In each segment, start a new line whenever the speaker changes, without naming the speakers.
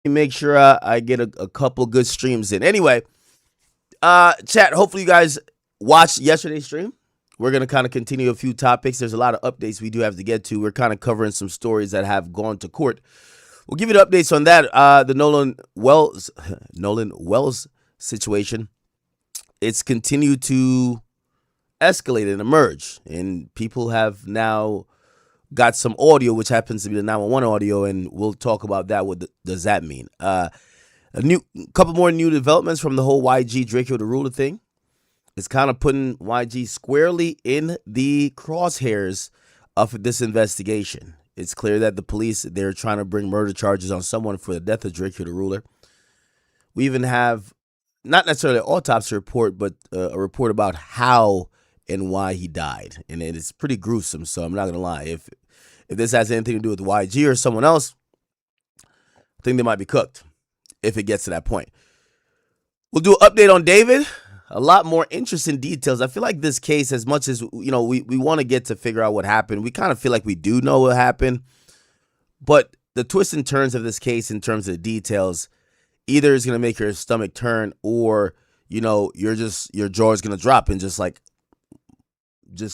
Make sure I get a couple good streams in. Anyway, chat, hopefully you guys watched yesterday's stream. We're going to kind of continue a few topics. There's a lot of updates we do have to get to. We're kind of covering some stories that have gone to court. We'll give you the updates on that. The Nolan Wells situation. It's continued to escalate and emerge. And people have now got some audio, which happens to be the 911 audio, and we'll talk about that. What does that mean? A couple more new developments from the whole YG Draco the Ruler thing. It's kind of putting YG squarely in the crosshairs of this investigation. It's clear that the police, they're trying to bring murder charges on someone for the death of Draco the Ruler. We even have not necessarily an autopsy report, but a report about how and why he died. And it's pretty gruesome, so I'm not going to lie. If this has anything to do with YG or someone else, I think they might be cooked if it gets to that point. We'll do an update on David. A lot more interesting details. I feel like this case, as much as we want to get to figure out what happened, we kind of feel like we do know what happened. But the twists and turns of this case in terms of the details either is going to make your stomach turn, or your jaw is going to drop in just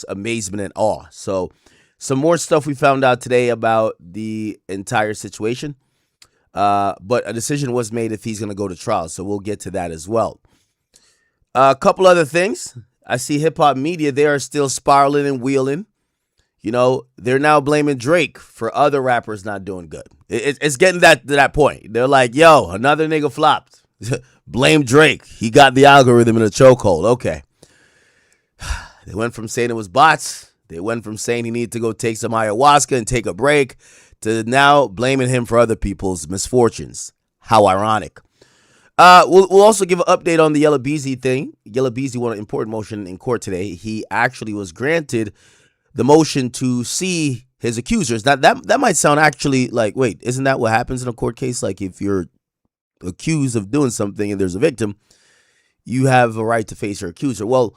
amazement and awe. So some more stuff we found out today about the entire situation. But a decision was made if he's going to go to trial. So we'll get to that as well. A couple other things. I see hip hop media, they are still spiraling and wheeling. They're now blaming Drake for other rappers not doing good. It's getting to that point. They're like, yo, another nigga flopped. Blame Drake. He got the algorithm in a chokehold. Okay. They went from saying it was bots. They went from saying he needed to go take some ayahuasca and take a break to now blaming him for other people's misfortunes. How ironic. We'll also give an update on the Yella Beezy thing. Yella Beezy won an important motion in court today. He actually was granted the motion to see his accusers. Now, that might sound actually like, wait, isn't that what happens in a court case? Like, if you're accused of doing something and there's a victim, you have a right to face your accuser. Well,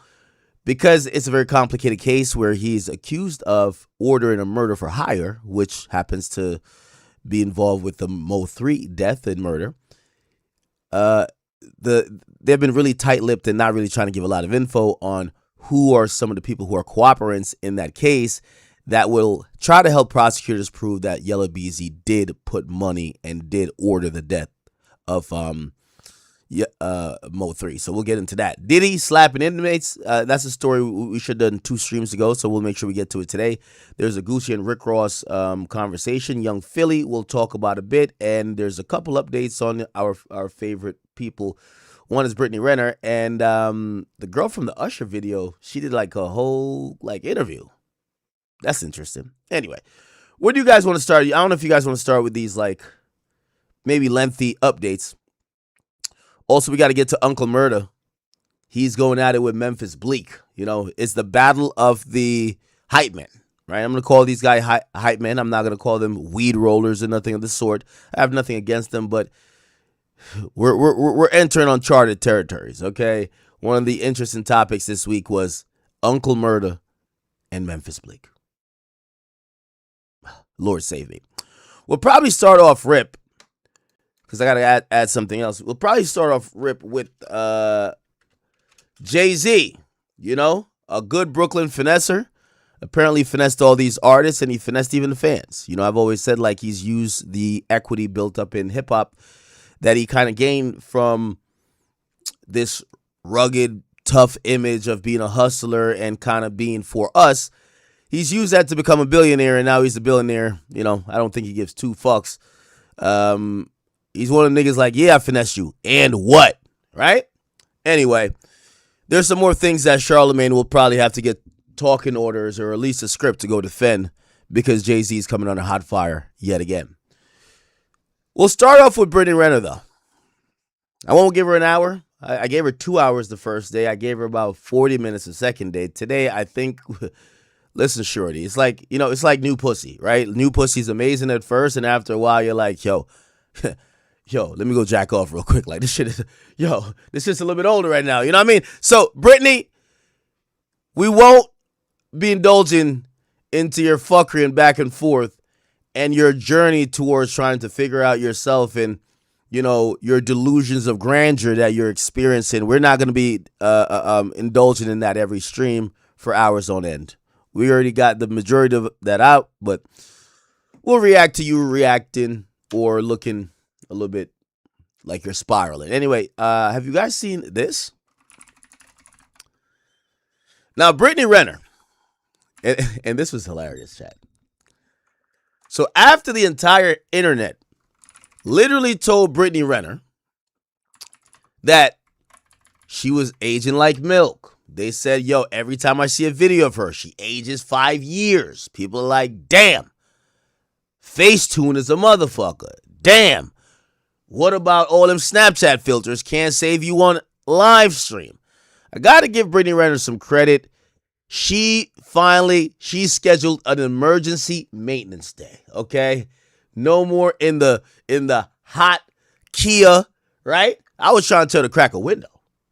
because it's a very complicated case where he's accused of ordering a murder for hire, which happens to be involved with the Mo 3 death and murder. They've been really tight-lipped and not really trying to give a lot of info on who are some of the people who are cooperants in that case that will try to help prosecutors prove that Yella Beezy did put money and did order the death of Mo 3. So we'll get into that. Diddy slapping inmates. That's a story we should have done 2 streams ago, so we'll make sure we get to it today. There's a Gucci and Rick Ross conversation. Young Philly we'll talk about a bit, and there's a couple updates on our favorite people. One is Brittany Renner, and the girl from the Usher video, she did like a whole interview. That's interesting. Anyway, where do you guys want to start? I don't know if you guys want to start with these maybe lengthy updates. Also, we got to get to Uncle Murda. He's going at it with Memphis Bleak. It's the battle of the hype men, right? I'm going to call these guys hype men. I'm not going to call them weed rollers or nothing of the sort. I have nothing against them, but we're entering uncharted territories, okay? One of the interesting topics this week was Uncle Murda and Memphis Bleak. Lord save me. We'll probably start off rip, because I got to add something else. We'll probably start off rip with Jay-Z, a good Brooklyn finesser. Apparently finessed all these artists, and he finessed even the fans. I've always said he's used the equity built up in hip-hop that he kind of gained from this rugged, tough image of being a hustler and kind of being for us. He's used that to become a billionaire, and now he's a billionaire. I don't think he gives 2 fucks. He's one of the niggas yeah, I finessed you. And what? Right? Anyway, there's some more things that Charlemagne will probably have to get talking orders or at least a script to go defend, because Jay-Z is coming under hot fire yet again. We'll start off with Brittany Renner, though. I won't give her an hour. I gave her 2 hours the first day. I gave her about 40 minutes the second day. Today, I think, listen, shorty, it's it's like new pussy, right? New pussy's amazing at first, and after a while, you're like, yo, let me go jack off real quick. This shit is, this shit's a little bit older right now. You know what I mean? So, Brittany, we won't be indulging into your fuckery and back and forth and your journey towards trying to figure out yourself and, your delusions of grandeur that you're experiencing. We're not going to be indulging in that every stream for hours on end. We already got the majority of that out, but we'll react to you reacting or looking a little bit like you're spiraling. Anyway, have you guys seen this? Now, Brittany Renner, and this was hilarious, chat. So after the entire internet literally told Brittany Renner that she was aging like milk. They said, yo, every time I see a video of her, she ages 5 years. People are like, damn, Facetune is a motherfucker. Damn. What about all them Snapchat filters can't save you on live stream? I got to give Brittany Renner some credit. She scheduled an emergency maintenance day, okay? No more in the hot Kia, right? I was trying to tell her to crack a window.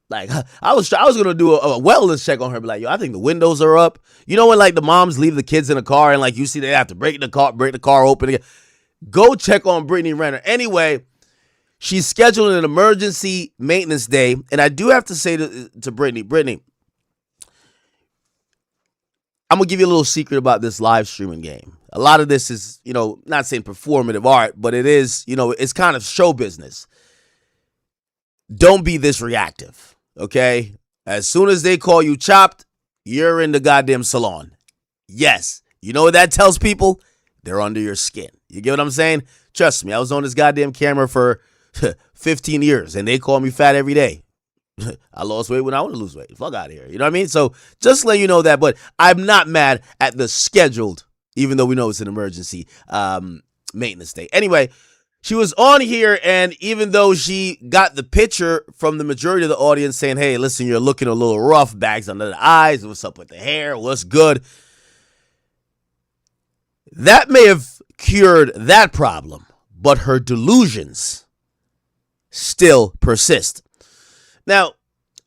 Like, I was gonna do a wellness check on her, be like, yo, I think the windows are up. You know when like the moms leave the kids in the car and like you see they have to break the car open again? Go check on Brittany Renner. Anyway, she's scheduled an emergency maintenance day, and I do have to say to Brittany, I'm going to give you a little secret about this live streaming game. A lot of this is, not saying performative art, but it is, it's kind of show business. Don't be this reactive, okay? As soon as they call you chopped, you're in the goddamn salon. Yes. You know what that tells people? They're under your skin. You get what I'm saying? Trust me, I was on this goddamn camera for 15 years, and they call me fat every day. I lost weight when I want to lose weight. Fuck out of here. You know what I mean? So just let you know that. But I'm not mad at the scheduled, even though we know it's an emergency maintenance day. Anyway, she was on here, and even though she got the picture from the majority of the audience saying, hey, listen, you're looking a little rough, bags under the eyes, what's up with the hair, what's good? That may have cured that problem, but her delusions still persist. Now,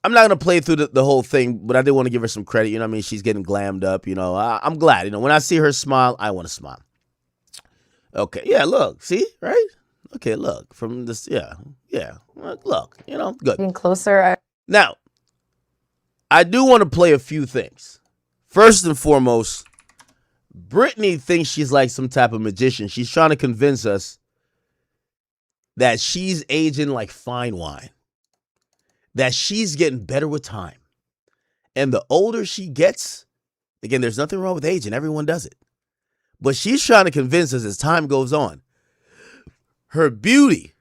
I'm not going to play through the whole thing, but I did want to give her some credit. You know what I mean? She's getting glammed up. I'm glad. When I see her smile, I want to smile. Okay. Yeah, look. See? Right? Okay, look. From this. Yeah. Look. Good.
Getting closer.
Now, I do want to play a few things. First and foremost, Brittany thinks she's like some type of magician. She's trying to convince us that she's aging like fine wine. That she's getting better with time. And the older she gets, again, there's nothing wrong with aging. Everyone does it. But she's trying to convince us as time goes on, her beauty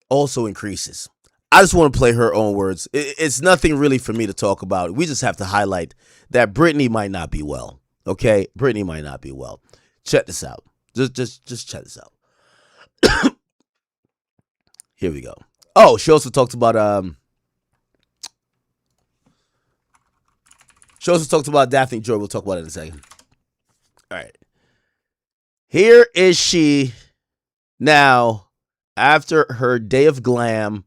also increases. I just want to play her own words. It's nothing really for me to talk about. We just have to highlight that Brittany might not be well. Okay? Brittany might not be well. Check this out. Just check this out. Here we go. Oh, she also talked about Daphne Joy. We'll talk about it in a second. All right. Here is she now after her day of glam.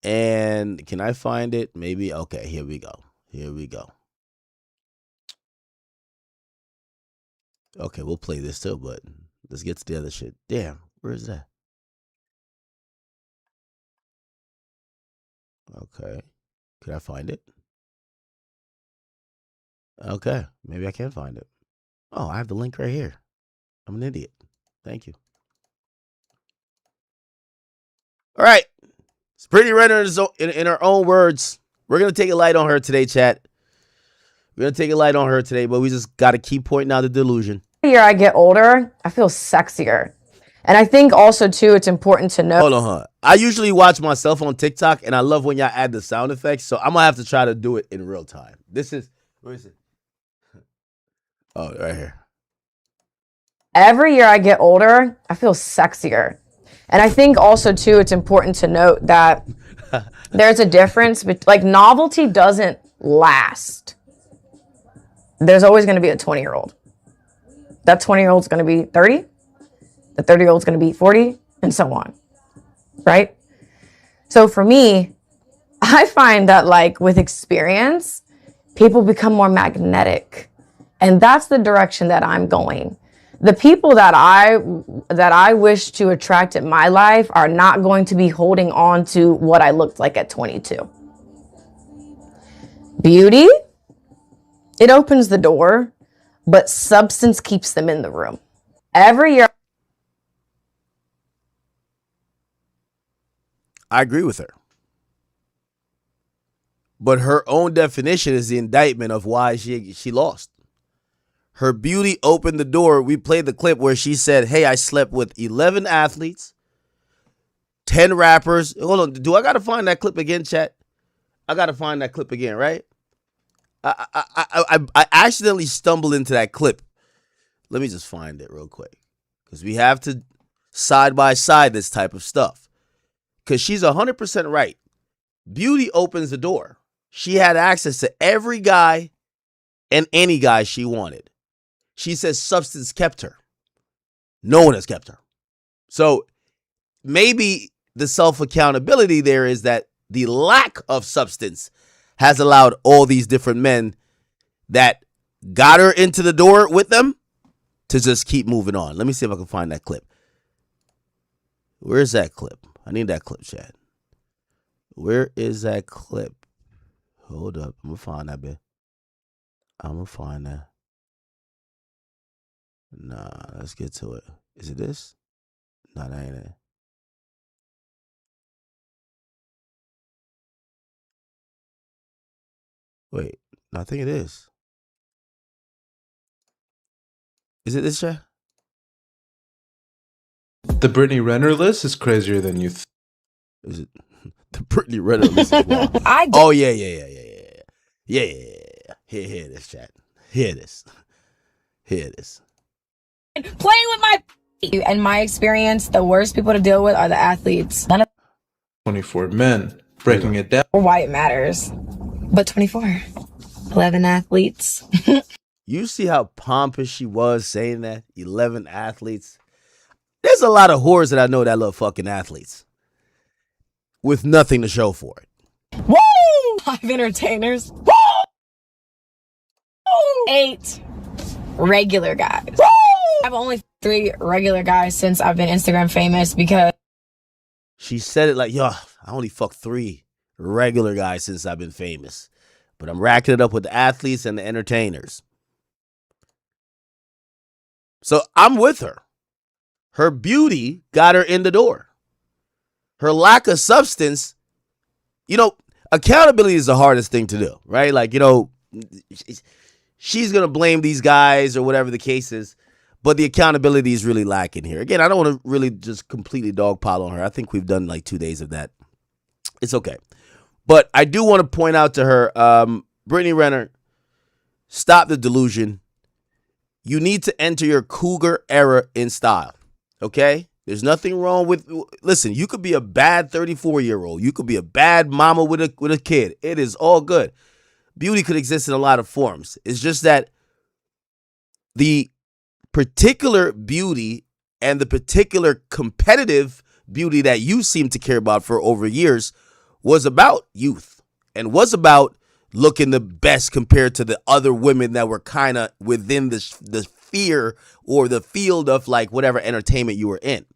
And can I find it? Maybe. Okay, here we go. Okay, we'll play this too, but let's get to the other shit. Damn, where is that? Okay. Could I find it? Okay. Maybe I can find it. Oh, I have the link right here. I'm an idiot. Thank you. All right. It's Brittany Renner in her own words. We're going to take it light on her today, chat. We're going to take it light on her today, but we just got to keep pointing out the delusion.
The year I get older, I feel sexier. And I think also, too, it's important to know.
Hold on. I usually watch myself on TikTok, and I love when y'all add the sound effects, so I'm going to have to try to do it in real time. Where is it? Oh, right here.
Every year I get older, I feel sexier. And I think also, too, it's important to note that there's a difference. Like, novelty doesn't last. There's always going to be a 20-year-old. That 20-year-old's going to be 30. The 30-year-old's going to be 40, and so on, right? So for me, I find that, like, with experience, people become more magnetic. And that's the direction that I'm going. The people that I wish to attract in my life are not going to be holding on to what I looked like at 22. Beauty, it opens the door, but substance keeps them in the room. Every year.
I agree with her. But her own definition is the indictment of why she lost. Her beauty opened the door. We played the clip where she said, hey, I slept with 11 athletes, 10 rappers. Hold on. Do I got to find that clip again, chat? I got to find that clip again, right? I accidentally stumbled into that clip. Let me just find it real quick. Because we have to side by side this type of stuff. Because she's 100% right. Beauty opens the door. She had access to every guy and any guy she wanted. She says substance kept her. No one has kept her. So maybe the self-accountability there is that the lack of substance has allowed all these different men that got her into the door with them to just keep moving on. Let me see if I can find that clip. Where's that clip? I need that clip, Chad. Where is that clip? Hold up. I'm going to find that bit. I'm going to find that. Nah, let's get to it. Is it this? Nah, that ain't it. Wait, no, I think it is. Is it this, Chad?
The Brittany Renner list is crazier than you think.
Is it the Brittany Renner list as well? Oh, yeah. Here it is, chat. Here it is.
Playing with my... In my experience, the worst people to deal with are the athletes. None of
24 men. Breaking it down.
why it matters. But 24. 11 athletes.
You see how pompous she was saying that? 11 athletes. There's a lot of whores that I know that love fucking athletes with nothing to show for it.
Woo! 5 entertainers. Woo! 8 regular guys. Woo! I have only 3 regular guys since I've been Instagram famous because...
She said it like, yo, I only fucked 3 regular guys since I've been famous. But I'm racking it up with the athletes and the entertainers. So I'm with her. Her beauty got her in the door. Her lack of substance, accountability is the hardest thing to do, right? Like, she's going to blame these guys or whatever the case is, but the accountability is really lacking here. Again, I don't want to really just completely dogpile on her. I think we've done like 2 days of that. It's okay. But I do want to point out to her, Brittany Renner, stop the delusion. You need to enter your cougar era in style, okay? There's nothing wrong with, listen, you could be a bad 34-year-old. You could be a bad mama with a kid. It is all good. Beauty could exist in a lot of forms. It's just that the particular beauty and the particular competitive beauty that you seem to care about for over years was about youth and was about looking the best compared to the other women that were kind of within the sphere or the field of like whatever entertainment you were in.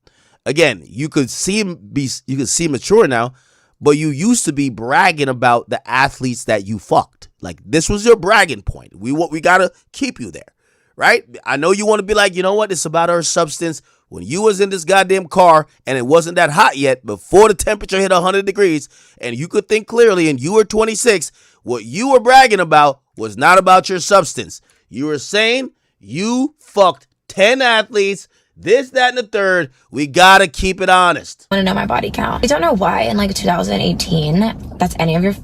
Again, you could seem mature now, but you used to be bragging about the athletes that you fucked. Like this was your bragging point. We gotta keep you there, right? I know you want to be like, you know what? It's about her substance. When you was in this goddamn car and it wasn't that hot yet, before the temperature hit 100 degrees, and you could think clearly, and you were 26, what you were bragging about was not about your substance. You were saying you fucked 10 athletes, this, that, and the third. We gotta keep it honest.
I want to know my body count. I don't know why in like 2018 that's any of your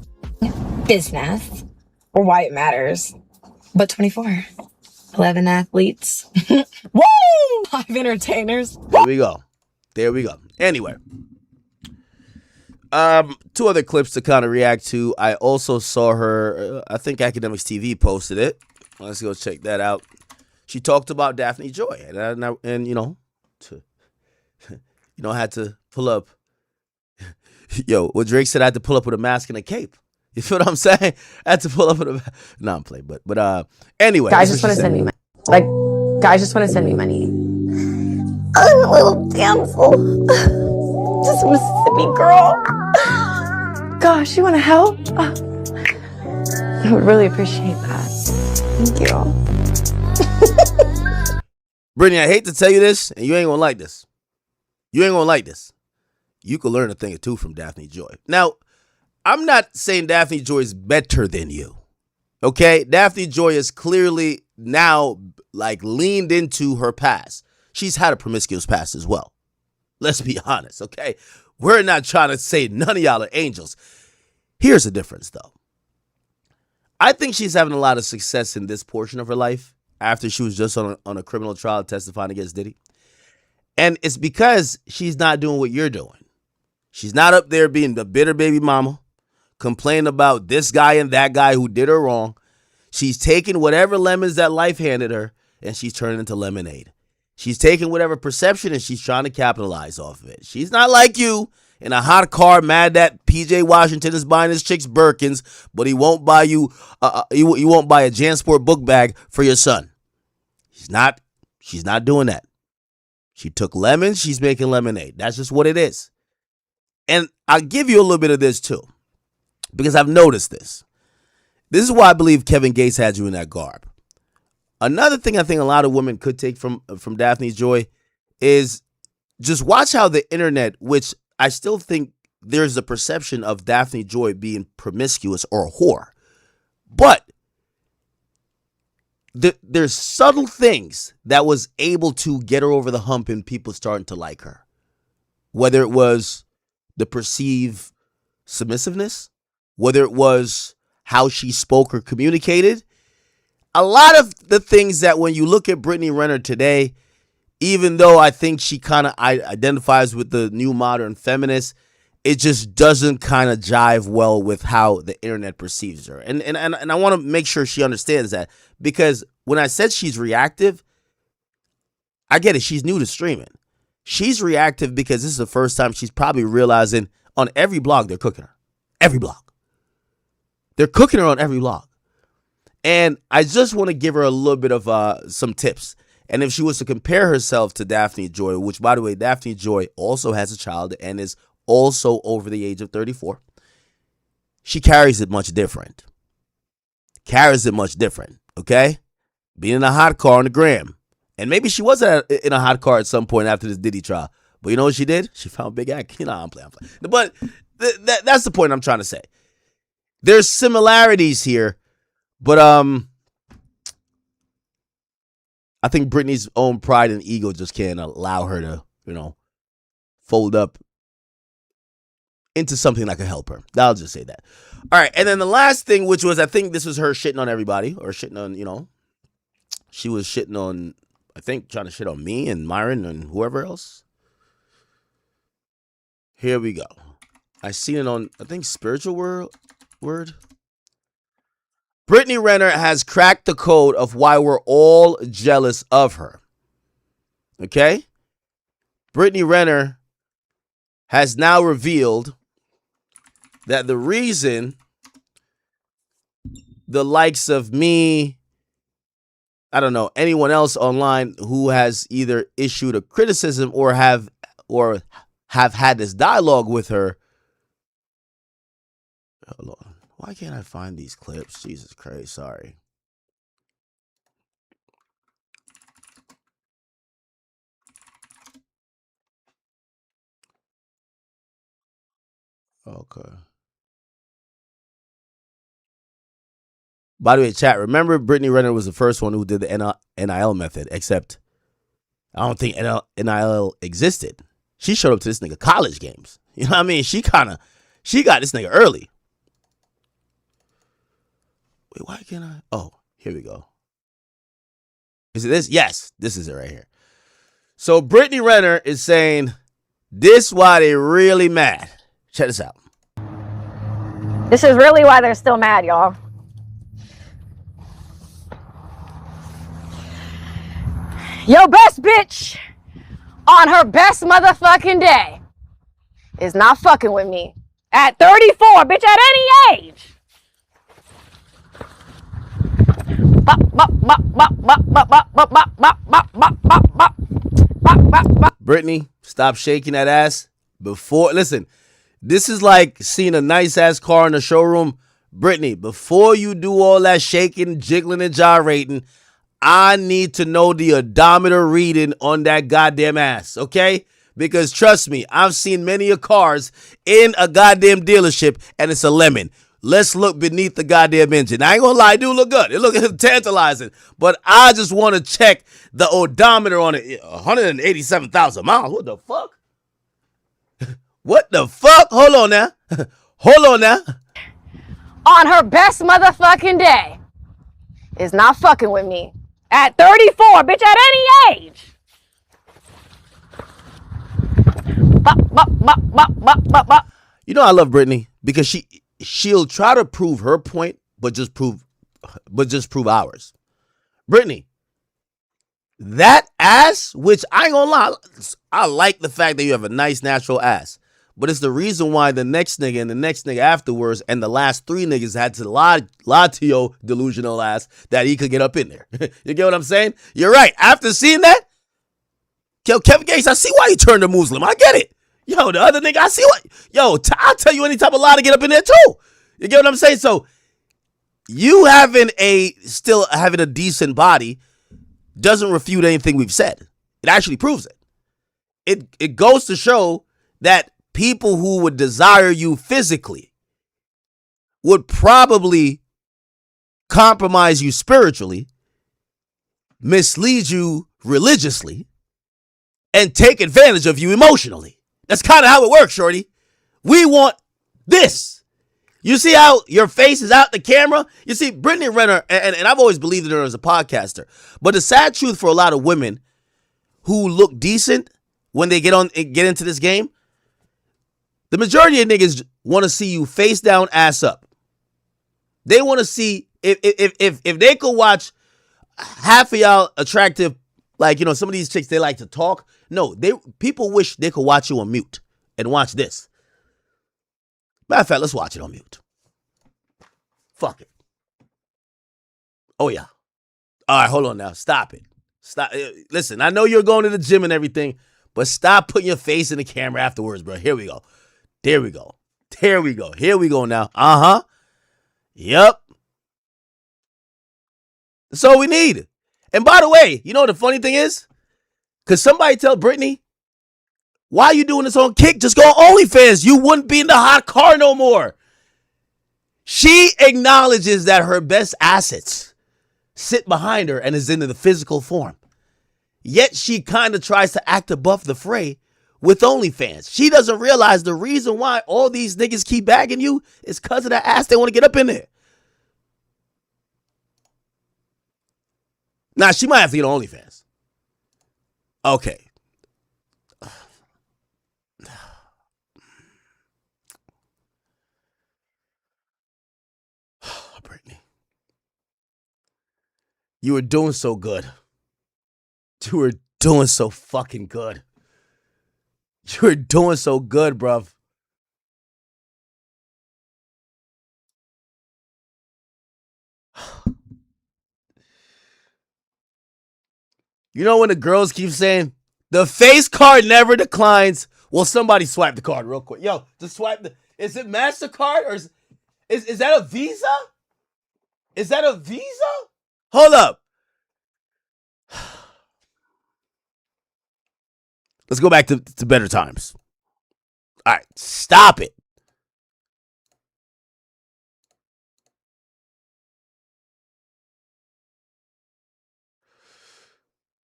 business or why it matters. But 24. 11 athletes. Woo! 5 entertainers.
There we go. Anyway. 2 other clips to kind of react to. I also saw her, I think Academics TV posted it. Let's go check that out. She talked about Daphne Joy. And had to pull up. Yo, what Drake said, I had to pull up with a mask and a cape. You feel what I'm saying? I had to pull up with a... No, I'm playing. But anyway.
Guys just want to send me... Like, Guys just want to send me money.
I'm a little damsel. Just a Mississippi girl.
Gosh, you want to help? I would really appreciate that. Thank you.
Brittany, I hate to tell you this, and you ain't gonna like this. You ain't gonna like this. You could learn a thing or two from Daphne Joy. Now, I'm not saying Daphne Joy is better than you. Okay? Daphne Joy is clearly now like leaned into her past. She's had a promiscuous past as well. Let's be honest, okay? We're not trying to say none of y'all are angels. Here's the difference, though. I think she's having a lot of success in this portion of her life after she was just on a criminal trial testifying against Diddy. And it's because she's not doing what you're doing. She's not up there being the bitter baby mama, complaining about this guy and that guy who did her wrong. She's taking whatever lemons that life handed her and she's turning into lemonade. She's taking whatever perception and she's trying to capitalize off of it. She's not like you in a hot car mad that PJ Washington is buying his chicks Birkins, but he won't buy you he won't buy a JanSport book bag for your son. She's not doing that. She took lemons, she's making lemonade. That's just what it is. And I'll give you a little bit of this too, because I've noticed this. This is why I believe Kevin Gates had you in that garb. Another thing I think a lot of women could take from Daphne Joy is just watch how the internet, which I still think there's a perception of Daphne Joy being promiscuous or a whore. But there's subtle things that was able to get her over the hump and people starting to like her. Whether it was the perceived submissiveness, whether it was how she spoke or communicated. A lot of the things that when you look at Brittany Renner today, even though I think she kind of identifies with the new modern feminist, it just doesn't kind of jive well with how the internet perceives her. And I want to make sure she understands that, because when I said she's reactive, I get it. She's new to streaming. She's reactive because this is the first time she's probably realizing on every blog they're cooking her. Every blog. They're cooking her on every blog. And I just want to give her a little bit of some tips. And if she was to compare herself to Daphne Joy, which, by the way, Daphne Joy also has a child and is also over the age of 34, she carries it much different. Okay? Being in a hot car on the gram. And maybe she was in a hot car at some point after this Diddy trial. But you know what she did? She found Big Act. You know, I'm playing. But that's the point I'm trying to say. There's similarities here. But I think Britney's own pride and ego just can't allow her to, fold up into something that could help her. I'll just say that. All right. And then the last thing, which was, I think this was her shitting on everybody, or shitting on, she was shitting on, I think, trying to shit on me and Myron and whoever else. Here we go. I seen it on, I think, Spiritual Word. Brittany Renner has cracked the code of why we're all jealous of her. Okay? Brittany Renner has now revealed that the reason the likes of me, I don't know, anyone else online who has either issued a criticism or have had this dialogue with her. Hold on. Why can't I find these clips? Jesus Christ, sorry. Okay. By the way, chat, remember Brittany Renner was the first one who did the NIL method, except I don't think NIL existed. She showed up to this nigga college games. You know what I mean? She got this nigga early. Wait, why can't I? Oh, here we go. Is it this? Yes, this is it right here. So Brittany Renner is saying, this why they really mad. Check this out.
This is really why they're still mad, y'all. Your best bitch on her best motherfucking day is not fucking with me at 34, bitch, at any age.
Brittany, stop shaking that ass before. Listen, this is like seeing a nice ass car in the showroom. Brittany, before you do all that shaking, jiggling, and gyrating, I need to know the odometer reading on that goddamn ass, okay? Because trust me, I've seen many of cars in a goddamn dealership, and it's a lemon. Let's look beneath the goddamn engine. I ain't gonna lie, it do look good. It look tantalizing. But I just want to check the odometer on it. 187,000 miles. What the fuck? What the fuck? Hold on now. Hold on now.
On her best motherfucking day is not fucking with me. At 34, bitch, at any age.
You know I love Brittany because she'll try to prove her point, but just prove ours. Brittany, that ass, which I ain't gonna lie, I like the fact that you have a nice natural ass. But it's the reason why the next nigga and the next nigga afterwards and the last three niggas had to lie to your delusional ass that he could get up in there. You get what I'm saying? You're right. After seeing that, yo, Kevin Gates, I see why you turned to Muslim. I get it. Yo, the other nigga, I see what. Yo, I'll tell you any type of lie to get up in there too. You get what I'm saying? So you still having a decent body doesn't refute anything we've said. It actually proves it. It goes to show that people who would desire you physically would probably compromise you spiritually, mislead you religiously, and take advantage of you emotionally. That's kind of how it works, shorty. We want this. You see how your face is out the camera? You see, Brittany Renner, and I've always believed in her as a podcaster, but the sad truth for a lot of women who look decent when they get into this game, the majority of niggas want to see you face down, ass up. They want to see if they could watch half of y'all attractive, like, you know, some of these chicks, they like to talk. No, people wish they could watch you on mute and watch this. Matter of fact, let's watch it on mute. Fuck it. Oh, yeah. All right, hold on now. Stop it. Stop. Listen, I know you're going to the gym and everything, but stop putting your face in the camera afterwards, bro. Here we go. There we go. There we go. Here we go now. Uh-huh. Yep. That's all we need. And by the way, you know what the funny thing is? Could somebody tell Brittany, why are you doing this on Kick? Just go on OnlyFans. You wouldn't be in the hot car no more. She acknowledges that her best assets sit behind her and is in the physical form. Yet she kind of tries to act above the fray with OnlyFans. She doesn't realize the reason why all these niggas keep bagging you is because of that ass they want to get up in there. Now, she might have to get on OnlyFans. Okay. Brittany. You were doing so good. You were doing so fucking good. You were doing so good, bruv. You know when the girls keep saying, the face card never declines? Well, somebody swipe the card real quick. Yo, just swipe the... Is it MasterCard or is that a Visa? Is that a Visa? Hold up. Let's go back to better times. All right, stop it.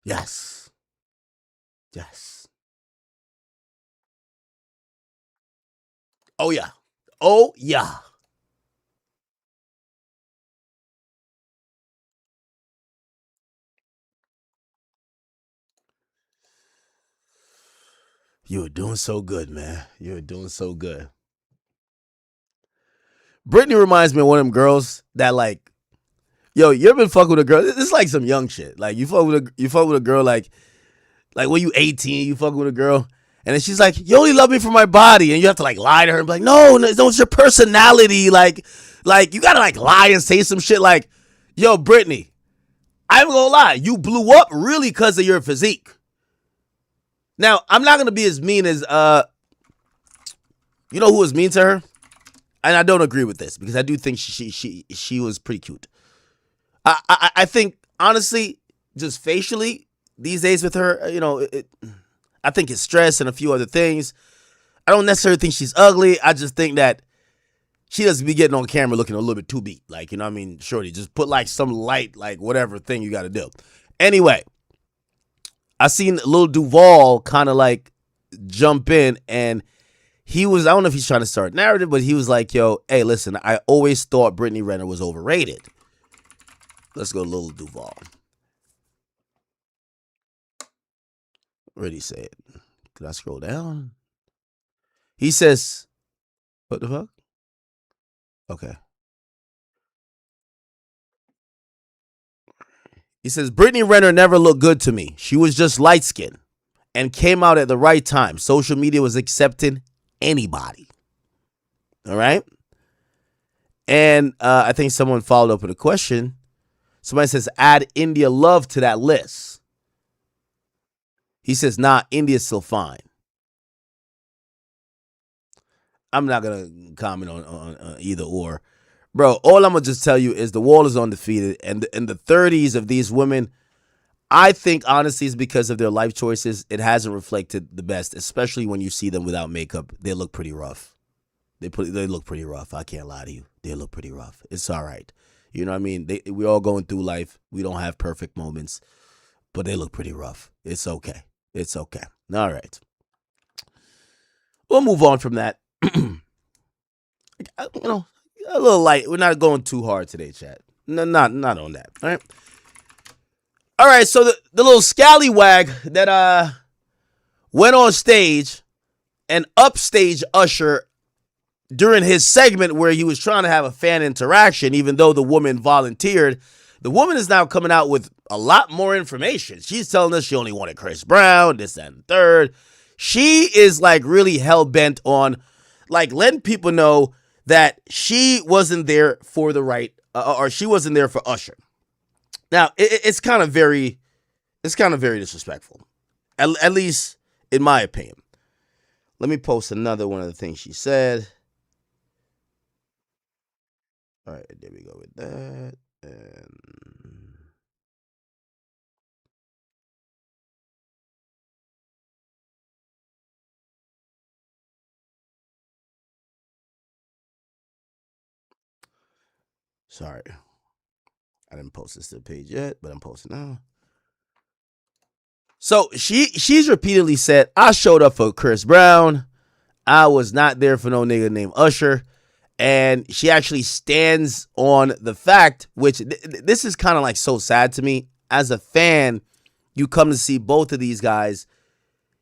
Yes. Yes. Oh, yeah. Oh, yeah. You were doing so good, man. You were doing so good. Brittany reminds me of one of them girls that, like, yo, you ever been fucking with a girl? This is like some young shit. Like, you fuck with a girl, like when you 18, you fuck with a girl, and then she's like, you only love me for my body, and you have to, like, lie to her and be like, no, it's your personality. Like, you gotta, like, lie and say some shit like, yo, Brittany, I'm gonna lie, you blew up really because of your physique. Now, I'm not gonna be as mean as you know who was mean to her? And I don't agree with this because I do think she was pretty cute. I think honestly, just facially these days with her, you know, I think it's stress and a few other things. I don't necessarily think she's ugly. I just think that she doesn't be getting on camera looking a little bit too beat. Like, you know what I mean? Shorty, just put like some light, like whatever thing you got to do. Anyway, I seen Lil Duval kind of like jump in, and he was, I don't know if he's trying to start a narrative, but he was like, yo, hey, listen, I always thought Brittany Renner was overrated. Let's go Lil Duval. What did he say it? Could I scroll down? He says, what the fuck? Okay. He says, Brittany Renner never looked good to me. She was just light-skinned and came out at the right time. Social media was accepting anybody. All right? And I think someone followed up with a question. Somebody says, add India Love to that list. He says, nah, India's still fine. I'm not going to comment on either or. Bro, all I'm going to just tell you is the wall is undefeated. And in the 30s of these women, I think, honestly, is because of their life choices. It hasn't reflected the best, especially when you see them without makeup. They look pretty rough. They look pretty rough. I can't lie to you. They look pretty rough. It's all right. You know what I mean? We're all going through life. We don't have perfect moments, but they look pretty rough. It's okay. It's okay. All right. We'll move on from that. You know, a little light. We're not going too hard today, chat. No, not on that. All right. All right. So the little scallywag that went on stage and upstage Usher during his segment where he was trying to have a fan interaction, even though the woman volunteered, the woman is now coming out with a lot more information. She's telling us she only wanted Chris Brown, this, that, and third. She is like really hell-bent on like letting people know that she wasn't there for the right, or she wasn't there for Usher. Now, it's kind of very disrespectful, at least in my opinion. Let me post another one of the things she said. All right, there we go with that. And sorry, I didn't post this to the page yet, but I'm posting now. So she's repeatedly said, I showed up for Chris Brown. I was not there for no nigga named Usher. And she actually stands on the fact, which this is kind of like so sad to me. As a fan, you come to see both of these guys.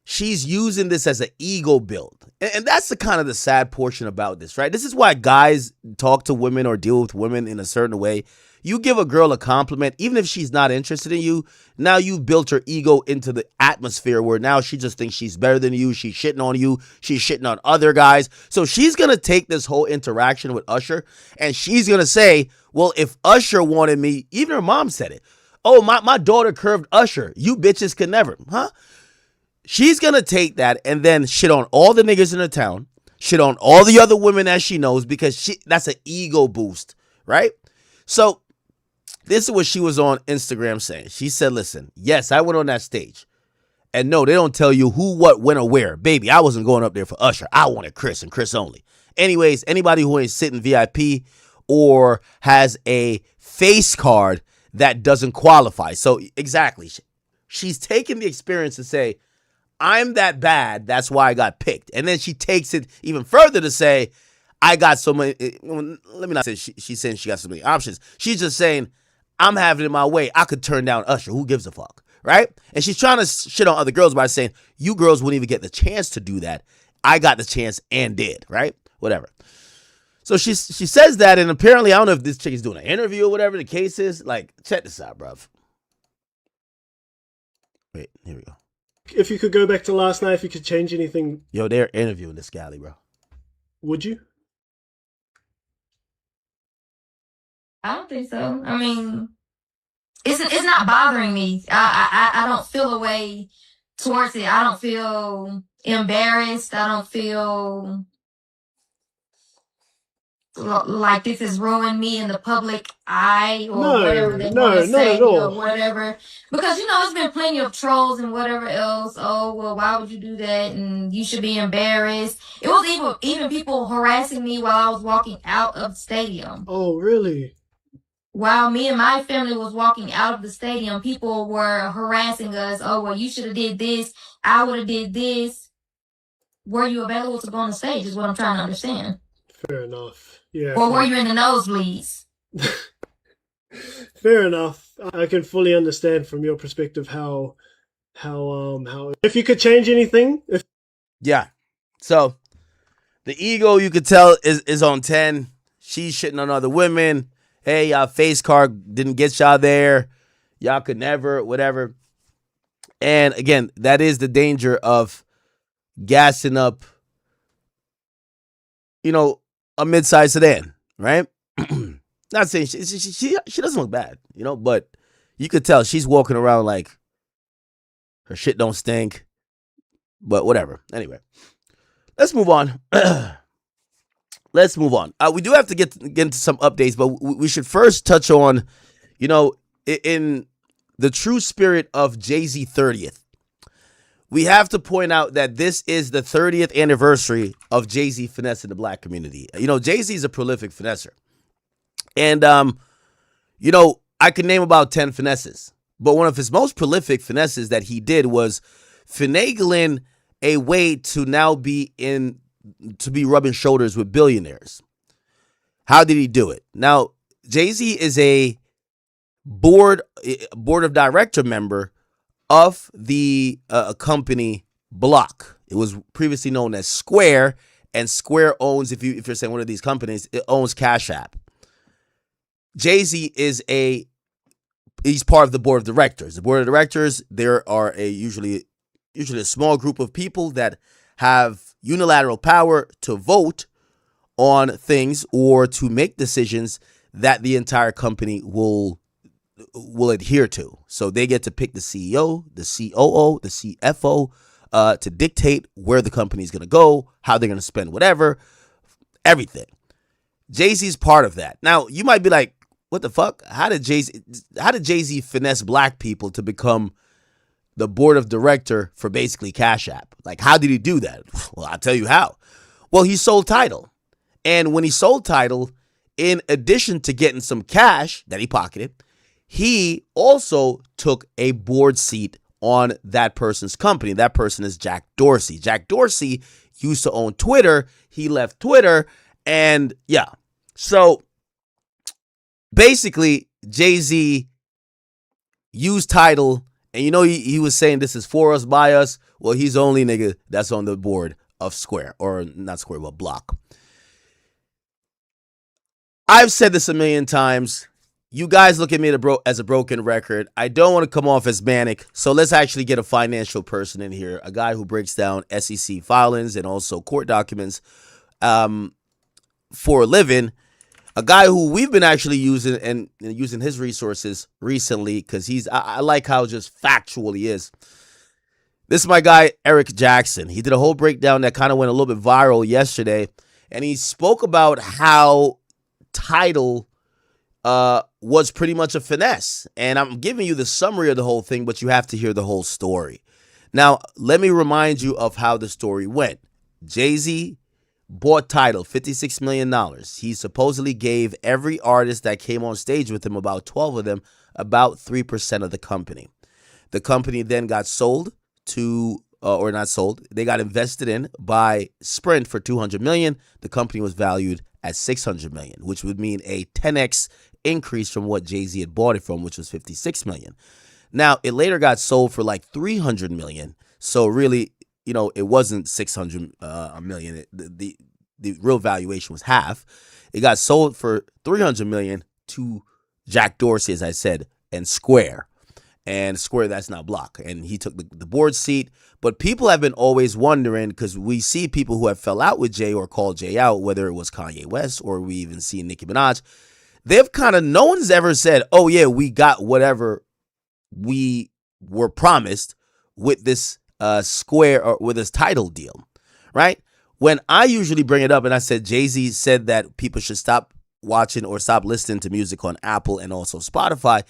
She's using this as an ego build. And that's the kind of the sad portion about this, right? This is why guys talk to women or deal with women in a certain way. You give a girl a compliment, even if she's not interested in you, now you've built her ego into the atmosphere where now she just thinks she's better than you. She's shitting on you. She's shitting on other guys. So she's going to take this whole interaction with Usher and she's going to say, well, if Usher wanted me, even her mom said it. Oh, my daughter curved Usher. You bitches could never, huh? She's going to take that and then shit on all the niggas in the town, shit on all the other women that she knows because that's an ego boost, right? So this is what she was on Instagram saying. She said, listen, yes, I went on that stage. And no, they don't tell you who, what, when, or where. Baby, I wasn't going up there for Usher. I wanted Chris and Chris only. Anyways, anybody who ain't sitting VIP or has a face card that doesn't qualify. So exactly. She's taking the experience to say, I'm that bad. That's why I got picked. And then she takes it even further to say, I got so many. Let me not say she's saying she got so many options. She's just saying, I'm having it my way. I could turn down Usher. Who gives a fuck? Right? And she's trying to shit on other girls by saying, you girls wouldn't even get the chance to do that. I got the chance and did. Right? Whatever. So she says that, and apparently, I don't know if this chick is doing an interview or whatever the case is. Like, check this out, bruv. Wait, here we go.
If you could go back to last night, if you could change anything...
Yo, they're interviewing this galley, bro.
Would you?
I don't think so. I mean, it's not bothering me. I don't feel a way towards it. I don't feel embarrassed. I don't feel like this has ruined me in the public eye or whatever they want to say or whatever. Because, it's been plenty of trolls and whatever else. Oh, well, why would you do that? And you should be embarrassed. It was even people harassing me while I was walking out of the stadium.
Oh, really?
While me and my family was walking out of the stadium, people were harassing us. Oh, well, you should have did this. I would have did this. Were you available to go on the stage is what I'm trying to understand.
Fair enough. Yeah.
Or were you in the nosebleeds?
Fair enough. I can fully understand from your perspective how if you could change anything.
Yeah. So the ego, you could tell, is on 10. She's shitting on other women. Hey, y'all face card didn't get y'all there. Y'all could never, whatever. And again, that is the danger of gassing up, a mid-sized sedan, right? Not saying she doesn't look bad, but you could tell she's walking around like her shit don't stink, but whatever. Anyway, let's move on. We do have to get into some updates, but we should first touch on, in the true spirit of Jay-Z 30th. We have to point out that this is the 30th anniversary of Jay-Z finessing the black community. Jay-Z is a prolific finesser. And, I can name about 10 finesses. But one of his most prolific finesses that he did was finagling a way to now be rubbing shoulders with billionaires. How did he do it? Now, Jay-Z is a board of director member of the company Block. It was previously known as Square, and Square owns, if you're saying one of these companies, it owns Cash App. Jay-Z he's part of the board of directors. The board of directors, there are usually a small group of people that have unilateral power to vote on things or to make decisions that the entire company will adhere to. So they get to pick the CEO, the COO, the CFO to dictate where the company is going to go, how they're going to spend whatever, everything. Jay-Z's part of that. Now, you might be like, what the fuck? How did Jay-Z finesse black people to become the board of director for basically Cash App? Like, how did he do that? Well, I'll tell you how. Well, he sold Tidal. And when he sold Tidal, in addition to getting some cash that he pocketed, he also took a board seat on that person's company. That person is Jack Dorsey. Jack Dorsey used to own Twitter. He left Twitter. And yeah. So basically, Jay-Z used Tidal. And he was saying this is for us, by us. Well, he's the only nigga that's on the board of Square. Or not Square, but Block. I've said this a million times. You guys look at me as a broken record. I don't want to come off as manic, so let's actually get a financial person in here, a guy who breaks down SEC filings and also court documents for a living, a guy who we've been actually using and using his resources recently because I like how just factual he is. This is my guy, Eric Jackson. He did a whole breakdown that kind of went a little bit viral yesterday, and he spoke about how Tidal was pretty much a finesse. And I'm giving you the summary of the whole thing, but you have to hear the whole story. Now, let me remind you of how the story went. Jay-Z bought Tidal, $56 million. He supposedly gave every artist that came on stage with him, about 12 of them, about 3% of the company. The company then got sold to, or not sold, they got invested in by Sprint for $200 million. The company was valued at $600 million, which would mean a 10x increase from what Jay-Z had bought it from, which was $56 million. Now, it later got sold for like $300 million. So really, it wasn't $600 million. The real valuation was half. It got sold for $300 million to Jack Dorsey, as I said, and Square. And Square, that's now Block. And he took the board seat. But people have been always wondering, because we see people who have fell out with Jay or called Jay out, whether it was Kanye West or we even see Nicki Minaj, they've kind of, no one's ever said, oh yeah, we got whatever we were promised with this Square or with this title deal, right? When I usually bring it up and I said Jay-Z said that people should stop watching or stop listening to music on Apple and also Spotify,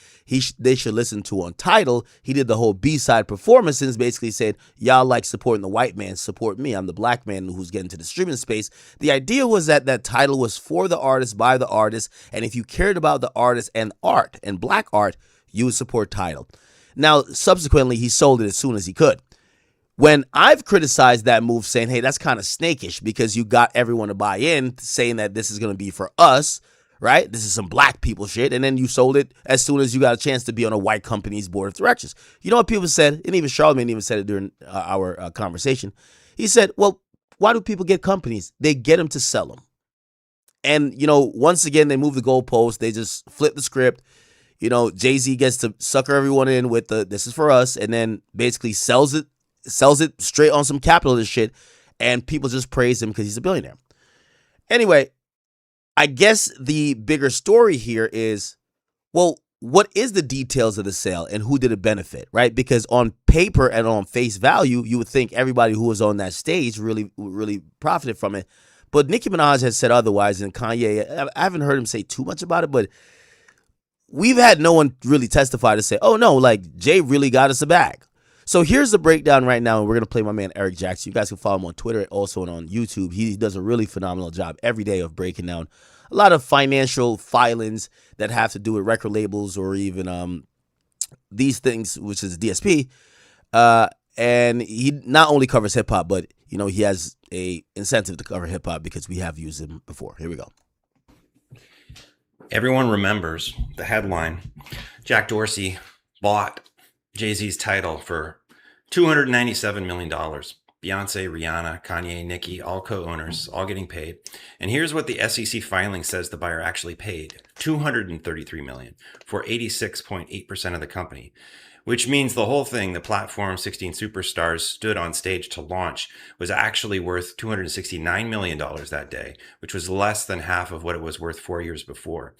they should listen to on Tidal. He did the whole B-side performances, basically said, y'all like supporting the white man, support me. I'm the black man who's getting to the streaming space. The idea was that Tidal was for the artist, by the artist, and if you cared about the artist and art and black art, you would support Tidal. Now, subsequently, he sold it as soon as he could. When I've criticized that move saying, hey, that's kind of snakish because you got everyone to buy in saying that this is going to be for us, right? This is some black people shit. And then you sold it as soon as you got a chance to be on a white company's board of directors. You know what people said? And even Charlamagne even said it during our conversation. He said, well, why do people get companies? They get them to sell them. And, once again, they move the goalpost. They just flip the script. Jay-Z gets to sucker everyone in with this is for us, and then basically sells it straight on some capitalist shit, and people just praise him because he's a billionaire. Anyway, I guess the bigger story here is, well, what is the details of the sale and who did it benefit, right? Because on paper and on face value, you would think everybody who was on that stage really profited from it. But Nicki Minaj has said otherwise, and Kanye, I haven't heard him say too much about it, but we've had no one really testify to say, oh no, like Jay really got us a bag. So here's the breakdown right now, and we're going to play my man Eric Jackson. You guys can follow him on Twitter and also on YouTube. He does a really phenomenal job every day of breaking down a lot of financial filings that have to do with record labels or even these things, which is DSP. And he not only covers hip-hop, but, he has a incentive to cover hip-hop because we have used him before. Here we go.
Everyone remembers the headline. Jack Dorsey bought Jay-Z's title for $297 million. Beyonce, Rihanna, Kanye, Nicki, all co-owners, all getting paid. And here's what the SEC filing says the buyer actually paid. $233 million for 86.8% of the company, which means the whole thing, the platform 16 superstars stood on stage to launch, was actually worth $269 million that day, which was less than half of what it was worth 4 years before.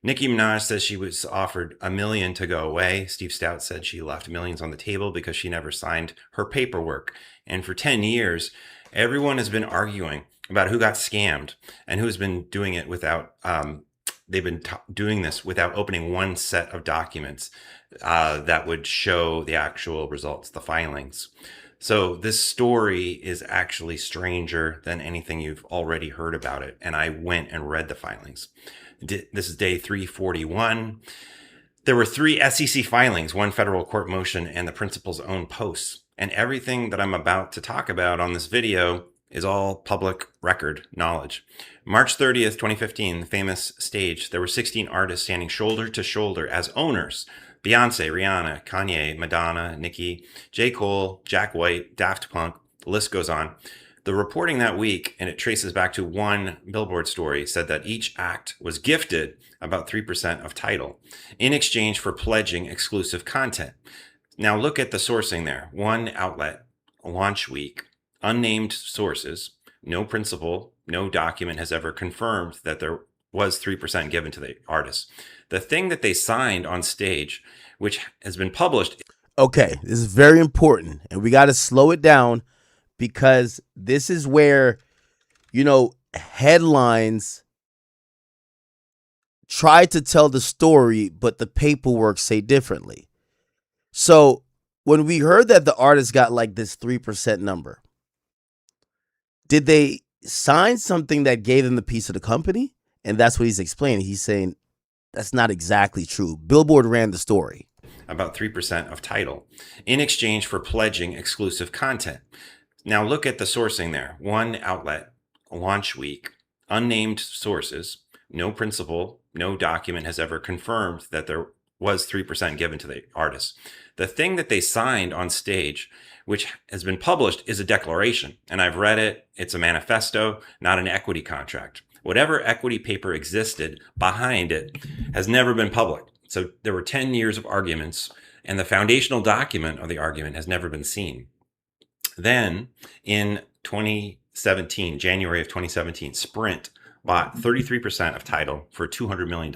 Nicki Minaj says she was offered $1 million to go away. Steve Stout said she left millions on the table because she never signed her paperwork. And for 10 years, everyone has been arguing about who got scammed and who's been doing it without, they've been doing this without opening one set of documents that would show the actual results, the filings. So this story is actually stranger than anything you've already heard about it. And I went and read the filings. This is day 341. There were 3 SEC filings, 1 federal court motion, and the principal's own posts. And everything that I'm about to talk about on this video is all public record knowledge. March 30th, 2015, the famous stage, there were 16 artists standing shoulder to shoulder as owners. Beyonce, Rihanna, Kanye, Madonna, Nicki, J. Cole, Jack White, Daft Punk, the list goes on. The reporting that week, and it traces back to one Billboard story, said that each act was gifted about 3% of Tidal in exchange for pledging exclusive content. Now look at the sourcing there. One outlet, launch week, unnamed sources, no principal, no document has ever confirmed that there was 3% given to the artists. The thing that they signed on stage, which has been published.
Okay, this is very important, and we got to slow it down because this is where, headlines try to tell the story, but the paperwork say differently. So when we heard that the artist got like this 3% number, did they sign something that gave them the piece of the company? And that's what he's explaining. He's saying that's not exactly true. Billboard ran the story.
About 3% of Tidal in exchange for pledging exclusive content. Now look at the sourcing there. One outlet, launch week, unnamed sources, no principal, no document has ever confirmed that there was 3% given to the artists. The thing that they signed on stage, which has been published, is a declaration. And I've read it. It's a manifesto, not an equity contract. Whatever equity paper existed behind it has never been public. So there were 10 years of arguments, and the foundational document of the argument has never been seen. Then in 2017, January of 2017, Sprint bought 33% of Tidal for $200 million.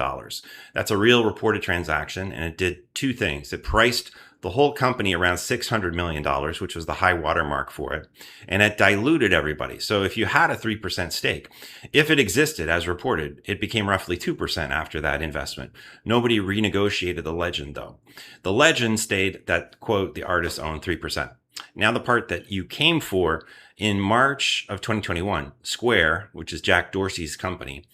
That's a real reported transaction, and it did two things. It priced the whole company around $600 million, which was the high watermark for it, and it diluted everybody. So if you had a 3% stake, if it existed as reported, it became roughly 2% after that investment. Nobody renegotiated the legend, though. The legend stayed that, quote, the artist owned 3%. Now the part that you came for, in March of 2021, Square, which is Jack Dorsey's company,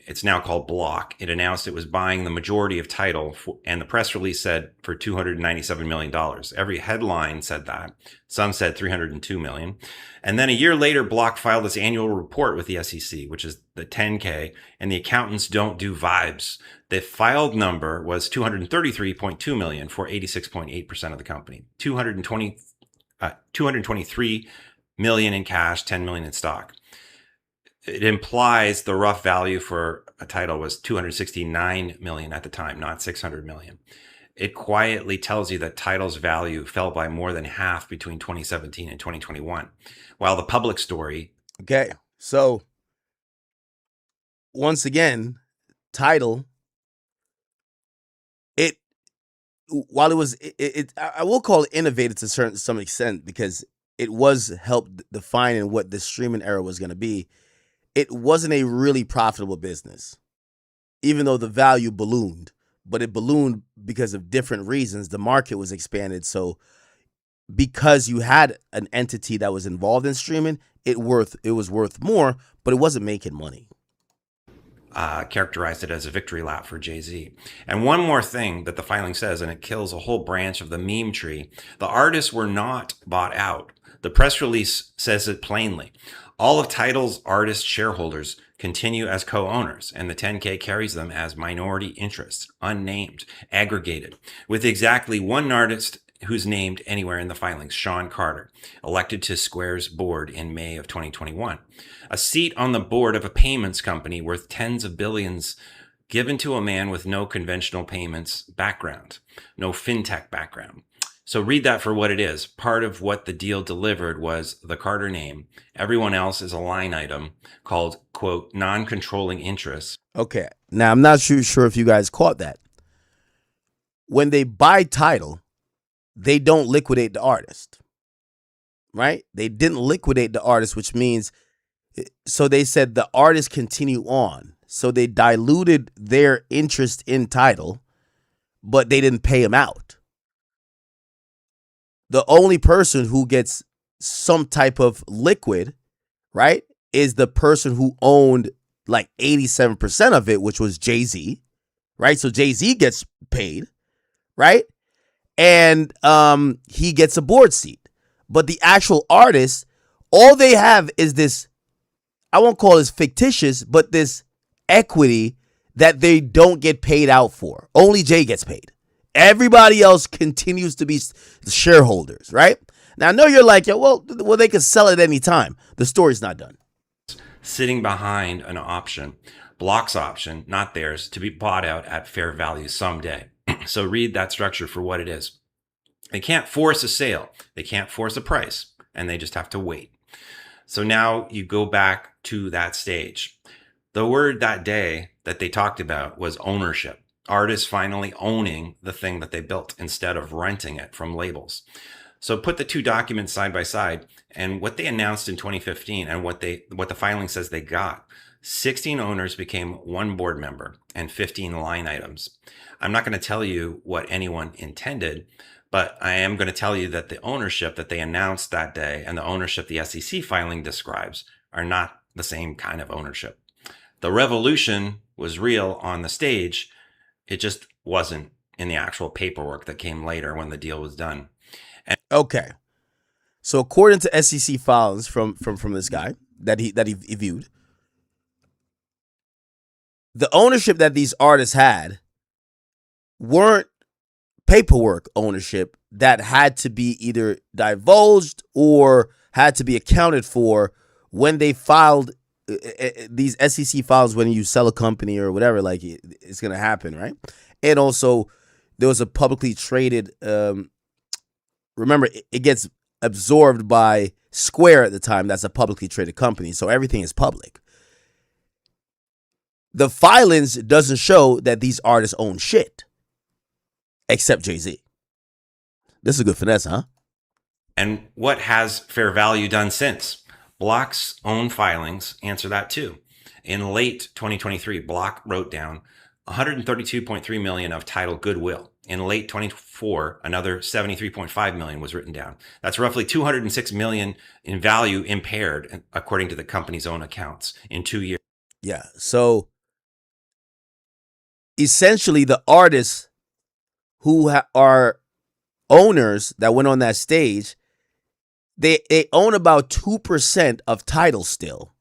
it's now called Block. It announced it was buying the majority of Tidal, and the press release said for $297 million. Every headline said that. Some said $302 million. And then a year later, Block filed its annual report with the SEC, which is the 10K, and the accountants don't do vibes. The filed number was $233.2 million for 86.8% of the company. 223 million in cash, 10 million in stock. It implies the rough value for a Tidal was 269 million at the time, not 600 million. It quietly tells you that Tidal's value fell by more than half between 2017 and 2021. While the public story.
Okay. So once again, Tidal, while it was, I will call it innovative to some extent, because it was helped defining what the streaming era was going to be. It wasn't a really profitable business, even though the value ballooned. But it ballooned because of different reasons. The market was expanded. So because you had an entity that was involved in streaming, it was worth more, but it wasn't making money.
Characterized it as a victory lap for Jay-Z. And one more thing that the filing says, and it kills a whole branch of the meme tree, the artists were not bought out. The press release says it plainly. All of Tidal's artist shareholders continue as co-owners, and the 10K carries them as minority interests, unnamed, aggregated, with exactly one artist who's named anywhere in the filings, Sean Carter, elected to Square's board in May of 2021. A seat on the board of a payments company worth tens of billions given to a man with no conventional payments background, no fintech background. So read that for what it is. Part of what the deal delivered was the Carter name. Everyone else is a line item called, quote, non-controlling interests.
Okay. Now, I'm not sure if you guys caught that. When they buy Tidal, they don't liquidate the artist, right? They didn't liquidate the artist, which means, so they said the artists continue on. So they diluted their interest in Tidal, but they didn't pay him out. The only person who gets some type of liquid, right, is the person who owned like 87% of it, which was Jay-Z, right? So Jay-Z gets paid, right? And he gets a board seat. But the actual artists, all they have is this, I won't call this fictitious, but this equity that they don't get paid out for. Only Jay gets paid. Everybody else continues to be shareholders, right? Now, I know you're like, well, they could sell it any time. The story's not done.
Sitting behind an option, Block's option, not theirs, to be bought out at fair value someday. So read that structure for what it is. They can't force a sale. They can't force a price, and they just have to wait. So now you go back to that stage. The word that day that they talked about was ownership. Artists finally owning the thing that they built instead of renting it from labels. So put the two documents side by side, and what they announced in 2015 and what the filing says they got. 16 owners became one board member and 15 line items. I'm not going to tell you what anyone intended, but I am going to tell you that the ownership that they announced that day and the ownership the SEC filing describes are not the same kind of ownership. The revolution was real on the stage. It just wasn't in the actual paperwork that came later when the deal was done.
Okay. So according to SEC filings from this guy that he viewed, the ownership that these artists had weren't paperwork ownership that had to be either divulged or had to be accounted for when they filed these SEC files. When you sell a company or whatever, like it's going to happen, right? And also there was a publicly traded, remember, it gets absorbed by Square at the time. That's a publicly traded company. So everything is public. the filings doesn't show that these artists own shit, except Jay-Z. This is a good finesse, huh?
And what has fair value done since? Block's own filings answer that too. In late 2023, Block wrote down 132.3 million of Tidal goodwill. In late 24, another 73.5 million was written down. That's roughly 206 million in value impaired, according to the company's own accounts, in 2 years.
Yeah. So essentially, the artists who are owners that went on that stage, they own about 2% of Tidal still,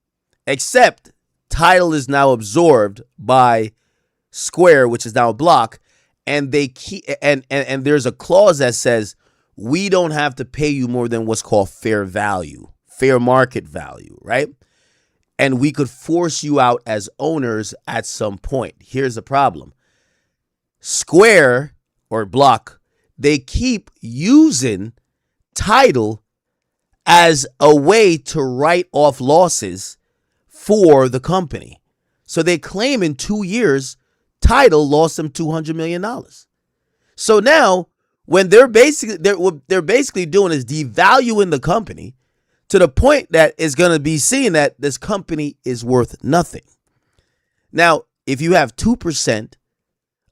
except Tidal is now absorbed by Square, which is now Block, and they keep and there's a clause that says we don't have to pay you more than what's called fair value, fair market value, right? And we could force you out as owners at some point. Here's the problem. Square or Block, they keep using Tidal as a way to write off losses for the company. So they claim in 2 years, Tidal lost them $200 million. So now, when they're basically doing is devaluing the company to the point that it's going to be seen that this company is worth nothing. Now, if you have 2%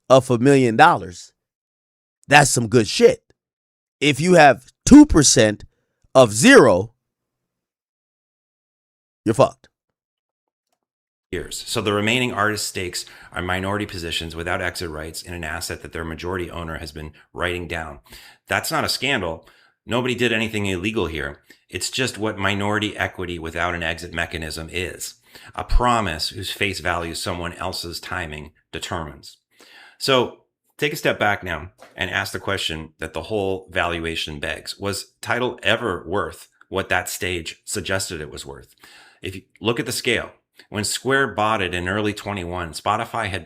of $1 million, that's some good shit. If you have 2% of zero, you're fucked.
Years. So the remaining artist stakes are minority positions without exit rights in an asset that their majority owner has been writing down. That's not a scandal. Nobody did anything illegal here. It's just what minority equity without an exit mechanism is. A promise whose face value someone else's timing determines. So take a step back now and ask the question that the whole valuation begs. Was Tidal ever worth what that stage suggested it was worth? If you look at the scale, when Square bought it in early 21, Spotify had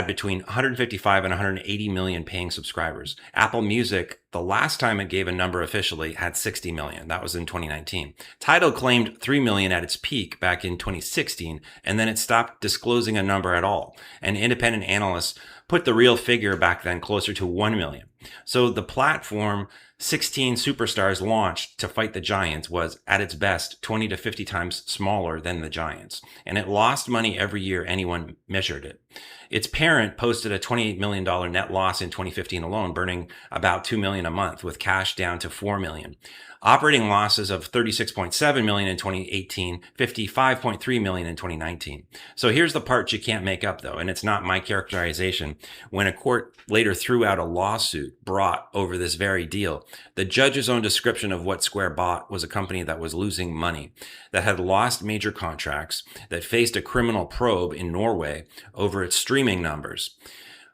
between 155 and 180 million paying subscribers. Apple Music, the last time it gave a number officially, had 60 million. That was in 2019. Tidal claimed 3 million at its peak back in 2016, and then it stopped disclosing a number at all. And independent analysts put the real figure back then closer to 1 million. So the platform 16 superstars launched to fight the giants was, at its best, 20 to 50 times smaller than the giants. And it lost money every year anyone measured it. Its parent posted a $28 million net loss in 2015 alone, burning about $2 million a month, with cash down to $4 million. Operating losses of $36.7 million in 2018, $55.3 million in 2019. So here's the part you can't make up, though, and it's not my characterization. When a court later threw out a lawsuit brought over this very deal, the judge's own description of what Square bought was a company that was losing money, that had lost major contracts, that faced a criminal probe in Norway over its streaming numbers.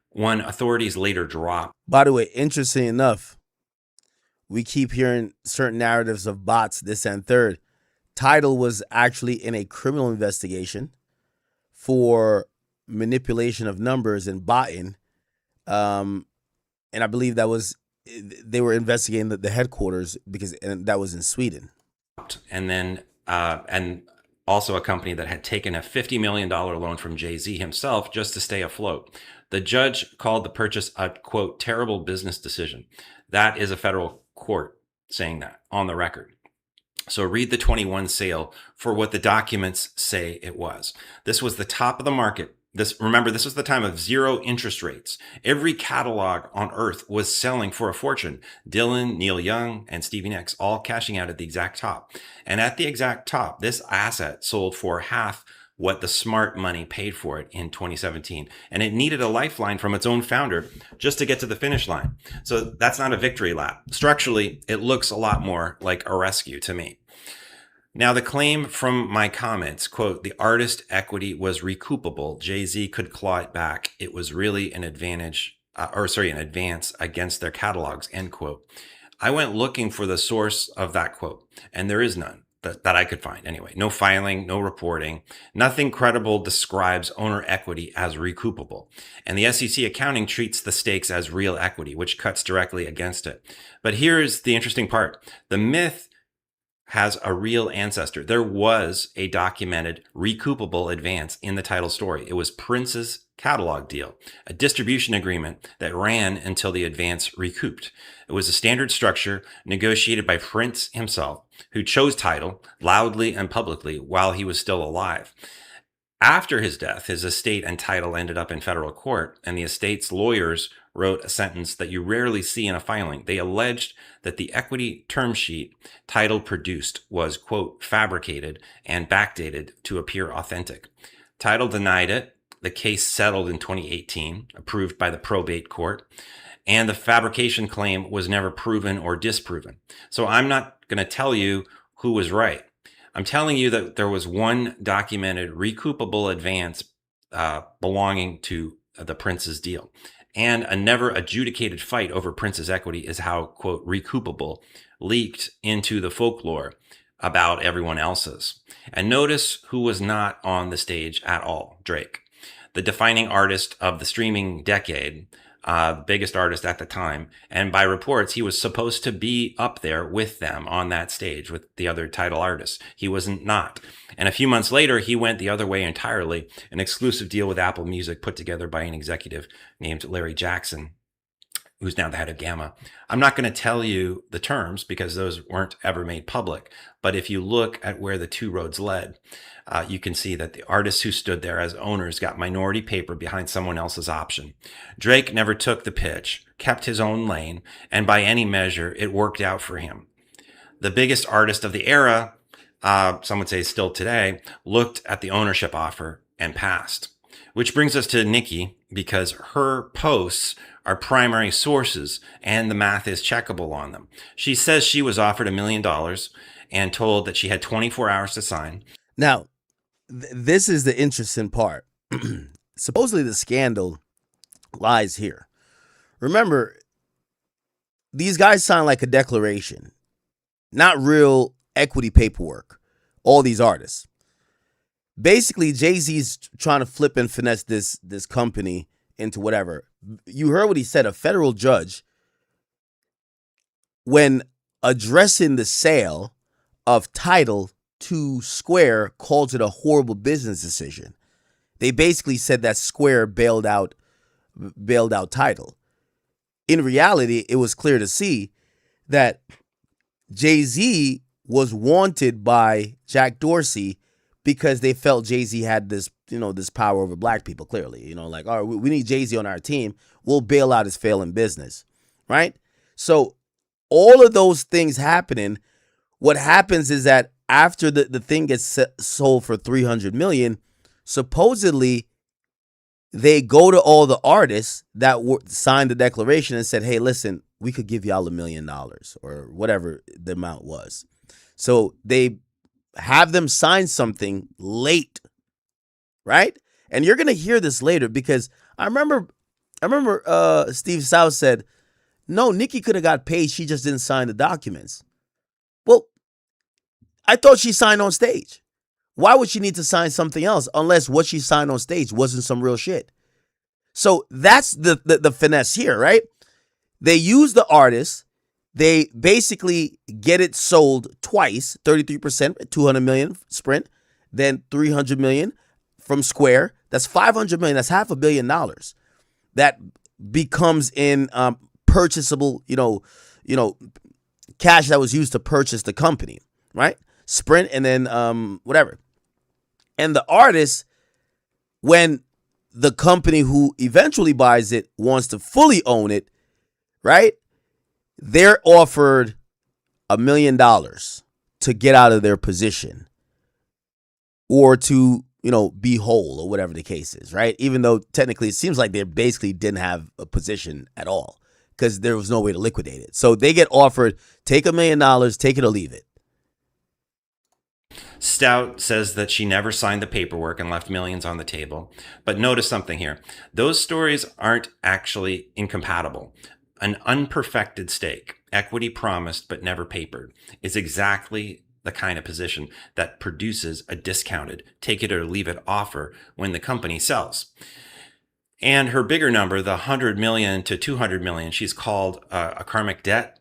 One authorities later dropped.
By the way, interesting enough, we keep hearing certain narratives of bots, this and third. Tidal was actually in a criminal investigation for manipulation of numbers and botting. And I believe they were investigating the headquarters and that was in Sweden.
And then, and also a company that had taken a $50 million loan from Jay-Z himself just to stay afloat. The judge called the purchase a, quote, terrible business decision. That is a federal court saying that on the record. So read the 21 sale for what the documents say it was. This was the top of the market. Remember, this was the time of zero interest rates. Every catalog on earth was selling for a fortune. Dylan, Neil Young, and Stevie Nicks all cashing out at the exact top. And at the exact top, this asset sold for half what the smart money paid for it in 2017. And it needed a lifeline from its own founder just to get to the finish line. So that's not a victory lap. Structurally, it looks a lot more like a rescue to me. Now, the claim from my comments, quote, the artist equity was recoupable. Jay-Z could claw it back. It was really an advance against their catalogs, end quote. I went looking for the source of that quote, and there is none that I could find anyway. No filing, no reporting. Nothing credible describes owner equity as recoupable. And the SEC accounting treats the stakes as real equity, which cuts directly against it. But here's the interesting part. The myth has a real ancestor. There was a documented recoupable advance in the title story. It was Prince's catalog deal, a distribution agreement that ran until the advance recouped. It was a standard structure negotiated by Prince himself, who chose title loudly and publicly while he was still alive. After his death, his estate and title ended up in federal court, and the estate's lawyers wrote a sentence that you rarely see in a filing. They alleged that the equity term sheet title produced was, quote, fabricated and backdated to appear authentic. Title denied it. The case settled in 2018, approved by the probate court, and the fabrication claim was never proven or disproven. So I'm not going to tell you who was right. I'm telling you that there was one documented recoupable advance belonging to the Prince's deal. And a never adjudicated fight over Prince's equity is how, quote, recoupable leaked into the folklore about everyone else's. And notice who was not on the stage at all: Drake, the defining artist of the streaming decade, biggest artist at the time. And by reports, he was supposed to be up there with them on that stage with the other title artists. He wasn't not. And a few months later, he went the other way entirely. An exclusive deal with Apple Music put together by an executive named Larry Jackson, who's now the head of Gamma. I'm not going to tell you the terms because those weren't ever made public. But if you look at where the two roads led, you can see that the artists who stood there as owners got minority paper behind someone else's option. Drake never took the pitch, kept his own lane, and by any measure, it worked out for him. The biggest artist of the era, some would say still today, looked at the ownership offer and passed. Which brings us to Nicki, because her posts are primary sources and the math is checkable on them. She says she was offered $1 million and told that she had 24 hours to sign.
Now, this is the interesting part. Supposedly the scandal lies here. Remember, these guys signed like a declaration, not real equity paperwork, all these artists. Basically, Jay-Z's trying to flip and finesse this company into whatever. You heard what he said. A federal judge, when addressing the sale of title to Square, calls it a horrible business decision. They basically said that Square bailed out title. In reality, it was clear to see that Jay-Z was wanted by Jack Dorsey because they felt Jay-Z had this, this power over black people, clearly. Like, all right, we need Jay-Z on our team. We'll bail out his failing business, right? So all of those things happening, what happens is that after the thing gets sold for $300 million, supposedly they go to all the artists that signed the declaration and said, hey, listen, we could give y'all $1 million or whatever the amount was. So they have them sign something late, right? And you're going to hear this later because I remember Steve South said, no, Nicki could have got paid. She just didn't sign the documents. Well, I thought she signed on stage. Why would she need to sign something else unless what she signed on stage wasn't some real shit? So that's the finesse here, right? They use the artist. They basically get it sold twice, 33%, $200 million Sprint, then $300 million from Square. That's $500 million. That's $500 million. That becomes in purchasable, cash that was used to purchase the company, right? Sprint and then whatever. And the artist, when the company who eventually buys it wants to fully own it, right? They're offered $1 million to get out of their position or to, be whole or whatever the case is, right? Even though technically it seems like they basically didn't have a position at all because there was no way to liquidate it. So they get offered, take $1 million, take it or leave it.
Stout says that she never signed the paperwork and left millions on the table. But notice something here. Those stories aren't actually incompatible. An unperfected stake, equity promised but never papered, is exactly the kind of position that produces a discounted take it or leave it offer when the company sells. And her bigger number, the 100 million to 200 million, she's called a karmic debt.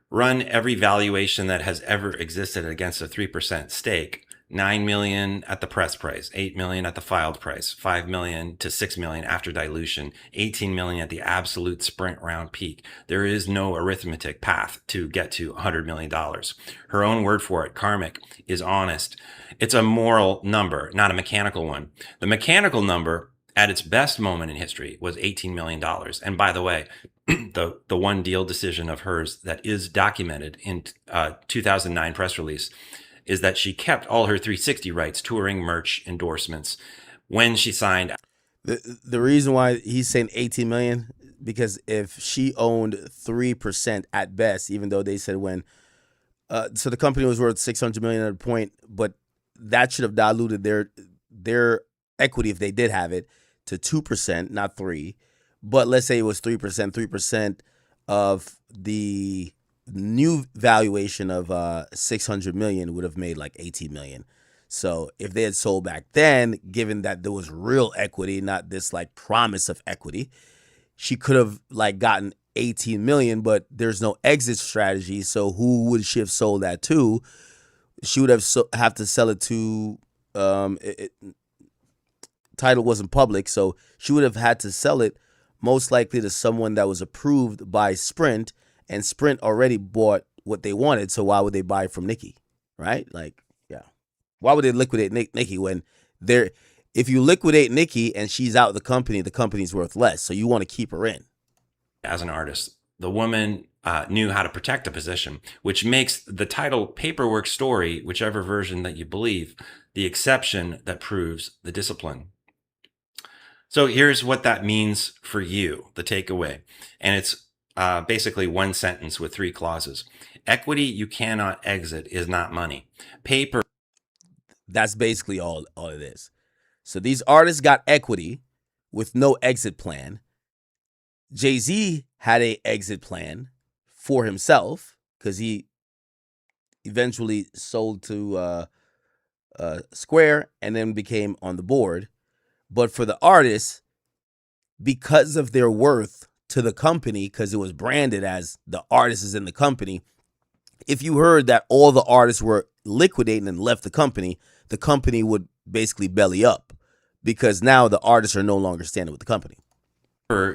Run every valuation that has ever existed against a 3% stake. 9 million at the press price, 8 million at the filed price, 5 million to 6 million after dilution, 18 million at the absolute sprint round peak. There is no arithmetic path to get to $100 million. Her own word for it, karmic, is honest. It's a moral number, not a mechanical one. The mechanical number at its best moment in history was $18 million. And by the way, the one deal decision of hers that is documented in 2009 press release is that she kept all her 360 rights, touring, merch, endorsements, when she signed.
The reason why he's saying 18 million, because if she owned 3% at best, even though they said when, so the company was worth 600 million at a point, but that should have diluted their equity if they did have it to 2%, not 3%. But let's say it was 3%. 3% of the new valuation of 600 million would have made like 18 million. So if they had sold back then, given that there was real equity, not this like promise of equity, she could have like gotten 18 million, but there's no exit strategy. So who would she have sold that to? She would have to sell it to, title wasn't public. So she would have had to sell it most likely to someone that was approved by Sprint, and Sprint already bought what they wanted. So why would they buy from Nikki? Right? Like, yeah. Why would they liquidate Nikki when if you liquidate Nikki and she's out of the company's worth less. So you want to keep her in.
As an artist, the woman knew how to protect a position, which makes the title paperwork story, whichever version that you believe, the exception that proves the discipline. So here's what that means for you, the takeaway. And it's basically one sentence with 3 clauses. Equity you cannot exit is not money. Paper.
That's basically all it is. So these artists got equity with no exit plan. Jay-Z had a exit plan for himself because he eventually sold to Square and then became on the board. But for the artists, because of their worth to the company, because it was branded as the artist is in the company, if you heard that all the artists were liquidating and left the company would basically belly up because now the artists are no longer standing with the company.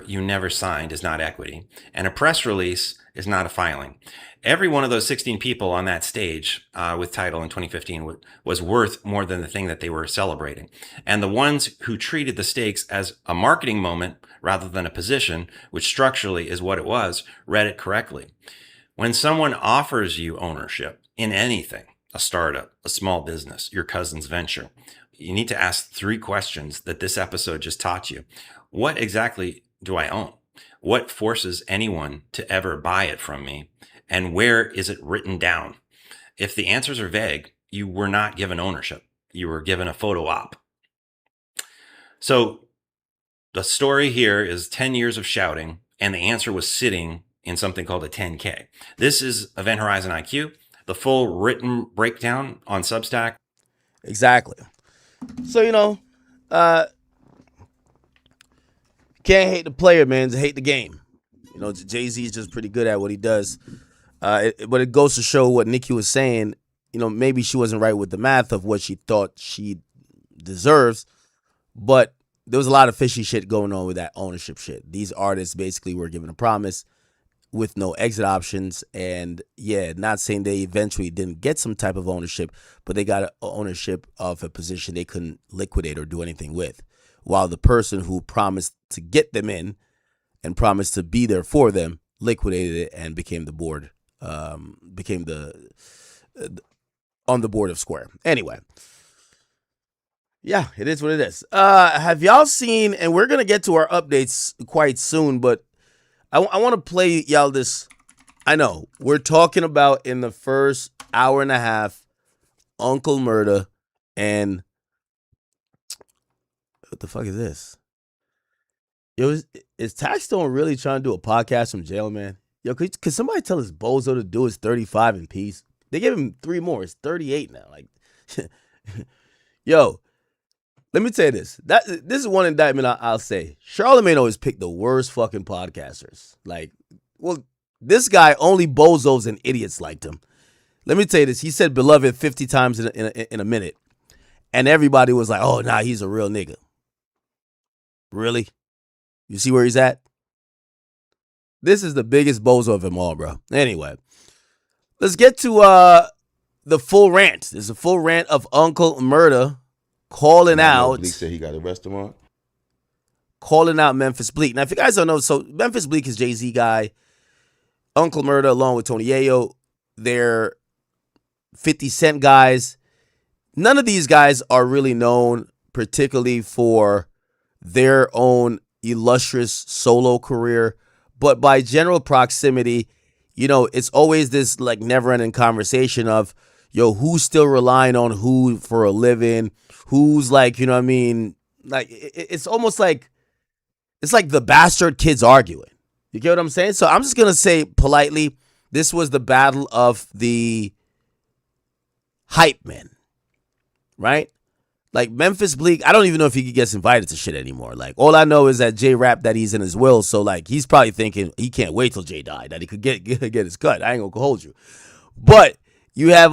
You never signed is not equity, and a press release is not a filing. Every one of those 16 people on that stage with Tidal in 2015 was worth more than the thing that they were celebrating. And the ones who treated the stakes as a marketing moment rather than a position, which structurally is what it was, read it correctly. When someone offers you ownership in anything, a startup, a small business, your cousin's venture, you need to ask 3 questions that this episode just taught you. What exactly do I own? What forces anyone to ever buy it from me? And where is it written down? If the answers are vague, you were not given ownership. You were given a photo op. So the story here is 10 years of shouting, and the answer was sitting in something called a 10K. This is Event Horizon IQ, the full written breakdown on Substack.
Exactly. So, can't hate the player, man. Just hate the game. Jay-Z is just pretty good at what he does. But it goes to show what Nikki was saying. Maybe she wasn't right with the math of what she thought she deserves. But there was a lot of fishy shit going on with that ownership shit. These artists basically were given a promise with no exit options. And yeah, not saying they eventually didn't get some type of ownership, but they got ownership of a position they couldn't liquidate or do anything with. While the person who promised to get them in and promised to be there for them liquidated it and became the board, on the board of Square. Anyway, yeah, it is what it is. Have y'all seen, and we're going to get to our updates quite soon, but I want to play y'all this. I know, we're talking about in the first hour and a half, Uncle Murda and... What the fuck is this? Yo, is Taxstone really trying to do a podcast from jail, man? Yo, could somebody tell this bozo to do his 35 in peace? They gave him 3 more. It's 38 now. Like, yo, let me tell you this. This is one indictment I'll say. Charlamagne always picked the worst fucking podcasters. Like, well, This guy, only bozos and idiots liked him. Let me tell you this. He said beloved 50 times in a minute. And everybody was like, oh, nah, he's a real nigga. Really? You see where he's at? This is the biggest bozo of them all, bro. Anyway, let's get to the full rant. There's a full rant of Uncle Murda calling out.
Bleak said he got a restaurant.
Calling out Memphis Bleak. Now, if you guys don't know, so Memphis Bleak is Jay-Z guy. Uncle Murda, along with Tony Yayo, they're 50 Cent guys. None of these guys are really known particularly for their own illustrious solo career. But by general proximity, you know, it's always this like never-ending conversation of, yo, who's still relying on who for a living? Who's like, you know what I mean? Like, it's almost like, it's like the bastard kids arguing. You get what I'm saying? So I'm just going to say politely, this was the battle of the hype men, right? Like Memphis Bleak, I don't even know if he gets invited to shit anymore. Like, all I know is that Jay rapped that he's in his will. So, like, he's probably thinking he can't wait till Jay died, that he could get his cut. I ain't going to hold you. But you have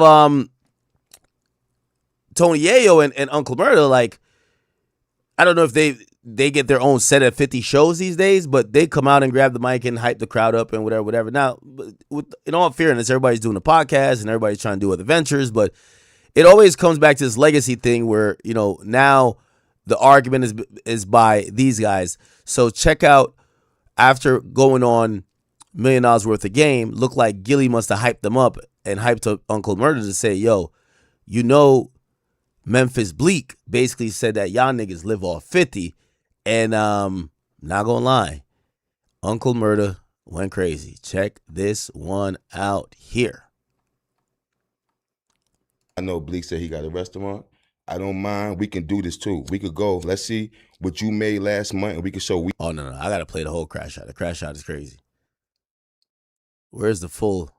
Tony Yayo and Uncle Murda, like, I don't know if they get their own set of 50 shows these days, but they come out and grab the mic and hype the crowd up and whatever. Now, in all fairness, everybody's doing a podcast and everybody's trying to do other ventures, but it always comes back to this legacy thing where, you know, now the argument is by these guys. So check out, after going on $1 million worth of game, looked like Gilly must have hyped them up and hyped up Uncle Murda to say, yo, you know, Memphis Bleak basically said that y'all niggas live off 50. And not gonna lie, Uncle Murda went crazy. Check this one out here.
I know Bleak said he got a restaurant. I don't mind. We can do this too. We could go. Let's see what you made last month, and we can show.
Oh no, I gotta play the whole crash shot. The crash shot is crazy. Where's the full?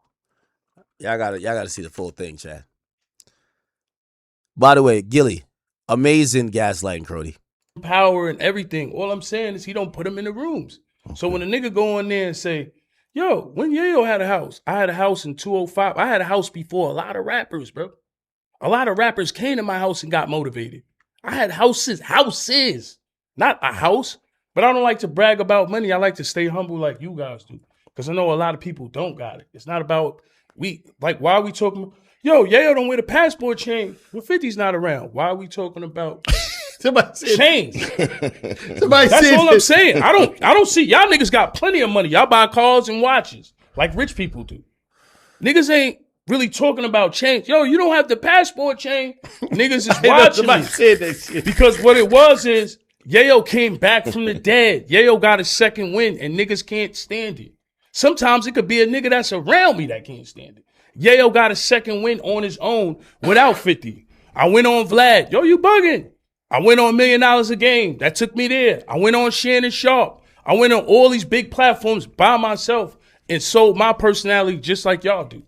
Y'all gotta see the full thing, Chad. By the way, Gilly, amazing gaslighting, Crody.
Power and everything. All I'm saying is he don't put them in the rooms. Okay. So when a nigga go in there and say, yo, when Yayo had a house, I had a house in 205. I had a house before a lot of rappers, bro. A lot of rappers came to my house and got motivated. I had houses, not a house. But I don't like to brag about money. I like to stay humble like you guys do. Because I know a lot of people don't got it. It's not about, why are we talking about, yo, Yayo don't wear the passport chain. Well, 50's not around. Why are we talking about chains? That's all I'm saying. I don't see, y'all niggas got plenty of money. Y'all buy cars and watches like rich people do. Niggas ain't really talking about chains. Yo, you don't have the passport chain. Niggas is watching me. Because what it was is, Yayo came back from the dead. Yayo got a second win, and niggas can't stand it. Sometimes it could be a nigga that's around me that can't stand it. Yayo got a second win on his own without 50. I went on Vlad. Yo, you bugging. I went on $1 million a game. That took me there. I went on Shannon Sharp. I went on all these big platforms by myself and sold my personality just like y'all do.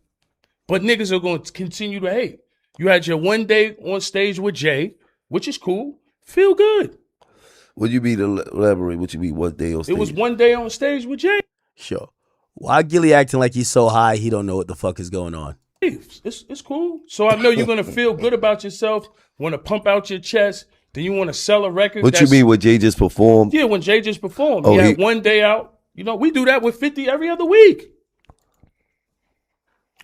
But niggas are going to continue to hate. You had your one day on stage with Jay, which is cool. Feel good.
Would you be to elaborate? Would you be one day on stage?
It was one day on stage with Jay.
Sure. Why Gilly acting like he's so high he don't know what the fuck is going on?
It's cool. So I know you're going to feel good about yourself, want to pump out your chest, then you want to sell a record.
What you mean when Jay just performed?
Yeah, when Jay just performed. He had one day out. You know, we do that with 50 every other week.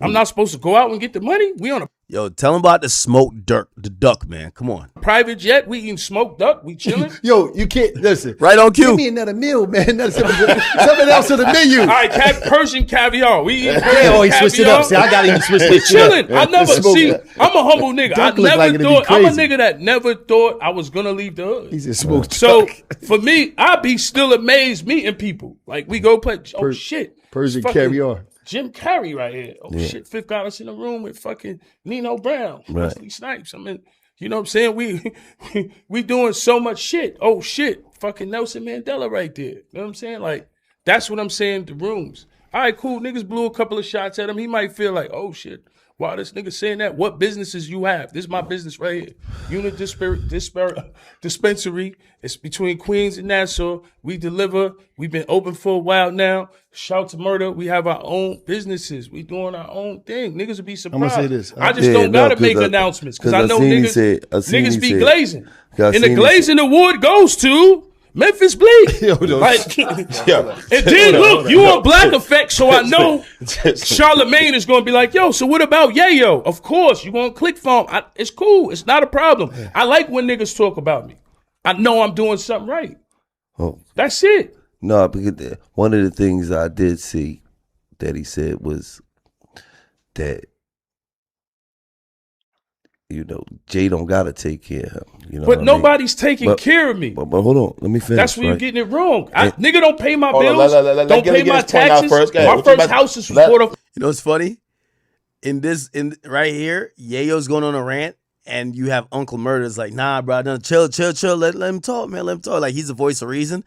I'm not supposed to go out and get the money. We on a
Yo, tell him about the smoked duck, man. Come on.
Private jet. We eating smoked duck. We chilling.
Yo, you can't listen.
Right on cue.
Give me another meal, man. Something else on the menu.
All right, Persian caviar. We eat Persian
caviar. He switched it up. See, I got to even switch it up.
Chilling. I never see. I'm a humble nigga. I never
like
thought. I'm a nigga that never thought I was gonna leave the hood.
He's a smoked
So
duck.
for me, I be still amazed meeting people. Like we go play. Oh shit.
Persian caviar.
Jim Carrey right here. Oh shit, Fifth got us in the room with fucking Nino Brown, Wesley Snipes. I mean, you know what I'm saying? We doing so much shit. Oh shit, fucking Nelson Mandela right there. You know what I'm saying? Like, that's what I'm saying, the rooms. All right, cool. Niggas blew a couple of shots at him. He might feel like, oh shit, Why this nigga saying that? What businesses you have? This is my business right here. Unit dispensary. It's between Queens and Nassau. We deliver. We've been open for a while now. Shout to murder. We have our own businesses. We doing our own thing. Niggas would be surprised.
I'm gonna say this.
I just don't gotta make announcements because I know niggas be glazing. And the glazing award goes to Memphis Bleak. And then look, you on Black Effect, so I know Charlamagne is going to be like, yo, so what about Yayo? Of course, you going to click farm. It's cool. It's not a problem. I like when niggas talk about me. I know I'm doing something right.
Oh.
That's it.
No, because one of the things I did see that he said was that, you know, Jay don't gotta take care of him. You know,
but nobody's taking care of me.
But hold on, let me finish.
That's where you're getting it wrong. Nigga don't pay my bills. Don't pay my taxes. My first house is bought off.
You know what's funny? In right here, Yayo's going on a rant, and you have Uncle Murder's like, nah, bro, no, chill. Let him talk, man. Let him talk. Like, he's the voice of reason.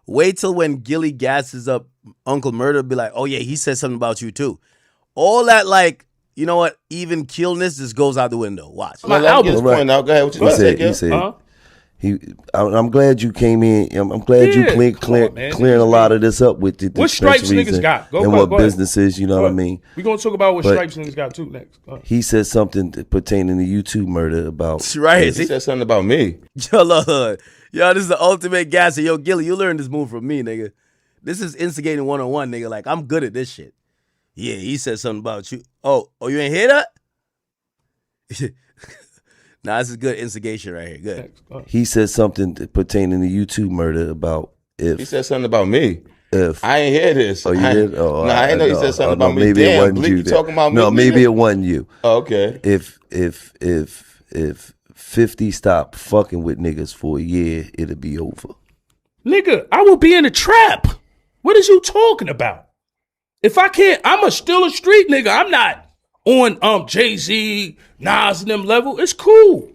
Wait till when Gilly gasses up Uncle Murder, be like, oh yeah, he said something about you too. All that, like, you know what? Even killness just goes out the window. Watch.
My album. Point out. Go ahead. What you
he said. I'm glad you came in. I'm glad you clearing a lot of this up with the
what stripes niggas got.
Go businesses. You know what I mean.
We're gonna talk about what stripes niggas got too next.
He said something pertaining to YouTube murder about.
Right.
He said something about me.
Yo, this is the ultimate gasser. Yo, Gilly, you learned this move from me, nigga. This is instigating 101, nigga. Like, I'm good at this shit. Yeah, he said something about you. Oh, you ain't hear that? Nah, this is good instigation right here. Good.
He said something pertaining to YouTube murder about if.
He said something about me.
If
I ain't hear this.
Oh, you did? Oh,
no, I ain't know he said something about me.
Maybe
Damn,
it wasn't
Bleak,
you.
You talking about me?
No, maybe it wasn't you.
Oh, okay.
If 50 stopped fucking with niggas for a year, it'll be over.
Nigga, I will be in a trap. What is you talking about? If I can't, I'm still a street nigga. I'm not on Jay-Z, Nas and them level. It's cool.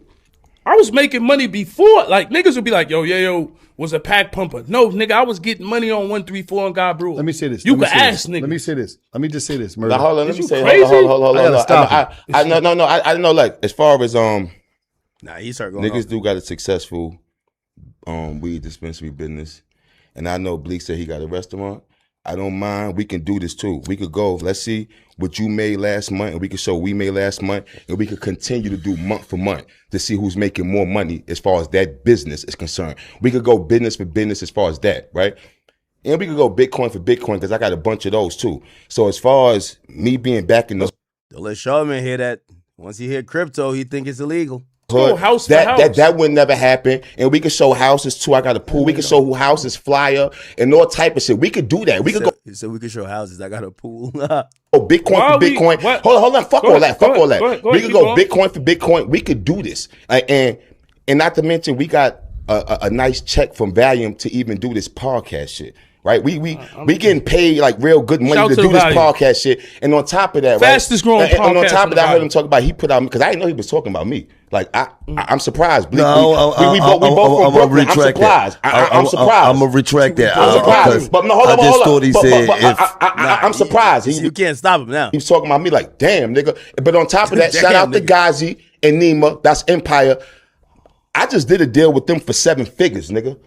I was making money before. Like, niggas would be like, yo was a pack pumper. No, nigga, I was getting money on 134 and God Brewer.
Let me say this.
You can ask nigga.
Let me say this. Let me just say this, Murder.
Now, hold on, let me say
crazy?
Hold on. I know, like, as far as
Nah, he started going
niggas do got a successful weed dispensary business. And I know Bleak said he got a restaurant. I don't mind. We can do this too. We could go, let's see what you made last month, and we could show we made last month, and we could continue to do month for month to see who's making more money as far as that business is concerned. We could go business for business as far as that, right? And we could go Bitcoin for Bitcoin because I got a bunch of those too. So as far as me being back in those.
Don't let Charlamagne hear that. Once he hear crypto, he think it's illegal.
House for house.
That would never happen. And we could show houses too. I got a pool. We could show who houses flyer and all type of shit. We could do that. We could go.
He said we could show houses. I got a pool.
Bitcoin for Bitcoin. Hold on. Fuck all that. We could go Bitcoin for Bitcoin. We could do this. And not to mention, we got a nice check from Valium to even do this podcast shit. Right, we getting paid like real good money to do this podcast shit, and on top of that,
fastest growing podcast.
And on top of that, I heard him talk about he put out because I didn't know he was talking about me. Like I'm surprised.
No,
we both from Brooklyn. I'm surprised. I'm surprised.
I'm gonna retract that.
I'm surprised. But no, hold on.
I just thought he said
I'm surprised.
You can't stop him now.
He's talking about me like, damn, nigga. But on top of that, shout out to Ghazi and Nima. That's Empire. I just did a deal with them for 7 figures, nigga,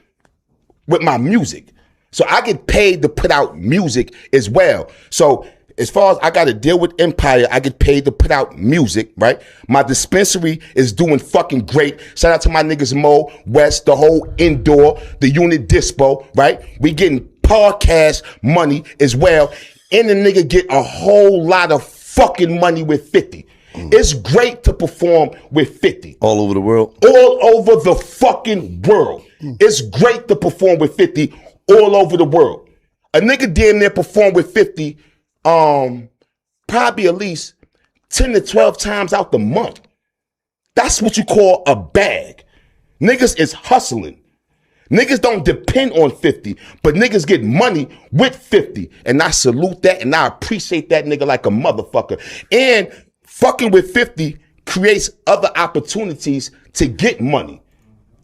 with my music. So I get paid to put out music as well. So as far as I got to deal with Empire, I get paid to put out music, right? My dispensary is doing fucking great. Shout out to my niggas Mo, West, the whole indoor, the unit dispo, right? We getting podcast money as well. And the nigga get a whole lot of fucking money with 50. It's great to perform with 50.
All over the world?
All over the fucking world. It's great to perform with 50 all over the world. A nigga damn near perform with 50 probably at least 10 to 12 times out the month. That's what you call a bag. Niggas is hustling. Niggas don't depend on 50, but niggas get money with 50. And I salute that and I appreciate that nigga like a motherfucker. And fucking with 50 creates other opportunities to get money.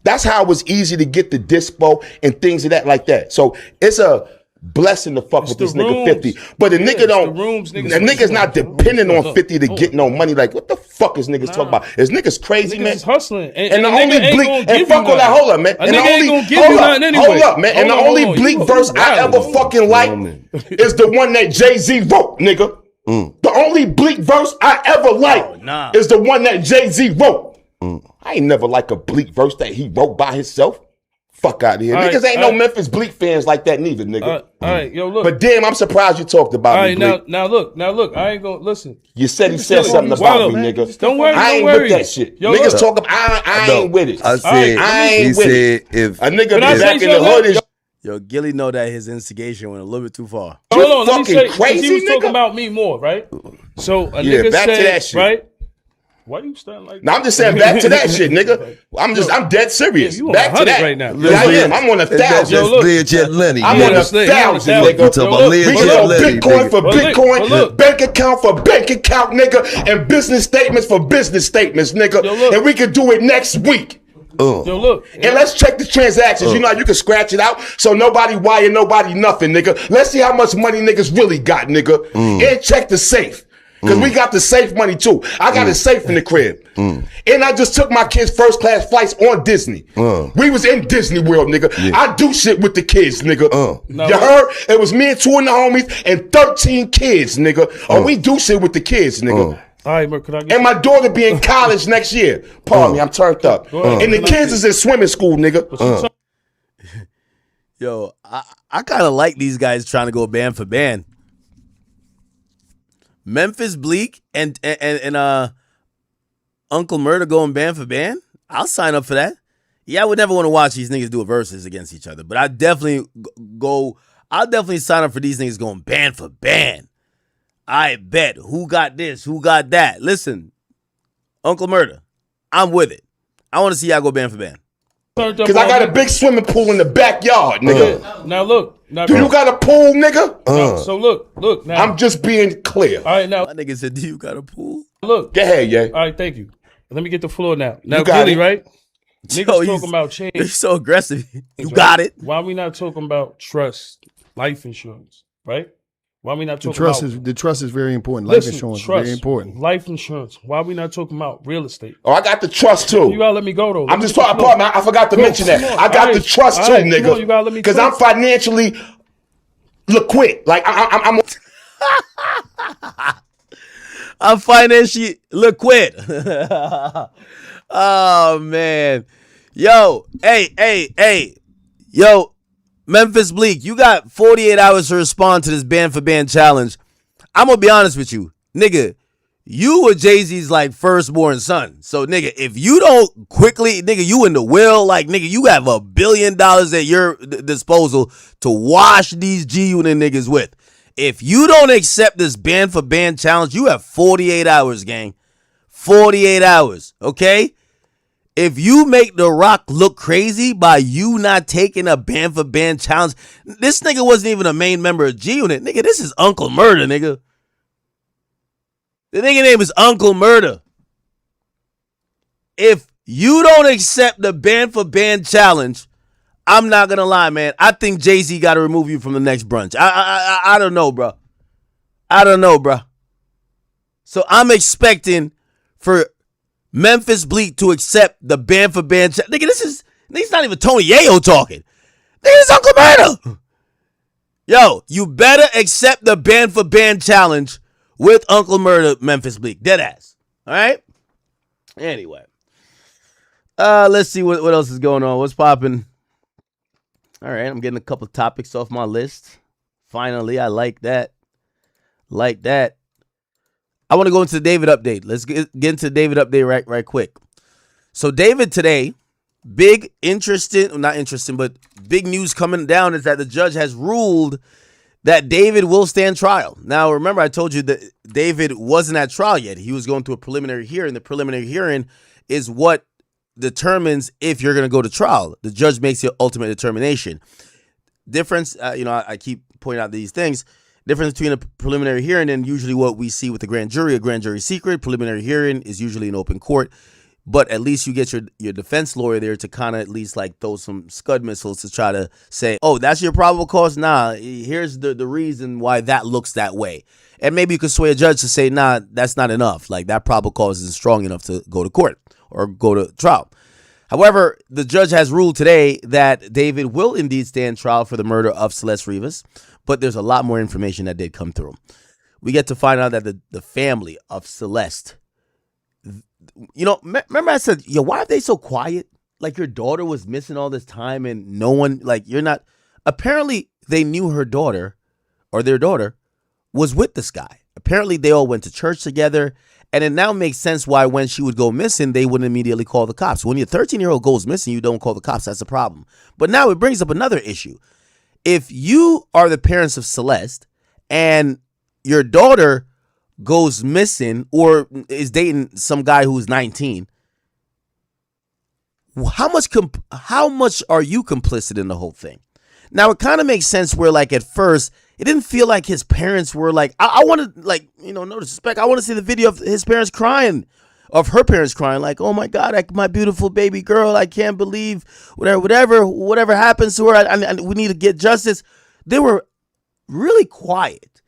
That's how it was easy to get the dispo and things of that like that. So it's a blessing to fuck
It's
with this
the
nigga
rooms.
50. But the nigga don't,
the rooms, niggas
the nigga's not depending on
Look,
50 to get no money. Like, what the fuck is niggas talking about? Is niggas crazy,
Niggas
man?
is hustling.
And the
a nigga
only
ain't
bleak,
gonna
and
give
fuck
you
all that,
nothing.
hold up, man.
A
And the
nigga ain't
only,
gonna give you nothing anyway.
hold up, man. And the
Hold on,
only
hold on.
bleak
You
verse I
wild,
ever
man.
fucking like is the one that Jay-Z wrote, nigga. The only bleak verse I ever like is the one that Jay-Z wrote. I ain't never like a bleak verse that he wrote by himself. Fuck out of here.
All
Niggas
right,
ain't no Memphis Bleak fans like that neither, nigga.
All right, yo, look.
But damn, I'm surprised you talked about
All
me,
right,
Bleak.
now look. I ain't gonna listen.
You said he said something about me, nigga.
Don't worry.
I ain't
don't worry.
with that shit.
Yo,
Niggas
look.
talk about, I ain't with it.
I said,
I
he
ain't with it.
said if
A nigga
Can I
be
say
back in the
something?
hood is
Yo, Gilly know that his instigation went a little bit too far.
Hold on, let me
fucking
say, 'cause
crazy,
he was talking
nigga?
about me more, right? So a
Yeah,
nigga
back to
said,
that shit.
right? Why you starting like
No, I'm just saying back to that shit, nigga. I'm dead serious.
Yeah, you on
Back to
100
that.
right now.
Yeah, I am. I'm on 1,000.
Yo, look.
Learjet Lenny.
I'm on 1,000, nigga.
You talking about
We
Learjet
get on
Lenny,
Bitcoin
nigga.
for
But look,
Bitcoin,
but look.
bank account for bank account, nigga, and business statements for business statements, nigga.
Yo, look.
And we can do it next week.
Yo, look.
And let's check the transactions. You know how you can scratch it out so nobody wire nobody nothing, nigga. Let's see how much money niggas really got, nigga. And check the safe. Because we got the safe money too. I got a safe in the crib. And I just took my kids first class flights on Disney. We was in Disney World, nigga. I do shit with the kids, nigga. You heard? It was me and 2 of the homies and 13 kids, nigga. Oh, we do shit with the kids, nigga.
All right, Merc, could I get
And my daughter be in college next year. Pardon me, I'm turned up. And the kids is in swimming school, nigga.
Yo, I kind of like these guys trying to go band for band. Memphis Bleak and Uncle Murder going band for band. I'll sign up for that. Yeah, I would never want to watch these niggas do a verses against each other, but I definitely I'll definitely sign up for these niggas going band for band. I bet. Who got this? Who got that? Listen, Uncle Murder, I'm with it. I want to see y'all go band for band.
Because I got a big swimming pool in the backyard, nigga.
Now look. Now,
Do you got a pool, nigga?
So look. Now,
I'm just being clear.
all right, now
My nigga said, do you got a pool?
look.
Go ahead, yeah.
All right, thank you. Let me get the floor now. Now,
You got
Gilly,
it.
right?
Yo,
Niggas
he's-
talking about change.
You're so aggressive. You
right?
got it.
Why we not talking about trust, life insurance, right? Why we not
The
talking
trust
about
is the trust is very important. Life
Listen,
insurance
trust,
is very important.
Life insurance. Why we not talking about real estate?
Oh, I got the trust
You
too.
gotta let me go though. Let
I'm
me
just
get the
talking
floor.
about, I forgot to
Bro,
mention that.
come on.
I got
All
the
right.
trust
All
too,
right, come
nigga.
on, you gotta let me
Because I'm
talk.
financially liquid. Like, I'm
I'm financially liquid. Oh, man. Yo, hey. Yo, Memphis Bleak, you got 48 hours to respond to this band for band challenge. I'm going to be honest with you. Nigga, you were Jay-Z's, like, firstborn son. So, nigga, if you don't quickly, nigga, you in the will, like, nigga, you have $1 billion at your disposal to wash these G-Unit niggas with. If you don't accept this band for band challenge, you have 48 hours, gang. 48 hours, okay? If you make The Rock look crazy by you not taking a band for band challenge, this nigga wasn't even a main member of G-Unit. Nigga, this is Uncle Murder, nigga. The nigga name is Uncle Murder. If you don't accept the band for band challenge, I'm not gonna lie, man. I think Jay-Z got to remove you from the next brunch. I don't know, bro. I don't know, bro. So I'm expecting for Memphis Bleak to accept the band for band challenge. Nigga, nigga's not even Tony Yayo talking. Nigga, it's Uncle Murder. Yo, you better accept the band for band challenge with Uncle Murder, Memphis Bleak. Dead ass. All right? Anyway. Let's see what else is going on. What's popping? All right, I'm getting a couple topics off my list. Finally, I like that. Like that. I want to go into the David update. Let's get into the David update right quick. So David today, big news coming down is that the judge has ruled that David will stand trial. Now, remember I told you that David wasn't at trial yet. He was going through a preliminary hearing. The preliminary hearing is what determines if you're going to go to trial. The judge makes the ultimate determination. Difference, I keep pointing out these things. Difference between a preliminary hearing and usually what we see with the grand jury, a grand jury secret. Preliminary hearing is usually in open court. But at least you get your defense lawyer there to kind of at least like throw some scud missiles to try to say, oh, that's your probable cause? Nah, here's the reason why that looks that way. And maybe you could sway a judge to say, nah, that's not enough. Like that probable cause isn't strong enough to go to court or go to trial. However, the judge has ruled today that David will indeed stand trial for the murder of Celeste Rivas, but there's a lot more information that did come through. We get to find out that the family of Celeste, you know, remember I said, yo, why are they so quiet? Like your daughter was missing all this time and no one, like you're not. Apparently they knew her daughter or their daughter was with this guy. Apparently they all went to church together. And it now makes sense why when she would go missing, they wouldn't immediately call the cops. When your 13-year-old goes missing, you don't call the cops. That's a problem. But now it brings up another issue. If you are the parents of Celeste and your daughter goes missing or is dating some guy who's 19, how much are you complicit in the whole thing? Now, it kind of makes sense where, like, at first, it didn't feel like his parents were like, I want to, like, you know, no disrespect. I want to see the video of his parents crying, of her parents crying, like, oh my God, my beautiful baby girl, I can't believe whatever happens to her. And we need to get justice. They were really quiet.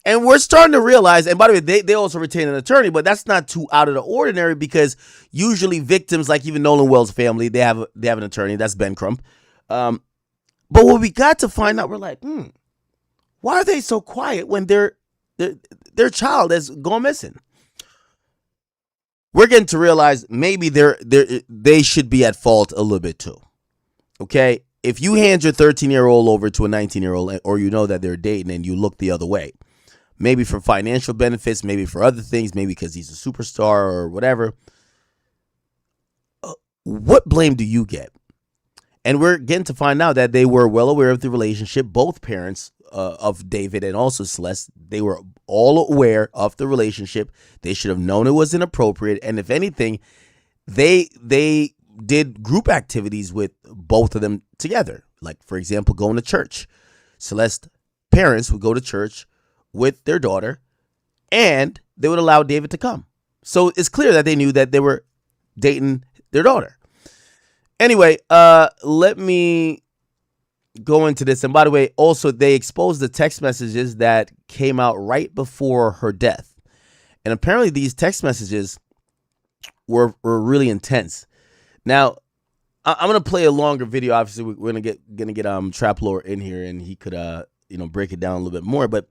And we're starting to realize, and by the way, they also retain an attorney, but that's not too out of the ordinary because usually victims, like even Nolan Wells' family, they have an attorney. That's Ben Crump. But when we got to find out, we're like, why are they so quiet when their child has gone missing? We're getting to realize maybe they should be at fault a little bit too. Okay? If you hand your 13-year-old over to a 19-year-old or you know that they're dating and you look the other way, maybe for financial benefits, maybe for other things, maybe because he's a superstar or whatever, what blame do you get? And we're getting to find out that they were well aware of the relationship. Both parents of David and also Celeste, they were all aware of the relationship. They should have known it was inappropriate. And if anything, they did group activities with both of them together. Like, for example, going to church. Celeste's parents would go to church with their daughter and they would allow David to come. So it's clear that they knew that they were dating their daughter. Anyway, let me go into this. And by the way, also, they exposed the text messages that came out right before her death. And apparently these text messages were really intense. Now, I'm going to play a longer video. Obviously, we're going to get Trap Lord in here and he could break it down a little bit more. But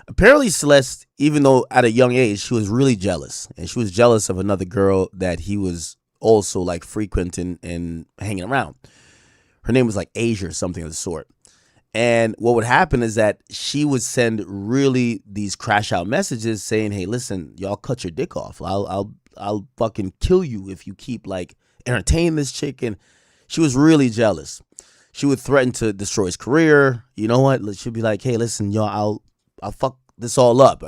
apparently Celeste, even though at a young age, she was really jealous. And she was jealous of another girl that he was also like frequenting and hanging around. Her name was like Asia or something of the sort. And what would happen is that she would send really these crash out messages saying, hey, listen, y'all cut your dick off. I'll fucking kill you if you keep like entertaining this chick. And she was really jealous. She would threaten to destroy his career. You know what? She'd be like, hey, listen, y'all, I'll fuck this all up.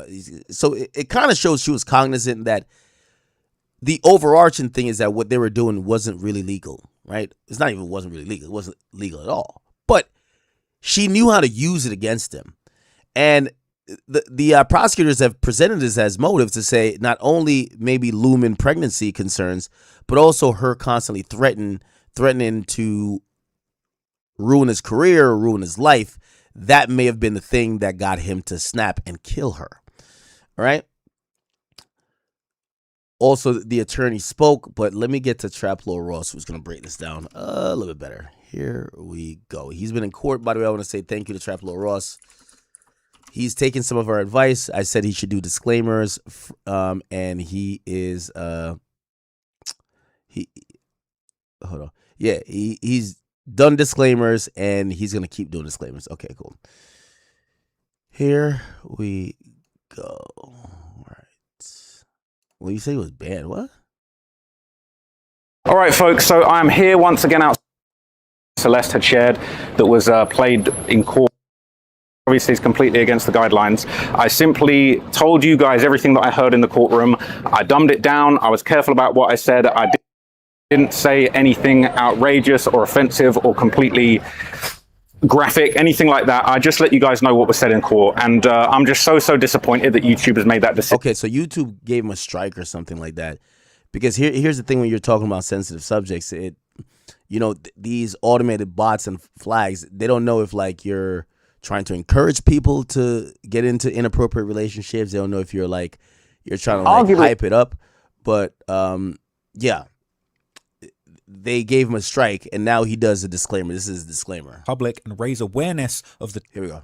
So it kind of shows she was cognizant that the overarching thing is that what they were doing wasn't really legal, right? It's not even wasn't really legal. It wasn't legal at all. But she knew how to use it against him. And the prosecutors have presented this as motive to say not only maybe looming pregnancy concerns, but also her constantly threatening to ruin his career or ruin his life. That may have been the thing that got him to snap and kill her. All right. Also, the attorney spoke, but let me get to Trap Lord Ross, who's going to break this down a little bit better. Here we go. He's been in court. By the way, I want to say thank you to Trap Lord Ross. He's taken some of our advice. I said he should do disclaimers, and he is hold on. Yeah, he's done disclaimers, and he's going to keep doing disclaimers. Okay, cool. Here we go. Well, you say it was bad. What?
All right, folks. So I'm here once again out. Celeste had shared that was played in court. Obviously, it's completely against the guidelines. I simply told you guys everything that I heard in the courtroom. I dumbed it down. I was careful about what I said. I didn't say anything outrageous or offensive or completely graphic, anything like that. I just let you guys know what was said in court, and I'm just so disappointed that YouTube has made that decision.
Okay, so YouTube gave him a strike or something like that Because here's the thing: when you're talking about sensitive subjects, these automated bots and flags, they don't know if like you're trying to encourage people to get into inappropriate relationships. They don't know if you're trying to like hype it up. But yeah, they gave him a strike, and now he does a disclaimer. This is a disclaimer.
Public and raise awareness of the.
Here we go.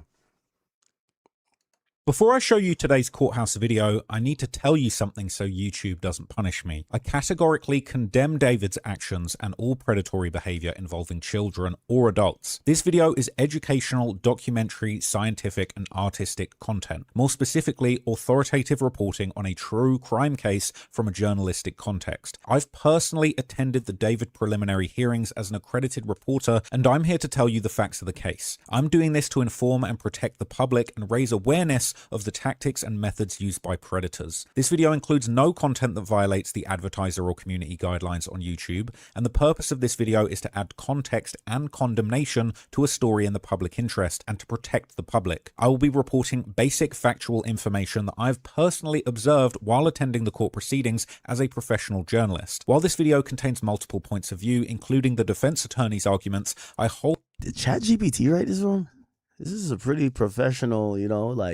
Before I show you today's courthouse video, I need to tell you something so YouTube doesn't punish me. I categorically condemn David's actions and all predatory behavior involving children or adults. This video is educational, documentary, scientific, and artistic content. More specifically, authoritative reporting on a true crime case from a journalistic context. I've personally attended the David preliminary hearings as an accredited reporter, and I'm here to tell you the facts of the case. I'm doing this to inform and protect the public and raise awareness of the tactics and methods used by predators. This video includes no content that violates the advertiser or community guidelines on YouTube, and the purpose of this video is to add context and condemnation to a story in the public interest and to protect the public. I will be reporting basic factual information that I've personally observed while attending the court proceedings as a professional journalist. While this video contains multiple points of view, including the defense attorney's arguments, I hold...
Did ChatGPT write this wrong? This is a pretty professional,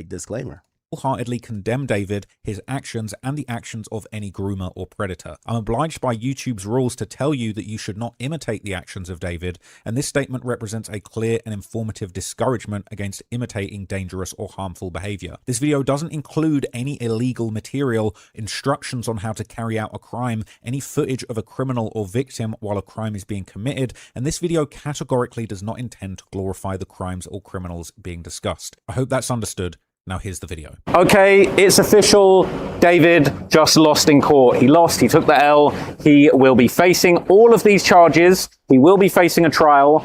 disclaimer.
Wholeheartedly condemn David, his actions, and the actions of any groomer or predator. I'm obliged by YouTube's rules to tell you that you should not imitate the actions of David, and this statement represents a clear and informative discouragement against imitating dangerous or harmful behavior. This video doesn't include any illegal material, instructions on how to carry out a crime, any footage of a criminal or victim while a crime is being committed, and this video categorically does not intend to glorify the crimes or criminals being discussed. I hope that's understood. Now here's the video. Okay, it's official. David just lost in court. He lost, he took the L. He will be facing all of these charges. He will be facing a trial.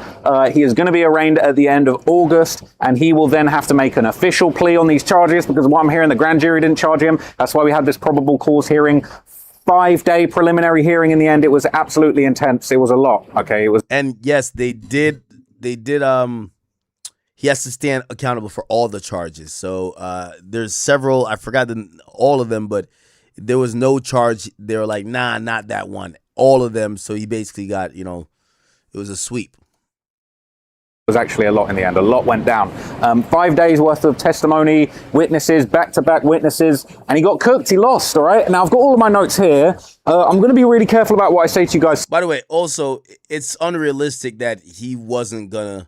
He is going to be arraigned at the end of August, and he will then have to make an official plea on these charges, because what I'm hearing, the grand jury didn't charge him. That's why we had this probable cause hearing. 5-day preliminary hearing in the end. It was absolutely intense. It was a lot. Okay, it was.
And yes, they did he has to stand accountable for all the charges. So there's several, I forgot all of them, but there was no charge. They were like, nah, not that one. All of them. So he basically got, it was a sweep.
Was actually a lot in the end. A lot went down. 5 days worth of testimony, witnesses, back-to-back witnesses, and he got cooked. He lost, all right? Now, I've got all of my notes here. I'm going to be really careful about what I say to you guys.
By the way, also, it's unrealistic that he was going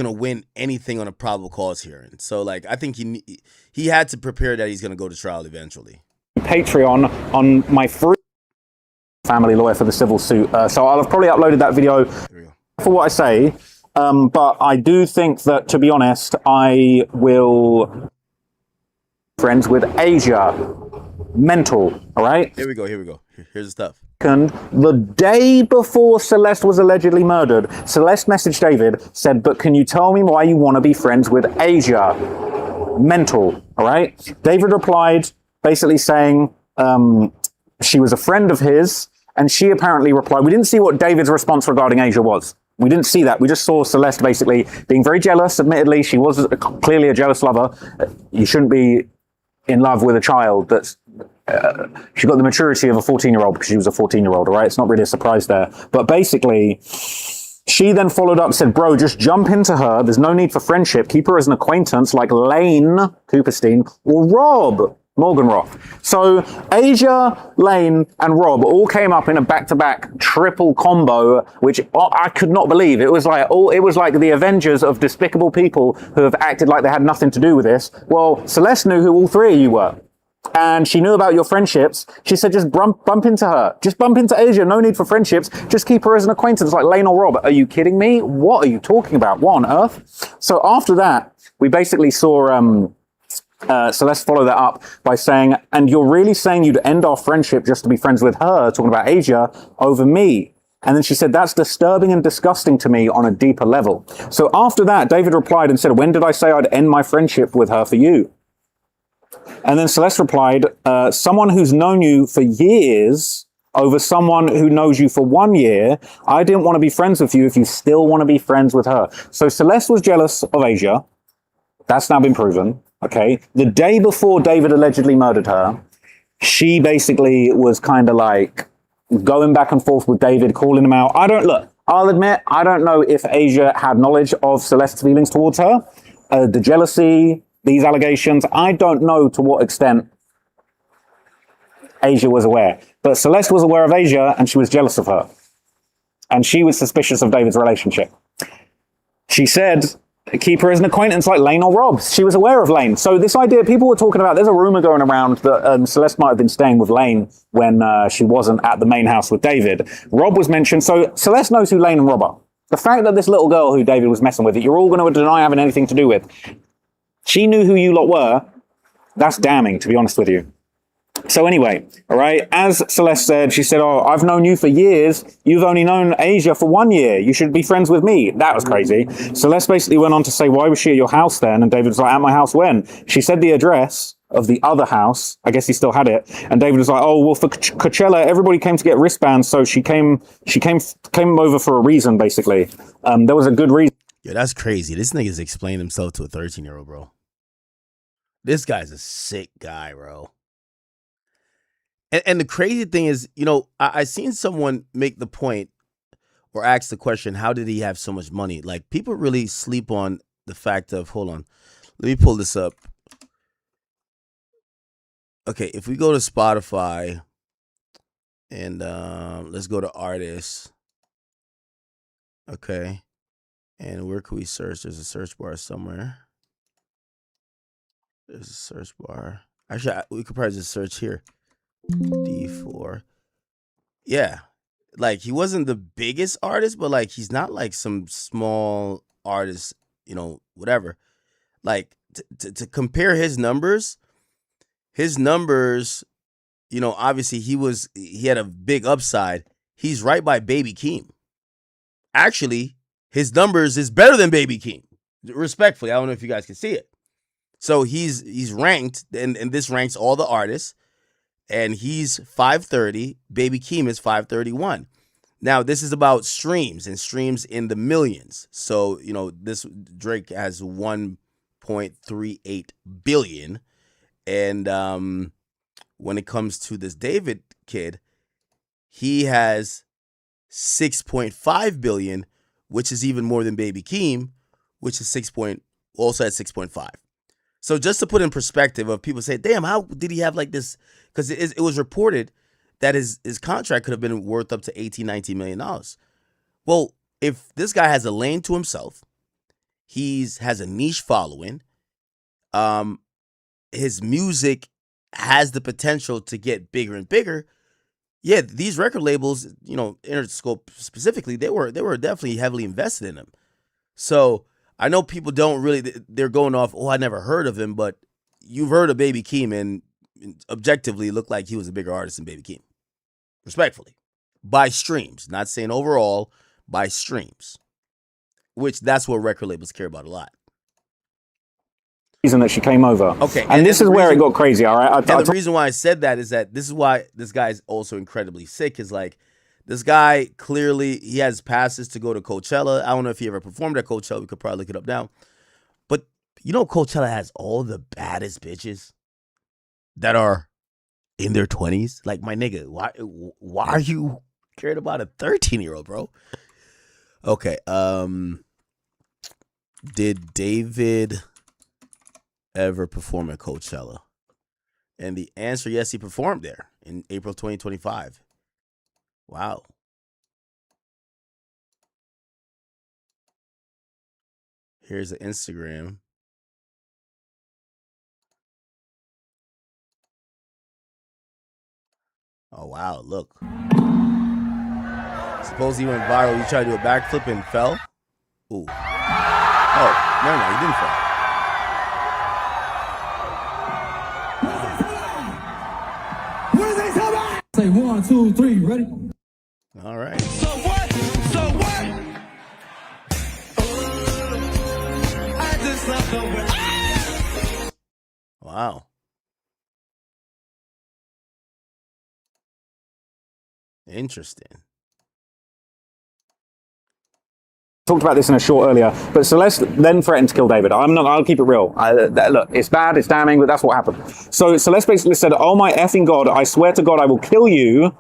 to win anything on a probable cause hearing. So, I think he had to prepare that he's going to go to trial eventually.
Patreon on my free family lawyer for the civil suit. So I'll have probably uploaded that video for what I say. But I do think that, to be honest, I will friends with Asia. Mental, all right?
Here we go. Here's the stuff.
The day before Celeste was allegedly murdered, Celeste messaged David, said, but can you tell me why you want to be friends with Asia? Mental, all right? David replied, basically saying she was a friend of his, and she apparently replied. We didn't see what David's response regarding Asia was. We didn't see that. We just saw Celeste basically being very jealous, admittedly. She was clearly a jealous lover. You shouldn't be in love with a child that's she got the maturity of a 14-year-old because she was a 14-year-old, all right? It's not really a surprise there. But basically, she then followed up and said, bro, just jump into her. There's no need for friendship. Keep her as an acquaintance like Lane Cooperstein or Rob Morganroth. So Asia, Lane, and Rob all came up in a back-to-back triple combo, which I could not believe. It was like the Avengers of despicable people who have acted like they had nothing to do with this. Well, Celeste knew who all three of you were. And she knew about your friendships. She said, just bump into her. Just bump into Asia. No need for friendships. Just keep her as an acquaintance like Lane or Rob. Are you kidding me? What are you talking about? What on earth? So after that, we basically saw Celeste follow that up by saying, and you're really saying you'd end our friendship just to be friends with her, talking about Asia, over me. And then she said, that's disturbing and disgusting to me on a deeper level. So after that, David replied and said, when did I say I'd end my friendship with her for you? And then Celeste replied, someone who's known you for years over someone who knows you for 1 year, I didn't want to be friends with you if you still want to be friends with her. So Celeste was jealous of Asia. That's now been proven, okay? The day before David allegedly murdered her, she basically was kind of like going back and forth with David, calling him out. I'll admit, I don't know if Asia had knowledge of Celeste's feelings towards her. The jealousy, these allegations, I don't know to what extent Asia was aware. But Celeste was aware of Asia and she was jealous of her. And she was suspicious of David's relationship. She said, keep her as an acquaintance like Lane or Rob. She was aware of Lane. So this idea, people were talking about, there's a rumor going around that Celeste might have been staying with Lane when she wasn't at the main house with David. Rob was mentioned. So Celeste knows who Lane and Rob are. The fact that this little girl who David was messing with, that you're all going to deny having anything to do with, she knew who you lot were. That's damning, to be honest with you. So anyway, all right, as Celeste said, she said, oh, I've known you for years. You've only known Asia for 1 year. You should be friends with me. That was crazy. Celeste basically went on to say, why was she at your house then? And David was like, at my house when? She said the address of the other house. I guess he still had it. And David was like, oh, well, for Coachella, everybody came to get wristbands. So she came over for a reason, basically. There was a good reason.
Yeah, that's crazy. This nigga's explained himself to a 13-year-old, bro. This guy's a sick guy, bro. And the crazy thing is, you know, I seen someone make the point or ask the question, how did he have so much money? Like, people really sleep on the fact of, hold on, let me pull this up. Okay, if we go to Spotify and let's go to artists. Okay. And where can we search? There's a search bar somewhere. There's a search bar. Actually, we could probably just search here. D4. Yeah. Like, he wasn't the biggest artist, but like, he's not like some small artist, you know, whatever. Like, to compare his numbers, you know, obviously he had a big upside. He's right by Baby Keem. Actually, his numbers is better than Baby Keem. Respectfully, I don't know if you guys can see it. So he's ranked, and this ranks all the artists. And he's 530. Baby Keem is 531. Now, this is about streams, and streams in the millions. So, you know, this Drake has 1.38 billion. And when it comes to this David kid, he has 6.5 billion, which is even more than Baby Keem, which is also at 6.5. So just to put in perspective of people say, damn, how did he have like this? Because it was reported that his contract could have been worth up to $18-19 million. Well, if this guy has a lane to himself, has a niche following, his music has the potential to get bigger and bigger. Yeah, these record labels, you know, Interscope specifically, they were definitely heavily invested in him. So I know people they're going off, oh, I never heard of him, but you've heard of Baby Keem, and objectively looked like he was a bigger artist than Baby Keem. Respectfully. By streams. Not saying overall, by streams. Which that's what record labels care about a lot.
Reason that she came over.
Okay.
And this is where it got crazy, all right?
The reason why I said that is that this is why this guy is also incredibly sick, is like, this guy clearly, he has passes to go to Coachella. I don't know if he ever performed at Coachella. We could probably look it up now. But you know, Coachella has all the baddest bitches that are in their 20s. Like, my nigga, why are you caring about a 13-year-old, bro? Okay. Did David ever perform at Coachella? And the answer, yes, he performed there in April 2025. Wow. Here's the Instagram. Oh, wow, look. Suppose he went viral. He tried to do a backflip and fell? Ooh. Oh, never mind, he didn't fall.
Say 1, 2, 3, ready?
All right.
So what? I just love the way.
Wow. Interesting.
talked about this in a short earlier, but Celeste then threatened to kill David. I'll keep it real. Look, it's bad, it's damning, but that's what happened. So Celeste basically said, oh my effing God, I swear to God, I will kill you.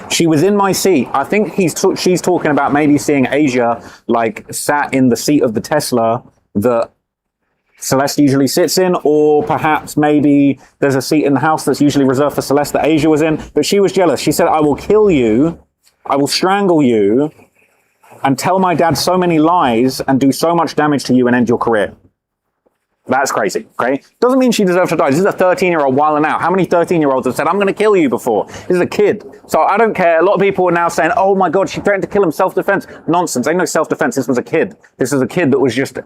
She was in my seat. I think she's talking about maybe seeing Asia like sat in the seat of the Tesla that Celeste usually sits in, or perhaps maybe there's a seat in the house that's usually reserved for Celeste that Asia was in, but she was jealous. She said, I will kill you. I will strangle you and tell my dad so many lies and do so much damage to you and end your career. That's crazy, okay? Doesn't mean she deserves to die. This is a 13-year-old wilding out. How many 13-year-olds have said, I'm going to kill you before? This is a kid. So I don't care. A lot of people are now saying, oh my God, she threatened to kill him, self-defense. Nonsense. Ain't no self-defense. This was a kid. This is a kid that was just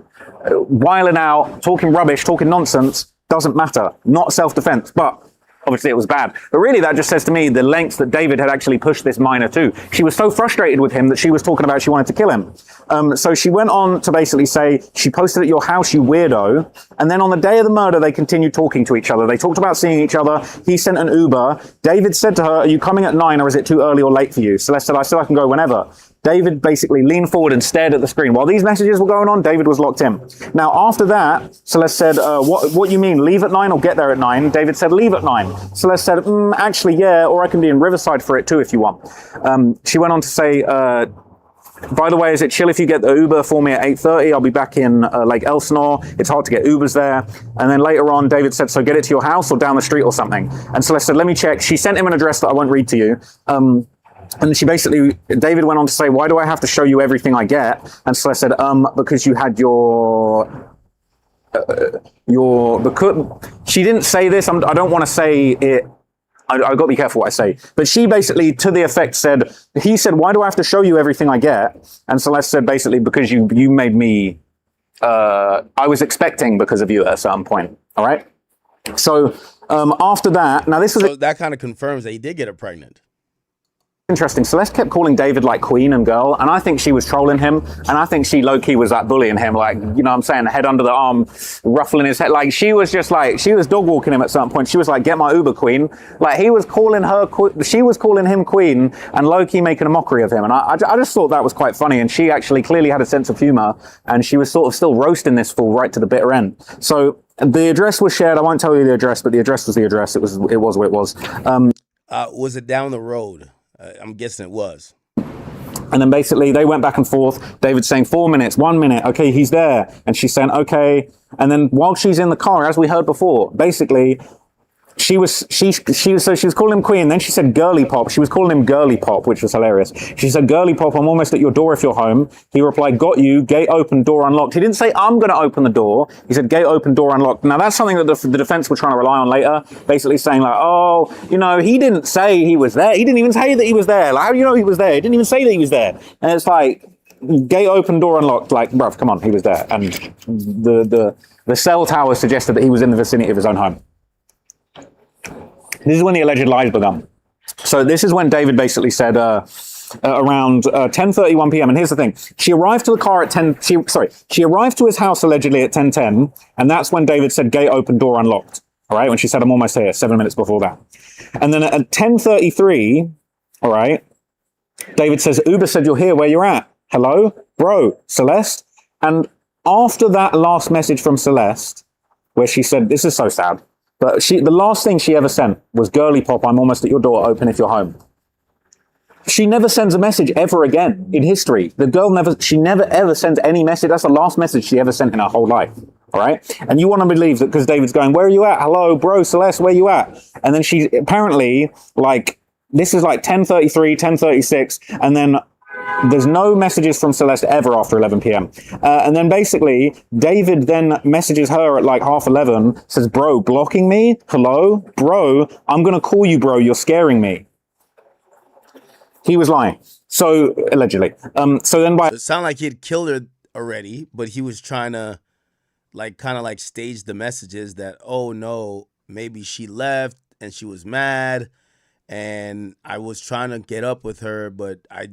wilding out, talking rubbish, talking nonsense. Doesn't matter. Not self-defense, but obviously it was bad. But really that just says to me the lengths that David had actually pushed this minor to. She was so frustrated with him that she was talking about she wanted to kill him. So she went on to basically say, she posted at your house, you weirdo. And then on the day of the murder, they continued talking to each other. They talked about seeing each other. He sent an Uber. David said to her, are you coming at 9 or is it too early or late for you? Celeste said, I said I can go whenever. David basically leaned forward and stared at the screen. While these messages were going on, David was locked in. Now, after that, Celeste said, what you mean, leave at 9 or get there at 9? David said, leave at 9. Celeste said, actually, yeah, or I can be in Riverside for it too if you want. She went on to say, by the way, is it chill if you get the Uber for me at 8:30? I'll be back in Lake Elsinore. It's hard to get Ubers there. And then later on, David said, so get it to your house or down the street or something. And Celeste said, let me check. She sent him an address that I won't read to you. And she basically, David went on to say, why do I have to show you everything I get? And Celeste said, because you had because she didn't say this. I don't want to say it. I've got to be careful what I say. But she basically, to the effect said, he said, why do I have to show you everything I get? And Celeste said, basically, because you made me, I was expecting because of you at a certain point. All right. So after that, now this was...
So that kind of confirms that he did get her pregnant.
Interesting. Celeste kept calling David like queen and girl, and I think she was trolling him, and I think she low-key was like bullying him, like, you know what I'm saying, head under the arm, ruffling his head. Like, she was just like, she was dog walking him at some point. She was like, get my Uber, queen. Like, he was calling her, she was calling him queen, and low-key making a mockery of him. And I just thought that was quite funny, and she actually clearly had a sense of humor, and she was sort of still roasting this fool right to the bitter end. So the address was shared. I won't tell you the address, but the address was the address. It was what it was.
Was it down the road? I'm guessing it was.
And then basically they went back and forth. David's saying 4 minutes, 1 minute. Okay, he's there. And she's saying, okay. And then while she's in the car, as we heard before, basically she was calling him queen. Then she said girly pop. She was calling him girly pop, which was hilarious. She said, girly pop, I'm almost at your door if you're home. He replied, got you, gate open, door unlocked. He didn't say, I'm going to open the door. He said, gate open, door unlocked. Now that's something that the defense were trying to rely on later, basically saying like, oh, you know, he didn't say he was there. He didn't even say that he was there. Like, how do you know he was there? He didn't even say that he was there. And it's like, gate open, door unlocked. Like, bruv, come on, he was there. And the cell tower suggested that he was in the vicinity of his own home. This is when the alleged lies began. So this is when David basically said around 10:31 p.m. And here's the thing: she arrived to the car at She arrived to his house allegedly at 10:10, and that's when David said, "Gate open, door unlocked." All right, when she said, "I'm almost here." 7 minutes before that, and then at 10:33, all right, David says, "Uber said you're here. Where you're at? Hello, bro, Celeste." And after that last message from Celeste, where she said, "This is so sad." But the last thing she ever sent was girly pop, I'm almost at your door, open if you're home. She never sends a message ever again in history. The girl she never ever sends any message. That's the last message she ever sent in her whole life. All right. And you want to believe that because David's going, where are you at? Hello, bro, Celeste, where you at? And then she apparently this is like 10:33, 10:36. And then there's no messages from Celeste ever after 11 p.m. And then basically, David then messages her at like 10:30, says, bro, blocking me? Hello? Bro, I'm going to call you, bro. You're scaring me. He was lying. So, allegedly. So then
it sounded like he had killed her already, but he was trying to kind of stage the messages that, oh no, maybe she left and she was mad. And I was trying to get up with her, but I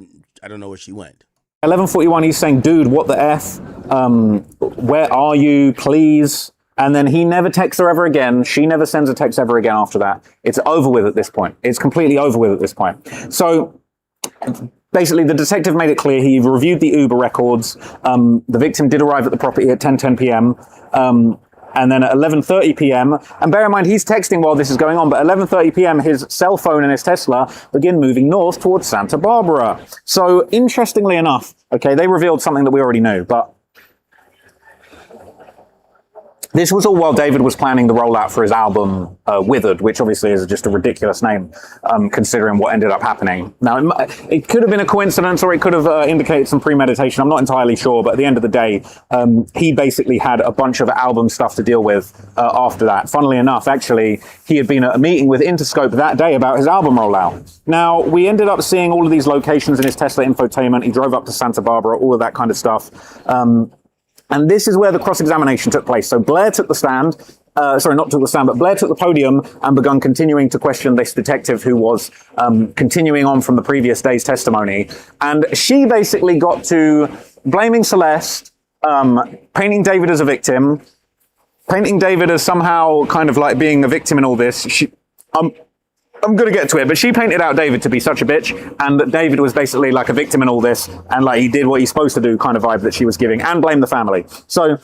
don't know where she went.
11:41, he's saying, dude, what the F? Where are you, please? And then he never texts her ever again. She never sends a text ever again after that. It's over with at this point. It's completely over with at this point. So basically, the detective made it clear he reviewed the Uber records. The victim did arrive at the property at 10:10 p.m. And then at 11:30 p.m., and bear in mind, he's texting while this is going on, but 11:30 p.m., his cell phone and his Tesla begin moving north towards Santa Barbara. So, interestingly enough, okay, they revealed something that we already knew, but this was all while David was planning the rollout for his album, Withered, which obviously is just a ridiculous name, considering what ended up happening. Now, it could have been a coincidence, or it could have indicated some premeditation. I'm not entirely sure, but at the end of the day, he basically had a bunch of album stuff to deal with after that. Funnily enough, actually, he had been at a meeting with Interscope that day about his album rollout. Now, we ended up seeing all of these locations in his Tesla infotainment. He drove up to Santa Barbara, all of that kind of stuff. And this is where the cross-examination took place. So Blair took the stand, not took the stand, but Blair took the podium and begun continuing to question this detective who was continuing on from the previous day's testimony. And she basically got to blaming Celeste, painting David as a victim, painting David as somehow kind of like being a victim in all this. I'm going to get to it, but she painted out David to be such a bitch, and that David was basically like a victim in all this, and like he did what he's supposed to do kind of vibe that she was giving, and blame the family. So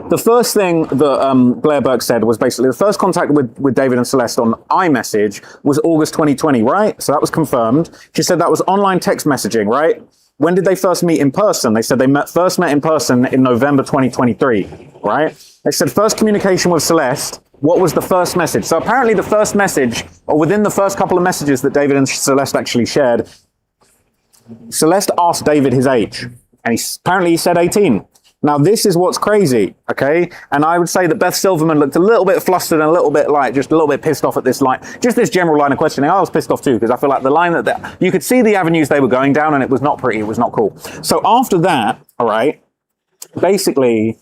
the first thing that Blair Burke said was basically the first contact with David and Celeste on iMessage was August 2020, right? So that was confirmed. She said that was online text messaging, right? When did they first meet in person? They said they first met in person in November 2023, right? They said first communication with Celeste. What was the first message? So apparently the first message, or within the first couple of messages that David and Celeste actually shared, Celeste asked David his age, and apparently he said 18. Now this is what's crazy, okay? And I would say that Beth Silverman looked a little bit flustered and a little bit like, just a little bit pissed off at this line, just this general line of questioning. I was pissed off too, because I feel like the line that you could see the avenues they were going down, and it was not pretty, it was not cool. So after that, all right, basically,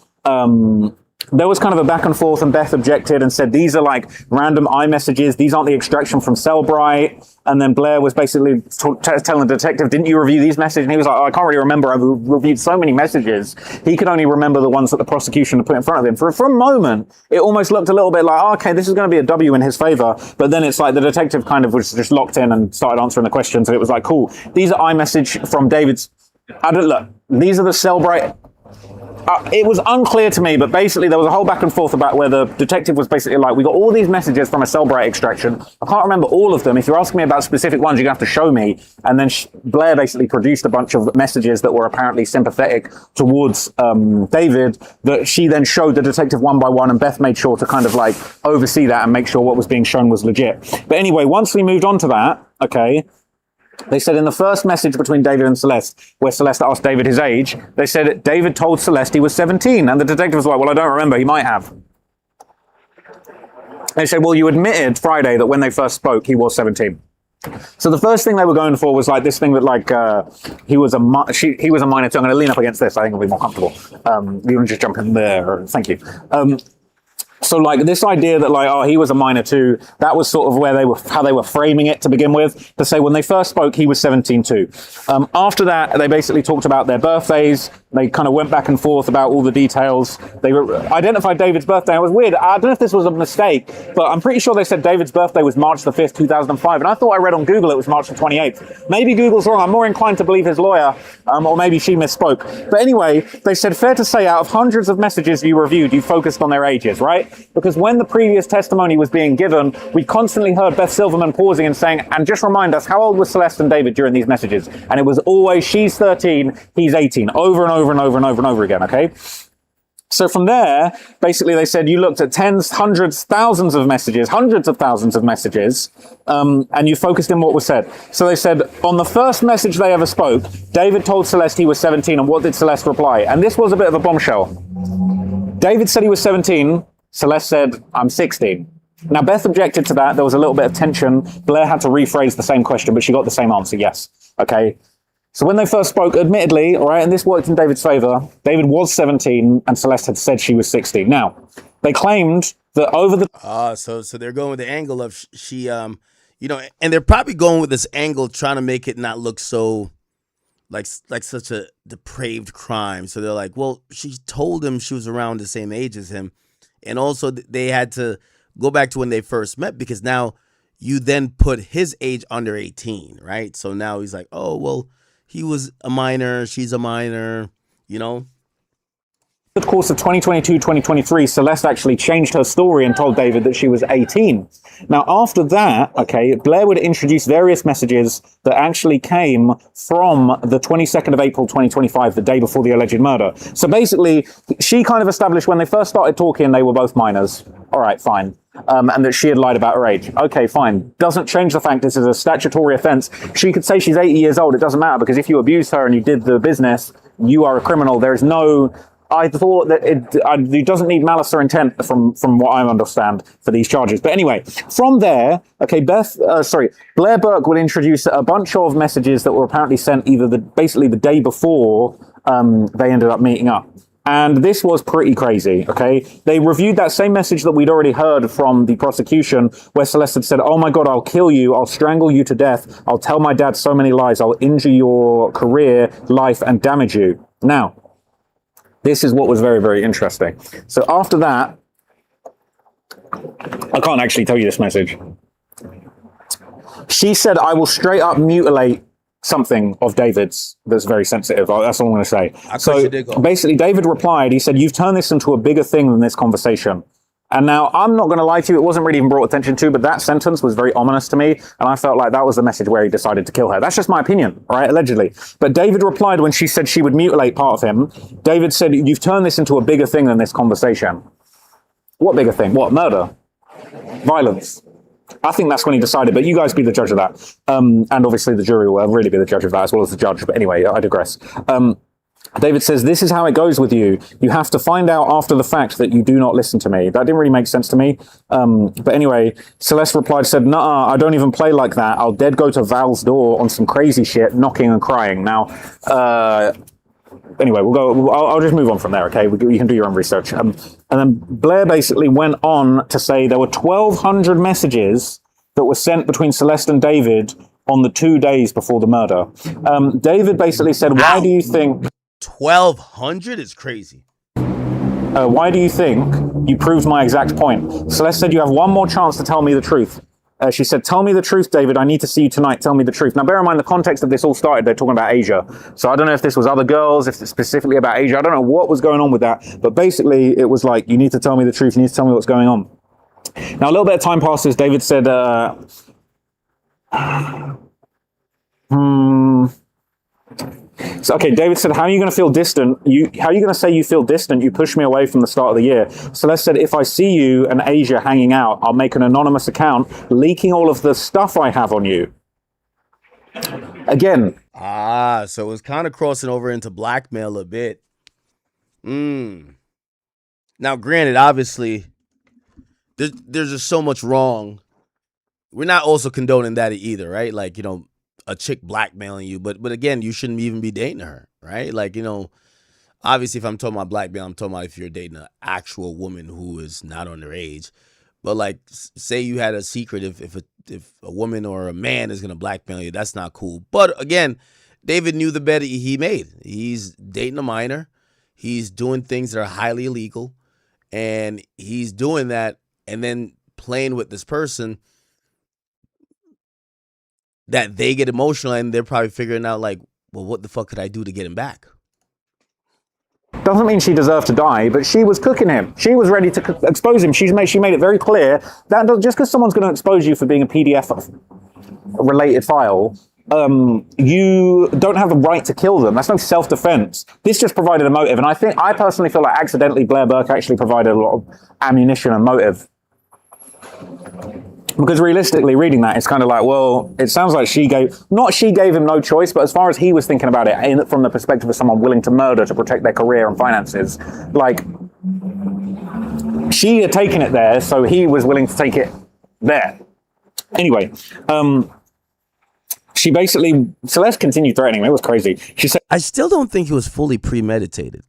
there was kind of a back and forth, and Beth objected and said, these are like random iMessages. These aren't the extraction from Cellbrite. And then Blair was basically telling the detective, didn't you review these messages? And he was like, oh, I can't really remember. I've reviewed so many messages. He could only remember the ones that the prosecution had put in front of him. For a moment, it almost looked a little bit like, oh, okay, this is going to be a W in his favor. But then it's like the detective kind of was just locked in and started answering the questions. And it was like, cool. These are iMessage from David's. Look, these are the Cellbrite. It was unclear to me, but basically there was a whole back and forth about where the detective was basically like, we got all these messages from a Cellbrite extraction. I can't remember all of them. If you're asking me about specific ones, you're going to have to show me. And then Blair basically produced a bunch of messages that were apparently sympathetic towards David, that she then showed the detective one by one, and Beth made sure to kind of like oversee that and make sure what was being shown was legit. But anyway, once we moved on to that, okay, they said in the first message between David and Celeste, where Celeste asked David his age, they said David told Celeste he was 17. And the detective was like, well, I don't remember. He might have. They said, well, you admitted Friday that when they first spoke, he was 17. So the first thing they were going for was like this thing that like he was a minor too. I'm going to lean up against this. I think it'll be more comfortable. You want to just jump in there? Thank you. So like this idea that like, oh, he was a minor too, that was sort of how they were framing it to begin with, to say when they first spoke, he was 17 too. After that, they basically talked about their birthdays. They kind of went back and forth about all the details. They identified David's birthday. It was weird. I don't know if this was a mistake, but I'm pretty sure they said David's birthday was March the 5th, 2005. And I thought I read on Google it was March the 28th. Maybe Google's wrong. I'm more inclined to believe his lawyer, or maybe she misspoke. But anyway, they said, fair to say, out of hundreds of messages you reviewed, you focused on their ages, right? Because when the previous testimony was being given, we constantly heard Beth Silverman pausing and saying, and just remind us, how old was Celeste and David during these messages? And it was always, she's 13, he's 18, over and over and over and over and over again, okay? So from there, basically they said you looked at tens, hundreds, thousands of messages, hundreds of thousands of messages, and you focused in what was said. So they said on the first message they ever spoke, David told Celeste he was 17, and what did Celeste reply? And this was a bit of a bombshell. David said he was 17, Celeste said, I'm 16. Now, Beth objected to that. There was a little bit of tension. Blair had to rephrase the same question, but she got the same answer, yes. Okay. So when they first spoke, admittedly, all right, and this worked in David's favor, David was 17 and Celeste had said she was 16. Now, they claimed that over the...
So they're going with the angle of she, and they're probably going with this angle trying to make it not look so... like such a depraved crime. So they're like, well, she told him she was around the same age as him. And also they had to go back to when they first met, because now you then put his age under 18, right? So now he's like, oh, well, he was a minor, she's a minor, you know?
The course of 2022-2023, Celeste actually changed her story and told David that she was 18. Now, after that, okay, Blair would introduce various messages that actually came from the 22nd of April, 2025, the day before the alleged murder. So basically, she kind of established when they first started talking, they were both minors. All right, fine. And that she had lied about her age. Okay, fine. Doesn't change the fact this is a statutory offense. She could say she's 80 years old. It doesn't matter, because if you abused her and you did the business, you are a criminal. There's no... I thought that it doesn't need malice or intent from what I understand for these charges. But anyway, from there, okay, Blair Burke would introduce a bunch of messages that were apparently sent either basically the day before they ended up meeting up. And this was pretty crazy, okay? They reviewed that same message that we'd already heard from the prosecution, where Celeste had said, oh my God, I'll kill you, I'll strangle you to death, I'll tell my dad so many lies, I'll injure your career, life, and damage you. Now, this is what was very, very interesting. So after that, I can't actually tell you this message. She said, I will straight up mutilate something of David's that's very sensitive. That's all I'm going to say. So basically, David replied, he said, you've turned this into a bigger thing than this conversation. And now, I'm not going to lie to you, it wasn't really even brought attention to, but that sentence was very ominous to me, and I felt like that was the message where he decided to kill her. That's just my opinion, right, allegedly. But David replied when she said she would mutilate part of him, David said, you've turned this into a bigger thing than this conversation. What bigger thing? What? Murder? Violence? I think that's when he decided, but you guys be the judge of that. And obviously the jury will really be the judge of that, as well as the judge. But anyway, I digress. David says, this is how it goes with you. You have to find out after the fact that you do not listen to me. That didn't really make sense to me. But anyway, Celeste replied, said, nah, I don't even play like that. I'll dead go to Val's door on some crazy shit, knocking and crying. Now, anyway, I'll just move on from there, okay? You can do your own research. And then Blair basically went on to say there were 1,200 messages that were sent between Celeste and David on the 2 days before the murder. David basically said, why do you think...
1,200 is crazy.
Why do you think you proved my exact point? Celeste said, you have one more chance to tell me the truth. She said, tell me the truth, David. I need to see you tonight. Tell me the truth. Now, bear in mind, the context of this all started, they're talking about Asia. So I don't know if this was other girls, if it's specifically about Asia. I don't know what was going on with that. But basically, it was like, you need to tell me the truth. You need to tell me what's going on. Now, a little bit of time passes. David said, So, okay, David said, how are you going to feel distant? How are you going to say you feel distant? You pushed me away from the start of the year. Celeste said, if I see you and Asia hanging out, I'll make an anonymous account leaking all of the stuff I have on you. Again.
So it was kind of crossing over into blackmail a bit. Now, granted, obviously, there's just so much wrong. We're not also condoning that either, right? Like, you know, a chick blackmailing you, but again, you shouldn't even be dating her, right? Like, you know, obviously if I'm talking about blackmail, I'm talking about if you're dating an actual woman who is not underage. But like, say you had a secret, if a woman or a man is gonna blackmail you, that's not cool. But again, David knew the bet he made. He's dating a minor, he's doing things that are highly illegal, and he's doing that and then playing with this person that they get emotional, and they're probably figuring out like, well, what the fuck could I do to get him back?
Doesn't mean she deserved to die, but she was cooking him. She was ready to expose him. She made it very clear that just because someone's going to expose you for being a PDF-related file, you don't have the right to kill them. That's no self-defense. This just provided a motive, and I personally feel like accidentally Blair Burke actually provided a lot of ammunition and motive. Because realistically, reading that, it's kind of like, well, it sounds like she gave him no choice, but as far as he was thinking about it, from the perspective of someone willing to murder to protect their career and finances, like, she had taken it there, so he was willing to take it there. Anyway, Celeste continued threatening him. It was crazy. She said,
I still don't think it was fully premeditated.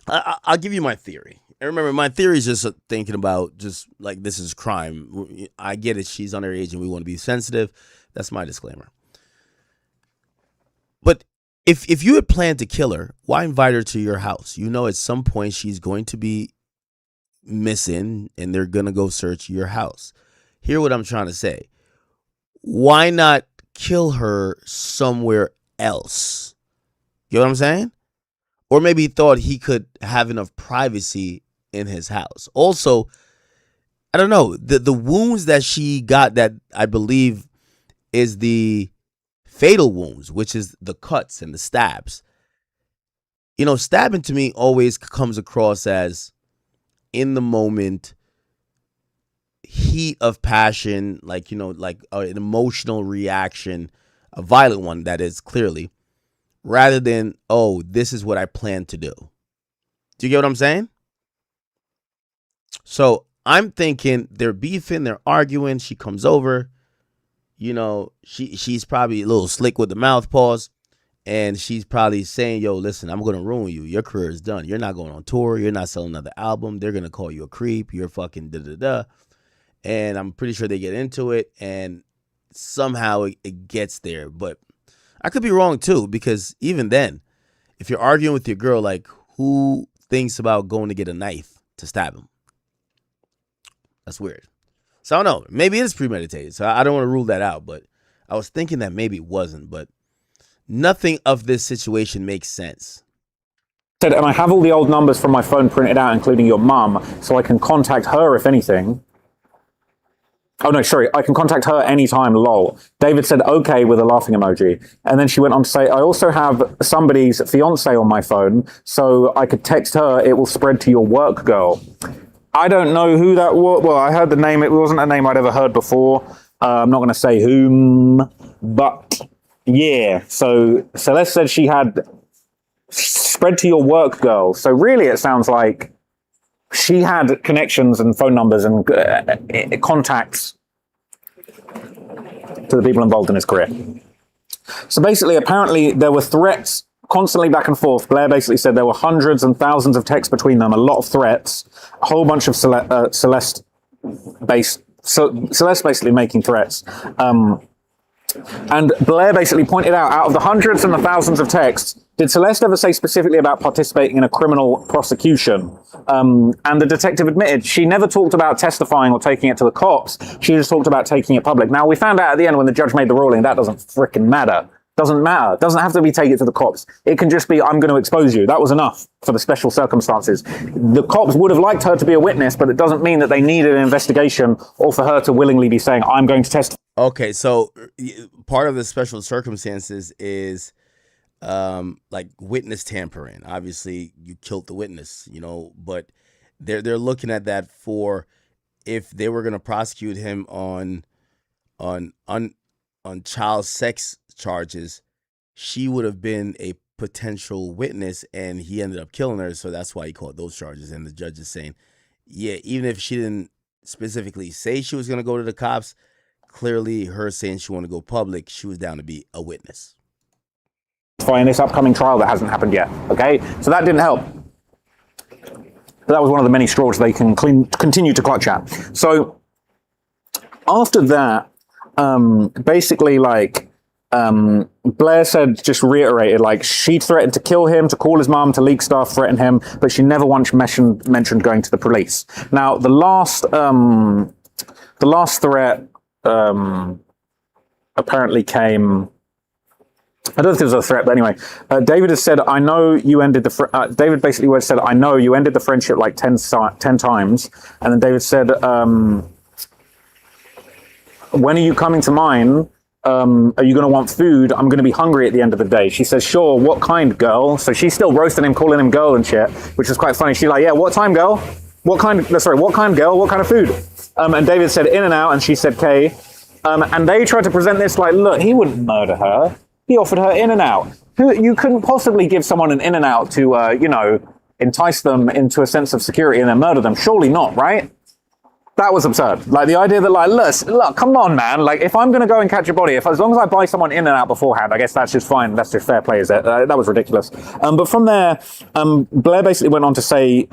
I'll give you my theory. And remember, my theory is just thinking about just like, this is crime. I get it. She's underage and we want to be sensitive. That's my disclaimer. But if you had planned to kill her, why invite her to your house? You know, at some point she's going to be missing and they're going to go search your house. Hear what I'm trying to say. why not kill her somewhere else? You know what I'm saying? Or maybe he thought he could have enough privacy in his house. Also, I don't know, the wounds that she got that I believe is the fatal wounds, which is the cuts and the stabs. You know, stabbing to me always comes across as in the moment, heat of passion, like, you know, like an emotional reaction, a violent one that is clearly, rather than, oh, this is what I plan to do. Do you get what I'm saying? So I'm thinking they're beefing, they're arguing. She comes over, you know, she's probably a little slick with the mouth pause, and she's probably saying, yo, listen, I'm going to ruin you. Your career is done. You're not going on tour. You're not selling another album. They're going to call you a creep. You're fucking da-da-da. And I'm pretty sure they get into it, and somehow it gets there. But I could be wrong too, because even then, if you're arguing with your girl, like, who thinks about going to get a knife to stab him? That's weird. So I don't know. Maybe it is premeditated. So I don't want to rule that out, but I was thinking that maybe it wasn't. But nothing of this situation makes sense.
And I have all the old numbers from my phone printed out, including your mum, so I can contact her if anything. Oh, no, sorry. I can contact her anytime, lol. David said, okay, with a laughing emoji. And then she went on to say, I also have somebody's fiance on my phone, so I could text her. It will spread to your work girl. I don't know who that was. Well, I heard the name. It wasn't a name I'd ever heard before. I'm not going to say whom, but yeah. So Celeste said she had spread to your work girl. So really it sounds like she had connections and phone numbers and contacts to the people involved in his career. So basically, apparently, there were threats constantly back and forth. Blair basically said there were hundreds and thousands of texts between them, a lot of threats, a whole bunch of Celeste basically making threats. And Blair basically pointed out of the hundreds and the thousands of texts, did Celeste ever say specifically about participating in a criminal prosecution? And the detective admitted she never talked about testifying or taking it to the cops. She just talked about taking it public. Now, we found out at the end when the judge made the ruling, that doesn't freaking matter. Doesn't matter. Doesn't have to be taken to the cops. It can just be, I'm going to expose you. That was enough for the special circumstances. The cops would have liked her to be a witness, but it doesn't mean that they needed an investigation or for her to willingly be saying, I'm going to testify.
Okay, so part of the special circumstances is like witness tampering. Obviously, you killed the witness, you know, but they're looking at that for if they were going to prosecute him on child sex charges, she would have been a potential witness, and he ended up killing her, so that's why he called those charges. And the judge is saying, yeah, even if she didn't specifically say she was going to go to the cops, clearly her saying she wanted to go public, she was down to be a witness.
In this upcoming trial that hasn't happened yet, okay? So that didn't help. That was one of the many straws they can continue to clutch at. So after that, basically, like, Blair said, just reiterated, like, she threatened to kill him, to call his mom, to leak stuff, threaten him, but she never once mentioned going to the police. Now, the last threat apparently came. I don't think it was a threat, but anyway, David has said, I know you ended the... David basically said, I know you ended the friendship like 10 times. And then David said, when are you coming to mine? Are you going to want food? I'm going to be hungry at the end of the day. She says, sure, what kind, girl? So she's still roasting him, calling him girl and shit, which is quite funny. She's like, yeah, what time, girl? What kind, girl? What kind of food? And David said, In-N-Out, and she said, K. And they tried to present this like, look, he wouldn't murder her. He offered her In-N-Out. You couldn't possibly give someone an In-N-Out to, entice them into a sense of security and then murder them. Surely not, right? That was absurd. Like, the idea that, like, look, come on, man. Like, if I'm going to go and catch a body, as long as I buy someone In-N-Out beforehand, I guess that's just fine. That's just fair play, is it? That was ridiculous. But from there, Blair basically went on to say,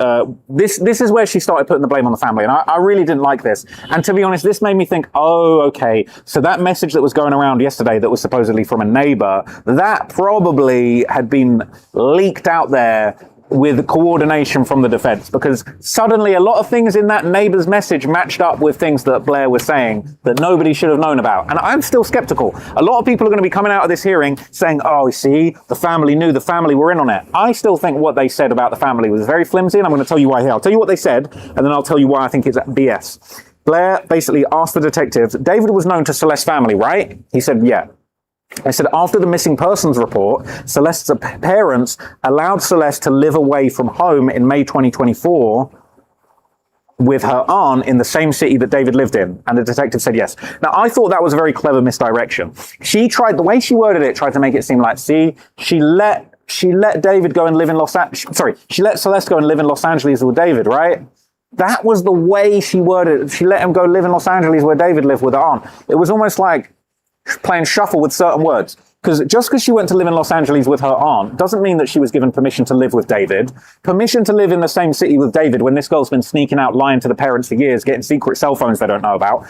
this is where she started putting the blame on the family. And I really didn't like this. And to be honest, this made me think, oh, okay. So that message that was going around yesterday that was supposedly from a neighbor, that probably had been leaked out there with coordination from the defense, because suddenly a lot of things in that neighbor's message matched up with things that Blair was saying that nobody should have known about. And I'm still skeptical. A lot of people are going to be coming out of this hearing saying, oh, see, the family knew, the family were in on it. I still think what they said about the family was very flimsy, and I'm going to tell you why here. I'll tell you what they said, and then I'll tell you why I think it's BS. Blair basically asked the detectives, David was known to Celeste's family, right? He said, yeah. I said, after the missing persons report, Celeste's parents allowed Celeste to live away from home in May 2024 with her aunt in the same city that David lived in. And the detective said yes. Now, I thought that was a very clever misdirection. She tried, the way she worded it, tried to make it seem like, see, she let David go and live in she let Celeste go and live in Los Angeles with David, right? That was the way she worded it. She let him go live in Los Angeles where David lived with her aunt. It was almost like playing shuffle with certain words. Because just because she went to live in Los Angeles with her aunt doesn't mean that she was given permission to live with David. Permission to live in the same city with David when this girl's been sneaking out, lying to the parents for years, getting secret cell phones they don't know about.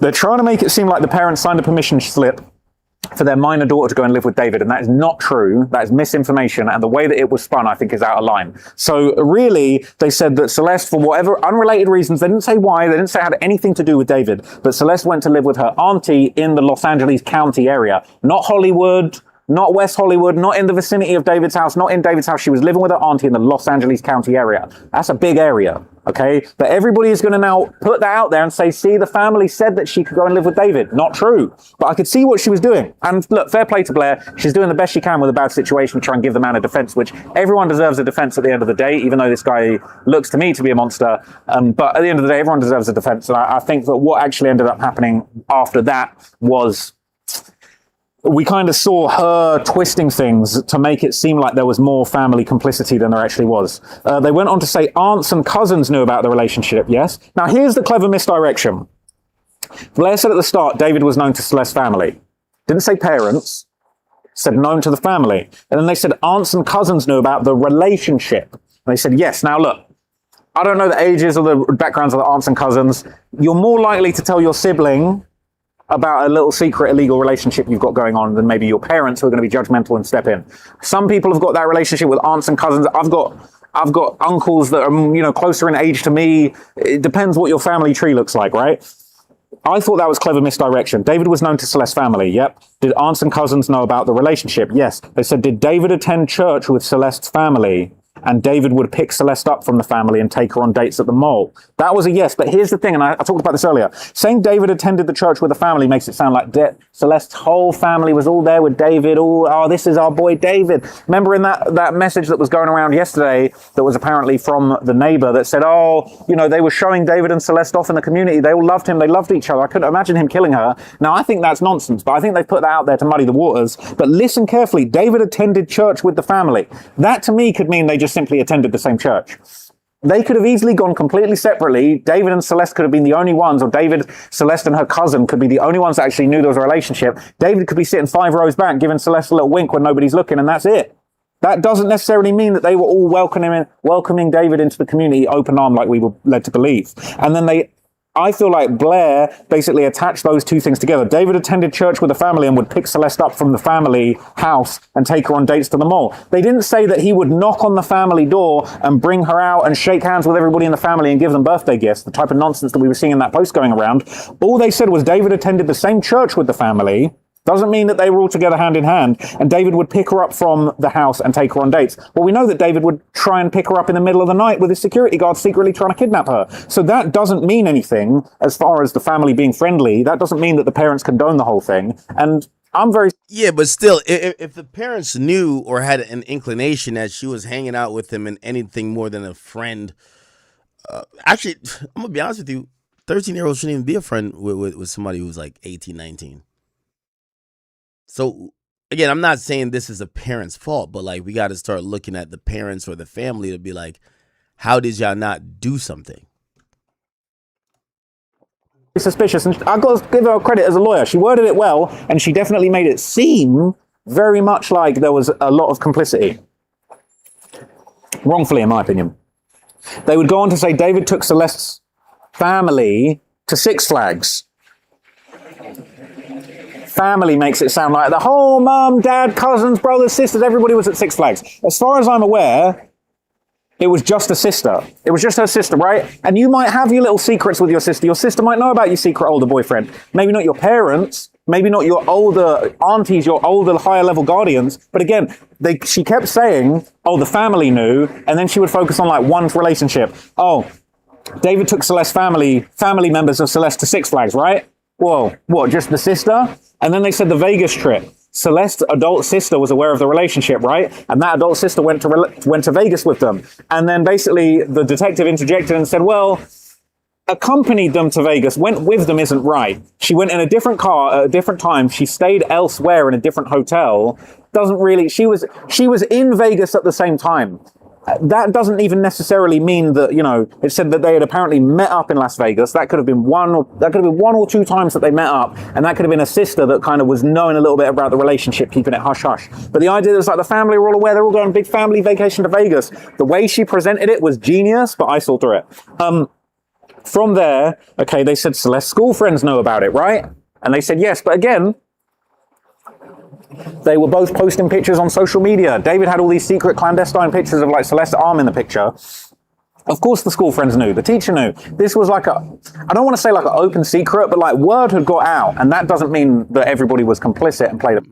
They're trying to make it seem like the parents signed a permission slip for their minor daughter to go and live with David, and that is not true. That is misinformation, and the way that it was spun, I think, is out of line. So really, they said that Celeste, for whatever unrelated reasons, they didn't say why, they didn't say it had anything to do with David, but Celeste went to live with her auntie in the Los Angeles County area, not Hollywood, not West Hollywood, not in the vicinity of David's house, not in David's house. She was living with her auntie in the Los Angeles County area. That's a big area, okay? But everybody is going to now put that out there and say, see, the family said that she could go and live with David. Not true. But I could see what she was doing. And look, fair play to Blair. She's doing the best she can with a bad situation to try and give the man a defense, which everyone deserves a defense at the end of the day, even though this guy looks to me to be a monster. But at the end of the day, everyone deserves a defense. And I think that what actually ended up happening after that was we kind of saw her twisting things to make it seem like there was more family complicity than there actually was. They went on to say aunts and cousins knew about the relationship, yes? Now, here's the clever misdirection. Blair said at the start David was known to Celeste's family. Didn't say parents, said known to the family. And then they said aunts and cousins knew about the relationship. And they said, yes. Now, look, I don't know the ages or the backgrounds of the aunts and cousins. You're more likely to tell your sibling about a little secret illegal relationship you've got going on than maybe your parents who are going to be judgmental and step in. Some people have got that relationship with aunts and cousins. I've got uncles that are, closer in age to me. It depends what your family tree looks like, right? I thought that was clever misdirection. David was known to Celeste's family. Yep. Did aunts and cousins know about the relationship? Yes. They said, did David attend church with Celeste's family? And David would pick Celeste up from the family and take her on dates at the mall. That was a yes, but here's the thing, and I talked about this earlier. Saying David attended the church with the family makes it sound like Celeste's whole family was all there with David. Oh, this is our boy David. Remember in that message that was going around yesterday that was apparently from the neighbor that said, they were showing David and Celeste off in the community. They all loved him. They loved each other. I couldn't imagine him killing her. Now, I think that's nonsense, but I think they've put that out there to muddy the waters. But listen carefully. David attended church with the family. That to me could mean they just simply attended the same church. They could have easily gone completely separately. David and Celeste could have been the only ones, or David, Celeste and her cousin could be the only ones that actually knew there was a relationship. David could be sitting 5 rows back giving Celeste a little wink when nobody's looking, and that's it. That doesn't necessarily mean that they were all welcoming David into the community open armed like we were led to believe. And then I feel like Blair basically attached those two things together. David attended church with the family and would pick Celeste up from the family house and take her on dates to the mall. They didn't say that he would knock on the family door and bring her out and shake hands with everybody in the family and give them birthday gifts, the type of nonsense that we were seeing in that post going around. All they said was David attended the same church with the family. Doesn't mean that they were all together hand in hand, and David would pick her up from the house and take her on dates. Well, we know that David would try and pick her up in the middle of the night with his security guard secretly trying to kidnap her. So that doesn't mean anything as far as the family being friendly. That doesn't mean that the parents condone the whole thing. And I'm very...
Yeah, but still, if the parents knew or had an inclination that she was hanging out with him and anything more than a friend... actually, I'm going to be honest with you, 13-year-olds shouldn't even be a friend with somebody who's like 18, 19. So, again, I'm not saying this is a parent's fault, but, we got to start looking at the parents or the family to be like, how did y'all not do something?
Suspicious, and I've got to give her credit as a lawyer. She worded it well, and she definitely made it seem very much like there was a lot of complicity. Wrongfully, in my opinion. They would go on to say David took Celeste's family to Six Flags. family makes it sound like the whole mum, dad, cousins, brothers, sisters, everybody was at Six Flags. As far as I'm aware, it was just a sister. It was just her sister, right? And you might have your little secrets with your sister. Your sister might know about your secret older boyfriend. Maybe not your parents, maybe not your older aunties, your older higher level guardians. But again, she kept saying, oh, the family knew. And then she would focus on like one relationship. Oh, David took Celeste's family members of Celeste to Six Flags, right? Whoa, what, just the sister? And then they said the Vegas trip. Celeste's adult sister was aware of the relationship, right? And that adult sister went to Vegas with them. And then basically the detective interjected and said, well, accompanied them to Vegas, went with them isn't right. She went in a different car at a different time. She stayed elsewhere in a different hotel. Doesn't really, she was in Vegas at the same time. That doesn't even necessarily mean that, you know, it said that they had apparently met up in Las Vegas. That could have been one or two times that they met up, and that could have been a sister that kind of was knowing a little bit about the relationship, keeping it hush hush. But the idea is like the family were all aware, they're all going on a big family vacation to Vegas. The way she presented it was genius, but I saw through it. From there, okay, they said Celeste's school friends know about it, right? And they said yes, but again, they were both posting pictures on social media. David had all these secret clandestine pictures of like Celeste's arm in the picture. Of course the school friends knew, the teacher knew. This was like I don't want to say like an open secret, but like word had got out, and that doesn't mean that everybody was complicit and played it.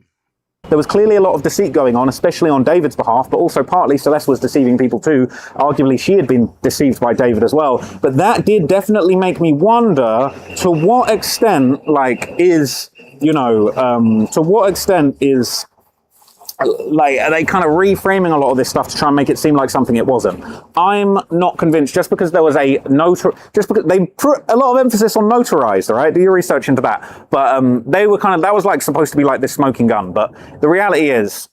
There was clearly a lot of deceit going on, especially on David's behalf, but also partly Celeste was deceiving people too. Arguably she had been deceived by David as well. But that did definitely make me wonder to what extent like is, you know, to what extent is, like, are they kind of reframing a lot of this stuff to try and make it seem like something it wasn't? I'm not convinced just because there was just because they put a lot of emphasis on notarized, all right? Do your research into that. But they were kind of, that was like supposed to be like this smoking gun. But the reality is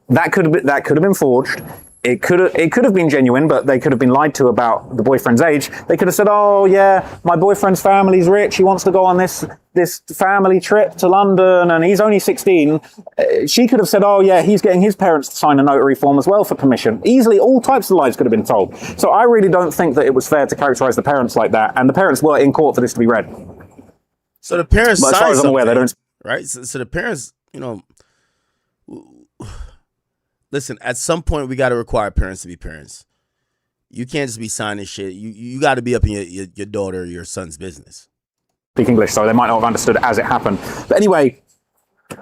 that could have been forged. It could have been genuine, but they could have been lied to about the boyfriend's age. They could have said, oh yeah, my boyfriend's family's rich. He wants to go on this family trip to London and he's only 16. She could have said, oh yeah, he's getting his parents to sign a notary form as well for permission. Easily, all types of lies could have been told. So I really don't think that it was fair to characterize the parents like that. And the parents were in court for this to be read.
So the parents
but as far as I'm aware, they don't.
Right? So the parents, you know, listen, at some point we got to require parents to be parents. You can't just be signing shit. You got to be up in your daughter or your son's business.
Speak English, so they might not have understood it as it happened. But anyway,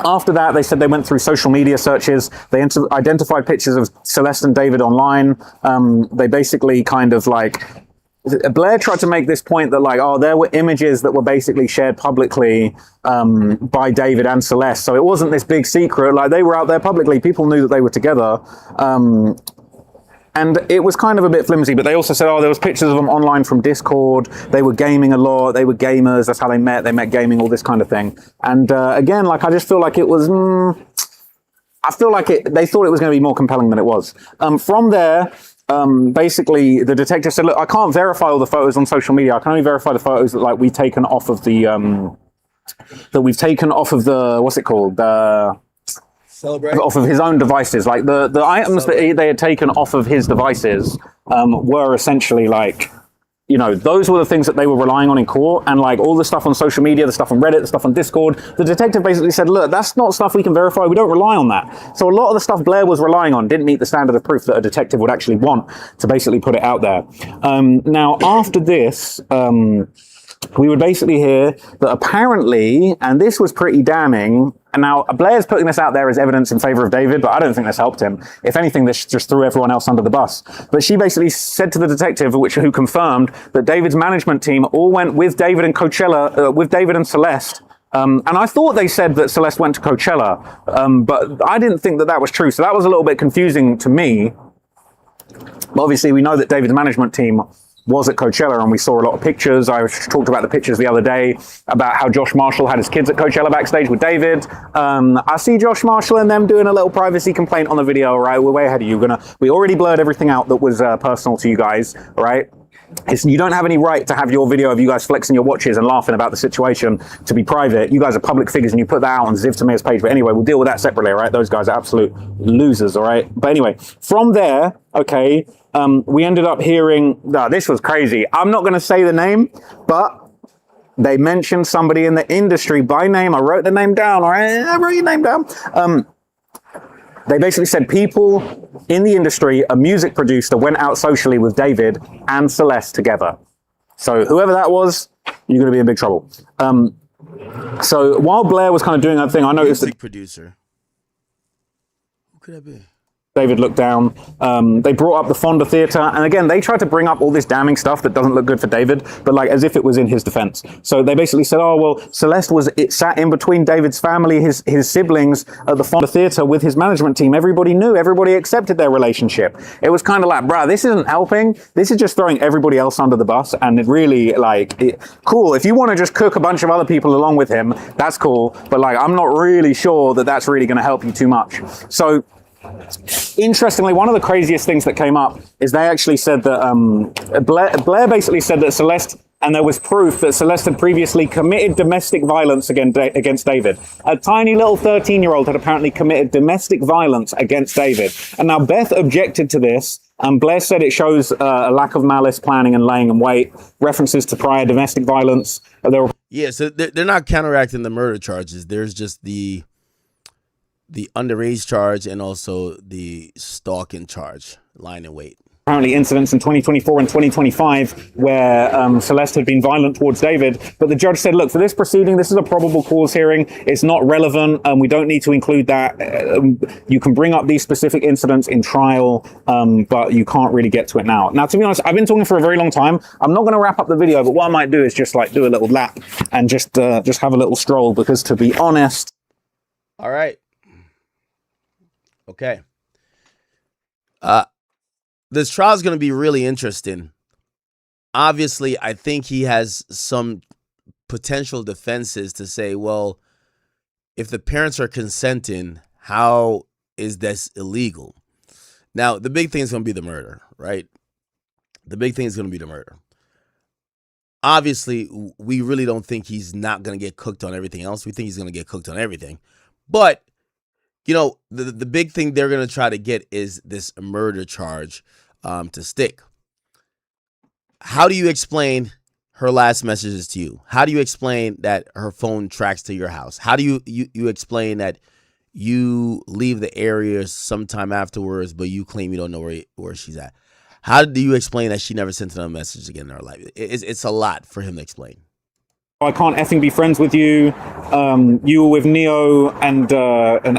after that, they said they went through social media searches. They identified pictures of Celeste and David online. They basically kind of like, Blair tried to make this point that like, oh, there were images that were basically shared publicly by David and Celeste. So it wasn't this big secret. Like they were out there publicly. People knew that they were together. And it was kind of a bit flimsy, but they also said, oh, there was pictures of them online from Discord. They were gaming a lot. They were gamers. That's how they met. They met gaming, all this kind of thing. And again, like, I just feel like it was, I feel like they thought it was going to be more compelling than it was. From there, basically the detective said, look, I can't verify all the photos on social media. I can only verify the photos that like we've taken off of the, what's it called? Off of his own devices. Like the items that they had taken off of his devices were essentially like, you know, those were the things that they were relying on in court, and like all the stuff on social media, the stuff on Reddit, the stuff on Discord. The detective basically said, look, that's not stuff we can verify. We don't rely on that. So a lot of the stuff Blair was relying on didn't meet the standard of proof that a detective would actually want to basically put it out there. Now, after this, we would basically hear that apparently, and this was pretty damning, and now Blair's putting this out there as evidence in favor of David, but I don't think this helped him. If anything, this just threw everyone else under the bus. But she basically said to the detective, who confirmed that David's management team all went with David and Coachella, with David and Celeste. And I thought they said that Celeste went to Coachella, but I didn't think that that was true. So that was a little bit confusing to me. But obviously, we know that David's management team was at Coachella, and we saw a lot of pictures. I talked about the pictures the other day about how Josh Marshall had his kids at Coachella backstage with David. I see Josh Marshall and them doing a little privacy complaint on the video, right? We're way ahead of you. We already blurred everything out that was personal to you guys, right? You don't have any right to have your video of you guys flexing your watches and laughing about the situation to be private. You guys are public figures and you put that out on Ziv Tamir's page. But anyway, we'll deal with that separately, all right? Those guys are absolute losers, all right? But anyway, from there, okay, we ended up hearing, this was crazy. I'm not going to say the name, but They mentioned somebody in the industry by name. I wrote the name down. All right, I wrote your name down. They basically said people in the industry, a music producer, went out socially with David and Celeste together. So whoever that was, you're going to be in big trouble. So while Blair was kind of doing that thing, I noticed
music producer. Who could that be?
David looked down. They brought up the Fonda Theatre, and again, they tried to bring up all this damning stuff that doesn't look good for David, but like as if it was in his defense. So they basically said, oh, well, Celeste sat in between David's family, his siblings at the Fonda Theatre with his management team. Everybody knew, everybody accepted their relationship. It was kind of like, bruh, this isn't helping. This is just throwing everybody else under the bus, and it really, cool. If you want to just cook a bunch of other people along with him, that's cool, but like, I'm not really sure that that's really going to help you too much. So, interestingly, one of the craziest things that came up is they actually said that Blair basically said that Celeste, and there was proof that Celeste had previously committed domestic violence against David. A tiny little 13-year-old had apparently committed domestic violence against David. And now Beth objected to this, and Blair said it shows a lack of malice, planning, and laying in wait, references to prior domestic violence.
Yeah, so they're not counteracting the murder charges. There's just the underage charge and also the stalking charge, lying in wait.
Apparently incidents in 2024 and 2025 where Celeste had been violent towards David, but the judge said, look, for this proceeding, this is a probable cause hearing. It's not relevant, and we don't need to include that. You can bring up these specific incidents in trial, but you can't really get to it now. Now, to be honest, I've been talking for a very long time. I'm not going to wrap up the video, but what I might do is just like do a little lap and just have a little stroll, because to be honest...
All right. Okay. This trial is going to be really interesting. Obviously, I think he has some potential defenses to say, well, if the parents are consenting, how is this illegal? Now, the big thing is going to be the murder, right? The big thing is going to be the murder. Obviously, we really don't think he's not going to get cooked on everything else. We think he's going to get cooked on everything. But you know, the big thing they're going to try to get is this murder charge to stick. How do you explain her last messages to you? How do you explain that her phone tracks to your house? How do you explain that you leave the area sometime afterwards, but you claim you don't know where she's at? How do you explain that she never sent another message again in her life? It's a lot for him to explain.
I can't effing be friends with you. You were with Neo and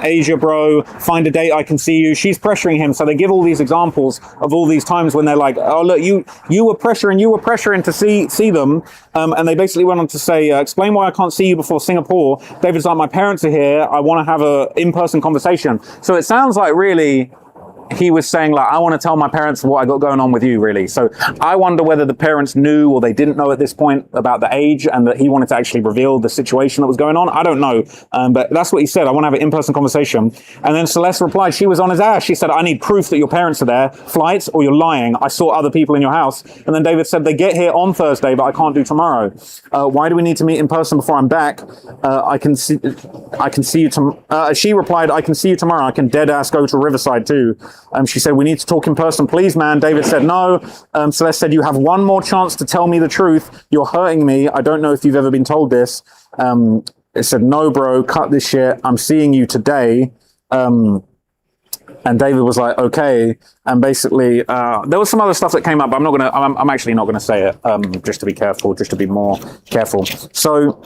Asia, bro. Find a date, I can see you. She's pressuring him. So they give all these examples of all these times when they're like, oh, look, you were pressuring to see them. And they basically went on to say, explain why I can't see you before Singapore. David's like, my parents are here. I want to have a in-person conversation. So it sounds like really... he was saying, like, I want to tell my parents what I got going on with you, really. So I wonder whether the parents knew or they didn't know at this point about the age, and that he wanted to actually reveal the situation that was going on. I don't know. But that's what he said. I want to have an in-person conversation. And then Celeste replied, she was on his ass. She said, I need proof that your parents are there. Flights, or you're lying. I saw other people in your house. And then David said, they get here on Thursday, but I can't do tomorrow. Why do we need to meet in person before I'm back? I can see you tomorrow. She replied, I can see you tomorrow. I can dead ass go to Riverside too. She said, we need to talk in person, please, man. David said, no. Celeste said, you have one more chance to tell me the truth. You're hurting me. I don't know if you've ever been told this. It said, no, bro, cut this shit. I'm seeing you today. And David was like, okay. And basically, there was some other stuff that came up, but I'm actually not gonna say it, just to be careful, just to be more careful. So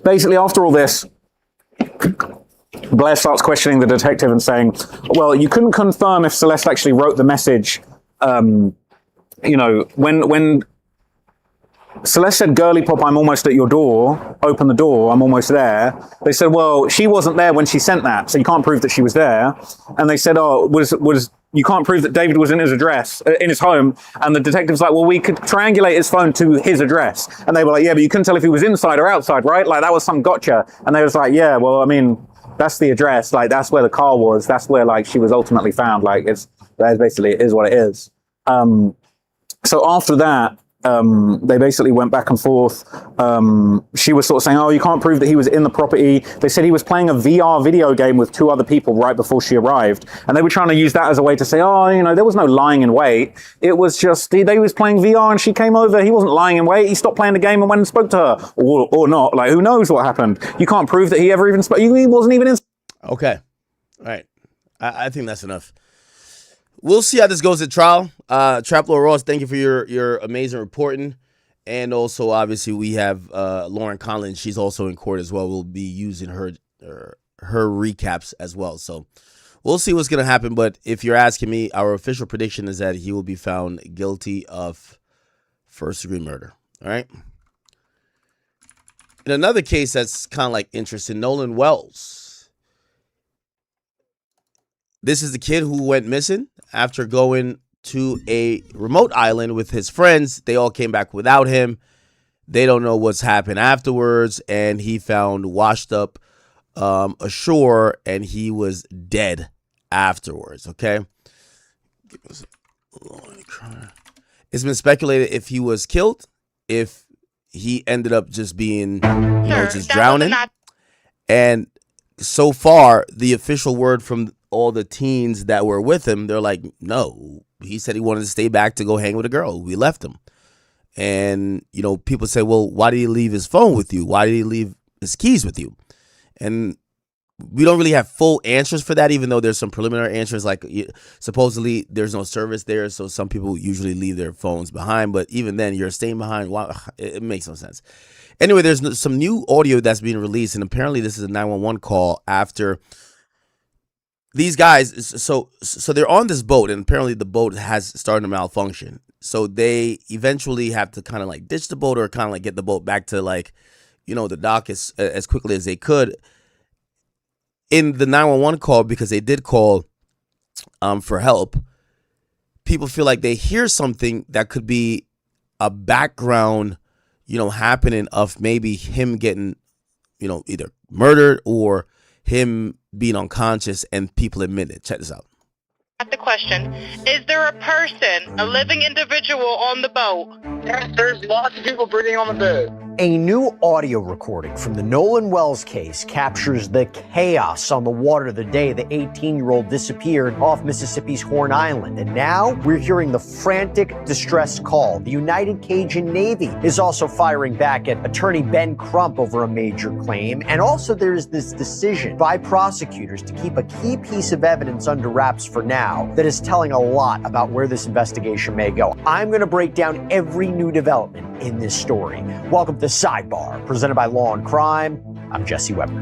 basically, after all this, Blair starts questioning the detective and saying, well, you couldn't confirm if Celeste actually wrote the message. You know, when Celeste said, girly pop, I'm almost at your door, open the door, I'm almost there. They said, well, she wasn't there when she sent that, so you can't prove that she was there. And they said, oh, you can't prove that David was in his address, in his home. And the detective's like, well, we could triangulate his phone to his address. And they were like, yeah, but you couldn't tell if he was inside or outside, right? Like, that was some gotcha. And they was like, yeah, well, I mean, that's the address. Like, that's where the car was. That's where, like, she was ultimately found. Like, that's basically, it is what it is. So after that, They basically went back and forth. She was sort of saying, oh, you can't prove that he was in the property. They said he was playing a VR video game with 2 other people right before she arrived. And they were trying to use that as a way to say, oh, you know, there was no lying in wait. It was just, they was playing VR and she came over. He wasn't lying in wait. He stopped playing the game and went and spoke to her. Or not. Like, who knows what happened? You can't prove that he ever even spoke. He wasn't even in.
Okay. All right. I think that's enough. We'll see how this goes at trial. Traplo Ross, thank you for your amazing reporting. And also, obviously, we have Lauren Collins. She's also in court as well. We'll be using her recaps as well. So we'll see what's going to happen. But if you're asking me, our official prediction is that he will be found guilty of first-degree murder. All right? In another case that's kind of like interesting, Nolan Wells. This is the kid who went missing after going to a remote island with his friends. They all came back without him. They don't know what's happened afterwards, and he found washed up ashore, and he was dead afterwards. Okay, it's been speculated if he was killed, if he ended up just being, just drowning. And so far, the official word from all the teens that were with him, they're like, no, he said he wanted to stay back to go hang with a girl. We left him. And, people say, well, why did he leave his phone with you? Why did he leave his keys with you? And we don't really have full answers for that, even though there's some preliminary answers. Like, supposedly there's no service there, so some people usually leave their phones behind. But even then, you're staying behind. Wow, it makes no sense. Anyway, there's some new audio that's being released, and apparently this is a 911 call after these guys. So they're on this boat, and apparently the boat has started to malfunction. So they eventually have to kind of like ditch the boat or kind of like get the boat back to the dock as quickly as they could. In the 911 call, because they did call for help, people feel like they hear something that could be a background, happening of maybe him getting, either murdered or him being unconscious, and people admit it. Check this out.
The question, is there a person, a living individual on the boat? Yes, there's lots of people breathing on the boat.
A new audio recording from the Nolan Wells case captures the chaos on the water the day the 18-year-old disappeared off Mississippi's Horn Island. And now we're hearing the frantic distress call. The United Cajun Navy is also firing back at attorney Ben Crump over a major claim. And also there's this decision by prosecutors to keep a key piece of evidence under wraps for now that is telling a lot about where this investigation may go. I'm going to break down every new development in this story. Welcome to Sidebar, presented by Law and Crime. I'm Jesse Weber.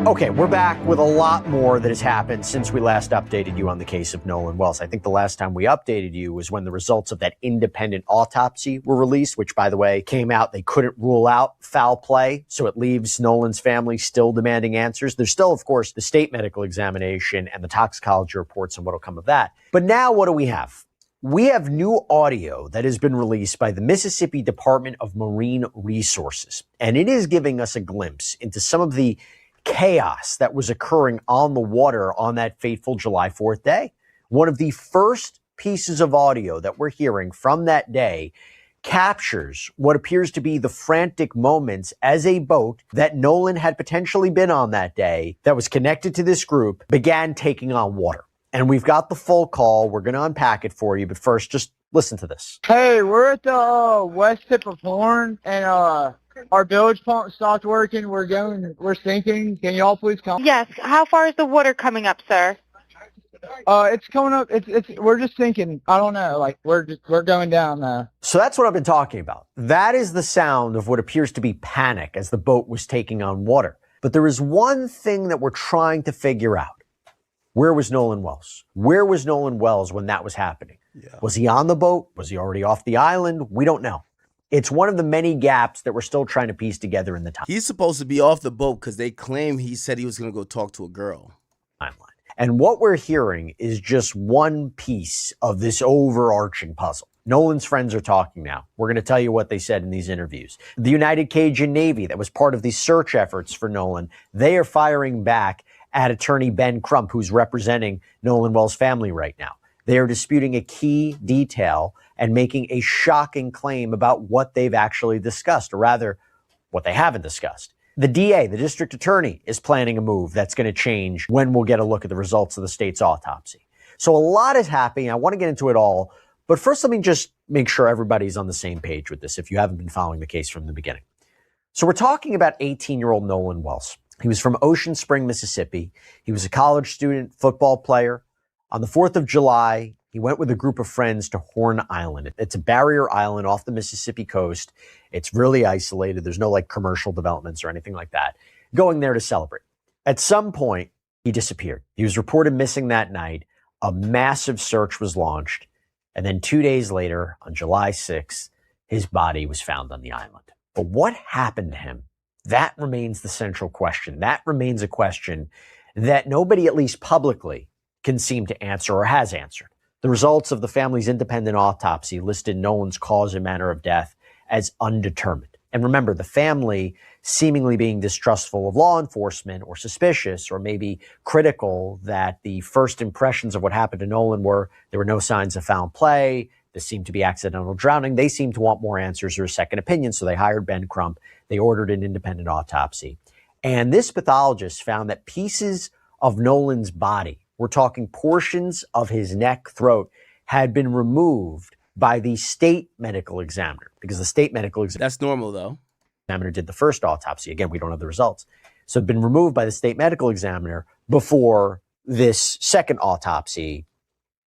Okay, we're back with a lot more that has happened since we last updated you on the case of Nolan Wells. I think the last time we updated you was when the results of that independent autopsy were released, which, by the way, came out. They couldn't rule out foul play, so it leaves Nolan's family still demanding answers. There's still, of course, the state medical examination and the toxicology reports and what will come of that. But now what do we have? We have new audio that has been released by the Mississippi Department of Marine Resources, and it is giving us a glimpse into some of the chaos that was occurring on the water on that fateful July 4th day. One of the first pieces of audio that we're hearing from that day captures what appears to be the frantic moments as a boat that Nolan had potentially been on that day that was connected to this group began taking on water. And we've got the full call. We're going to unpack it for you. But first, just listen to this.
Hey, we're at the west tip of Horn, and our bilge pump stopped working. We're sinking. Can y'all please come?
Yes. How far is the water coming up, sir?
It's coming up. We're just sinking. I don't know. Like we're going down.
So that's what I've been talking about. That is the sound of what appears to be panic as the boat was taking on water. But there is one thing that we're trying to figure out. Where was Nolan Wells? Where was Nolan Wells when that was happening? Yeah. Was he on the boat? Was he already off the island? We don't know. It's one of the many gaps that we're still trying to piece together in the timeline.
He's supposed to be off the boat because they claim he said he was going to go talk to a girl.
And what we're hearing is just one piece of this overarching puzzle. Nolan's friends are talking now. We're going to tell you what they said in these interviews. The United Cajun Navy, that was part of the search efforts for Nolan, they are firing back at attorney Ben Crump, who's representing Nolan Wells' family right now. They are disputing a key detail and making a shocking claim about what they've actually discussed, or rather, what they haven't discussed. The DA, the district attorney, is planning a move that's going to change when we'll get a look at the results of the state's autopsy. So a lot is happening. I want to get into it all. But first, let me just make sure everybody's on the same page with this if you haven't been following the case from the beginning. So we're talking about 18-year-old Nolan Wells. He was from Ocean Spring, Mississippi. He was a college student, football player. On the 4th of July, he went with a group of friends to Horn Island. It's a barrier island off the Mississippi coast. It's really isolated. There's no like commercial developments or anything like that. Going there to celebrate. At some point, he disappeared. He was reported missing that night. A massive search was launched. And then 2 days later, on July 6th, his body was found on the island. But what happened to him? That remains the central question. That remains a question that nobody, at least publicly, can seem to answer or has answered. The results of the family's independent autopsy listed Nolan's cause and manner of death as undetermined. And remember, the family seemingly being distrustful of law enforcement or suspicious or maybe critical that the first impressions of what happened to Nolan were there were no signs of foul play, this seemed to be accidental drowning. They seemed to want more answers or a second opinion, so they hired Ben Crump. They ordered an independent autopsy. And this pathologist found that pieces of Nolan's body, we're talking portions of his neck, throat, had been removed by the state medical examiner, because the state medical examiner...
That's normal, though.
...examiner did the first autopsy. Again, we don't have the results. So it'd been removed by the state medical examiner before this second autopsy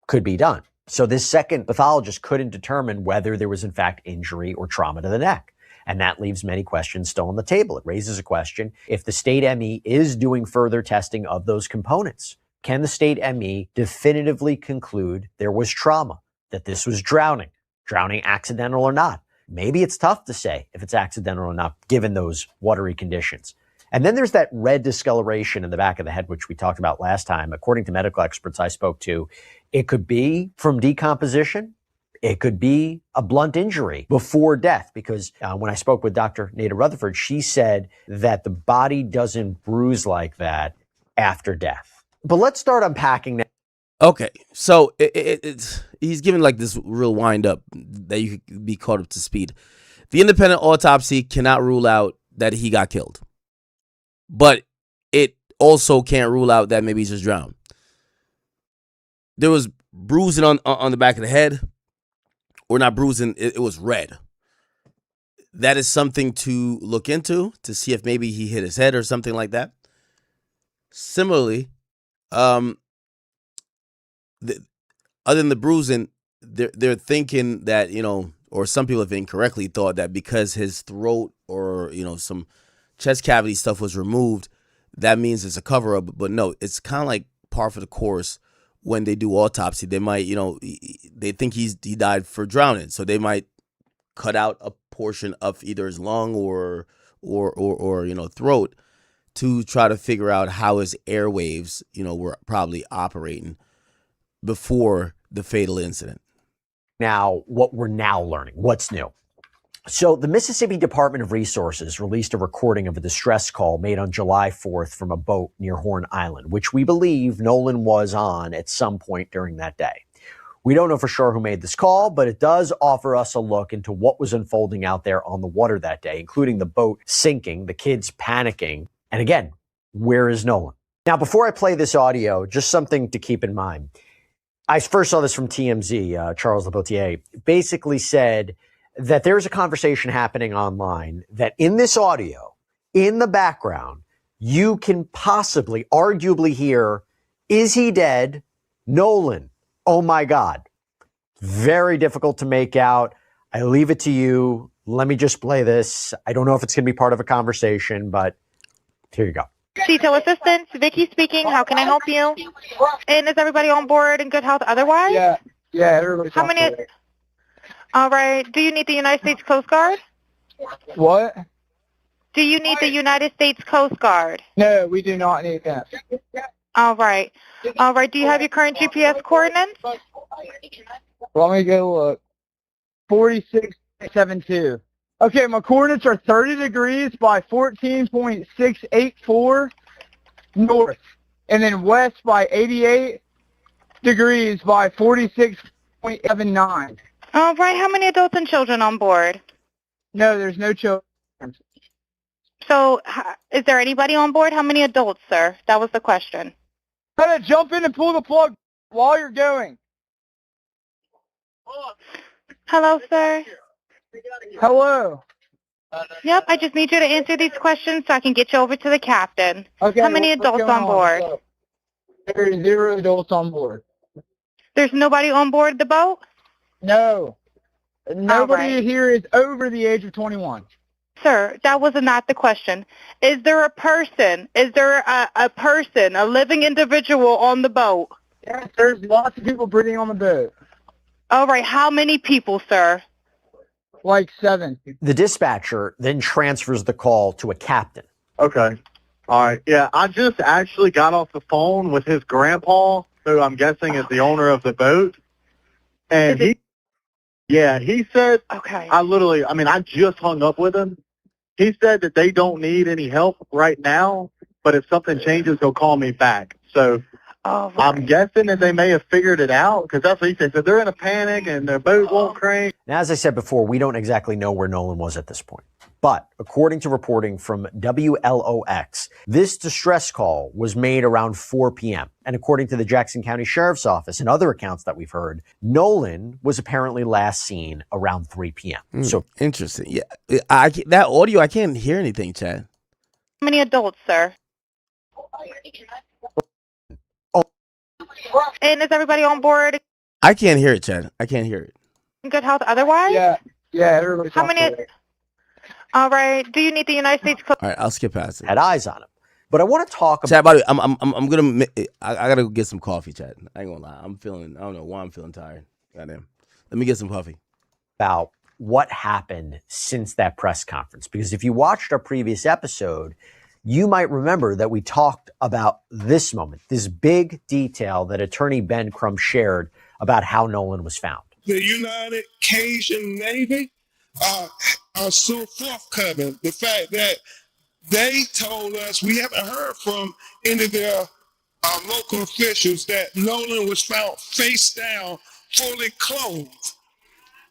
could be done. So this second pathologist couldn't determine whether there was, in fact, injury or trauma to the neck. And that leaves many questions still on the table. It raises a question. If the state ME is doing further testing of those components, can the state ME definitively conclude there was trauma, that this was drowning accidental or not? Maybe it's tough to say if it's accidental or not, given those watery conditions. And then there's that red discoloration in the back of the head, which we talked about last time. According to medical experts I spoke to, it could be from decomposition. It could be a blunt injury before death, because when I spoke with Dr. Nada Rutherford, she said that the body doesn't bruise like that after death. But let's start unpacking that.
Okay, so he's giving like this real wind up that you could be caught up to speed. The independent autopsy cannot rule out that he got killed, but it also can't rule out that maybe he's just drowned. There was bruising on the back of the head, or not bruising, it was red. That is something to look into to see if maybe he hit his head or something like that. Similarly, other than the bruising, they're thinking that, or some people have incorrectly thought that because his throat or, some chest cavity stuff was removed, that means it's a cover-up. But no, it's kind of like par for the course. When they do autopsy, they might, they think he died for drowning, so they might cut out a portion of either his lung or throat to try to figure out how his airwaves, were probably operating before the fatal incident.
Now, what we're now learning, what's new? So the Mississippi Department of Resources released a recording of a distress call made on July 4th from a boat near Horn Island, which we believe Nolan was on at some point during that day. We don't know for sure who made this call, but it does offer us a look into what was unfolding out there on the water that day, including the boat sinking, the kids panicking, and again, where is Nolan? Now, before I play this audio, just something to keep in mind. I first saw this from TMZ, Charles Laboutier, basically said that there's a conversation happening online that in this audio, in the background, you can possibly, arguably hear, is he dead? Nolan, oh my God. Very difficult to make out. I leave it to you. Let me just play this. I don't know if it's going to be part of a conversation, but here you go.
Detail assistance, Vicky speaking. How can I help you? And is everybody on board in good health otherwise?
Yeah, everybody's
How many? All right. Do you need the United States Coast Guard?
What?
Do you need the United States Coast Guard?
No, we do not need that.
All right. All right. Do you have your current GPS coordinates?
Let me go look. 46.72. Okay, my coordinates are 30 degrees by 14.684 north, and then west by 88 degrees by 46.79.
All right, how many adults and children on board?
No, there's no children.
So, is there anybody on board? How many adults, sir? That was the question.
Gotta jump in and pull the plug while you're going.
Hello, sir?
Hello.
Yep, I just need you to answer these questions so I can get you over to the captain.
Okay.
How many adults on board?
There are 0 adults on board.
There's nobody on board the boat?
No. Nobody
right.
here is over the age of 21.
Sir, that was not the question. Is there a person? Is there a person, a living individual on the boat?
Yes, there's lots of people breathing on the boat.
All right, how many people, sir?
Like 7.
The dispatcher then transfers the call to a captain.
Okay. All right. Yeah, I just actually got off the phone with his grandpa, who I'm guessing is the owner of the boat. And he said,
okay.
I just hung up with him. He said that they don't need any help right now, but if something changes, he'll call me back. So I'm guessing that they may have figured it out, because that's what he said. So they're in a panic and their boat won't crank.
Now, as I said before, we don't exactly know where Nolan was at this point. But according to reporting from WLOX, this distress call was made around 4 p.m. And according to the Jackson County Sheriff's Office and other accounts that we've heard, Nolan was apparently last seen around 3 p.m. So
interesting. Yeah, that audio, I can't hear anything, Chad.
How many adults, sir? And is everybody on board?
I can't hear it, Chad. I can't hear it.
In good health otherwise?
Yeah, everybody's
How
on
many?
board.
All right. Do you need the United States Coast?
All right, I'll skip past it.
Had eyes on him. But I want to talk about...
Chad, by the way, I gotta go get some coffee, Chad. I ain't gonna lie. I don't know why I'm feeling tired. Goddamn. Let me get some coffee.
About what happened since that press conference. Because if you watched our previous episode, you might remember that we talked about this moment, this big detail that attorney Ben Crump shared about how Nolan was found.
The United Cajun Navy are so forthcoming. The fact that they told us, we haven't heard from any of their local officials, that Nolan was found face down, fully clothed.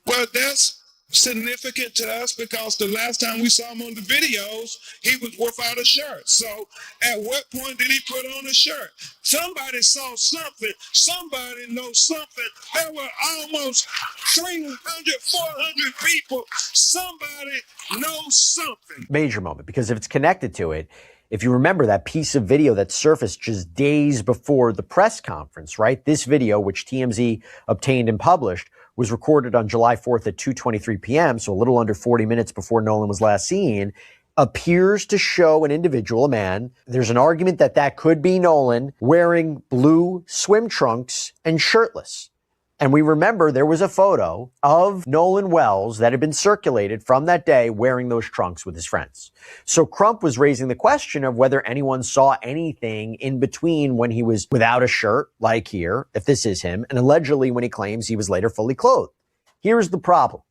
Well, that's significant to us because the last time we saw him on the videos, he was without a shirt. So at what point did he put on a shirt? Somebody saw something. Somebody knows something. There were almost 300, 400 people. Somebody knows something.
Major moment, because if it's connected to it, if you remember that piece of video that surfaced just days before the press conference, right? This video, which TMZ obtained and published, was recorded on July 4th at 2:23 p.m., so a little under 40 minutes before Nolan was last seen, appears to show an individual, a man. There's an argument that that could be Nolan wearing blue swim trunks and shirtless. And we remember there was a photo of Nolan Wells that had been circulated from that day wearing those trunks with his friends. So Crump was raising the question of whether anyone saw anything in between when he was without a shirt, like here, if this is him, and allegedly when he claims he was later fully clothed. Here's the problem.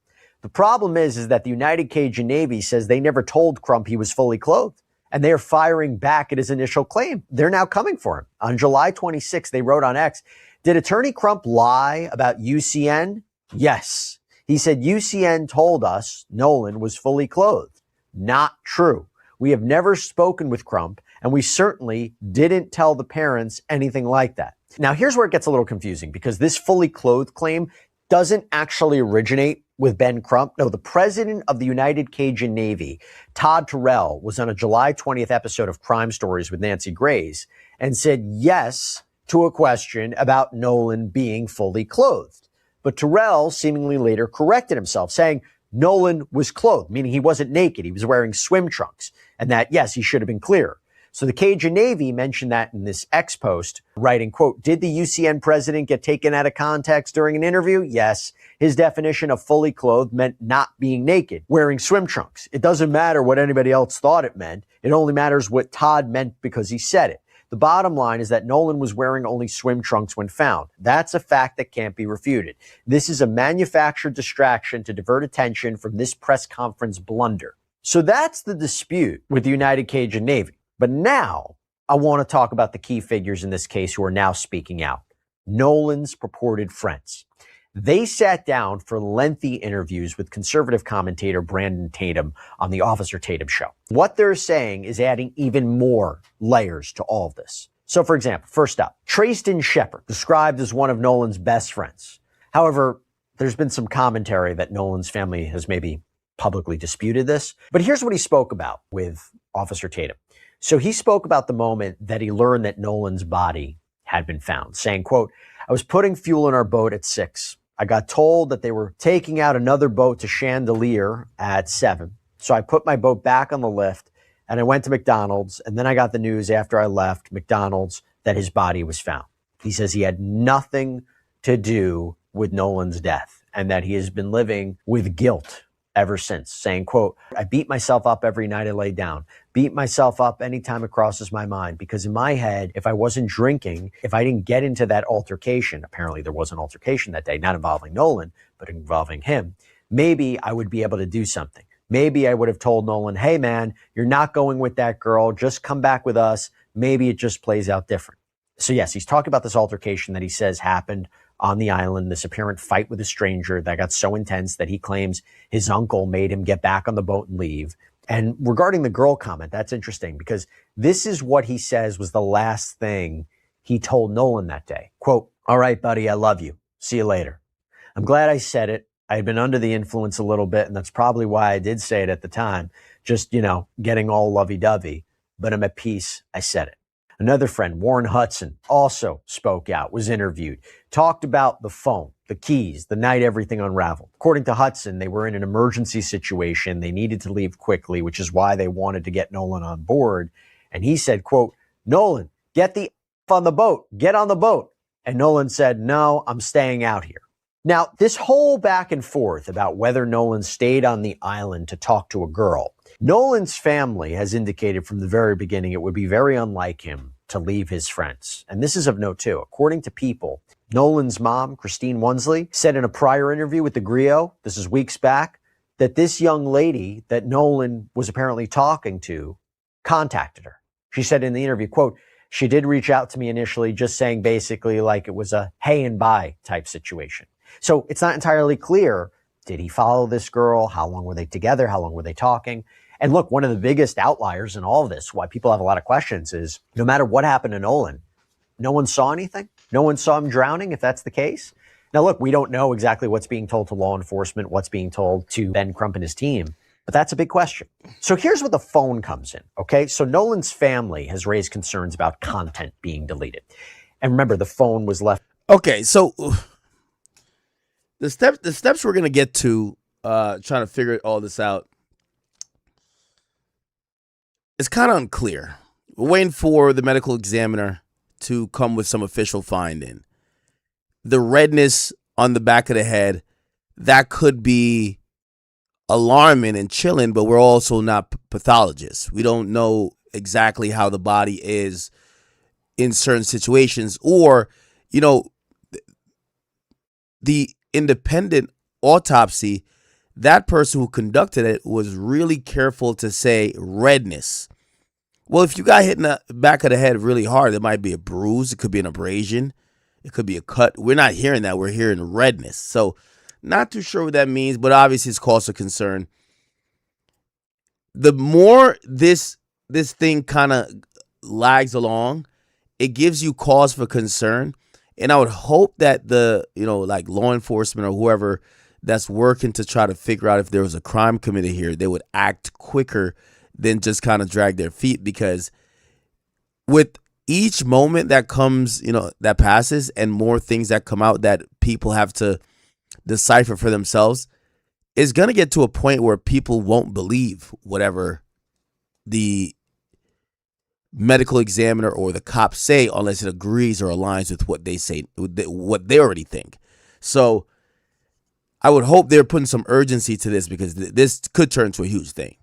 The problem is that the United Cajun Navy says they never told Crump he was fully clothed. And they are firing back at his initial claim. They're now coming for him. On July 26th, they wrote on X, did Attorney Crump lie about UCN? Yes. He said UCN told us Nolan was fully clothed. Not true. We have never spoken with Crump, and we certainly didn't tell the parents anything like that. Now, here's where it gets a little confusing, because this fully clothed claim doesn't actually originate with Ben Crump. No, the president of the United Cajun Navy, Todd Terrell, was on a July 20th episode of Crime Stories with Nancy Grace and said yes to a question about Nolan being fully clothed. But Terrell seemingly later corrected himself, saying Nolan was clothed, meaning he wasn't naked. He was wearing swim trunks, and that, yes, he should have been clearer. So the Cajun Navy mentioned that in this X post, writing, quote, did the UCN president get taken out of context during an interview? Yes. His definition of fully clothed meant not being naked, wearing swim trunks. It doesn't matter what anybody else thought it meant. It only matters what Todd meant because he said it. The bottom line is that Nolan was wearing only swim trunks when found. That's a fact that can't be refuted. This is a manufactured distraction to divert attention from this press conference blunder. So that's the dispute with the United Cajun Navy. But now I want to talk about the key figures in this case who are now speaking out. Nolan's purported friends. They sat down for lengthy interviews with conservative commentator Brandon Tatum on the Officer Tatum Show. What they're saying is adding even more layers to all of this. So, for example, first up, Trayston Shepard, described as one of Nolan's best friends. However, there's been some commentary that Nolan's family has maybe publicly disputed this. But here's what he spoke about with Officer Tatum. So he spoke about the moment that he learned that Nolan's body had been found, saying, quote, "I was putting fuel in our boat at 6. I got told that they were taking out another boat to Chandelier at 7. So I put my boat back on the lift and I went to McDonald's. And then I got the news after I left McDonald's that his body was found." He says he had nothing to do with Nolan's death and that he has been living with guilt ever since, saying, quote, "I beat myself up every night I lay down, beat myself up anytime it crosses my mind, because in my head, if I wasn't drinking, if I didn't get into that altercation," apparently there was an altercation that day, not involving Nolan, but involving him, "maybe I would be able to do something. Maybe I would have told Nolan, hey man, you're not going with that girl, just come back with us. Maybe it just plays out different." So yes, he's talking about this altercation that he says happened on the island, this apparent fight with a stranger that got so intense that he claims his uncle made him get back on the boat and leave. And regarding the girl comment, that's interesting because this is what he says was the last thing he told Nolan that day. Quote, "All right, buddy, I love you. See you later. I'm glad I said it. I had been under the influence a little bit, and that's probably why I did say it at the time. Just, getting all lovey-dovey. But I'm at peace. I said it." Another friend, Warren Hudson, also spoke out, was interviewed, talked about the phone, the keys, the night everything unraveled. According to Hudson, they were in an emergency situation. They needed to leave quickly, which is why they wanted to get Nolan on board. And he said, quote, "Nolan, get the F on the boat. Get on the boat." And Nolan said, "No, I'm staying out here." Now, this whole back and forth about whether Nolan stayed on the island to talk to a girl, Nolan's family has indicated from the very beginning it would be very unlike him to leave his friends. And this is of note too. According to People, Nolan's mom, Christine Wonsley, said in a prior interview with the Griot, this is weeks back, that this young lady that Nolan was apparently talking to contacted her. She said in the interview, quote, "She did reach out to me initially, just saying basically like it was a hey and bye type situation." So it's not entirely clear. Did he follow this girl? How long were they together? How long were they talking? And look, one of the biggest outliers in all of this, why people have a lot of questions, is no matter what happened to Nolan, no one saw anything. No one saw him drowning, if that's the case. Now, look, we don't know exactly what's being told to law enforcement, what's being told to Ben Crump and his team, but that's a big question. So here's where the phone comes in, okay? So Nolan's family has raised concerns about content being deleted. And remember, the phone was left.
Okay, so the steps we're going to get to trying to figure all this out, it's kind of unclear. We're waiting for the medical examiner to come with some official finding. The redness on the back of the head, that could be alarming and chilling, but we're also not pathologists. We don't know exactly how the body is in certain situations, or, the independent autopsy, that person who conducted it was really careful to say redness. Well, if you got hit in the back of the head really hard, it might be a bruise. It could be an abrasion. It could be a cut. We're not hearing that. We're hearing redness. So not too sure what that means, but obviously it's cause of concern. The more this thing kind of lags along, it gives you cause for concern. And I would hope that the, like law enforcement or whoever that's working to try to figure out if there was a crime committed here, they would act quicker than just kind of drag their feet, because with each moment that comes, that passes, and more things that come out that people have to decipher for themselves, is going to get to a point where people won't believe whatever the medical examiner or the cops say unless it agrees or aligns with what they say, what they already think. So I would hope they're putting some urgency to this, because this could turn into a huge thing.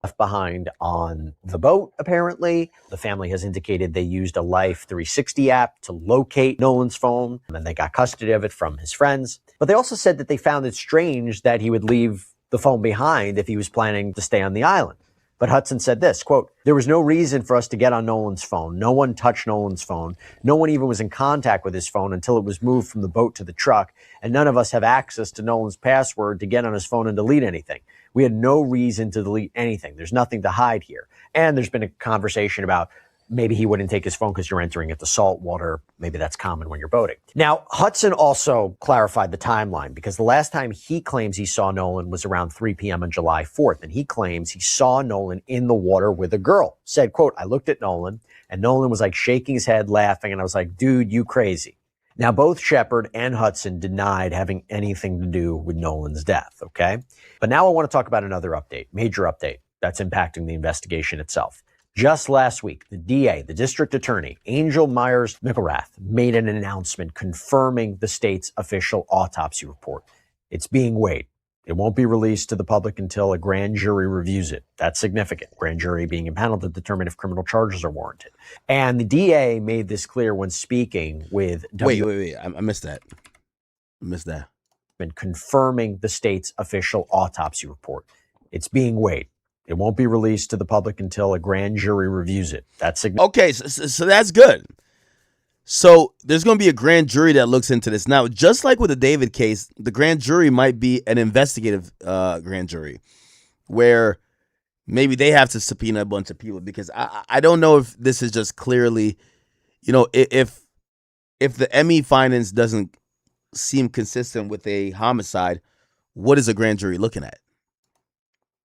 Left behind on the boat, apparently. The family has indicated they used a Life 360 app to locate Nolan's phone, and they got custody of it from his friends. But they also said that they found it strange that he would leave the phone behind if he was planning to stay on the island. But Hudson said this, quote, "There was no reason for us to get on Nolan's phone. No one touched Nolan's phone. No one even was in contact with his phone until it was moved from the boat to the truck. And none of us have access to Nolan's password to get on his phone and delete anything. We had no reason to delete anything. There's nothing to hide here." And there's been a conversation about maybe he wouldn't take his phone because you're entering into salt water. Maybe that's common when you're boating. Now, Hudson also clarified the timeline because the last time he claims he saw Nolan was around 3 p.m. on July 4th. And he claims he saw Nolan in the water with a girl. Said, quote, "I looked at Nolan and Nolan was like shaking his head, laughing. And I was like, dude, you crazy." Now, both Shepard and Hudson denied having anything to do with Nolan's death. Okay. But now I want to talk about another update, major update that's impacting the investigation itself. Just last week, the DA, the district attorney, Angel Myers McElrath, made an announcement confirming the state's official autopsy report. It's being weighed. It won't be released to the public until a grand jury reviews it. That's significant. Grand jury being impaneled to determine if criminal charges are warranted. And the DA made this clear when speaking with...
Wait. I missed that.
Been confirming the state's official autopsy report. It's being weighed. It won't be released to the public until a grand jury reviews it. That's significant.
Okay, so that's good. So there's going to be a grand jury that looks into this. Now, just like with the David case, the grand jury might be an investigative grand jury where maybe they have to subpoena a bunch of people because I don't know if this is just clearly, if the ME findings doesn't seem consistent with a homicide, what is a grand jury looking at?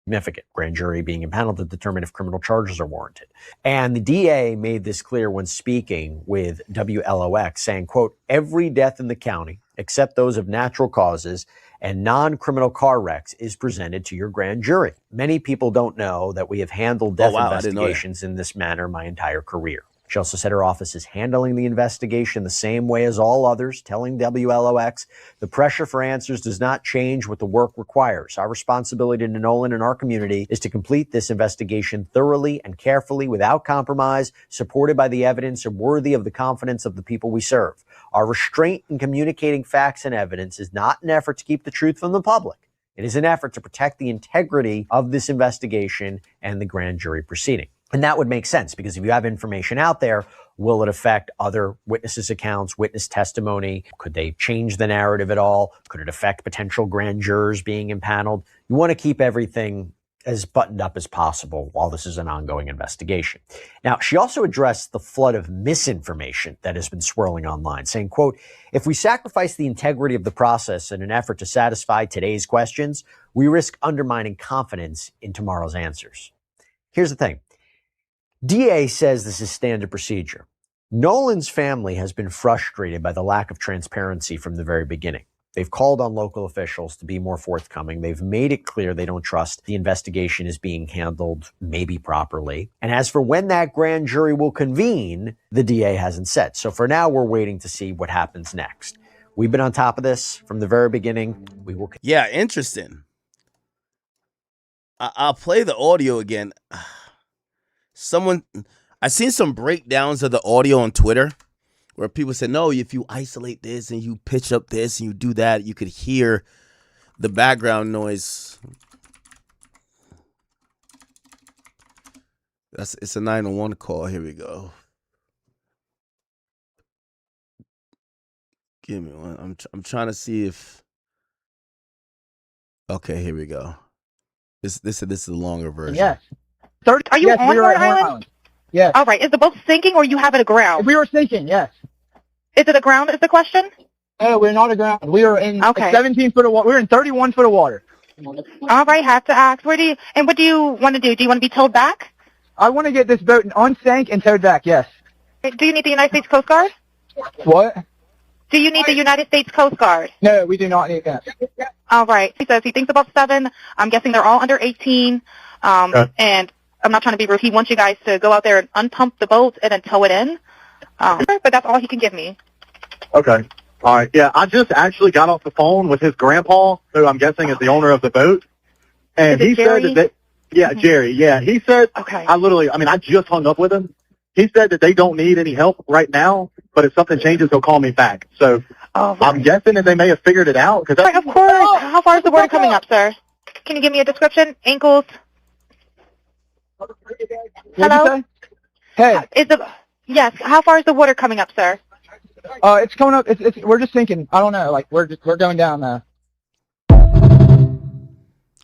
Significant. Grand jury being impaneled to determine if criminal charges are warranted. And the DA made this clear when speaking with WLOX, saying, quote, "Every death in the county, except those of natural causes and non-criminal car wrecks, is presented to your grand jury. Many people don't know that we have handled death investigations in this manner my entire career." She also said her office is handling the investigation the same way as all others, telling WLOX, "The pressure for answers does not change what the work requires. Our responsibility to Nolan and our community is to complete this investigation thoroughly and carefully without compromise, supported by the evidence and worthy of the confidence of the people we serve. Our restraint in communicating facts and evidence is not an effort to keep the truth from the public. It is an effort to protect the integrity of this investigation and the grand jury proceeding." And that would make sense because if you have information out there, will it affect other witnesses' accounts, witness testimony? Could they change the narrative at all? Could it affect potential grand jurors being impaneled? You want to keep everything as buttoned up as possible while this is an ongoing investigation. Now, she also addressed the flood of misinformation that has been swirling online, saying, quote, "If we sacrifice the integrity of the process in an effort to satisfy today's questions, we risk undermining confidence in tomorrow's answers." Here's the thing. DA says this is standard procedure. Nolan's family has been frustrated by the lack of transparency from the very beginning. They've called on local officials to be more forthcoming. They've made it clear they don't trust the investigation is being handled maybe properly. And as for when that grand jury will convene, the DA hasn't said. So for now, we're waiting to see what happens next. We've been on top of this from the very beginning. We will.
Yeah, interesting. I'll play the audio again. I seen some breakdowns of the audio on Twitter where people said, no, if you isolate this and you pitch up this and you do that, you could hear the background noise. It's a 911 call. Here we go. Give me one. I'm trying to see if. Okay, here we go. This is the longer version.
Yes.
Are you on Horn Island?
Yes.
All right. Is the boat sinking or you have it aground?
We were sinking, yes.
Is it aground is the question?
No, we're not aground. We are in 17 foot of water. We're in 31 foot of water.
All right. Have to ask. What do you want to do? Do you want to be towed back?
I want to get this boat unsank and towed back, yes.
Do you need the United States Coast Guard?
What?
Do you need the United States Coast Guard?
No, we do not need that.
All right. He says he thinks about 7. I'm guessing they're all under 18. And I'm not trying to be rude. He wants you guys to go out there and unpump the boat and then tow it in. But that's all he can give me.
Okay. All right. Yeah, I just actually got off the phone with his grandpa, who I'm guessing is the owner of the boat. And he said that, Jerry, yeah. He said, I just hung up with him. He said that they don't need any help right now, but if something changes, he'll call me back. So I'm guessing that they may have figured it out. Cause
of course. How far is the water coming up, sir? Can you give me a description? Ankles?
Hello? Hey.
Yes, how far is the water coming up, sir?
It's coming up. We're just sinking. I don't know. Like, we're going down now.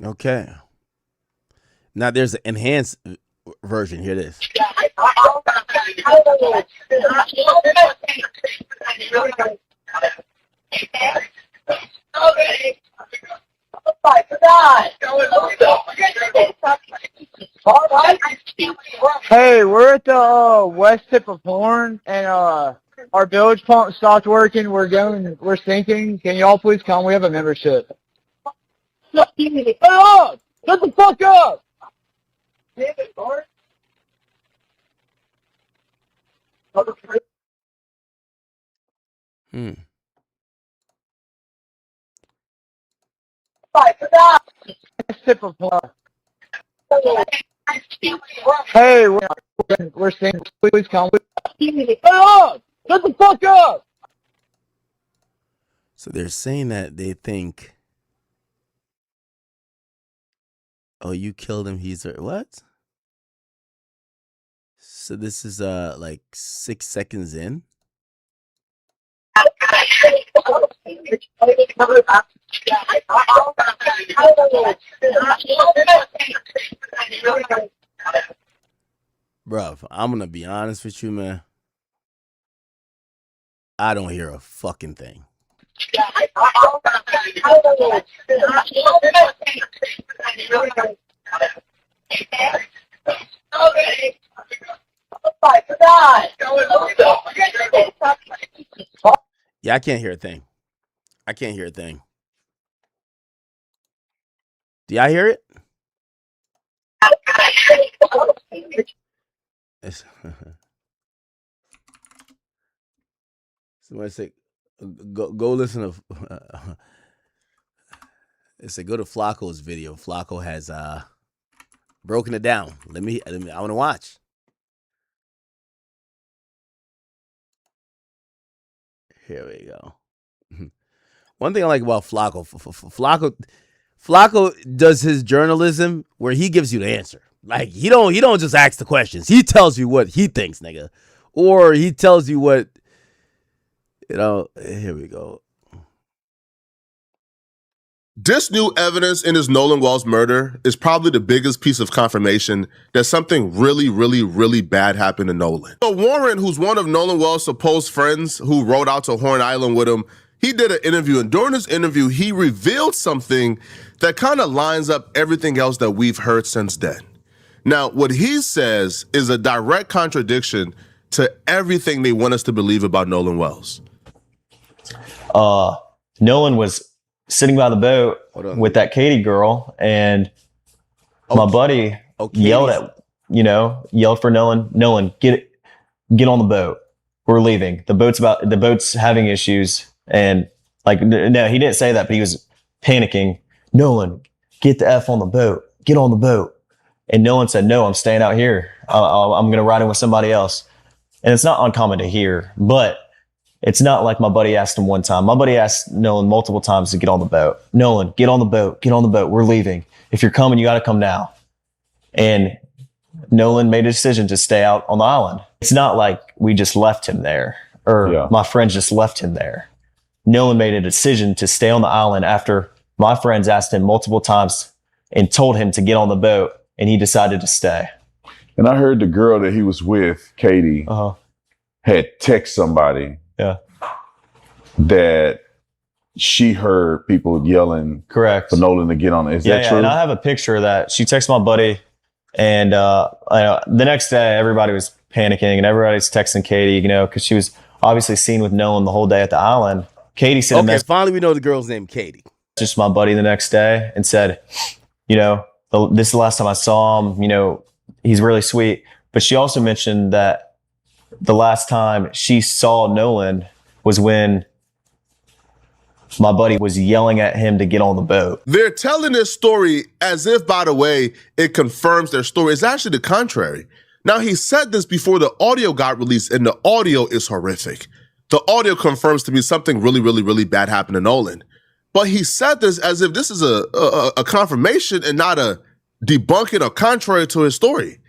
Okay. Now there's an enhanced version. Here it is.
Hey, we're at the west tip of Horn, and our bilge pump stopped working. We're sinking. Can y'all please come? We have a membership. Shut up! Shut the fuck up!
Hmm.
Tip of Horn. Hey, we're sinking. Please come. Shut up! Shut the fuck up!
So they're saying that they think, oh, you killed him. He's what? So this is like 6 seconds in. Bruh, I'm gonna be honest with you, man. I don't hear a fucking thing. Yeah, I can't hear a thing. I can't hear a thing. Do y'all hear it? Somebody say, go listen to. It said go to Flacco's video. Flacco has broken it down. Let me I want to watch. Here we go. One thing I like about Flacco, Flacco does his journalism where he gives you the answer. Like he don't just ask the questions. He tells you what he thinks, nigga, or he tells you what, you know. Here we go.
This new evidence in his Nolan Wells murder is probably the biggest piece of confirmation that something really, really, really bad happened to Nolan. So Warren, who's one of Nolan Wells' supposed friends who rode out to Horn Island with him, he did an interview, and during this interview, he revealed something that kind of lines up everything else that we've heard since then. Now, what he says is a direct contradiction to everything they want us to believe about Nolan Wells.
Nolan was sitting by the boat with that Katie girl, and my buddy yelled for Nolan, get on the boat. We're leaving. The boat's having issues. And like, no, he didn't say that, but he was panicking. Nolan, get the F on the boat. Get on the boat. And Nolan said, no, I'm staying out here. I'm going to ride in with somebody else. And it's not uncommon to hear, but it's not like my buddy asked him one time. My buddy asked Nolan multiple times to get on the boat. Nolan, get on the boat. Get on the boat. We're leaving. If you're coming, you got to come now. And Nolan made a decision to stay out on the island. It's not like we just left him there, or my friends just left him there. Nolan made a decision to stay on the island after my friends asked him multiple times and told him to get on the boat, and he decided to stay.
And I heard the girl that he was with, Katie, had text somebody that she heard people yelling for Nolan to get on it. Is that true?
And I have a picture of that. She texted my buddy, and the next day everybody was panicking and everybody's texting Katie, because she was obviously seen with Nolan the whole day at the island. Katie sent a message.
Finally we know the girl's name, Katie.
Just my buddy the next day and said, this is the last time I saw him, he's really sweet. But she also mentioned that the last time she saw Nolan was when my buddy was yelling at him to get on the boat.
They're telling this story as if, by the way, it confirms their story. It's actually the contrary. Now, he said this before the audio got released, and the audio is horrific. The audio confirms to me something really, really, really bad happened to Nolan. But he said this as if this is a confirmation and not a debunking or contrary to his story.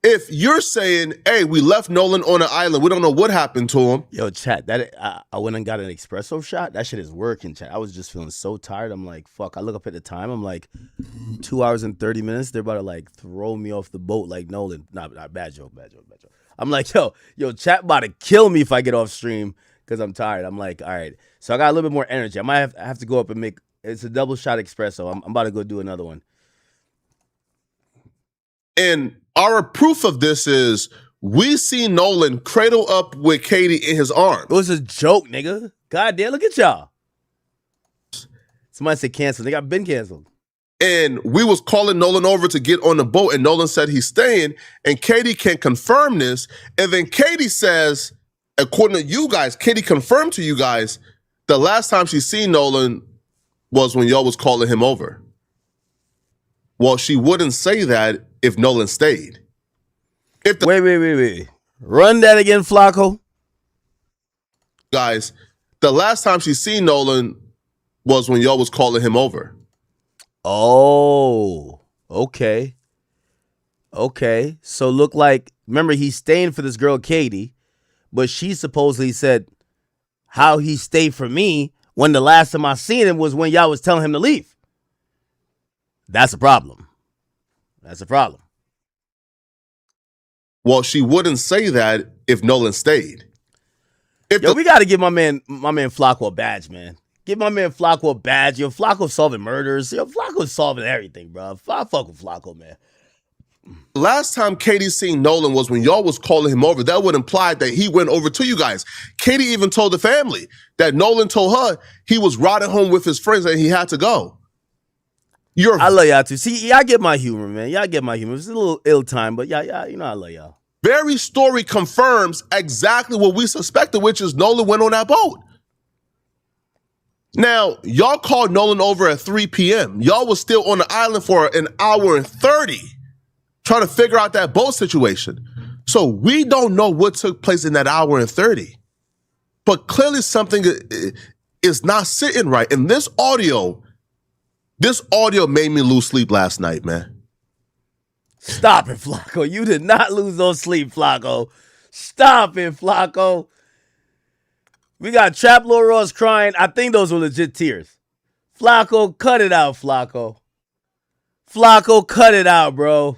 if you're saying, hey, we left Nolan on an island, we don't know what happened to him.
Yo, chat, that I went and got an espresso shot. That shit is working, chat. I was just feeling so tired. I'm like, fuck. I look up at the time. I'm like, 2 hours and 30 minutes. They're about to like throw me off the boat like Nolan. Nah, bad joke. I'm like, yo, chat about to kill me if I get off stream because I'm tired. I'm like, all right. So I got a little bit more energy. I might have to go up and make, it's a double shot espresso. I'm about to go do another one.
And our proof of this is we see Nolan cradle up with Katie in his arms.
It was a joke, nigga. God damn, look at y'all. Somebody said canceled. They got been canceled.
And we was calling Nolan over to get on the boat, and Nolan said he's staying, and Katie can confirm this. And then Katie says, according to you guys, Katie confirmed to you guys the last time she seen Nolan was when y'all was calling him over. Well, she wouldn't say that if Nolan stayed.
Wait. Run that again, Flacco.
Guys, the last time she seen Nolan was when y'all was calling him over.
Oh, okay. Okay. So look like, remember, he's staying for this girl, Katie, but she supposedly said how he stayed for me when the last time I seen him was when y'all was telling him to leave. That's a problem.
Well, she wouldn't say that if Nolan stayed.
We got to give my man Flacco a badge, man. Give my man Flacco a badge. Yo, Flacco solving murders. Yo, Flacco's solving everything, bro. I fuck with Flacco, man.
Last time Katie seen Nolan was when y'all was calling him over. That would imply that he went over to you guys. Katie even told the family that Nolan told her he was riding home with his friends and he had to go.
I love y'all too. See, y'all get my humor, man. Y'all get my humor. It's a little ill time, but yeah, you know I love y'all.
Very story confirms exactly what we suspected, which is Nolan went on that boat. Now, y'all called Nolan over at 3 p.m. Y'all was still on the island for an hour and 30 trying to figure out that boat situation. So we don't know what took place in that hour and 30. But clearly something is not sitting right. And this audio made me lose sleep last night, man.
Stop it, Flacco. You did not lose no sleep, Flacco. Stop it, Flacco. We got Trap Lord Ross crying. I think those were legit tears. Flacco, cut it out, Flacco. Flacco, cut it out, bro.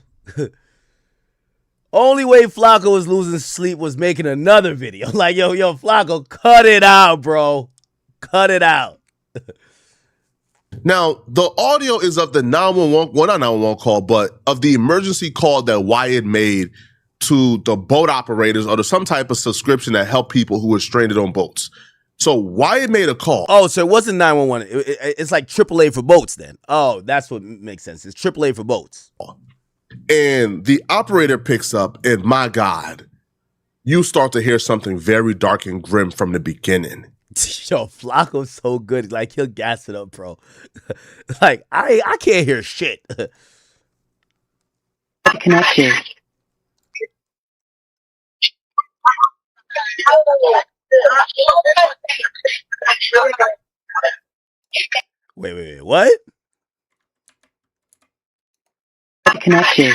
Only way Flacco was losing sleep was making another video. Like, yo, Flacco, cut it out, bro. Cut it out.
Now, the audio is of the 911, well, not 911 call, but of the emergency call that Wyatt made to the boat operators or to some type of subscription that help people who were stranded on boats. So Wyatt made a call.
Oh, so it wasn't 911. It's like AAA for boats then. Oh, that's what makes sense. It's AAA for boats.
And the operator picks up, and my God, you start to hear something very dark and grim from the beginning.
Yo, Flacco's so good. Like, he'll gas it up, bro. Like, I can't hear shit.
Connected.
Wait, what?
Connected.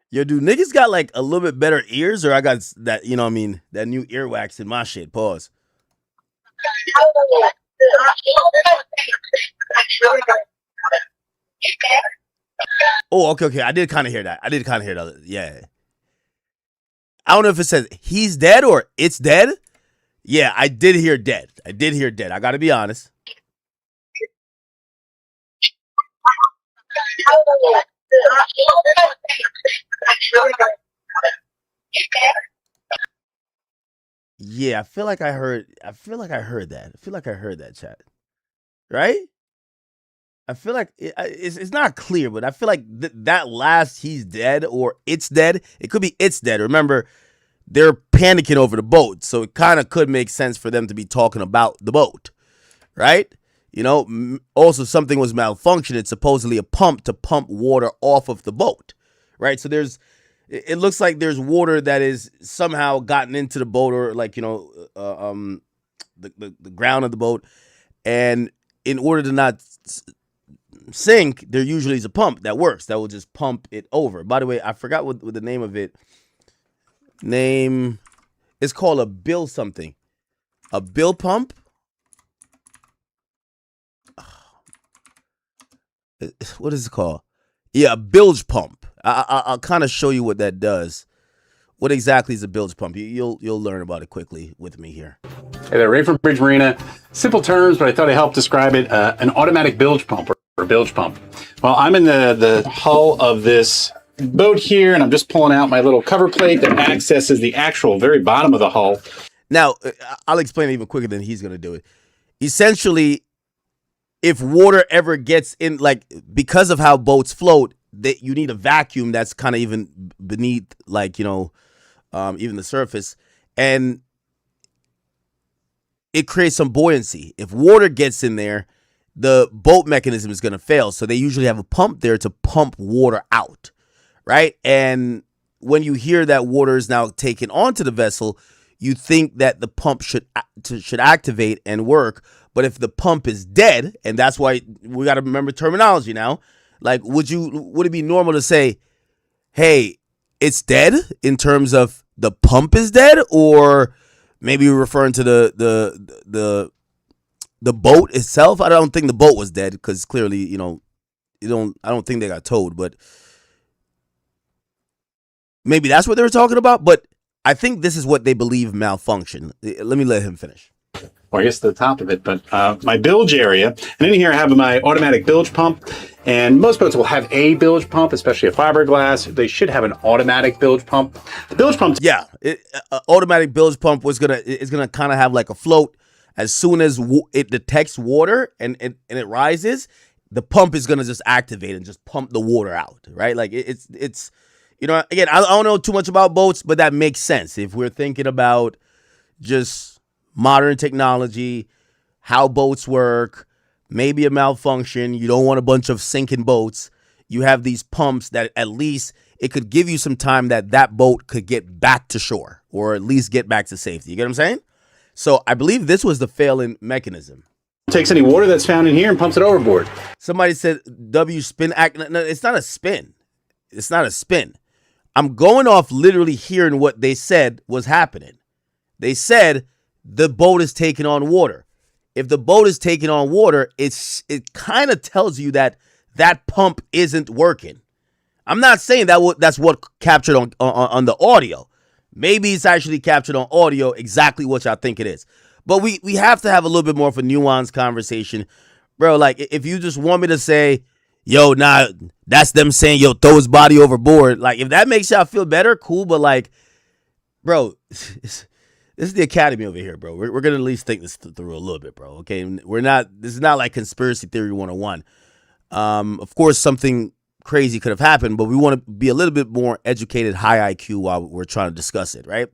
Yo, do niggas got like a little bit better ears, or I got that, you know what I mean, that new earwax in my shit? Pause. Oh, okay. I did kind of hear that. Yeah. I don't know if it says he's dead or it's dead. Yeah, I did hear dead. I gotta be honest. Yeah, I feel like I heard that. I feel like I heard that, chat. Right? I feel like it's not clear, but I feel like that last he's dead or it's dead. It could be it's dead. Remember, they're panicking over the boat, so it kind of could make sense for them to be talking about the boat, right? You know, also something was malfunctioning. It's supposedly a pump to pump water off of the boat, right? So there's it looks like there's water that is somehow gotten into the boat, or like, the ground of the boat. And in order to not sink, there usually is a pump that works that will just pump it over. By the way, I forgot what the name of it. It's called a bill something. A bill pump. What is it called? Yeah, a bilge pump. I'll kind of show you what that does. What exactly is a bilge pump? You'll learn about it quickly with me here.
Hey there, Ray from Bridge Marina. Simple terms, but I thought I'd help describe it. An automatic bilge pump or bilge pump. Well, I'm in the hull of this boat here, and I'm just pulling out my little cover plate that accesses the actual very bottom of the hull.
Now, I'll explain it even quicker than he's going to do it. Essentially, if water ever gets in, like, because of how boats float, that you need a vacuum that's kind of even beneath, like, even the surface, and it creates some buoyancy. If water gets in there, the boat mechanism is going to fail. So they usually have a pump there to pump water out, right? And when you hear that water is now taken onto the vessel, you think that the pump should activate and work. But if the pump is dead, and that's why we got to remember terminology now, like, would it be normal to say, hey, it's dead in terms of the pump is dead, or maybe you're referring to the boat itself? I don't think the boat was dead, because clearly, I don't think they got towed, but maybe that's what they were talking about. But I think this is what they believe malfunctioned. Let me let him finish.
Or I guess the top of it, but my bilge area. And in here I have my automatic bilge pump. And most boats will have a bilge pump, especially a fiberglass. They should have an automatic bilge pump. The bilge pump,
yeah, automatic bilge pump is gonna kind of have like a float. As soon as it detects water and it rises, the pump is gonna just activate and just pump the water out, right? Like it's again, I don't know too much about boats, but that makes sense if we're thinking about just modern technology, how boats work. Maybe a malfunction. You don't want a bunch of sinking boats. You have these pumps that at least it could give you some time that boat could get back to shore, or at least get back to safety. You get what I'm saying? So I believe this was the failing mechanism.
Takes any water that's found in here and pumps it overboard.
Somebody said W spin act. No, it's not a spin. It's not a spin. I'm going off literally hearing what they said was happening. They said the boat is taking on water. If the boat is taking on water, it kind of tells you that pump isn't working. I'm not saying that's what captured on the audio. Maybe it's actually captured on audio exactly what y'all think it is. But we have to have a little bit more of a nuanced conversation. Bro, like, if you just want me to say, yo, nah, that's them saying, yo, throw his body overboard. Like, if that makes y'all feel better, cool. But, like, bro, this is the Academy over here, bro. We're going to at least think this through a little bit, bro. Okay? This is not like conspiracy theory 101. Of course, something crazy could have happened, but we want to be a little bit more educated, high IQ while we're trying to discuss it, right?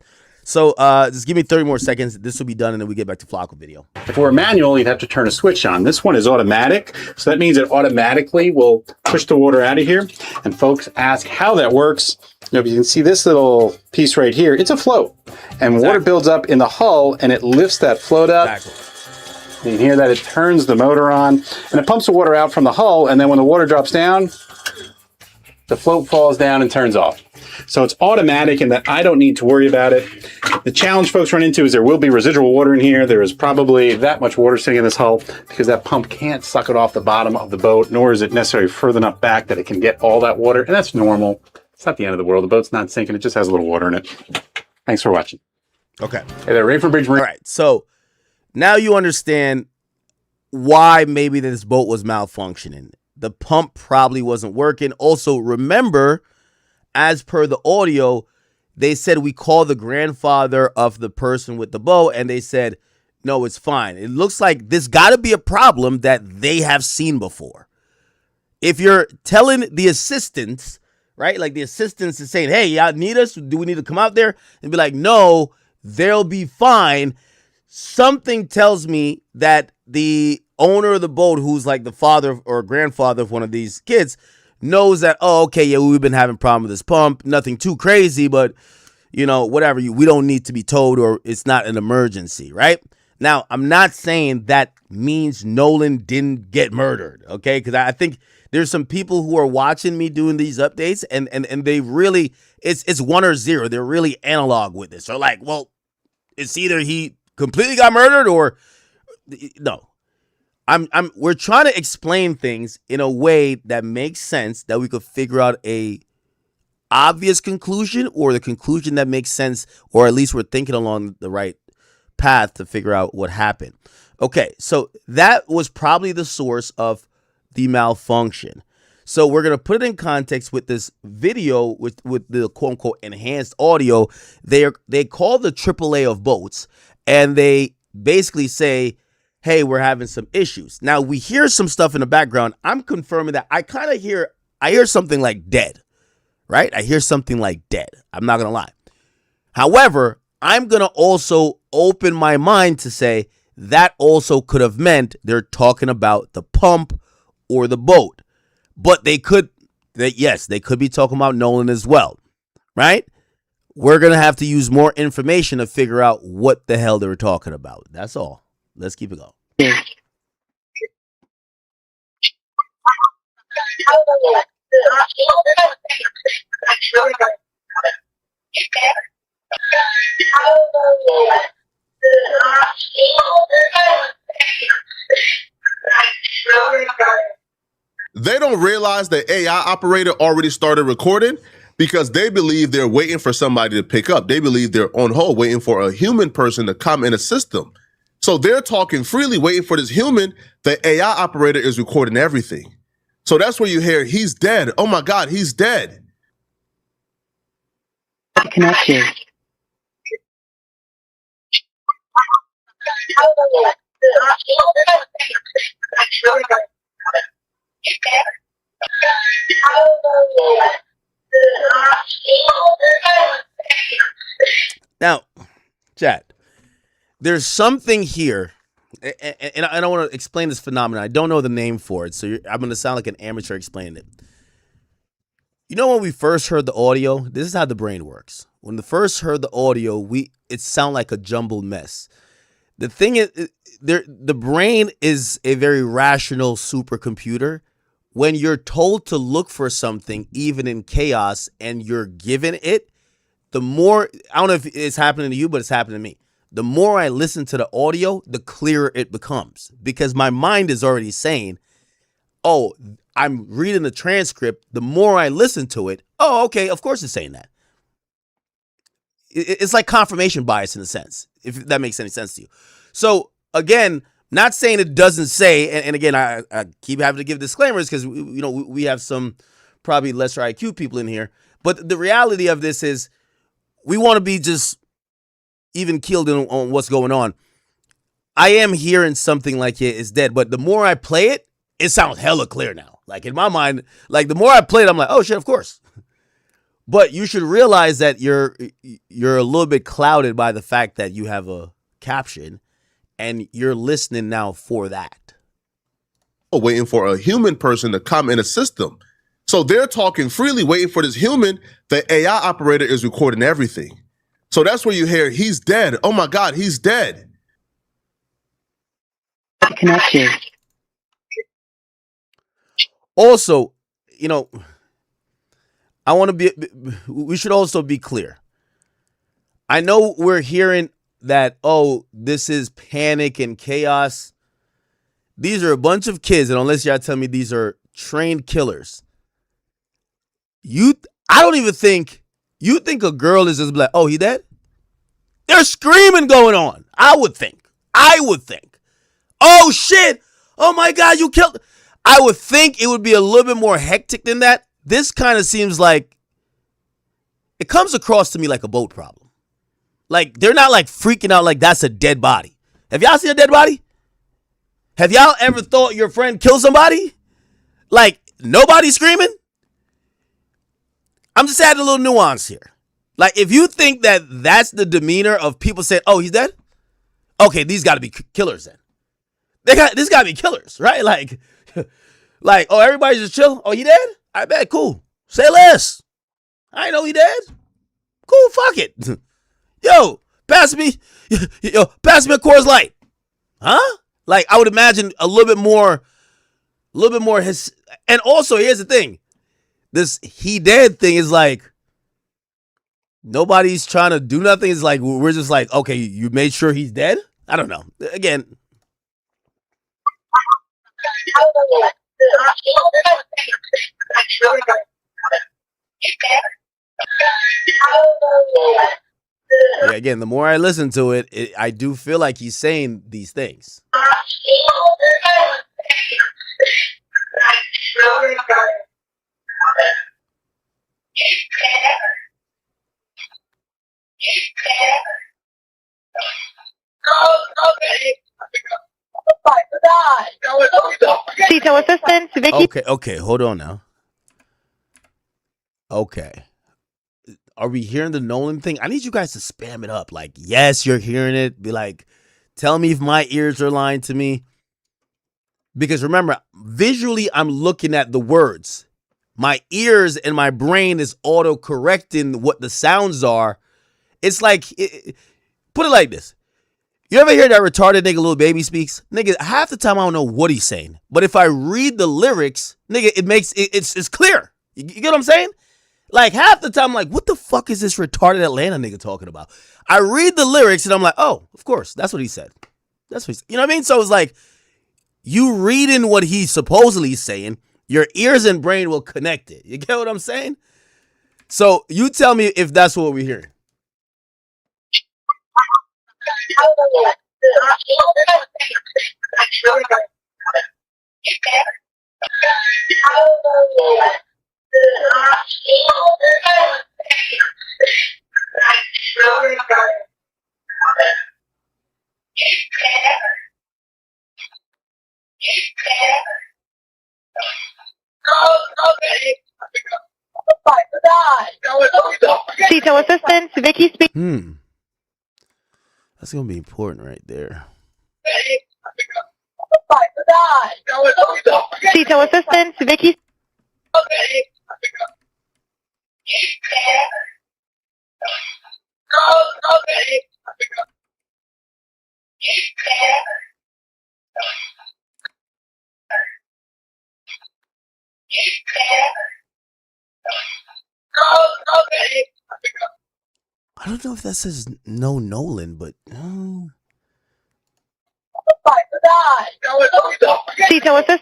So just give me 30 more seconds. This will be done, and then we get back to Flacco video.
If it were manual, you'd have to turn a switch on. This one is automatic, so that means it automatically will push the water out of here. And folks ask how that works. You can see this little piece right here. It's a float, and water builds up in the hull, and it lifts that float up. You can hear that it turns the motor on, and it pumps the water out from the hull, and then when the water drops down, the float falls down and turns off. So it's automatic in that I don't need to worry about it. The challenge folks run into is there will be residual water in here. There is probably that much water sitting in this hull because that pump can't suck it off the bottom of the boat, nor is it necessarily further enough back that it can get all that water. And that's normal. It's not the end of the world. The boat's not sinking. It just has a little water in it. Thanks for watching.
Okay.
Hey there, Ray from Bridge Marina.
All right. So now you understand why maybe this boat was malfunctioning. The pump probably wasn't working. Also, remember, as per the audio, they said we call the grandfather of the person with the boat, and they said, no, it's fine. It looks like this got to be a problem that they have seen before. If you're telling the assistants, right, like the assistants is saying, hey, y'all need us? Do we need to come out there? And be like, no, they'll be fine. Something tells me that the owner of the boat, who's like the father or grandfather of one of these kids, knows that, oh, okay, yeah, we've been having a problem with this pump. Nothing too crazy, but, you know, whatever. We don't need to be told, or it's not an emergency, right? Now, I'm not saying that means Nolan didn't get murdered, okay? Because I think there's some people who are watching me doing these updates, and they really, it's 1 or 0. They're really analog with this. They're like, well, it's either he completely got murdered or no. We're trying to explain things in a way that makes sense, that we could figure out a obvious conclusion, or the conclusion that makes sense, or at least we're thinking along the right path to figure out what happened. Okay, so that was probably the source of the malfunction. So we're going to put it in context with this video with the quote-unquote enhanced audio. They call the AAA of boats, and they basically say, hey, we're having some issues. Now, we hear some stuff in the background. I'm confirming that I hear something like dead, right? I hear something like dead. I'm not going to lie. However, I'm going to also open my mind to say that also could have meant they're talking about the pump or the boat. But they could be talking about Nolan as well, right? We're going to have to use more information to figure out what the hell they were talking about. That's all. Let's keep it going.
Yeah.
They don't realize the AI operator already started recording because they believe they're waiting for somebody to pick up. They believe they're on hold waiting for a human person to come and assist them. So they're talking freely, waiting for this human. The AI operator is recording everything. So that's where you hear, he's dead. Oh my God, he's dead.
Connected.
Now, chat, there's something here, and I don't want to explain this phenomenon. I don't know the name for it, so I'm going to sound like an amateur explaining it. You know, when we first heard the audio, this is how the brain works. When we first heard the audio, it sounded like a jumbled mess. The thing is, the brain is a very rational supercomputer. When you're told to look for something, even in chaos, and you're given it, the more, I don't know if it's happening to you, but it's happening to me. The more I listen to the audio, the clearer it becomes, because my mind is already saying, oh, I'm reading the transcript. The more I listen to it, oh, okay, of course it's saying that. It's like confirmation bias in a sense, if that makes any sense to you. So again, not saying it doesn't say, and again, I keep having to give disclaimers because we have some probably lesser IQ people in here. But the reality of this is, we want to be just even keeled in on what's going on. I am hearing something like it's dead, but the more I play it, it sounds hella clear now. Like in my mind, like the more I play it, I'm like, oh shit, of course. But you should realize that you're a little bit clouded by the fact that you have a caption and you're listening now for that.
Waiting for a human person to come and assist them. So they're talking freely, waiting for this human. The AI operator is recording everything. So that's where you hear, he's dead. Oh my God, he's dead.
Connected.
Also, we should also be clear. I know we're hearing that, oh, this is panic and chaos. These are a bunch of kids, and unless y'all tell me these are trained killers, I don't even think, you think a girl is just like, oh, he dead? There's screaming going on. I would think. Oh shit. Oh my God, you killed. I would think it would be a little bit more hectic than that. This kind of seems like, it comes across to me like a boat problem. Like, they're not like freaking out like that's a dead body. Have y'all seen a dead body? Have y'all ever thought your friend killed somebody? Like, nobody screaming? I'm just adding a little nuance here. Like, if you think that that's the demeanor of people saying, oh, he's dead? Okay, these got to be killers then. This got to be killers, right? Like, oh, everybody's just chill. Oh, he dead? I bet. Cool. Say less. I know he dead. Cool. Fuck it. Yo, pass me a Coors Light. Huh? Like, I would imagine a little bit more his. And also, here's the thing. This he dead thing is like, nobody's trying to do nothing. It's like, we're just like, okay, you made sure he's dead? I don't know. Again. Yeah, again, the more I listen to it, I do feel like he's saying these things.
Detail assistant, Vicky.
Okay, hold on now. Okay. Are we hearing the Nolan thing? I need you guys to spam it up. Like, yes, you're hearing it. Be like, tell me if my ears are lying to me. Because remember, visually, I'm looking at the words. My ears and my brain is auto-correcting what the sounds are. It's like, put it like this. You ever hear that retarded nigga Lil Baby speaks? Nigga, half the time I don't know what he's saying. But if I read the lyrics, nigga, it's clear. You get what I'm saying? Like, half the time I'm like, what the fuck is this retarded Atlanta nigga talking about? I read the lyrics and I'm like, oh, of course, that's what he said. That's what he said. You know what I mean? So it's like, you reading what he's supposedly saying, your ears and brain will connect it. You get what I'm saying? So you tell me if that's what we're hearing.
Detail assistant, Vicky speaking.
That's gonna be important right there.
Detail assistant, Vicky.
I don't know if that says no Nolan, but
Detail assistant.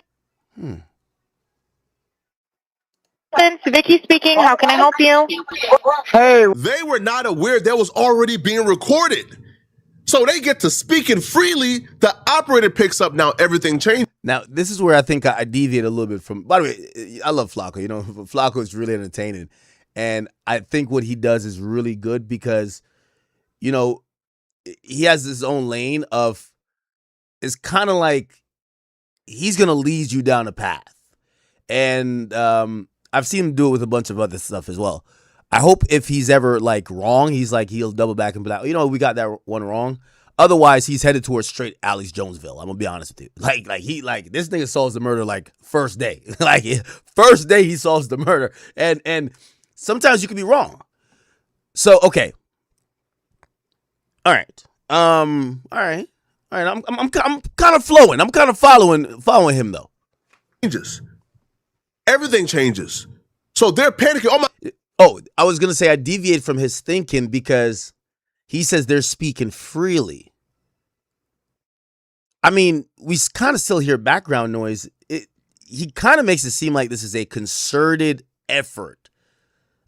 Vicky speaking. How can I help you?
Hey, they were not aware that was already being recorded. So they get to speaking freely. The operator picks up. Now everything changed.
Now, this is where I think I deviate a little bit from. By the way, I love Flacco. You know, Flacco is really entertaining. And I think what he does is really good because, you know, he has his own lane of, it's kind of like he's going to lead you down a path. And I've seen him do it with a bunch of other stuff as well. I hope if he's ever like wrong, he'll double back and be like, you know, we got that one wrong. Otherwise, he's headed towards straight Alex Jonesville. I'm gonna be honest with you. Like this nigga solves the murder like first day. Like first day he solves the murder. And sometimes you can be wrong. So okay. All right. All right. I'm kind of flowing. I'm kind of following him though.
Changes. Everything changes. So they're panicking.
Oh, I was gonna say I deviate from his thinking because he says they're speaking freely. I mean, we kind of still hear background noise. He kind of makes it seem like this is a concerted effort.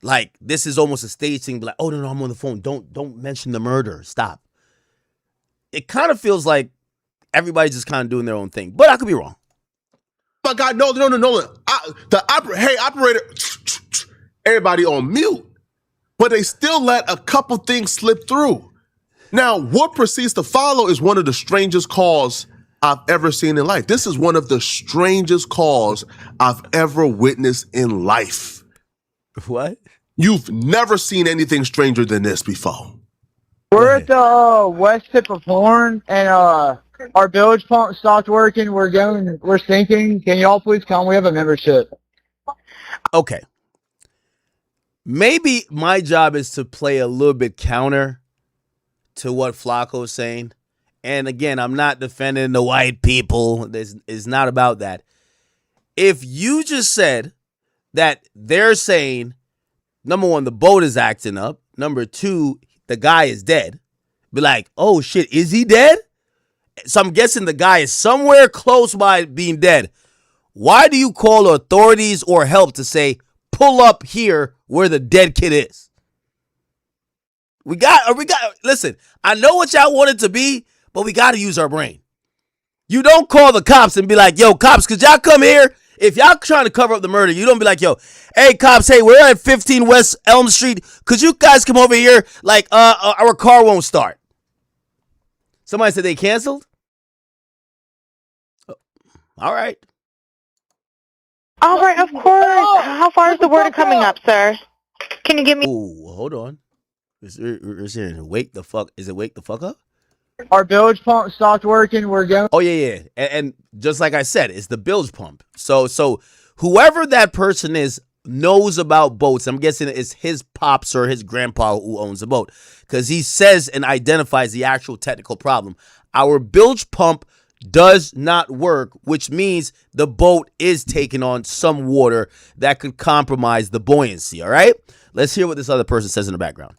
Like this is almost a stage thing. Like, oh no, I'm on the phone. Don't mention the murder. Stop. It kind of feels like everybody's just kind of doing their own thing, but I could be wrong.
Oh my God, no. Hey, operator, everybody on mute. But they still let a couple things slip through. Now, what proceeds to follow is one of the strangest calls I've ever seen in life. This is one of the strangest calls I've ever witnessed in life.
What?
You've never seen anything stranger than this before.
We're at the west tip of Horn, and our bilge pump stopped working. We're sinking. Can y'all please come? We have a membership.
Okay. Maybe my job is to play a little bit counter to what Flacco is saying. And again, I'm not defending the white people. It's not about that. If you just said that they're saying, number one, the boat is acting up. Number two, the guy is dead. Be like, oh shit, is he dead? So I'm guessing the guy is somewhere close by being dead. Why do you call authorities or help to say, pull up here where the dead kid is? Listen, I know what y'all want it to be, but we got to use our brain. You don't call the cops and be like, yo, cops, could y'all come here? If y'all trying to cover up the murder, you don't be like, yo, hey, cops, hey, we're at 15 West Elm Street. Could you guys come over here? Like, our car won't start. Somebody said they canceled? All right.
All right, of course. How far is the water coming up, sir? Can you give me...
Ooh, hold on. Is it wake the fuck up?
Our bilge pump stopped working. We're going.
Oh, yeah. And just like I said, it's the bilge pump. So whoever that person is knows about boats. I'm guessing it's his pops or his grandpa who owns the boat, because he says and identifies the actual technical problem. Our bilge pump does not work, which means the boat is taking on some water that could compromise the buoyancy, all right? Let's hear what this other person says in the background.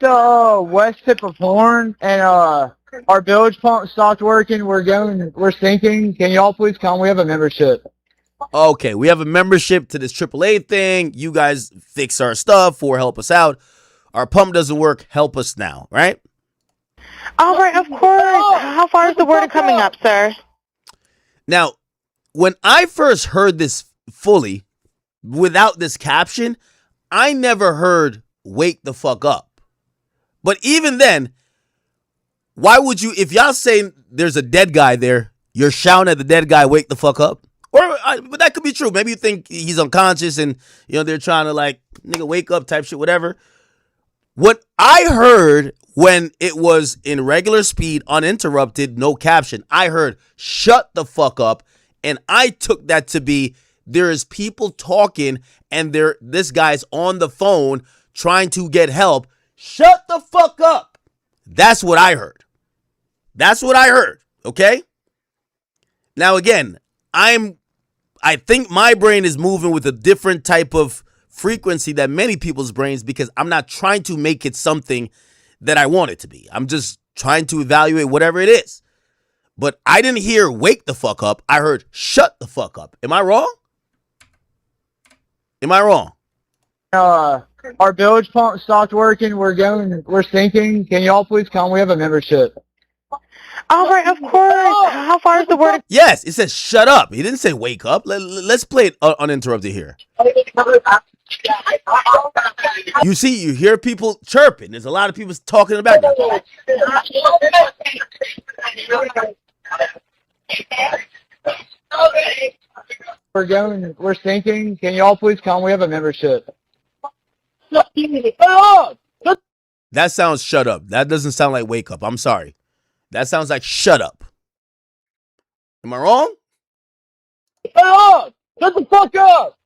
The west tip of Horn, and our bilge pump stopped working. We're sinking. Can y'all please come? We have a membership.
Okay, we have a membership to this AAA thing. You guys fix our stuff or help us out. Our pump doesn't work. Help us now, right?
All right, of course. How far is the water coming up, sir?
Now, when I first heard this fully, without this caption, I never heard wake the fuck up. But even then, why would you, if y'all saying there's a dead guy there, you're shouting at the dead guy, wake the fuck up? But that could be true. Maybe you think he's unconscious and, they're trying to like, nigga, wake up type shit, whatever. What I heard when it was in regular speed, uninterrupted, no caption, I heard shut the fuck up. And I took that to be there is people talking and this guy's on the phone trying to get help. Shut the fuck up. That's what I heard. Okay? Now again, I think my brain is moving with a different type of frequency than many people's brains, because I'm not trying to make it something that I want it to be. I'm just trying to evaluate whatever it is. But I didn't hear wake the fuck up. I heard shut the fuck up. Am I wrong?
Our bilge pump stopped working. We're sinking. Can y'all please come? We have a membership.
All right, of course. How far is the water?
Yes, it says shut up. He didn't say wake up. Let's play it uninterrupted here. You see, you hear people chirping. There's a lot of people talking in the background.
We're sinking. Can y'all please come? We have a membership.
That sounds shut up. That doesn't sound like wake up. I'm sorry. That sounds like shut up. Am I wrong?
Shut the fuck up!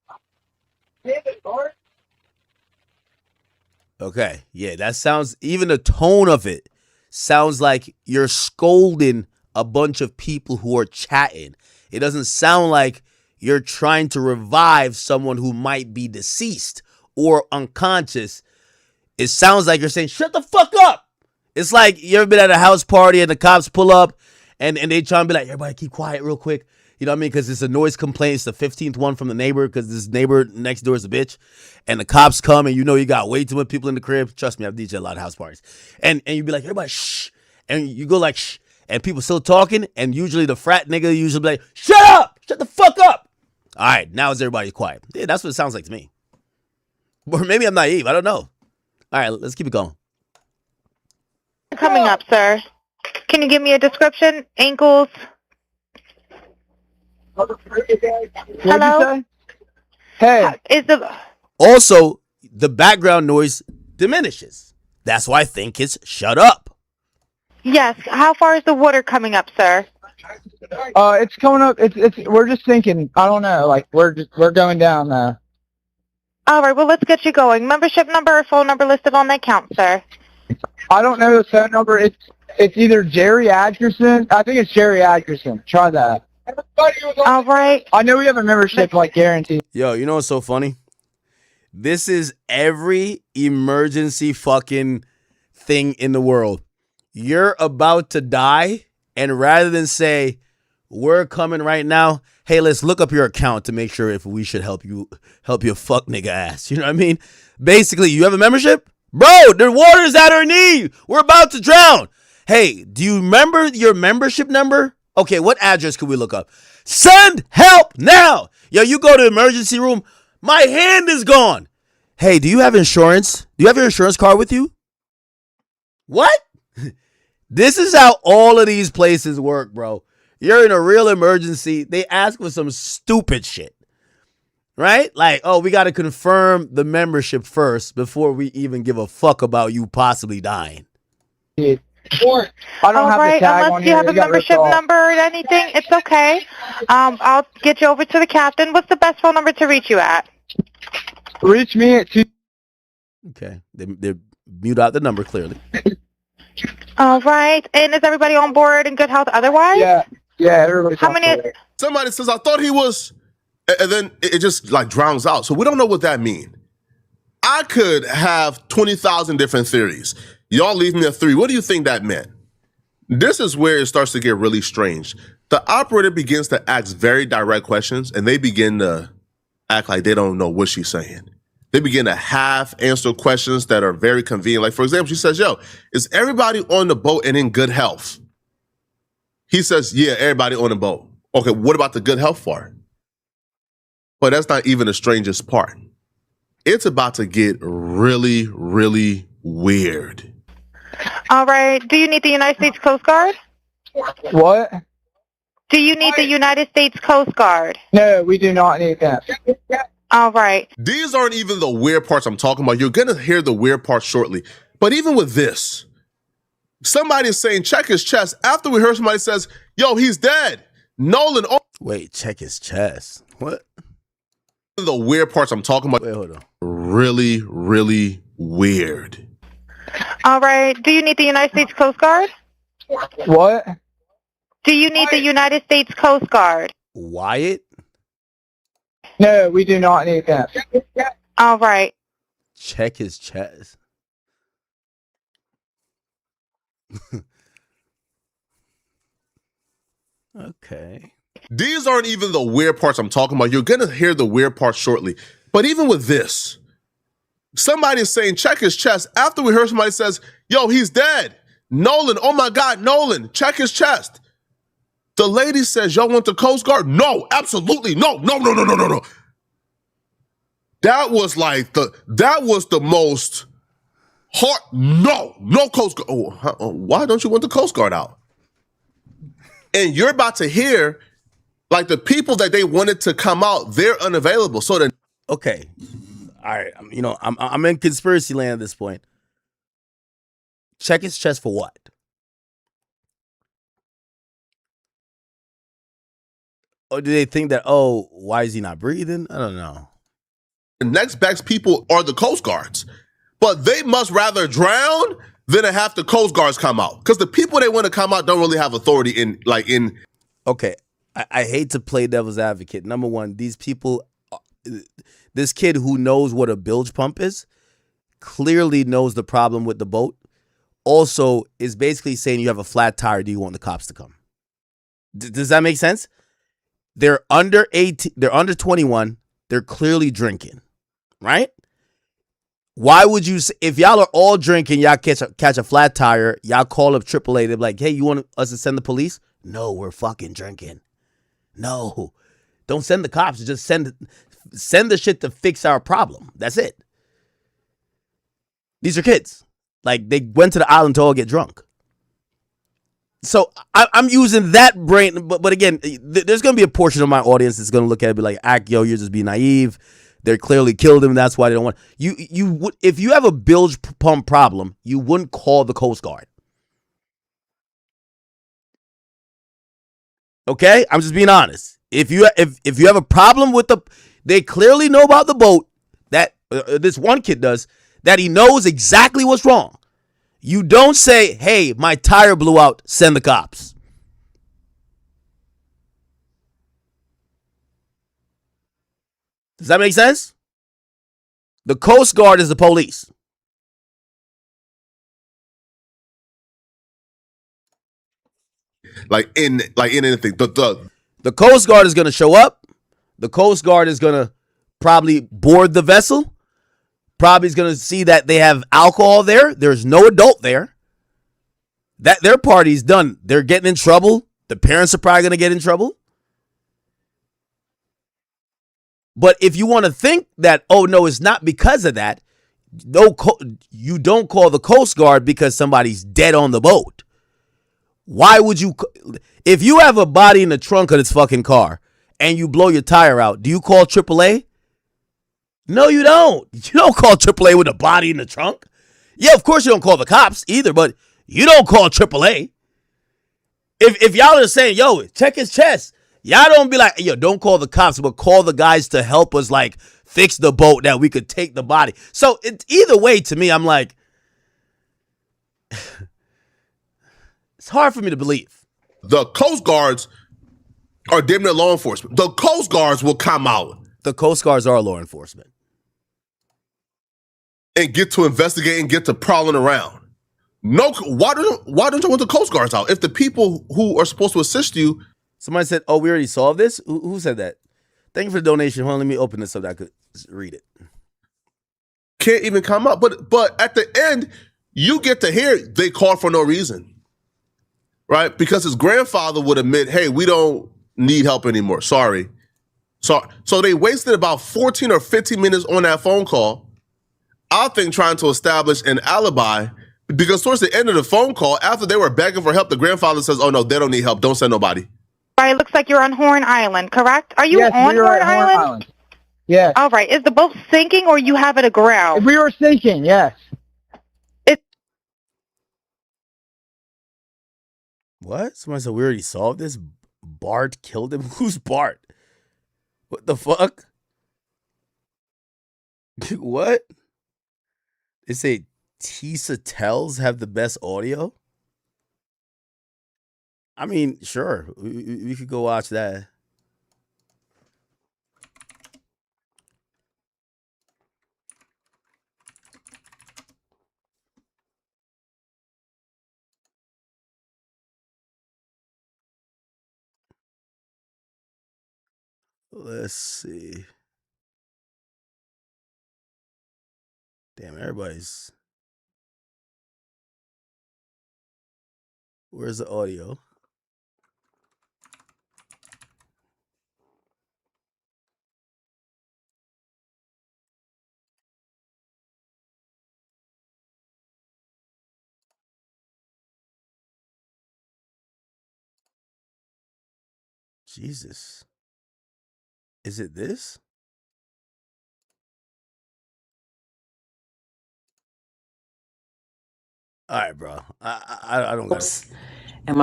Okay, yeah, that sounds, even the tone of it sounds like you're scolding a bunch of people who are chatting. It doesn't sound like you're trying to revive someone who might be deceased or unconscious. It sounds like you're saying, shut the fuck up. It's like you ever been at a house party and the cops pull up and they try and be like, everybody keep quiet real quick. You know what I mean? Because it's a noise complaint. It's the 15th one from the neighbor because this neighbor next door is a bitch. And the cops come and you got way too many people in the crib. Trust me, I've DJed a lot of house parties. And you be like, everybody shh. And you go like shh. And people still talking. And usually the frat nigga usually be like, shut up. Shut the fuck up. All right, now is everybody quiet. Yeah, that's what it sounds like to me. Or maybe I'm naive. I don't know. All right, let's keep it going.
Coming up, sir. Can you give me a description? Ankles. Hello?
Hey.
Also, the background noise diminishes. That's why I think it's shut up.
Yes. How far is the water coming up, sir?
It's coming up. We're just thinking. I don't know. Like we're going down.
All right, well, let's get you going. Membership number or phone number listed on the account, sir?
I don't know the phone number. It's either Jerry Atkerson. I think it's Jerry Atkerson. Try that.
All right.
I know we have a membership like guaranteed.
Yo, you know what's so funny? This is every emergency fucking thing in the world. You're about to die, and rather than say, we're coming right now, hey, let's look up your account to make sure if we should help your fuck nigga ass. You know what I mean? Basically, you have a membership? Bro, the water's at our knee. We're about to drown. Hey, do you remember your membership number? Okay, what address could we look up? Send help now. Yo, you go to the emergency room. My hand is gone. Hey, do you have insurance? Do you have your insurance card with you? What? This is how all of these places work, bro. You're in a real emergency. They ask for some stupid shit. Right? Like, oh, we got to confirm the membership first before we even give a fuck about you possibly dying.
I don't have the tag
unless
on
you
here.
have a membership number or anything, it's okay. I'll get you over to the captain. What's the best phone number to reach you at?
Reach me at 2.
Okay. They mute out the number clearly.
All right. And is everybody on board in good health otherwise?
Yeah, everybody's
How many?
Somebody says, I thought he was, and then it just like drowns out. So we don't know what that means. I could have 20,000 different theories. Y'all leave me a 3. What do you think that meant? This is where it starts to get really strange. The operator begins to ask very direct questions, and they begin to act like they don't know what she's saying. They begin to half answer questions that are very convenient. Like, for example, she says, yo, is everybody on the boat and in good health? He says, yeah, everybody on the boat. Okay, what about the good health part? But that's not even the strangest part. It's about to get really, really weird.
All right. Do you need the United States Coast Guard?
What?
Do you need the United States Coast Guard?
No, we do not need that.
All right.
These aren't even the weird parts I'm talking about. You're going to hear the weird parts shortly. But even with this, somebody is saying, check his chest. After we heard somebody says, yo, he's dead. Nolan. Oh.
Wait, check his chest. What?
The weird parts I'm talking about.
Wait, hold on.
Really, really weird.
All right. Do you need the United States Coast Guard?
What?
Do you need the United States Coast Guard?
Wyatt?
No, we do not need that.
All right.
Check his chest. Okay.
These aren't even the weird parts I'm talking about. You're going to hear the weird parts shortly. But even with this, somebody is saying, check his chest. After we heard somebody says, yo, he's dead. Nolan, oh my God, Nolan, check his chest. The lady says, y'all want the Coast Guard? No, absolutely. No. That was the most hard. No Coast Guard. Why don't you want the Coast Guard out? And you're about to hear, like, the people that they wanted to come out, they're unavailable. So then,
okay, all right. I'm in conspiracy land at this point. Check his chest for what? Or do they think that, oh, why is he not breathing? I don't know.
The next best people are the Coast Guards, but they must rather drown than to have the Coast Guards come out, because the people they want to come out don't really have authority in.
Okay, I hate to play devil's advocate. Number one, these people, this kid who knows what a bilge pump is, clearly knows the problem with the boat. Also, is basically saying you have a flat tire. Do you want the cops to come? Does that make sense? They're under 18. They're under 21. They're clearly drinking, right? Why would you, if y'all are all drinking, y'all catch a flat tire, y'all call up AAA, they're like, hey, you want us to send the police? No, we're fucking drinking. No, don't send the cops. Just send the shit to fix our problem. That's it. These are kids. Like, they went to the island to all get drunk. So I'm using that brain, but again, there's going to be a portion of my audience that's going to look at it and be like, yo, you're just being naive. They clearly killed him. That's why they don't want you would, if you have a bilge pump problem, you wouldn't call the Coast Guard. Okay, I'm just being honest. If you have a problem with they clearly know about the boat that this one kid does, that he knows exactly what's wrong. You don't say, "Hey, my tire blew out. Send the cops." Does that make sense? The Coast Guard is the police.
Like in anything.
The Coast Guard is going to show up. The Coast Guard is going to probably board the vessel. Probably is going to see that they have alcohol there. There's no adult there. That their party's done. They're getting in trouble. The parents are probably going to get in trouble. But if you want to think that, oh no, it's not because of that, you don't call the Coast Guard because somebody's dead on the boat. Why would you? If you have a body in the trunk of this fucking car and you blow your tire out, do you call AAA? No, you don't. You don't call AAA with a body in the trunk. Yeah, of course you don't call the cops either, but you don't call AAA. If y'all are saying, yo, check his chest, y'all don't be like, yo, don't call the cops, but call the guys to help us, like, fix the boat that we could take the body. So either way, to me, I'm like, it's hard for me to believe.
The Coast Guards are damn near law enforcement. The Coast Guards will come out.
The Coast Guards are law enforcement.
And get to investigate and get to prowling around. No, why don't you want the Coast Guards out? If the people who are supposed to assist you.
Somebody said, oh, we already solved this? Who said that? Thank you for the donation. Hold on, let me open this so that I could read it.
Can't even come up. But at the end, you get to hear they called for no reason. Right? Because his grandfather would admit, hey, we don't need help anymore. Sorry. So they wasted about 14 or 15 minutes on that phone call, I think trying to establish an alibi, because towards the end of the phone call, after they were begging for help, the grandfather says, oh, no, they don't need help. Don't send nobody.
All right, it looks like you're on Horn Island, correct? Are you
Yes,
on
we are
Horn
at Horn
Island?
Island. Yes.
All right. Is the boat sinking or you have it aground?
We were sinking, yes.
What? Somebody said we already solved this? Bart killed him? Who's Bart? What the fuck? What? They say Tisa Tells have the best audio? I mean, sure. We could go watch that. Let's see. Damn, everybody's. Where's the audio? Jesus. Is it this? All right, bro. I don't got it.
Am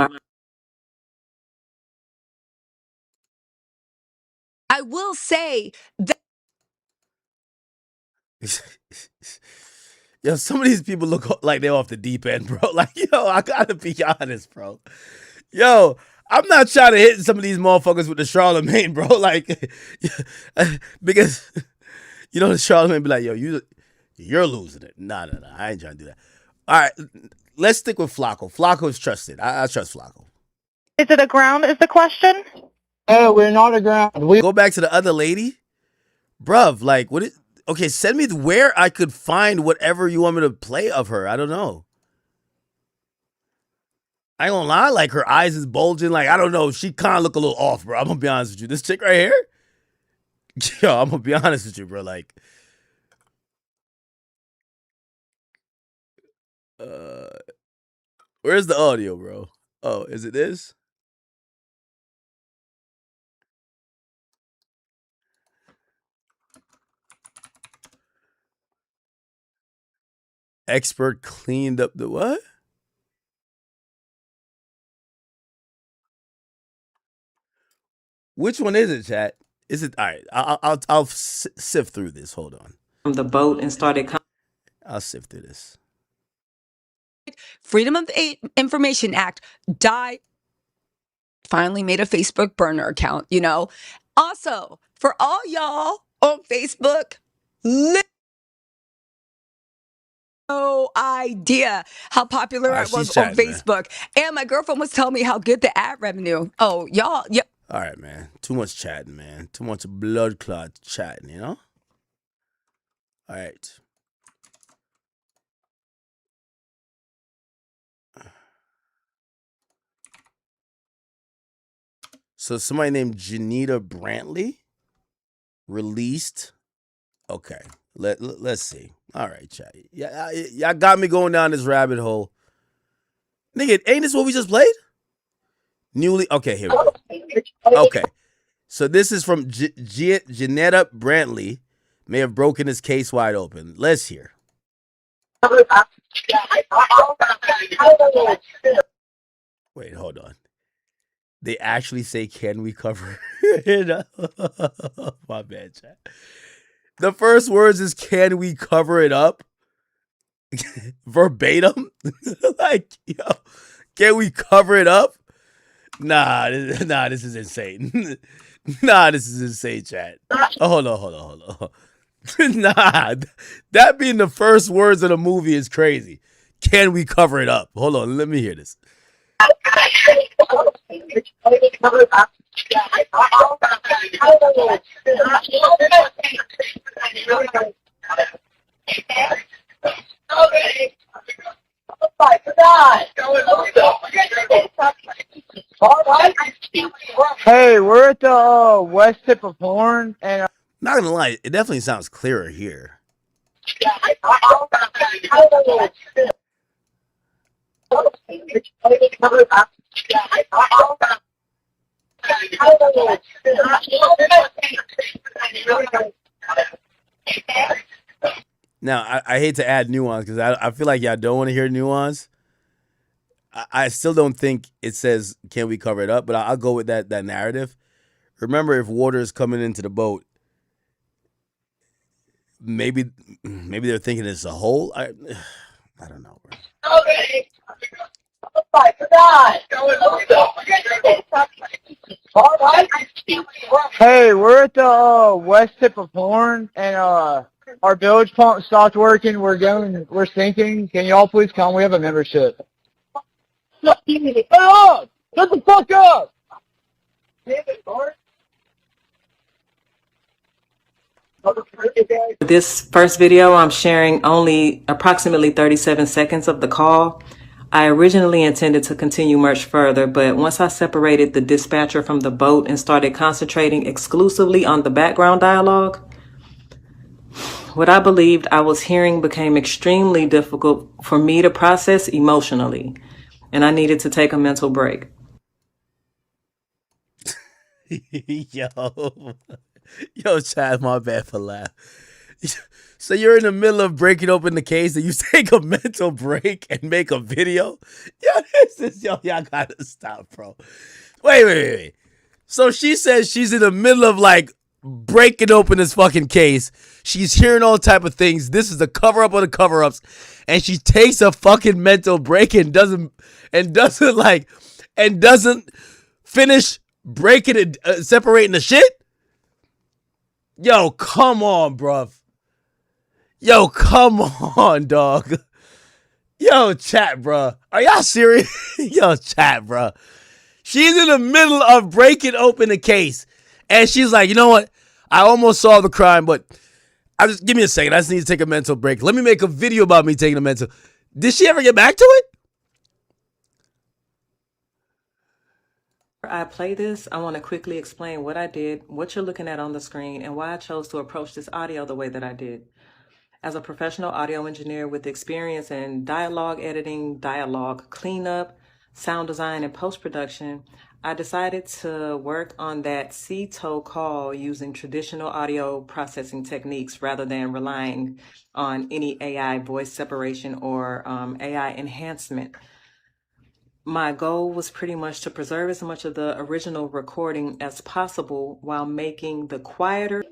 I will say that.
Yo, some of these people look like they're off the deep end, bro. Like, yo, I gotta be honest, bro. Yo, I'm not trying to hit some of these motherfuckers with the Charlemagne, bro. Like, because, you know, the Charlemagne be like, yo, you're losing it. Nah, I ain't trying to do that. All right, let's stick with Flacco. Flacco is trusted. I trust Flacco.
Is it aground is the question?
Oh, we're not aground.
Go back to the other lady. Bruv, like, what is... Okay, send me where I could find whatever you want me to play of her. I don't know. I ain't gonna lie, like, her eyes is bulging. Like, I don't know. She kind of look a little off, bro. I'm gonna be honest with you. This chick right here? Yo, I'm gonna be honest with you, bro. Like... where's the audio, bro? Oh, is it this? Expert cleaned up the what? Which one is it, chat? Is it all right? I'll sift through this. Hold on.
From the boat and started.
I'll sift through this.
Freedom of Information Act died. Finally made a Facebook burner account, you know. Also, for all y'all on Facebook, no idea how popular I was on Facebook. And my girlfriend was telling me how good the ad revenue. Oh, y'all, yep.
All right, man. Too much chatting, man. Too much blood clot chatting, you know? All right. So somebody named Janita Brantley released. Okay. Let's see. All right, chat. Yeah, y'all got me going down this rabbit hole. Nigga, ain't this what we just played? Okay, here we go. Okay. So this is from Janetta Brantley. May have broken his case wide open. Let's hear. Wait, hold on. They actually say, can we cover it? My bad, chat. The first words is, can we cover it up? Verbatim? Like, yo, can we cover it up? Nah, this is insane. Nah, this is insane, chat. Oh, hold on. Nah, that being the first words of the movie is crazy. Can we cover it up? Hold on, let me hear this.
Hey, we're at the west tip of Horn, and
not gonna lie, it definitely sounds clearer here. Now, I hate to add nuance because I feel like y'all don't want to hear nuance. I still don't think it says, can we cover it up? But I'll go with that narrative. Remember, if water is coming into the boat, maybe they're thinking it's a hole. I don't know, bro. Okay.
Hey, we're at the west tip of Horn, and our bilge pump stopped working. We're sinking. Can y'all please come? We have a membership. Shut up! Shut the fuck up!
This first video, I'm sharing only approximately 37 seconds of the call. I originally intended to continue much further, but once I separated the dispatcher from the boat and started concentrating exclusively on the background dialogue, what I believed I was hearing became extremely difficult for me to process emotionally, and I needed to take a mental break.
Yo, Chad, my bad for laugh. So you're in the middle of breaking open the case and you take a mental break and make a video? Y'all gotta stop, bro. Wait. So she says she's in the middle of like breaking open this fucking case. She's hearing all type of things. This is the cover up of the cover ups, and she takes a fucking mental break and doesn't finish breaking it, separating the shit. Yo, come on, bruv. Yo, come on, dog. Yo, chat, bruh. Are y'all serious? Yo, chat, bruh. She's in the middle of breaking open the case, and she's like, you know what? I almost solved the crime, but give me a second. I just need to take a mental break. Let me make a video about me taking a mental. Did she ever get back to it?
Before I play this, I want to quickly explain what I did, what you're looking at on the screen, and why I chose to approach this audio the way that I did. As a professional audio engineer with experience in dialogue editing, dialogue cleanup, sound design, and post-production, I decided to work on that CTO call using traditional audio processing techniques rather than relying on any AI voice separation or AI enhancement. My goal was pretty much to preserve as much of the original recording as possible while making the quieter.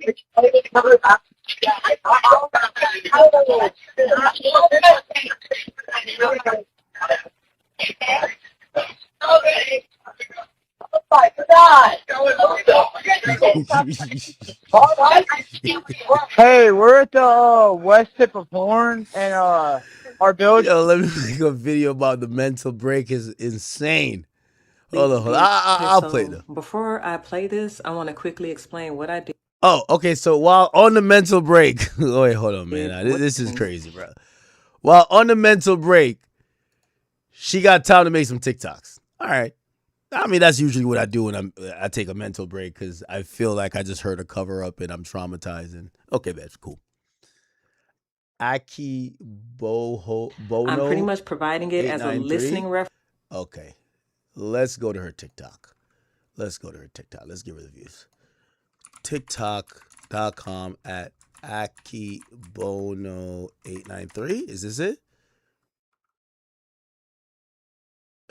Hey, we're at the west tip of Horn, and our build.
Yo, let me make a video about the mental break is insane. Hold on. I'll play them.
Before I play this, I want to quickly explain what I did.
Oh, okay. So while on the mental break, oh, wait, hold on, man. This is crazy, bro. While on the mental break, she got time to make some TikToks. All right. I mean, that's usually what I do when I take a mental break because I feel like I just heard a cover up and I'm traumatized. And okay, that's cool. Aki Bono.
I'm pretty much providing it as a listening reference.
Okay. Let's go to her TikTok. Let's give her the views. TikTok.com at Akibono893. Is this it?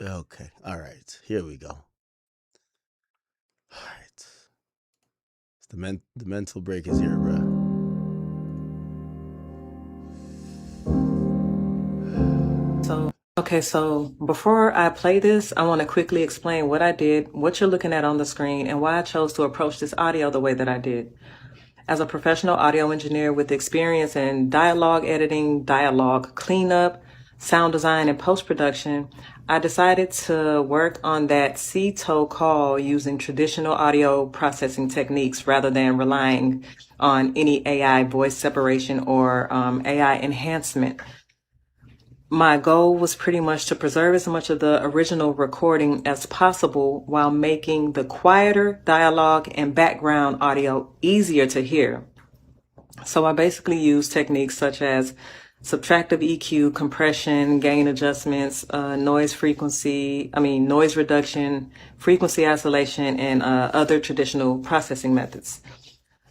Okay. All right. Here we go. All right. The mental break is here, bro.
So before I play this, I want to quickly explain what I did, what you're looking at on the screen, and why I chose to approach this audio the way that I did. As a professional audio engineer with experience in dialogue editing, dialogue cleanup, sound design, and post-production, I decided to work on that C-toe call using traditional audio processing techniques rather than relying on any AI voice separation or AI enhancement. My goal was pretty much to preserve as much of the original recording as possible while making the quieter dialogue and background audio easier to hear. So I basically used techniques such as subtractive EQ, compression, gain adjustments, noise reduction, frequency isolation, and other traditional processing methods.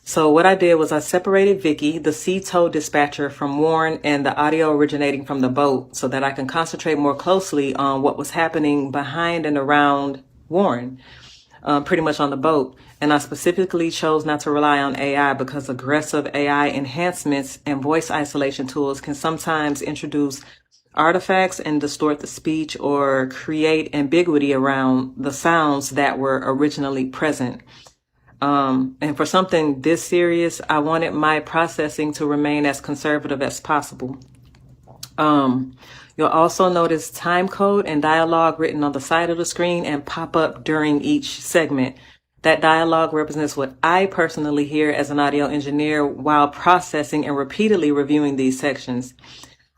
So what I did was I separated Vicky, the C-toe dispatcher, from Warren and the audio originating from the boat so that I can concentrate more closely on what was happening behind and around Warren, pretty much on the boat. And I specifically chose not to rely on AI because aggressive AI enhancements and voice isolation tools can sometimes introduce artifacts and distort the speech or create ambiguity around the sounds that were originally present. And for something this serious, I wanted my processing to remain as conservative as possible. You'll also notice time code and dialogue written on the side of the screen and pop up during each segment. That dialogue represents what I personally hear as an audio engineer while processing and repeatedly reviewing these sections.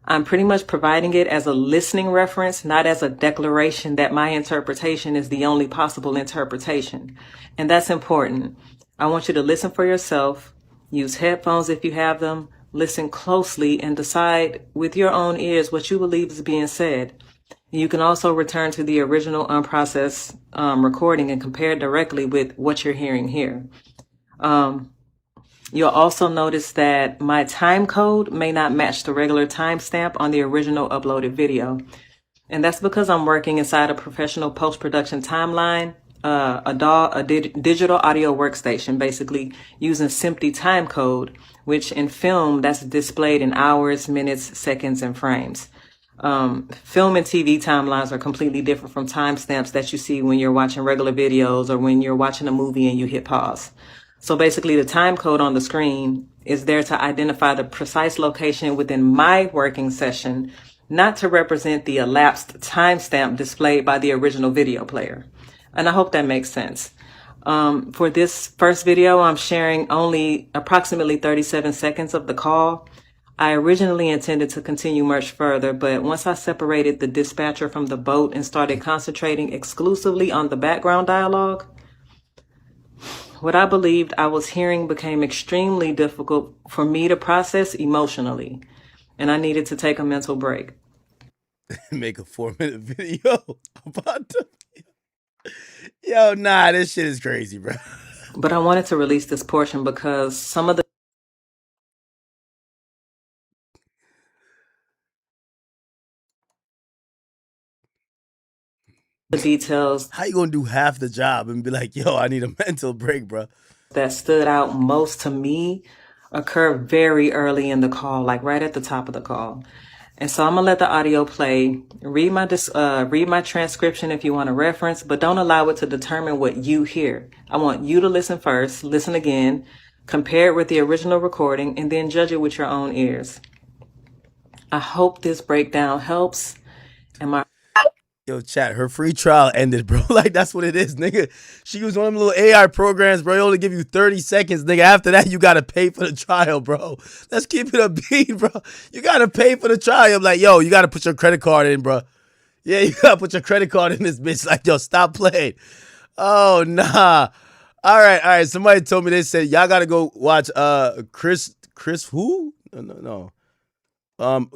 I'm pretty much providing it as a listening reference, not as a declaration that my interpretation is the only possible interpretation. And that's important. I want you to listen for yourself, use headphones if you have them, listen closely, and decide with your own ears what you believe is being said. You can also return to the original unprocessed recording and compare directly with what you're hearing here. You'll also notice that my time code may not match the regular timestamp on the original uploaded video. And that's because I'm working inside a professional post-production timeline, a digital audio workstation, basically using SMPTE time code, which in film, that's displayed in hours, minutes, seconds, and frames. Film and TV timelines are completely different from timestamps that you see when you're watching regular videos or when you're watching a movie and you hit pause. So basically the time code on the screen is there to identify the precise location within my working session, not to represent the elapsed timestamp displayed by the original video player. And I hope that makes sense. For this first video, I'm sharing only approximately 37 seconds of the call. I originally intended to continue much further, but once I separated the dispatcher from the boat and started concentrating exclusively on the background dialogue, what I believed I was hearing became extremely difficult for me to process emotionally, and I needed to take a mental break.
Make a 4-minute video about them. Yo, nah, this shit is crazy, bro.
But I wanted to release this portion because some of the the details.
How you gonna do half the job and be like, yo, I need a mental break, bro?
That stood out most to me occur very early in the call, like right at the top of the call. And so I'm gonna let the audio play. Read my transcription if you want to reference, but don't allow it to determine what you hear. I want you to listen first, listen again, compare it with the original recording, and then judge it with your own ears. I hope this breakdown helps.
Yo, chat, her free trial ended, bro. Like, that's what it is, nigga. She used one of them little AI programs, bro. They only give you 30 seconds, nigga. After that, you got to pay for the trial, bro. Let's keep it a beat, bro. You got to pay for the trial. I'm like, yo, you got to put your credit card in, bro. Yeah, you got to put your credit card in this bitch. Like, yo, stop playing. Oh, nah. All right. Somebody told me, they said, y'all got to go watch Chris who? No.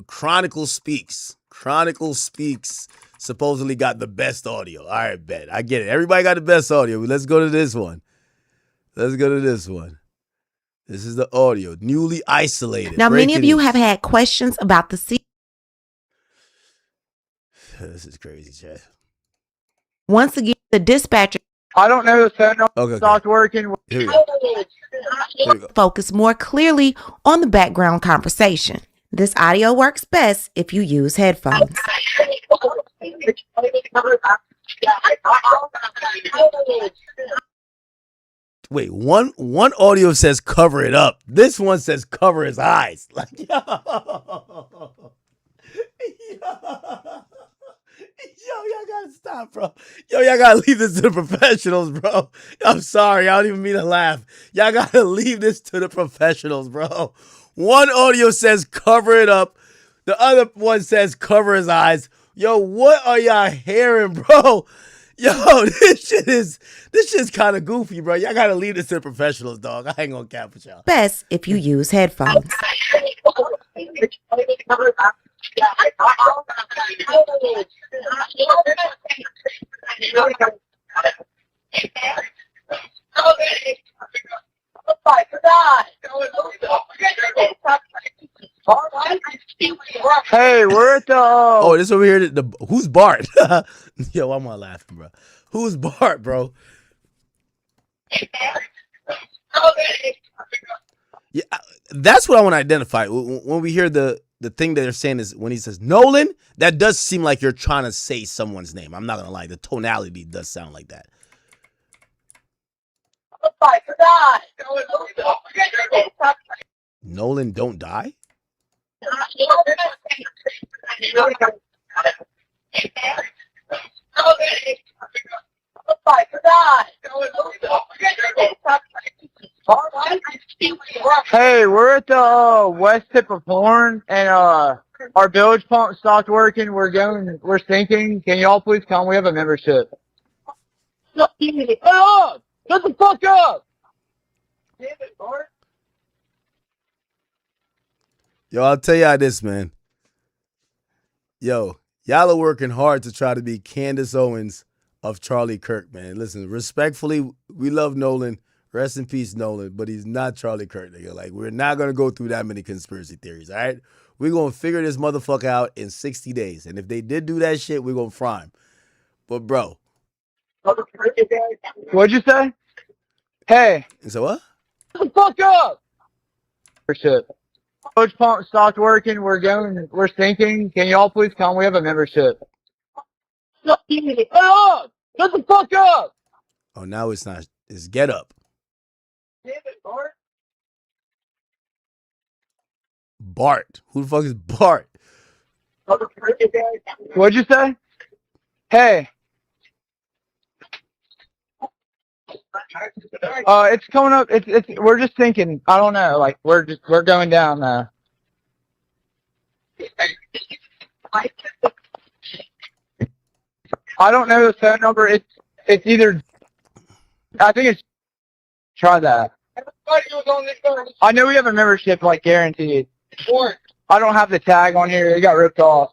Chronicle Speaks. Supposedly got the best audio. All right, bet. I get it. Everybody got the best audio. Let's go to this one. This is the audio. Newly isolated.
Now, many of you have had questions about the
This is crazy, chat.
Once again, the dispatcher.
I don't know if that stopped working.
Here we go.
Focus more clearly on the background conversation. This audio works best if you use headphones.
Wait, one audio says cover it up. This one says cover his eyes. Like, yo, y'all gotta stop, bro. Yo, y'all gotta leave this to the professionals, bro. I'm sorry, I don't even mean to laugh. Y'all gotta leave this to the professionals, bro. One audio says cover it up. The other one says cover his eyes. Yo, what are y'all hearing, bro? Yo, this shit's kind of goofy, bro. Y'all gotta leave this to the professionals, dog. I ain't gonna cap with y'all.
Best if you use headphones.
Hey, we're at the.
Oh, this over here. Who's Bart? Yo, I'm not laughing, bro. Who's Bart, bro? Yeah, that's what I want to identify. When we hear the thing that they're saying is when he says Nolan, that does seem like you're trying to say someone's name. I'm not gonna lie. The tonality does sound like that. Nolan don't die?
Hey, we're at the west tip of Horn, and our bilge pump stopped working. We're sinking. Can y'all please come? We have a membership. Oh, shut the fuck up!
Yo, I'll tell y'all this, man. Yo, y'all are working hard to try to be Candace Owens of Charlie Kirk, man. Listen, respectfully, we love Nolan. Rest in peace, Nolan, but he's not Charlie Kirk, nigga. Like, we're not going to go through that many conspiracy theories, all right? We're going to figure this motherfucker out in 60 days. And if they did do that shit, we're going to fry him. But, bro.
What'd you say? Hey.
So what?
Shut the fuck up! Membership. Bilge pump stopped working. We're sinking. Can y'all please come? We have a membership. Oh, shut the fuck up!
Oh, now it's not. It's get up. Bart. Who the fuck is Bart?
What'd you say? Hey. It's coming up. We're just thinking. I don't know. Like we're going down. I don't know the phone number. It's either. I think it's. Try that. I know we have a membership, like guaranteed. I don't have the tag on here. It got ripped off.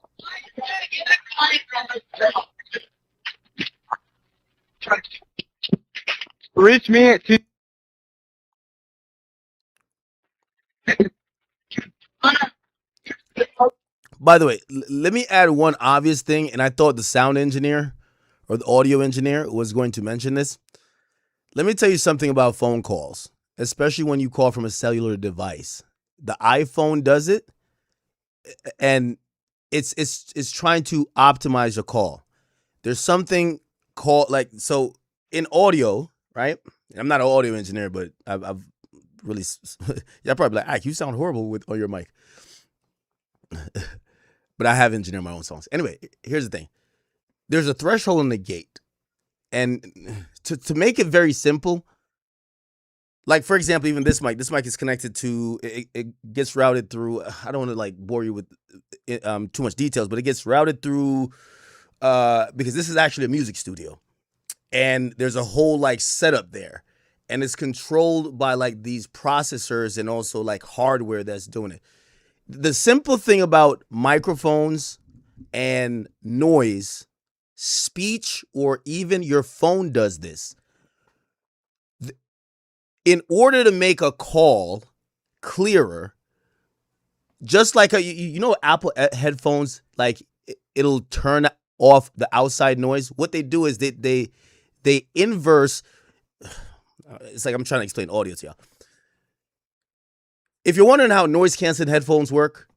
Reach me at 2.
By the way, let me add one obvious thing, and I thought the sound engineer or the audio engineer was going to mention this. Let me tell you something about phone calls, especially when you call from a cellular device. The iPhone does it, and it's trying to optimize your call. There's something called so in audio, right? I'm not an audio engineer, but I've really y'all probably like, you sound horrible on your mic. But I have engineered my own songs. Anyway, here's the thing. There's a threshold in the gate. And to make it very simple, like, for example, even this mic is connected to, it gets routed through, I don't want to like bore you with too much details, but it gets routed through, because this is actually a music studio. And there's a whole like setup there. And it's controlled by like these processors and also like hardware that's doing it. The simple thing about microphones and noise, speech, or even your phone does this. In order to make a call clearer, just like Apple headphones, like it'll turn off the outside noise. What they do is they inverse. It's like I'm trying to explain audio to y'all. If you're wondering how noise canceling headphones work,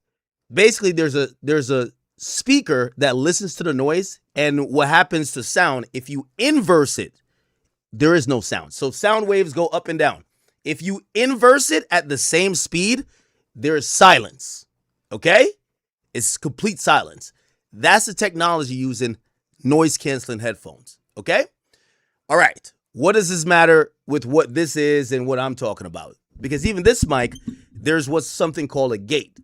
basically there's a speaker that listens to the noise, and what happens to sound, if you inverse it, there is no sound. So sound waves go up and down. If you inverse it at the same speed, there is silence. Okay? It's complete silence. That's the technology using noise canceling headphones. Okay? All right. What does this matter with what this is and what I'm talking about? Because even this mic, there's what's something called a gate.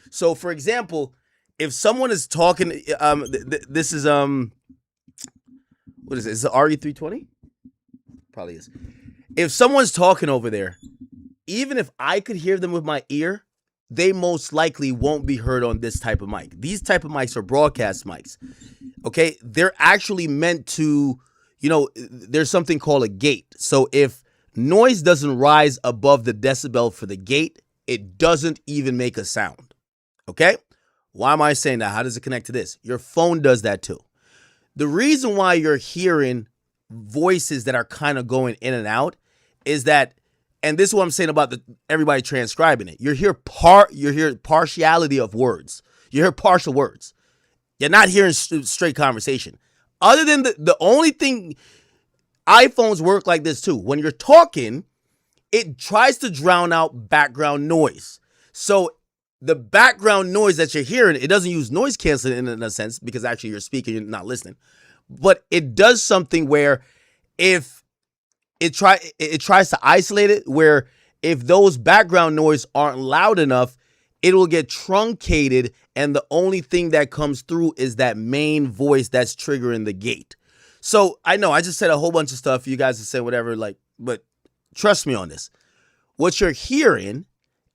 So, for example, if someone is talking, this is what is it? Is it RE320? Probably is. If someone's talking over there, even if I could hear them with my ear, they most likely won't be heard on this type of mic. These type of mics are broadcast mics. Okay, they're actually meant to, there's something called a gate. So if noise doesn't rise above the decibel for the gate, it doesn't even make a sound. Okay? Why am I saying that? How does it connect to this? Your phone does that too. The reason why you're hearing voices that are kind of going in and out is that, and this is what I'm saying about everybody transcribing it. You hear partiality of words. You hear partial words. You're not hearing straight conversation. Other than the only thing, iPhones work like this too. When you're talking, it tries to drown out background noise. So the background noise that you're hearing, it doesn't use noise canceling in a sense, because actually you're speaking, you're not listening. But it does something where if it tries to isolate it, where if those background noise aren't loud enough, it will get truncated, and the only thing that comes through is that main voice that's triggering the gate. So I know I just said a whole bunch of stuff. You guys have said whatever, but trust me on this. What you're hearing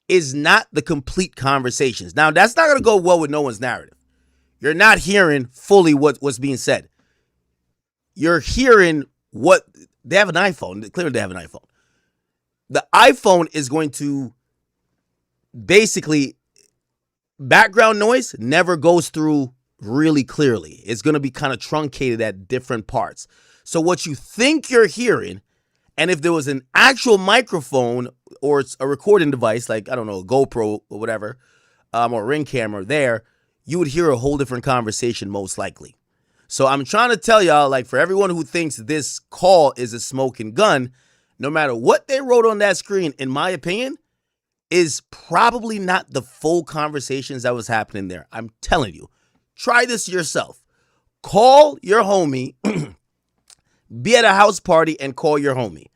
is not the complete conversations. Now, that's not going to go well with no one's narrative. You're not hearing fully what's being said. You're hearing what they have an iPhone. Clearly, they have an iPhone. The iPhone is going to basically, background noise never goes through really clearly. It's going to be kind of truncated at different parts. So what you think you're hearing, and if there was an actual microphone or a recording device, like, I don't know, a GoPro or whatever, or a Ring camera there, you would hear a whole different conversation most likely. So I'm trying to tell y'all, like, for everyone who thinks this call is a smoking gun, no matter what they wrote on that screen, in my opinion, is probably not the full conversations that was happening there. I'm telling you. Try this yourself. Call your homie, be at a house party and call your homie,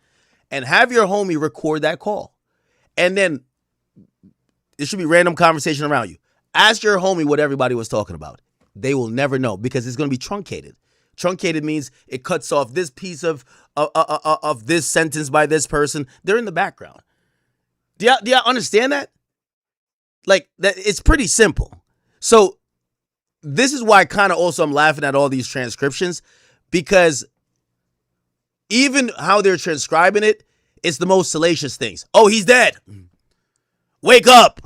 and have your homie record that call. And then it should be random conversation around you. Ask your homie what everybody was talking about. They will never know, because it's going to be truncated. Truncated means it cuts off this piece of this sentence by this person. They're in the background. Do y'all understand that? Like, that, it's pretty simple. So this is why kind of also I'm laughing at all these transcriptions, because even how they're transcribing it, it's the most salacious things. Oh, he's dead. Wake up.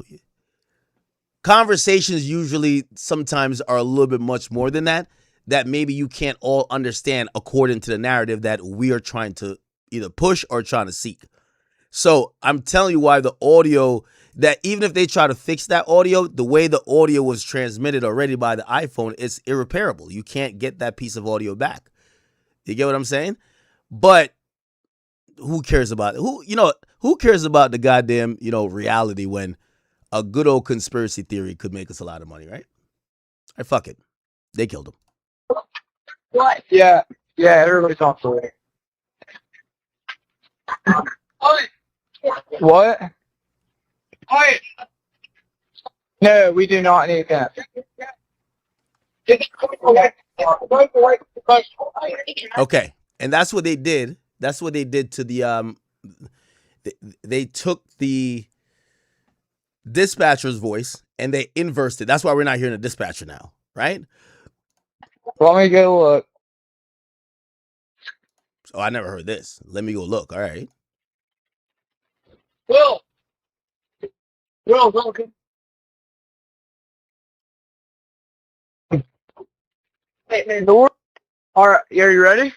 Conversations usually sometimes are a little bit much more than that. that maybe you can't all understand according to the narrative that we are trying to either push or trying to seek. So I'm telling you why the audio, that even if they try to fix that audio, the way the audio was transmitted already by the iPhone, it's irreparable. You can't get that piece of audio back. You get what I'm saying? But who cares about it? Who cares about the goddamn, reality when a good old conspiracy theory could make us a lot of money, right? All right, fuck it. They killed him.
What? Yeah, everybody talks away. What? No, we do not need that.
Okay, and that's what they did. That's what they did to the they took the dispatcher's voice and they inversed it. That's why we're not hearing the dispatcher now, right?
Let me go look.
Oh, I never heard this. Let me go look. All right.
Will, welcome. Hey, north. All right, are you ready?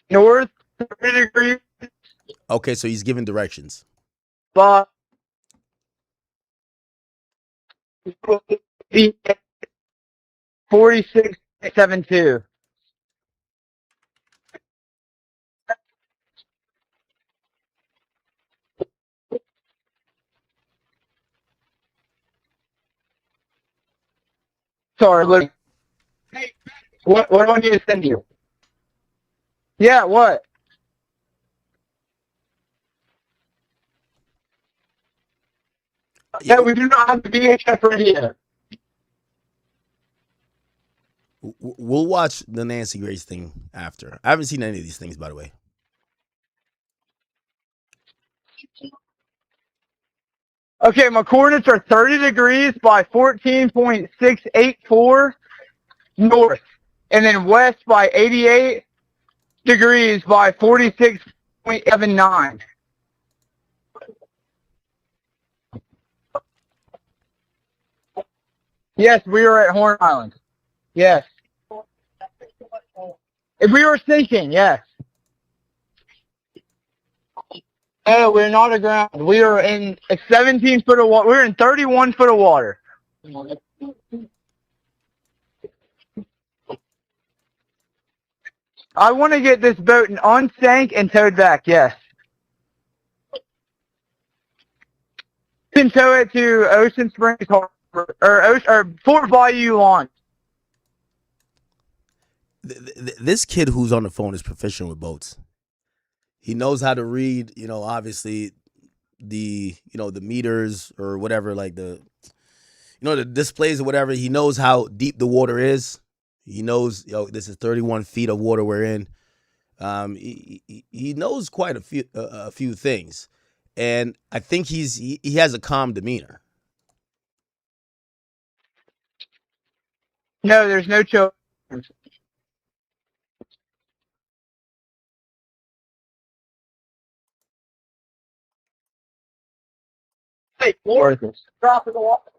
North 30 degrees.
Okay, so he's giving directions.
But 46.72. Sorry, look. What do I need to send you? Yeah, what? Yeah, we do not have the VHF ready yet.
We'll watch the Nancy Grace thing after. I haven't seen any of these things, by the way.
Okay, my coordinates are 30 degrees by 14.684 north, and then west by 88 degrees by 46.79. Yes, we are at Horn Island. Yes. If we were sinking, yes. No, we're not aground. We are in a 17 foot of water. We're in 31 foot of water. I want to get this boat unsank and towed back, yes. You can tow it to Ocean Springs Harbor, or Fort Bayou Launch.
This kid who's on the phone is proficient with boats. He knows how to read, obviously the meters or whatever, like the displays or whatever. He knows how deep the water is. He knows, this is 31 feet of water we're in. He knows quite a few things, and I think he has a calm demeanor.
No, there's no choke. Hey, Lord, drop in the water.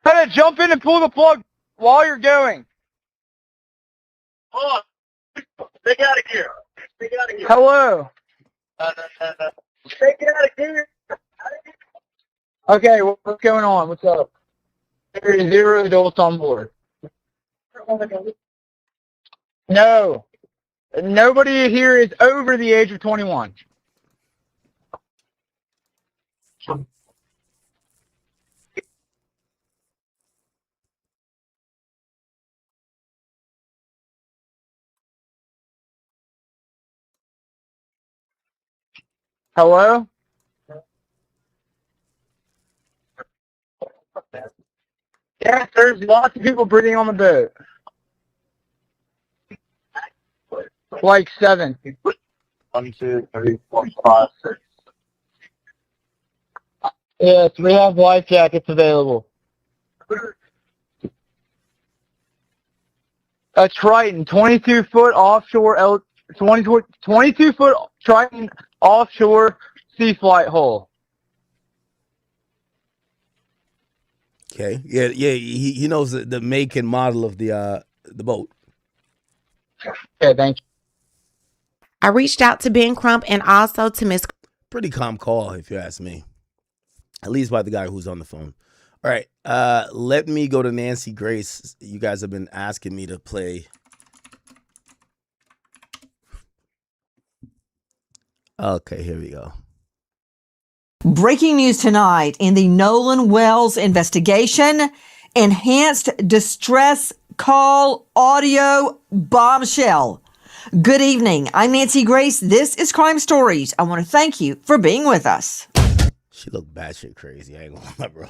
Try to jump in and pull the plug while you're going. Hold on. Take out of gear. Take out of gear. Hello. Take it out of gear. Okay, what's going on? What's up? There is 0 adults on board. No. Nobody here is over the age of 21. Hello? Yes, there's lots of people breathing on the boat. Like 7. 1, 2, 3, 4, 5, 6. Yes, we have life jackets available. A Triton, 22 foot offshore 22 foot Triton offshore sea flight hull.
Okay. Yeah. He knows the make and model of the boat.
Yeah, thank you.
I reached out to Ben Crump and also to Miss.
Pretty calm call, if you ask me. At least by the guy who's on the phone. All right. Let me go to Nancy Grace. You guys have been asking me to play. Okay, here we go.
Breaking news tonight in the Nolan Wells investigation. Enhanced distress call audio bombshell. Good evening. I'm Nancy Grace. This is Crime Stories. I want to thank you for being with us.
She looked batshit crazy. I ain't gonna lie, bro.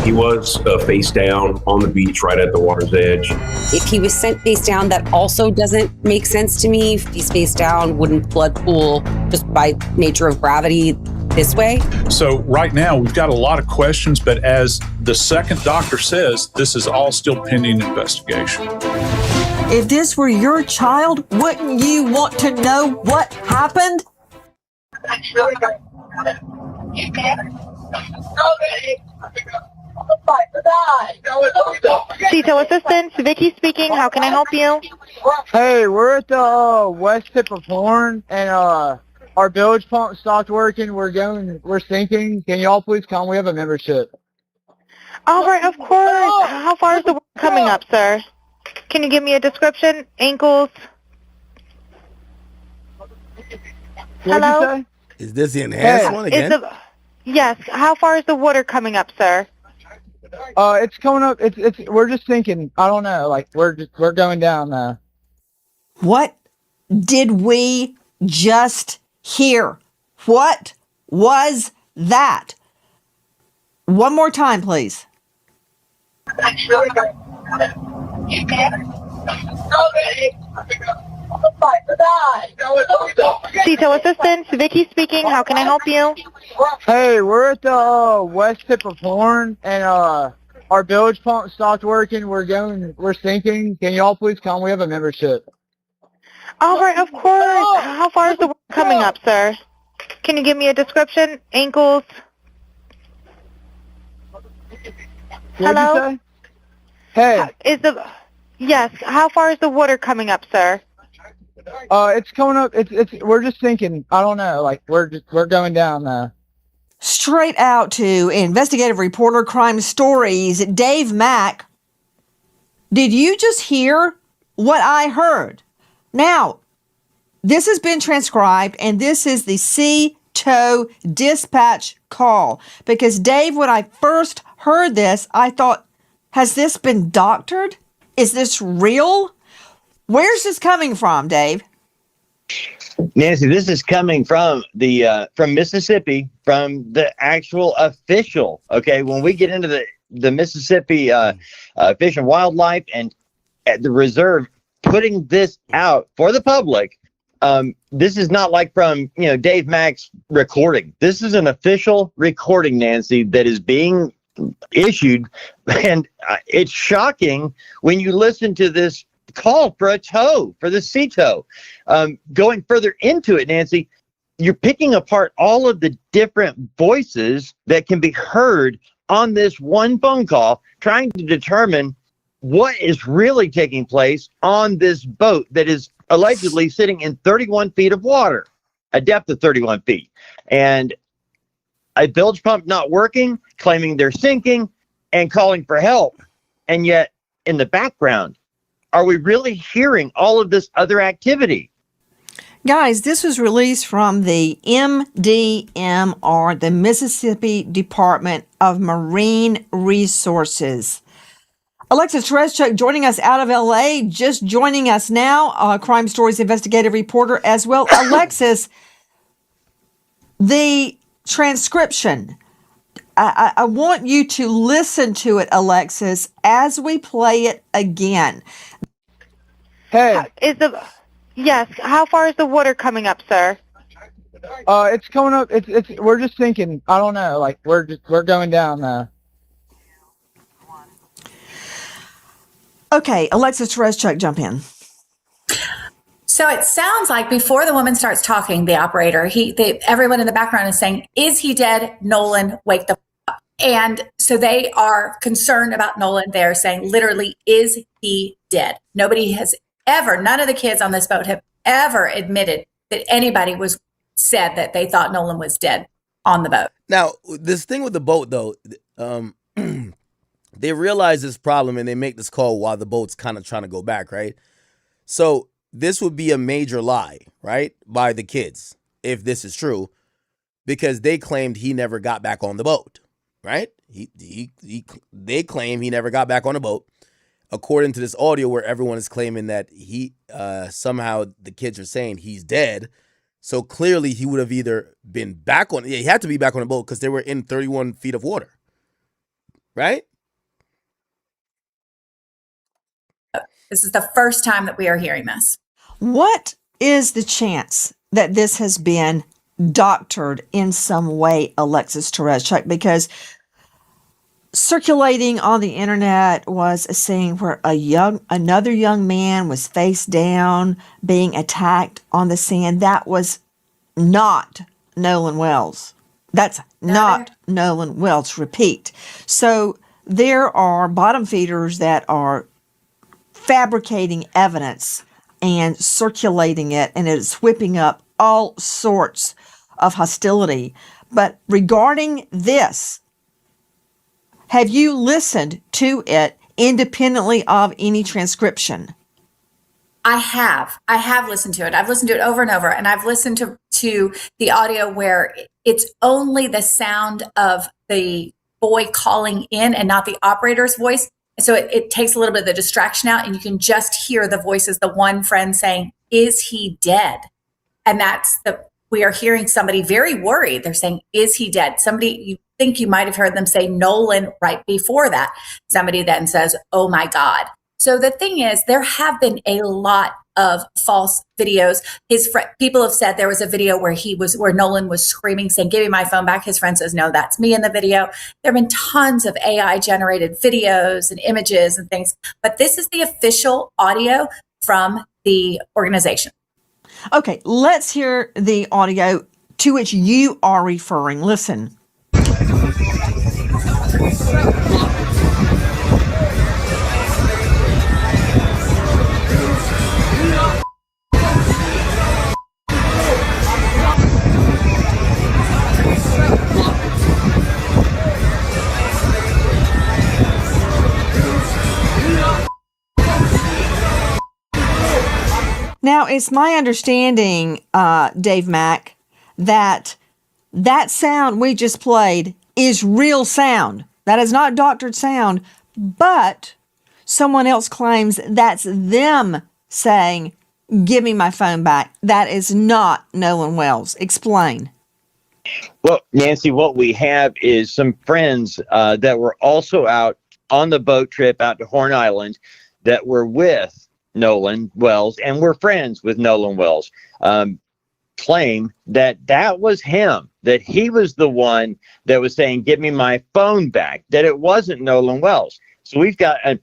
He was face down on the beach right at the water's edge.
If he was sent face down, that also doesn't make sense to me. If he's face down, wouldn't blood pool just by nature of gravity this way?
So right now we've got a lot of questions, but as the second doctor says, this is all still pending investigation.
If this were your child, wouldn't you want to know what happened?
Detail assistant, Vicky speaking. How can I help you?
Hey, we're at the west tip of Horn, and our bilge pump stopped working. We're sinking. Can y'all please come? We have a membership.
All right, of course. How far is the work coming up, sir? Can you give me a description? Ankles? Hello?
Is this the enhanced one again?
Yes. How far is the water coming up, sir?
It's coming up. We're just sinking. I don't know. Like we're going down now.
What did we just hear? What was that? One more time, please.
Detail assistant, Vicky speaking. How can I help you?
Hey, we're at the west tip of Horn, and our bilge pump stopped working. We're sinking. Can y'all please come? We have a membership.
All right, of course. How far is the work coming up, sir? Can you give me a description? Ankles? Hello?
Hey.
Yes. How far is the water coming up, sir?
It's coming up. We're just sinking. I don't know. Like we're going down now.
Straight out to investigative reporter Crime Stories, Dave Mack. Did you just hear what I heard? Now, this has been transcribed, and this is the C-TOW dispatch call. Because, Dave, when I first heard this, I thought, has this been doctored? Is this real? Where's this coming from, Dave?
Nancy, this is coming from from Mississippi, from the actual official. Okay, when we get into the Mississippi Fish and Wildlife and at the reserve putting this out for the public, this is not like from Dave Mack's recording. This is an official recording, Nancy, that is being issued, and it's shocking when you listen to this call for a tow, for the C-TOW. Going further into it, Nancy, you're picking apart all of the different voices that can be heard on this one phone call, trying to determine what is really taking place on this boat that is allegedly sitting in 31 feet of water, a depth of 31 feet. And a bilge pump not working, claiming they're sinking, and calling for help. And yet, in the background, are we really hearing all of this other activity?
Guys, this was released from the MDMR, the Mississippi Department of Marine Resources. Alexis Tereszcuk joining us out of LA, just joining us now, Crime Stories investigative reporter as well. Alexis, the transcription, I want you to listen to it, Alexis, as we play it again.
Hey.
Yes. How far is the water coming up, sir?
It's coming up. We're just sinking. I don't know. Like we're going down now.
Okay, Alexis Tereszcuk, jump in.
So it sounds like before the woman starts talking, the operator, everyone in the background is saying, "Is he dead? Nolan, wake the up." And so they are concerned about Nolan. They're saying, literally, "Is he dead?" Nobody has ever, none of the kids on this boat have ever admitted that anybody said that they thought Nolan was dead on the boat.
Now, this thing with the boat, though, they realize this problem and they make this call while the boat's kind of trying to go back, right? So this would be a major lie, right, by the kids, if this is true, because they claimed he never got back on the boat, right? They claim he never got back on the boat, according to this audio where everyone is claiming that he somehow the kids are saying he's dead. So clearly he would have either been back on, he had to be back on the boat because they were in 31 feet of water, right?
This is the first time that we are hearing this.
What is the chance that this has been doctored in some way, Alexis Tereshchuk? Because circulating on the internet was a scene where another young man was face down being attacked on the sand. That was not Nolan Wells. That's not Nolan Wells. Repeat. So there are bottom feeders that are fabricating evidence and circulating it, and it's whipping up all sorts of hostility. But regarding this, have you listened to it independently of any transcription?
I have listened to it. I've listened to it over and over, and I've listened to the audio where it's only the sound of the boy calling in and not the operator's voice. So it takes a little bit of the distraction out, and you can just hear the voices, the one friend saying, "Is he dead?" And we are hearing somebody very worried. They're saying, "Is he dead?" Somebody, you think you might have heard them say Nolan right before that. Somebody then says, "Oh my God." So the thing is, there have been a lot of false videos. People have said there was a video where Nolan was screaming, saying, "Give me my phone back." His friend says, "No, that's me in the video." There have been tons of AI generated videos and images and things, but this is the official audio from the organization.
Okay, let's hear the audio to which you are referring. Listen. Now, it's my understanding, Dave Mack, that sound we just played is real sound. That is not doctored sound, but someone else claims that's them saying, "Give me my phone back." That is not Nolan Wells. Explain.
Well, Nancy, what we have is some friends that were also out on the boat trip out to Horn Island that were with Nolan Wells and were friends with Nolan Wells, claim that was him, that he was the one that was saying, "Give me my phone back," that it wasn't Nolan Wells. So we've got an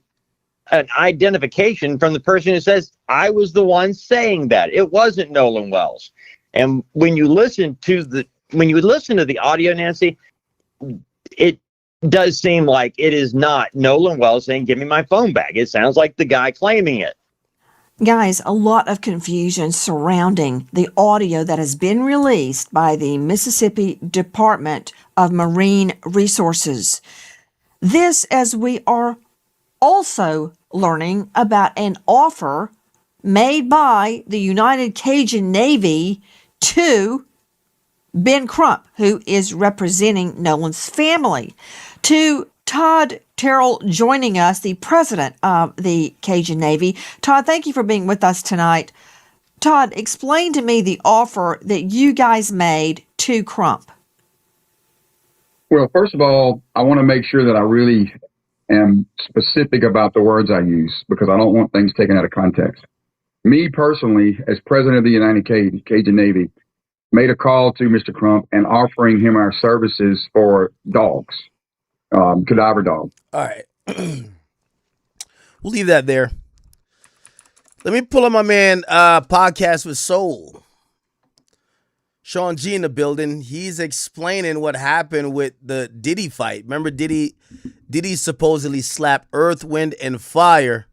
identification from the person who says, "I was the one saying that. It wasn't Nolan Wells." And when you listen to the audio, Nancy, it does seem like it is not Nolan Wells saying, "Give me my phone back." It sounds like the guy claiming it.
Guys, a lot of confusion surrounding the audio that has been released by the Mississippi Department of Marine Resources. This, as we are also learning about an offer made by the United Cajun Navy to Ben Crump, who is representing Nolan's family, to Todd Terrell joining us, the president of the Cajun Navy. Todd, thank you for being with us tonight. Todd, explain to me the offer that you guys made to Crump.
Well, first of all, I want to make sure that I really am specific about the words I use because I don't want things taken out of context. Me personally, as president of the United Cajun Navy, made a call to Mr. Crump and offering him our services for dogs. Cadaver dog.
All right. We'll leave that there. Let me pull up my man Podcast with Soul. Sean G in the building. He's explaining what happened with the Diddy fight. Remember Diddy supposedly slapped Earth, Wind, and Fire.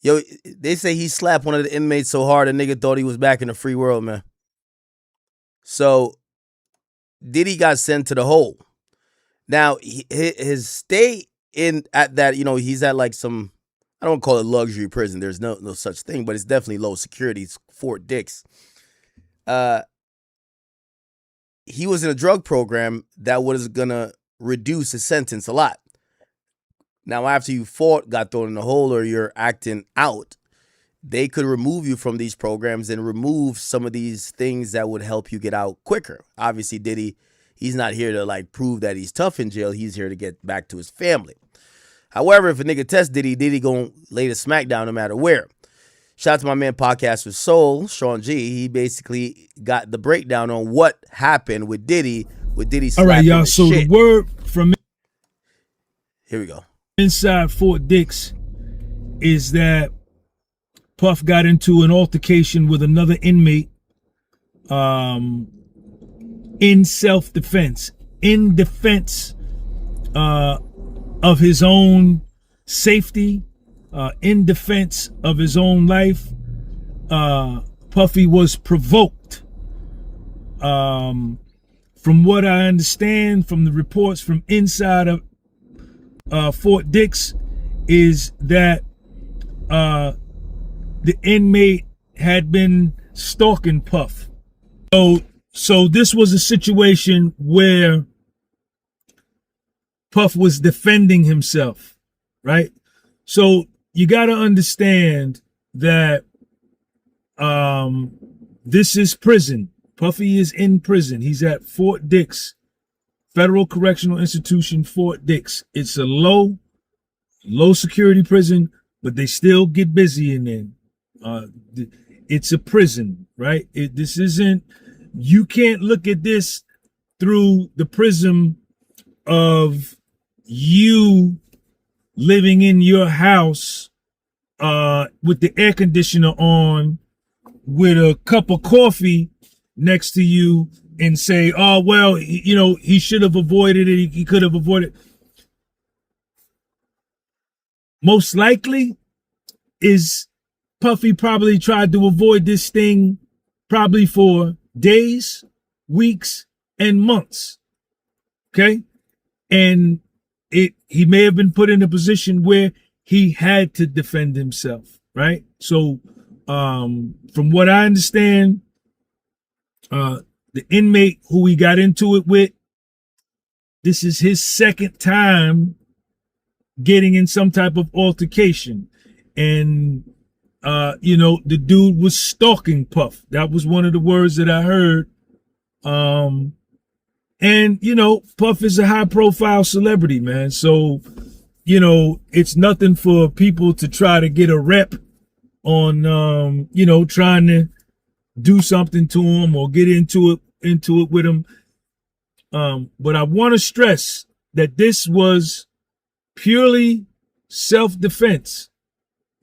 Yo, they say he slapped one of the inmates so hard a nigga thought he was back in the free world, man. So Diddy got sent to the hole. Now, his stay in at that, he's at like some, I don't call it luxury prison. There's no such thing, but it's definitely low security. It's Fort Dix. He was in a drug program that was gonna reduce his sentence a lot. Now, after you got thrown in the hole, or you're acting out, they could remove you from these programs and remove some of these things that would help you get out quicker. Obviously, Diddy, he's not here to like prove that he's tough in jail. He's here to get back to his family. However, if a nigga tests Diddy gonna lay the smack down no matter where. Shout out to my man Podcast with Soul, Sean G. He basically got the breakdown on what happened with Diddy.
All right, y'all. So the word from
here we go.
Inside Fort Dix is that Puff got into an altercation with another inmate in self-defense, in defense of his own safety, in defense of his own life. Puffy was provoked. From what I understand from the reports from inside of Fort Dix is that the inmate had been stalking Puff. So this was a situation where Puff was defending himself, right? So you got to understand that this is prison. Puffy is in prison. He's at Fort Dix, Federal Correctional Institution, Fort Dix. It's a low security prison, but they still get busy in there. It's a prison, right? This isn't, you can't look at this through the prism of you living in your house with the air conditioner on with a cup of coffee next to you and say, oh, well, he should have avoided it. He could have avoided. Most likely is Puffy probably tried to avoid this thing probably for days, weeks, and months. Okay. And he may have been put in a position where he had to defend himself. Right. So, from what I understand, the inmate who he got into it with, this is his second time getting in some type of altercation. And, the dude was stalking Puff. That was one of the words that I heard. And, Puff is a high profile celebrity, man. So, it's nothing for people to try to get a rep on, trying to do something to him or get into it with him. But I want to stress that this was purely self-defense.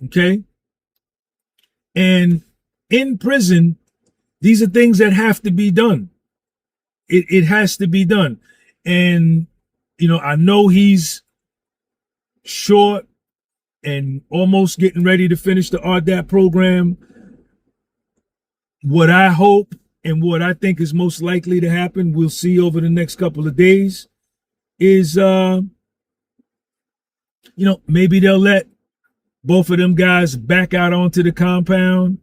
Okay. And in prison, these are things that have to be done. It has to be done. And, I know he's short and almost getting ready to finish the RDAP program. What I hope and what I think is most likely to happen, we'll see over the next couple of days, is, maybe they'll let both of them guys back out onto the compound,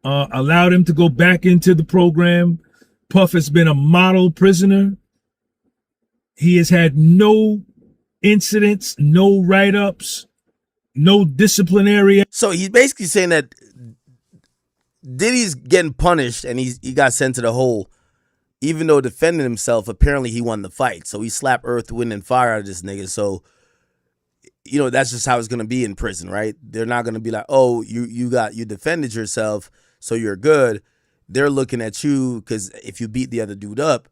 allow them to go back into the program. Puff has been a model prisoner. He has had no incidents, no write-ups, no disciplinary.
So he's basically saying that Diddy's getting punished and he got sent to the hole, even though defending himself, apparently he won the fight. So he slapped Earth, Wind, and Fire out of this nigga. So, that's just how it's going to be in prison, right? They're not going to be like, oh, you defended yourself, so you're good. They're looking at you because if you beat the other dude up,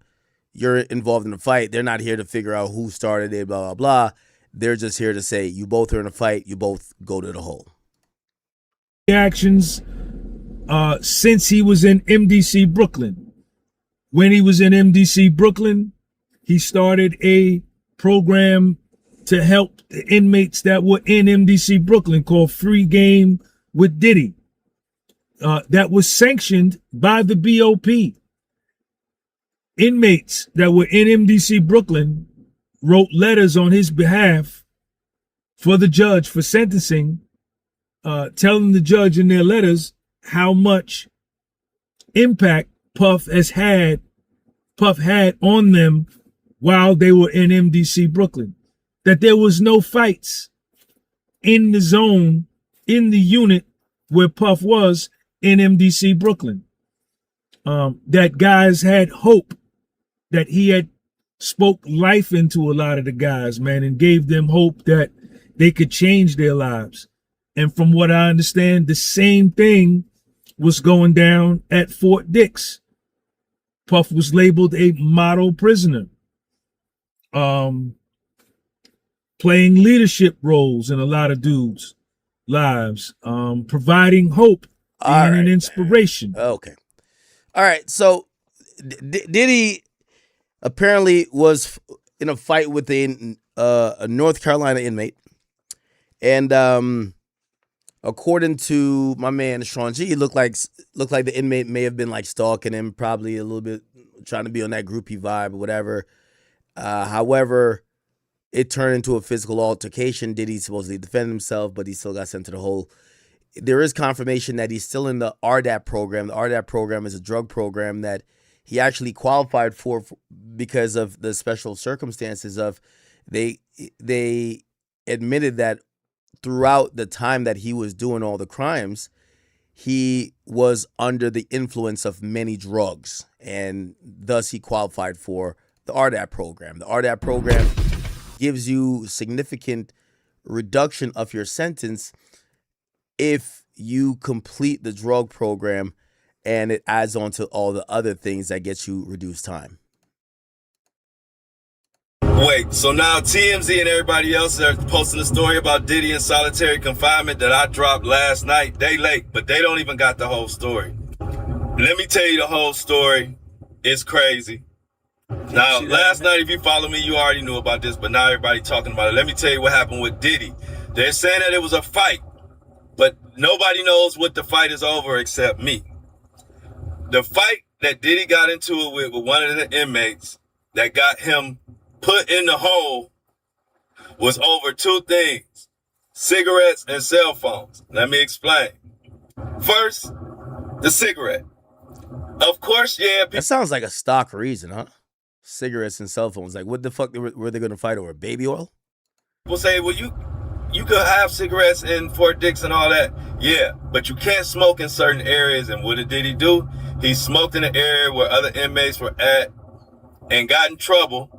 you're involved in the fight. They're not here to figure out who started it, blah, blah, blah. They're just here to say, you both are in a fight, you both go to the hole.
actions since he was in MDC Brooklyn. When he was in MDC Brooklyn, he started a program to help the inmates that were in MDC Brooklyn called Free Game with Diddy. That was sanctioned by the BOP. Inmates that were in MDC Brooklyn wrote letters on his behalf for the judge for sentencing, telling the judge in their letters how much impact Puff had on them while they were in MDC Brooklyn. That there was no fights in the zone, in the unit where Puff was in MDC Brooklyn. That guys had hope, that he had spoke life into a lot of the guys, man, and gave them hope that they could change their lives. And from what I understand, the same thing was going down at Fort Dix. Puff was labeled a model prisoner, playing leadership roles in a lot of dudes' lives, providing hope and an inspiration.
Okay. All right. So Diddy apparently was in a fight with a North Carolina inmate. And according to my man Sean G, it looked like the inmate may have been like stalking him, probably a little bit trying to be on that groupie vibe or whatever. However, it turned into a physical altercation. Diddy supposedly defended himself, but he still got sent to the hole. There is confirmation that he's still in the RDAP program. The RDAP program is a drug program that he actually qualified for because of the special circumstances of they admitted that throughout the time that he was doing all the crimes, he was under the influence of many drugs, and thus he qualified for the RDAP program. The RDAP program gives you significant reduction of your sentence if you complete the drug program, and it adds on to all the other things that get you reduced time.
Wait, so now TMZ and everybody else are posting a story about Diddy in solitary confinement that I dropped last night. They late, but they don't even got the whole story. Let me tell you the whole story. It's crazy. Now, last night, if you follow me, you already knew about this, but now everybody talking about it. Let me tell you what happened with Diddy. They're saying that it was a fight, but nobody knows what the fight is over except me. The fight that Diddy got into it with one of the inmates that got him put in the hole was over two things: cigarettes and cell phones. Let me explain. First, the cigarette. Of course, yeah.
That sounds like a stock reason, huh? Cigarettes and cell phones. Like, what the fuck were they going to fight over? Baby oil?
People say, well, you could have cigarettes in Fort Dix and all that. Yeah, but you can't smoke in certain areas. And what did he do? He smoked in the area where other inmates were at and got in trouble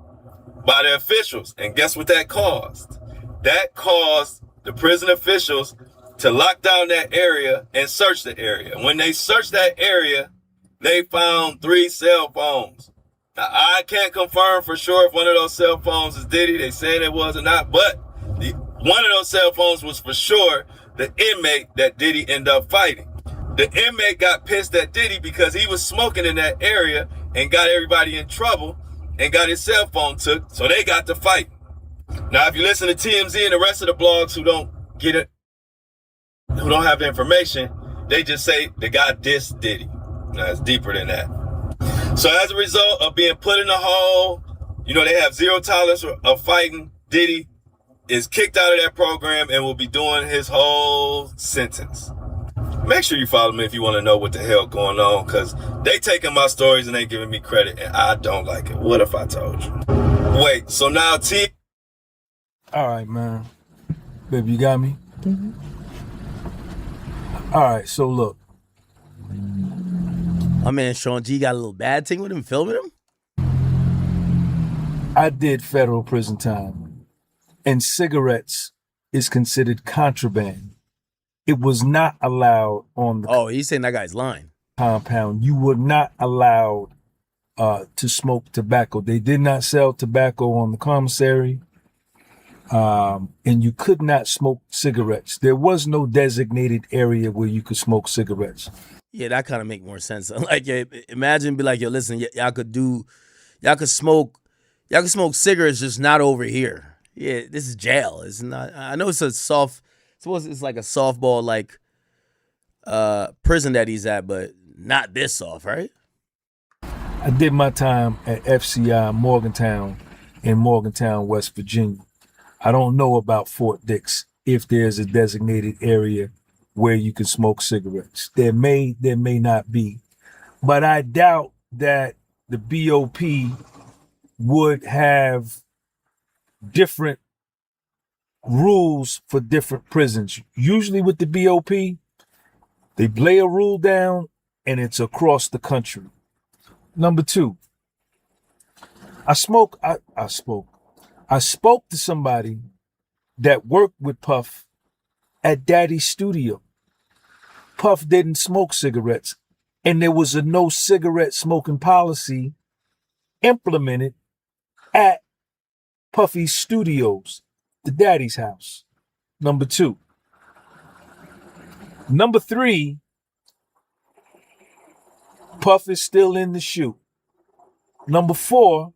by the officials. And guess what that caused? That caused the prison officials to lock down that area and search the area. When they searched that area, they found 3 cell phones. Now, I can't confirm for sure if one of those cell phones is Diddy. They saying it was or not, but one of those cell phones was for sure the inmate that Diddy ended up fighting. The inmate got pissed at Diddy because he was smoking in that area and got everybody in trouble and got his cell phone took, so they got to fight. Now, if you listen to TMZ and the rest of the blogs who don't get it, who don't have the information, they just say the guy dissed Diddy. Now, it's deeper than that. So as a result of being put in the hole, you know, they have zero tolerance of fighting. Diddy is kicked out of that program and will be doing his whole sentence. Make sure you follow me if you want to know what the hell going on, because they taking my stories and they giving me credit, and I don't like it. What if I told you? Wait, so now
All right, man. Baby, you got me? Mm-hmm. All right, so look.
My man Sean G got a little bad thing with him filming him?
I did federal prison time, and cigarettes is considered contraband. It was not allowed on the
he's saying that guy's lying.
Compound. You were not allowed to smoke tobacco. They did not sell tobacco on the commissary. And you could not smoke cigarettes. There was no designated area where you could smoke cigarettes.
Yeah, that kind of make more sense. Like, imagine be like, yo, listen, y'all could smoke cigarettes, just not over here. Yeah, this is jail. It's not. I know it's a soft. Suppose it's like a softball like prison that he's at, but not this soft, right?
I did my time at FCI Morgantown in Morgantown, West Virginia. I don't know about Fort Dix if there's a designated area where you can smoke cigarettes. There may not be. But I doubt that the BOP would have different rules for different prisons. Usually with the BOP, they lay a rule down and it's across the country. Number two, I spoke to somebody that worked with Puff at Daddy's studio. Puff didn't smoke cigarettes, and there was a no cigarette smoking policy implemented at Puffy's studios, the Daddy's house. Number two. Number three, Puff is still in the shoe. Number four,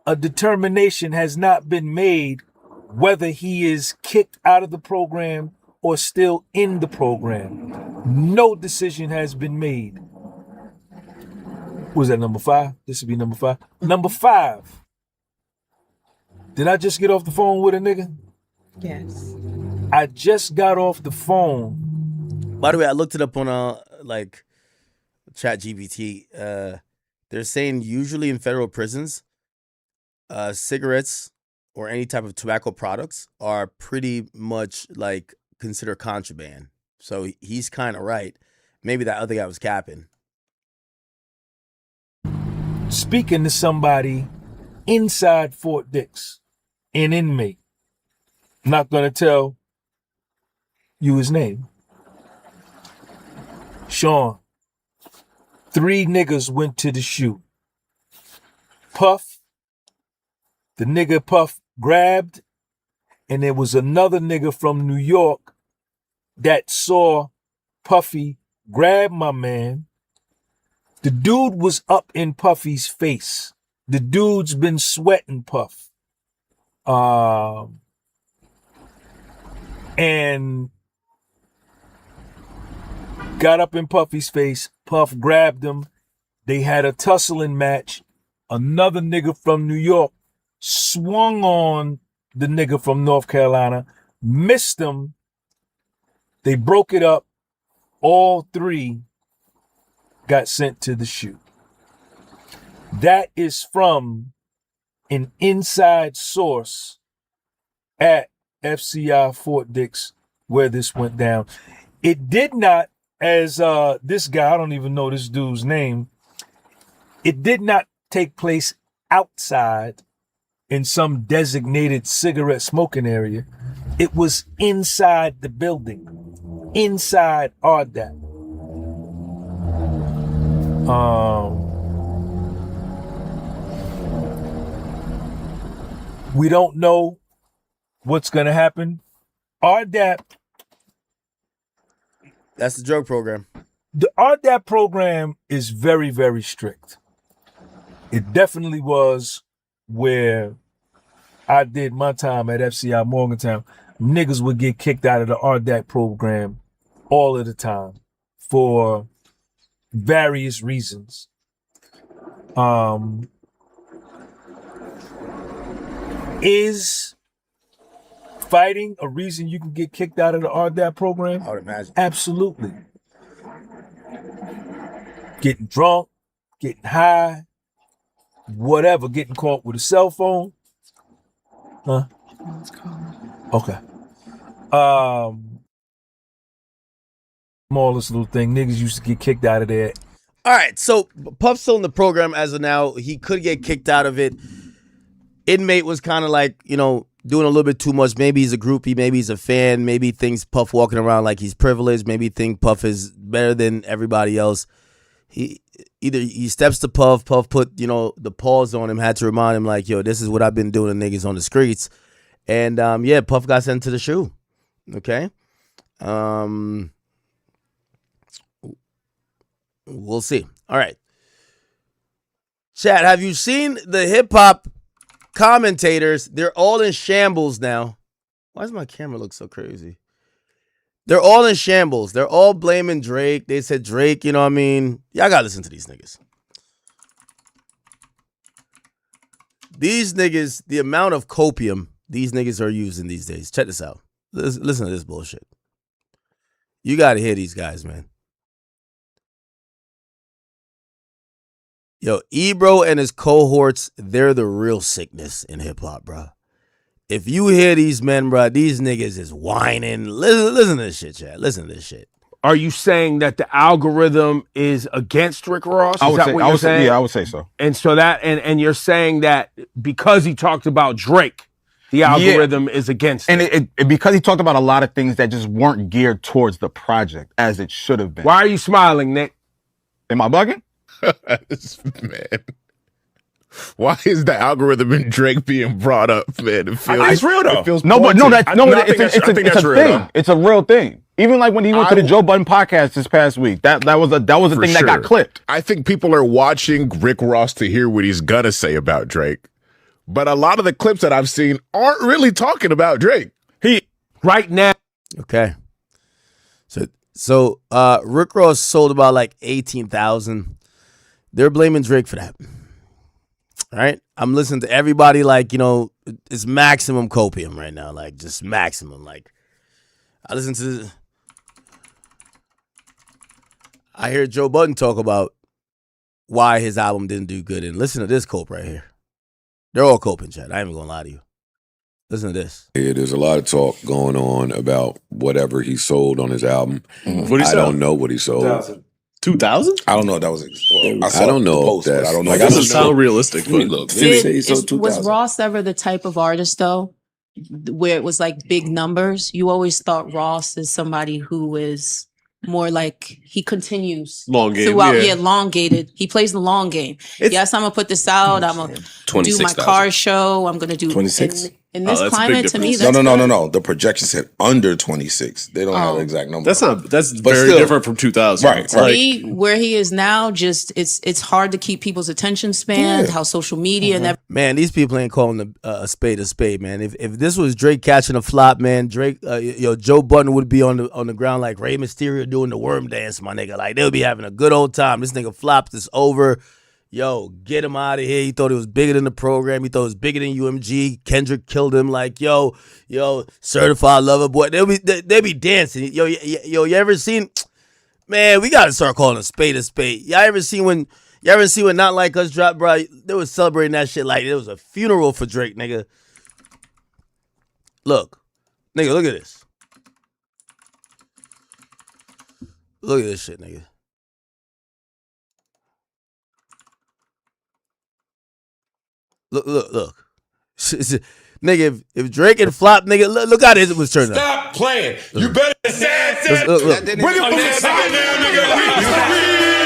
a determination has not been made whether he is kicked out of the program or still in the program. No decision has been made. Was that number five? This would be number five. Number five. Did I just get off the phone with a nigga?
Yes.
I just got off the phone.
By the way, I looked it up on like ChatGPT. They're saying usually in federal prisons, cigarettes or any type of tobacco products are pretty much like considered contraband. So he's kind of right. Maybe that other guy was capping.
Speaking to somebody inside Fort Dix, an inmate. Not gonna tell you his name. Sean, 3 niggas went to the shoot. Puff, the nigga Puff grabbed, and there was another nigga from New York that saw Puffy grab my man. The dude was up in Puffy's face. The dude's been sweating Puff. And got up in Puffy's face. Puff grabbed him. They had a tussling match. Another nigga from New York swung on the nigga from North Carolina, missed him. They broke it up. All 3 got sent to the shoot. That is from an inside source at FCI Fort Dix where this went down. It did not, as this guy, I don't even know this dude's name, it did not take place outside in some designated cigarette smoking area. It was inside the building, inside RDAP. We don't know what's going to happen. RDAP.
That's the drug program.
The RDAP program is very, very strict. It definitely was where I did my time at FCI Morgantown. Niggas would get kicked out of the RDAP program all of the time for various reasons. Is fighting a reason you can get kicked out of the RDAP program?
I would imagine.
Absolutely. Getting drunk, getting high, whatever, getting caught with a cell phone. Huh? Okay. Smallest little thing. Niggas used to get kicked out of there.
All right, so Puff's still in the program as of now. He could get kicked out of it. Inmate was kind of like, doing a little bit too much. Maybe he's a groupie. Maybe he's a fan. Maybe he thinks Puff walking around like he's privileged. Maybe he think Puff is better than everybody else. He steps to Puff. Puff put, the paws on him, had to remind him like, yo, this is what I've been doing to niggas on the streets. And yeah, Puff got sent to the shoe. Okay. We'll see. All right. Chat, have you seen the hip hop commentators? They're all in shambles now. Why does my camera look so crazy? They're all in shambles. They're all blaming Drake. They said Drake, you know what I mean? Y'all gotta listen to these niggas. These niggas, the amount of copium these niggas are using these days. Check this out. Listen to this bullshit. You gotta hear these guys, man. Yo, Ebro and his cohorts, they're the real sickness in hip-hop, bro. If you hear these men, bro, these niggas is whining. Listen to this shit, Chad. Listen to this shit.
Are you saying that the algorithm is against Rick Ross?
I
Is
would
that
say,
what you're saying?
yeah, I would say so.
And so that, and you're saying that because he talked about Drake, the algorithm is against
and
it.
And because he talked about a lot of things that just weren't geared towards the project as it should have been.
Why are you smiling, Nick?
Am I bugging?
Man. Why is the algorithm and Drake being brought up, man? It feels,
It's real though.
It feels
no, but
pointed.
it's a thing. It's a real thing. Even like when he went to the Joe Budden podcast this past week, that was a thing that got clipped.
I think people are watching Rick Ross to hear what he's gonna say about Drake, but a lot of the clips that I've seen aren't really talking about Drake.
Right now.
Okay. So Rick Ross sold about like 18,000. They're blaming Drake for that. All right. I'm listening to everybody like, you know, it's maximum copium right now. Like just maximum. Like I listen to I hear Joe Budden talk about why his album didn't do good. And listen to this cope right here. They're all coping, Chad. I ain't even gonna lie to you. Listen to this.
Yeah, there's a lot of talk going on about whatever he sold on his album.
What he
I
sell?
don't know what he sold.
2,000? I don't know if that was.
I don't know if that. I don't know.
Like, that doesn't sound realistic. But
Look,
Was Ross ever the type of artist though, where it was like big numbers? You always thought Ross is somebody who is more like he continues
long game
throughout. Yeah, elongated. He plays the long game. Yes, I'm gonna put this out. I'm gonna do my car show. I'm gonna do
26.
In this climate, to me, that's
no. The projection said under 26. They don't have the exact number. That's
But
very
still-
different from 2000. Right.
To me, where he is now, just it's hard to keep people's attention span. How social media and
Man, these people ain't calling a spade, man. If this was Drake catching a flop, man, Drake, Joe Budden would be on the ground like Rey Mysterio doing the worm dance, my nigga. Like they'll be having a good old time. This nigga flopped. It's over. Yo, get him out of here. He thought it was bigger than the program. He thought it was bigger than UMG. Kendrick killed him. Like, yo, certified lover boy. They be dancing. Yo, you ever seen? Man, we gotta start calling a spade a spade. Y'all ever seen when Not Like Us dropped, bro? They was celebrating that shit like it was a funeral for Drake, nigga. Look at this. Look at this shit, nigga. Look. Nigga, if Drake had flopped, nigga, look how this was turning out.
Stop playing. You better say
Look.
Bring it from the side now, nigga.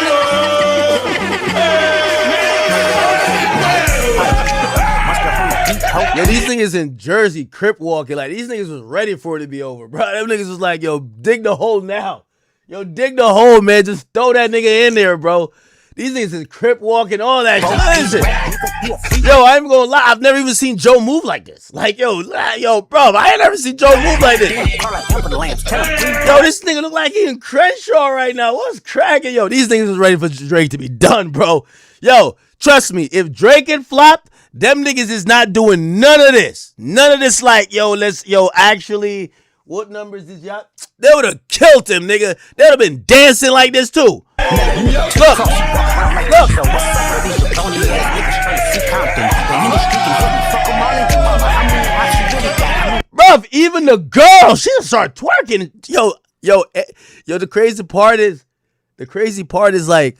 Yo, these niggas in Jersey crip walking. Like, these niggas was ready for it to be over, bro. Them niggas was like, yo, dig the hole now. Yo, dig the hole, man. Just throw that nigga in there, bro. These niggas is crip walking, all that shit. Yo, I ain't gonna lie. I've never even seen Joe move like this. Like, yo, bro, I ain't never seen Joe move like this. Yo, this nigga look like he in Crenshaw right now. What's cracking? Yo, these niggas was ready for Drake to be done, bro. Yo, trust me, if Drake had flopped, them niggas is not doing none of this. None of this like, actually, what numbers did y'all? They would have killed him, nigga. They would have been dancing like this, too. Look. Bruv, even the girl, she just started twerking. Yo, the crazy part is like,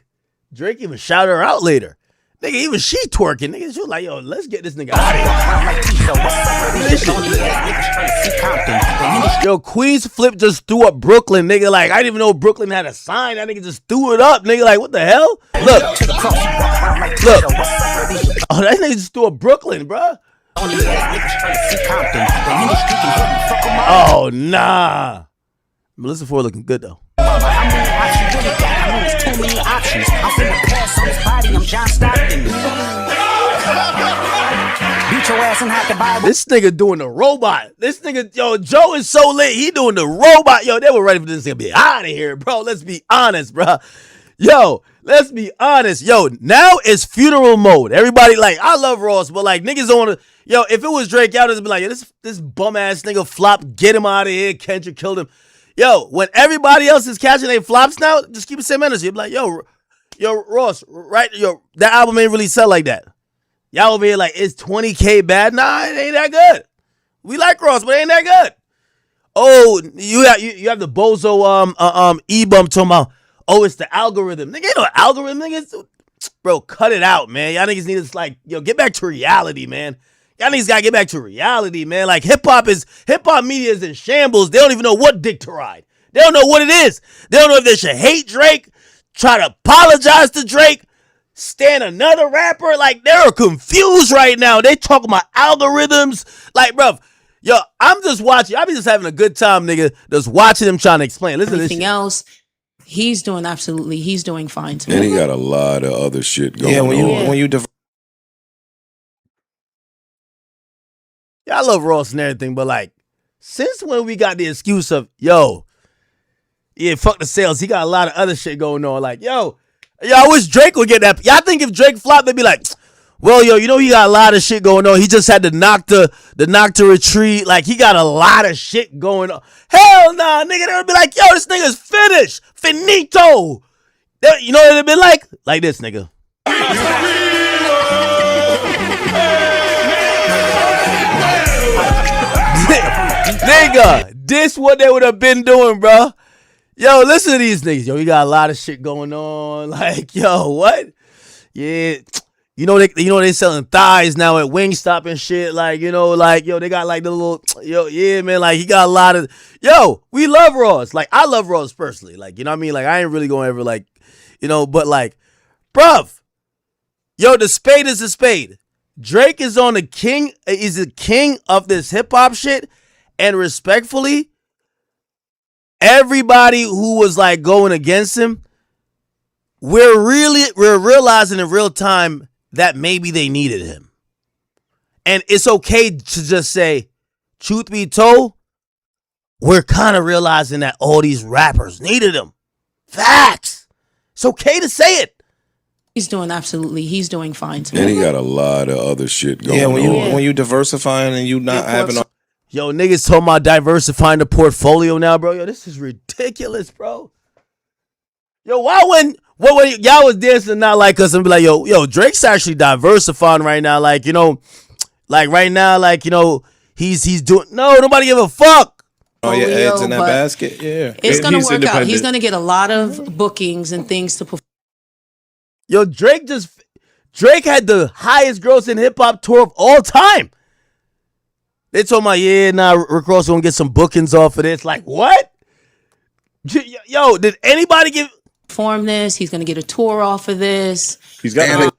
Drake even shouted her out later. Nigga, even she twerking. Nigga, she was like, yo, let's get this nigga out of here. Yo, Queens Flip just threw up Brooklyn, nigga. Like, I didn't even know Brooklyn had a sign. That nigga just threw it up, nigga. Like, what the hell? Look. Oh, that nigga just threw up Brooklyn, bro. Oh, nah. Melissa Ford looking good, though. This nigga doing the robot. This nigga, yo, Joe is so lit. He doing the robot. Yo, they were ready for this to be out of here, bro. Let's be honest, bro. Yo, let's be honest. Yo, now it's funeral mode. Everybody, like, I love Ross, but, like, niggas don't want to. Yo, if it was Drake, y'all just be like, yo, this bum-ass nigga flop, get him out of here. Kendrick killed him. Yo, when everybody else is catching their flops now, just keep the same energy. Be like, yo, Ross, right? Yo, that album ain't really sell like that. Y'all over here like, is 20K bad? Nah, it ain't that good. We like Ross, but it ain't that good. Oh, you have the bozo E-bump talking about, oh, it's the algorithm. Nigga, ain't no algorithm, nigga. Bro, cut it out, man. Y'all niggas need to, like, yo, get back to reality, man. Y'all niggas gotta get back to reality, man. Like, hip-hop media is in shambles. They don't even know what dick to ride. They don't know what it is. They don't know if they should hate Drake, try to apologize to Drake, stand another rapper. Like, they're confused right now. They talking about algorithms. Like, bruv, yo, I'm just watching. I be just having a good time, nigga, just watching them trying to explain. Listen to this shit.
Everything else, he's doing fine too.
And he got a lot of other shit going on.
When you
I love Ross and everything, but, like, since when we got the excuse of, yo, yeah, fuck the sales, he got a lot of other shit going on. Like, yo, I wish Drake would get that. Y'all think if Drake flopped, they'd be like, well, yo, you know he got a lot of shit going on. He just had to knock the retreat. Like, he got a lot of shit going on. Hell nah, nigga. They would be like, yo, this nigga's finished. Finito. You know what it'd be like? Like this, nigga. Nigga, this what they would have been doing, bro. Yo, listen to these niggas. Yo, we got a lot of shit going on. Like, yo, what? Yeah, you know they selling thighs now at Wingstop and shit. Like, you know, like, yo, they got like the little, yo, yeah, man. Like, he got a lot of, yo, we love Ross. Like, I love Ross personally. Like, you know what I mean? Like, I ain't really gonna ever like, you know, but like, bruv, yo, the spade is a spade. Drake is on the king. He's the king of this hip hop shit. And respectfully, everybody who was like going against him, we're realizing in real time that maybe they needed him. And it's okay to just say, truth be told, we're kind of realizing that all these rappers needed him. Facts. It's okay to say it.
He's doing fine too.
And he got a lot of other shit going on.
when you diversifying and you not having
Yo, niggas talking about diversifying the portfolio now, bro. Yo, this is ridiculous, bro. Yo, why when y'all was dancing not like us and be like, yo, Drake's actually diversifying right now. Like, you know, like right now, like, you know, he's doing, no, nobody give a fuck.
Oh, yeah, eggs in that basket. Yeah.
It's going to work out. He's going to get a lot of bookings and things to perform.
Yo, Drake had the highest gross in hip hop tour of all time. They told me, yeah, nah, Rick Ross gonna get some bookings off of this. Like, what? Yo, did anybody
perform this? He's gonna get a tour off of this.
He's got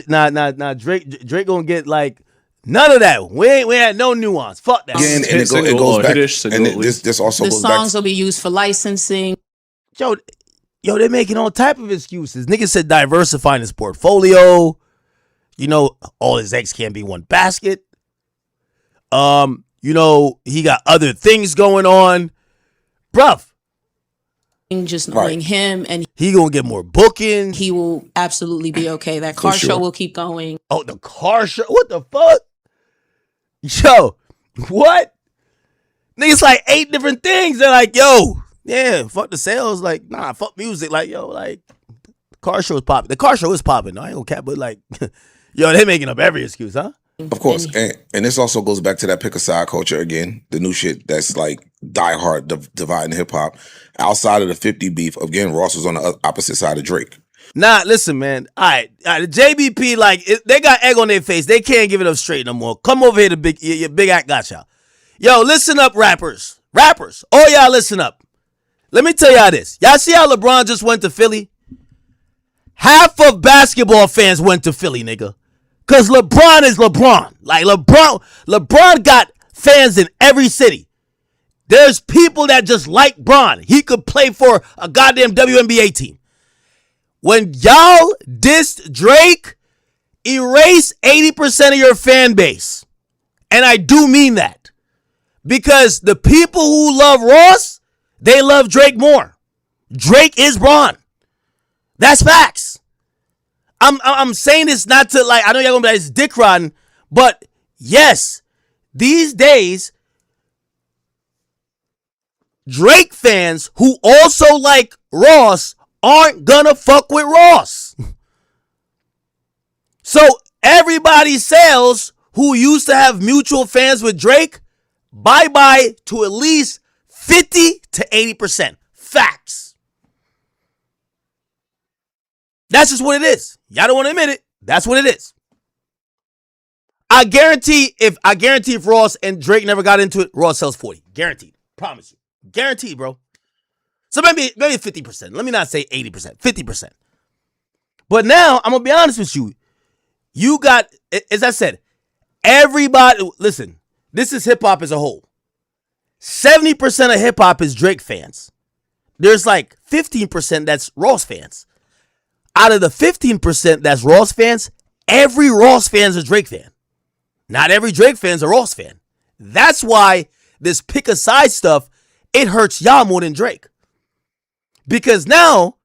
nah. Drake gonna get like none of that. We had no nuance. Fuck that.
Again, and it goes back. And this also
the
goes back.
songs will be used for licensing.
Yo, they're making all type of excuses. Niggas said diversifying his portfolio. You know, all his eggs can't be one basket. You know, he got other things going on. Bruv.
Just knowing him and
he gonna get more bookings.
He will absolutely be okay. That car show will keep going.
Oh, the car show? What the fuck? Yo, what? Niggas like 8 different things. They're like, yo, yeah, fuck the sales. Like, nah, fuck music. Like, yo, like, the car show is popping. The car show is popping. No, I ain't gonna cap, but like, yo, they making up every excuse, huh?
Of course, and this also goes back to that pick a side culture again. The new shit that's like diehard dividing hip hop. Outside of the 50 beef, again, Ross was on the opposite side of Drake.
Nah, listen, man. All right, the JBP, like, they got egg on their face. They can't give it up straight no more. Come over here to Big Act got y'all. Yo, listen up, rappers. All y'all listen up. Let me tell y'all this. Y'all see how LeBron just went to Philly? Half of basketball fans went to Philly, nigga. Because LeBron is LeBron. Like LeBron got fans in every city. There's people that just like Bron. He could play for a goddamn WNBA team. When y'all dissed Drake, erase 80% of your fan base. And I do mean that. Because the people who love Ross, they love Drake more. Drake is Bron. That's facts. I'm saying this not to, like, I know y'all gonna be like, it's dick riding, but yes, these days, Drake fans who also like Ross aren't gonna fuck with Ross. So everybody sales who used to have mutual fans with Drake, bye-bye to at least 50 to 80%. Facts. That's just what it is. Y'all don't want to admit it. That's what it is. I guarantee if Ross and Drake never got into it, Ross sells 40. Guaranteed. Promise you. Guaranteed, bro. So maybe 50%. Let me not say 80%. 50%. But now, I'm going to be honest with you. You got, as I said, everybody, listen, this is hip-hop as a whole. 70% of hip-hop is Drake fans. There's like 15% that's Ross fans. Out of the 15% that's Ross fans, every Ross fan is a Drake fan. Not every Drake fan is a Ross fan. That's why this pick a side stuff, it hurts y'all more than Drake. Because now,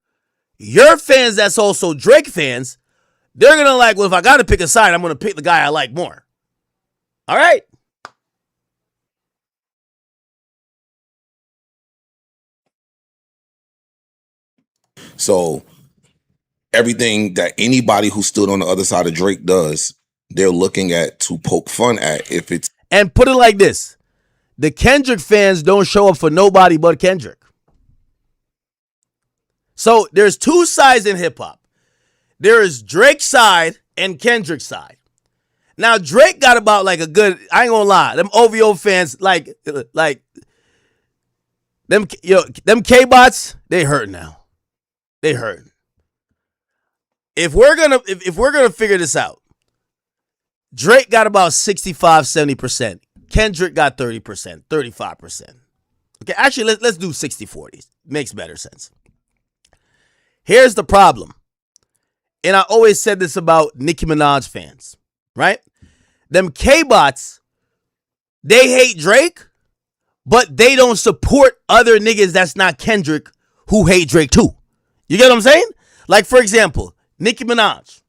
your fans that's also Drake fans, they're going to like, well, if I got to pick a side, I'm going to pick the guy I like more. All right?
So everything that anybody who stood on the other side of Drake does, they're looking at to poke fun at if it's.
And put it like this. The Kendrick fans don't show up for nobody but Kendrick. So there's two sides in hip hop. There is Drake's side and Kendrick's side. Now Drake got about like a good, I ain't gonna lie, them OVO fans like them K-bots, they hurt now. They hurt. If we're gonna figure this out, Drake got about 65, 70%. Kendrick got 30%, 35%. Okay, actually, let's do 60-40. Makes better sense. Here's the problem. And I always said this about Nicki Minaj fans, right? Them K-bots, they hate Drake, but they don't support other niggas that's not Kendrick who hate Drake too. You get what I'm saying? Like, for example, Nicki Minaj.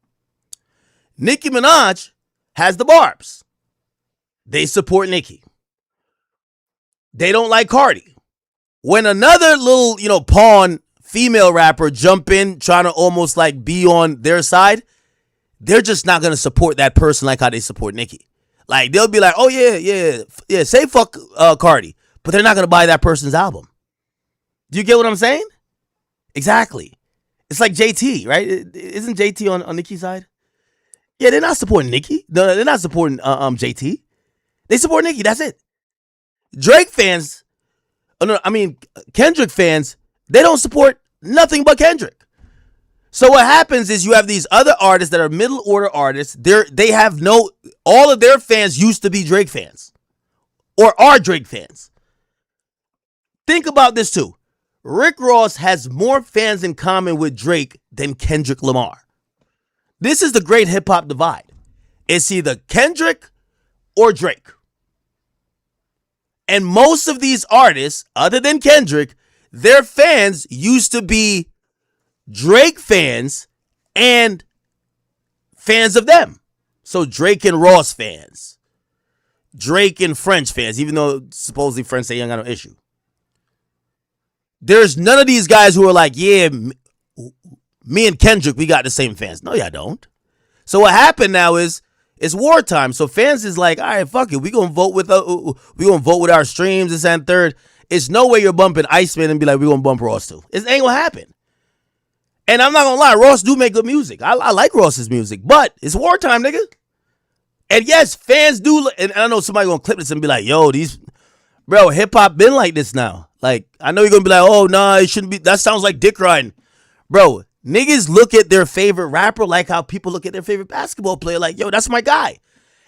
Nicki Minaj has the Barbs. They support Nicki. They don't like Cardi. When another little, pawn female rapper jump in trying to almost like be on their side, they're just not going to support that person like how they support Nicki. Like, they'll be like, oh, yeah, say fuck Cardi. But they're not going to buy that person's album. Do you get what I'm saying? Exactly. It's like JT, right? Isn't JT on Nicki's side? Yeah, they're not supporting Nicki. They're not supporting JT. They support Nicki. That's it. Drake fans, Kendrick fans, they don't support nothing but Kendrick. So what happens is you have these other artists that are middle order artists. They have all of their fans used to be Drake fans or are Drake fans. Think about this too. Rick Ross has more fans in common with Drake than Kendrick Lamar. This is the great hip hop divide. It's either Kendrick or Drake. And most of these artists, other than Kendrick, their fans used to be Drake fans and fans of them. So Drake and Ross fans. Drake and French fans, even though supposedly French say you ain't got no issue. There's none of these guys who are like, yeah, me and Kendrick, we got the same fans. No, y'all don't. So what happened now is it's wartime. So fans is like, all right, fuck it. We gonna vote with our streams, this and third. It's no way you're bumping Iceman and be like, we gonna bump Ross too. It ain't gonna happen. And I'm not gonna lie, Ross do make good music. I like Ross's music, but it's wartime, nigga. And yes, fans do. And I know somebody gonna clip this and be like, yo, hip hop been like this now. Like, I know you're gonna be like, oh, nah, it shouldn't be. That sounds like dick riding. Bro, Niggas look at their favorite rapper like how people look at their favorite basketball player. Like, yo, that's my guy.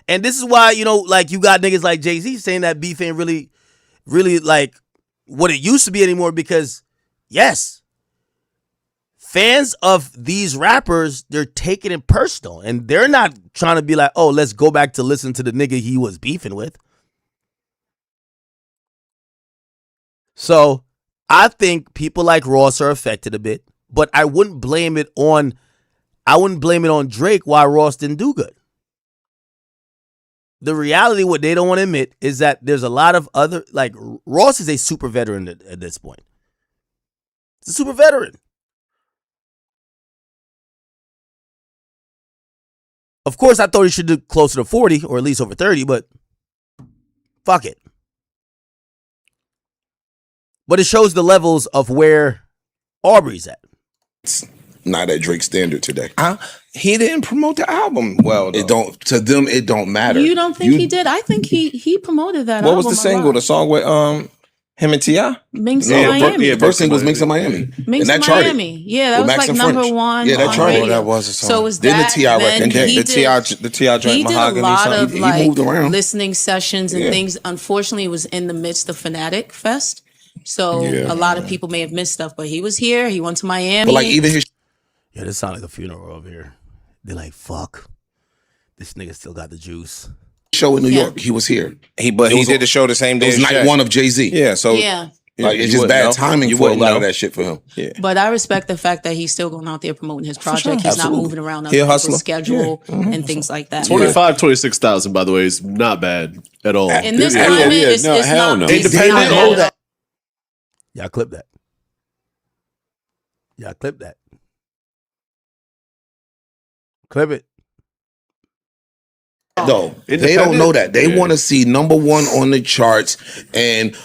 And this is why, you know, like you got niggas like Jay-Z saying that beef ain't really like what it used to be anymore because, yes, fans of these rappers, they're taking it personal. And they're not trying to be like, oh, let's go back to listen to the nigga he was beefing with. So I think people like Ross are affected a bit, but I wouldn't blame it on Drake why Ross didn't do good. The reality, what they don't want to admit, is that there's a lot of other, like, Ross is a super veteran at this point. He's a super veteran. Of course, I thought he should do closer to 40 or at least over 30, but fuck it. But it shows the levels of where Aubrey's at.
It's not at Drake's standard today.
He didn't promote the album well, though.
It don't, to them, it don't matter.
You don't think he did? I think he promoted that
What
album.
was the single? The song with him and T.I.?
Minx in Miami.
First single was Minx in Miami.
Minx
and
in
that charted.
Miami. Yeah, that
With
was
Max
like
and
number
French.
one.
Yeah, that
on
charted.
radio.
That was a song.
So it was
Then
that.
the T.I.
then
record.
he
the T.I. drank
He did a
mahogany.
lot of
He
like
moved around.
listening sessions and things. Unfortunately, it was in the midst of Fanatic Fest. So a lot of people may have missed stuff, but he was here. He went to Miami.
But like even his
Yeah, this sounds like a funeral over here. They're like, fuck. This nigga still got the juice.
show in New York, he was here.
He did the show the same day.
It was
as
night
Shaq.
one of Jay-Z.
Yeah, so
Yeah.
Like it's
you
just
wouldn't
bad
know.
timing
You
for a
wouldn't
lot
know.
of that shit for him.
Yeah.
But I respect the fact that he's still going out there promoting his project.
sure.
He's
Absolutely.
not moving around
He a
other people's
hustler.
schedule and things like that.
26,000, by the way, is not bad at all.
In this climate, it's not.
Independent.
Hold that.
Y'all clip that. Y'all clip that. Clip it.
No, they don't know that. They want to see number one on the charts and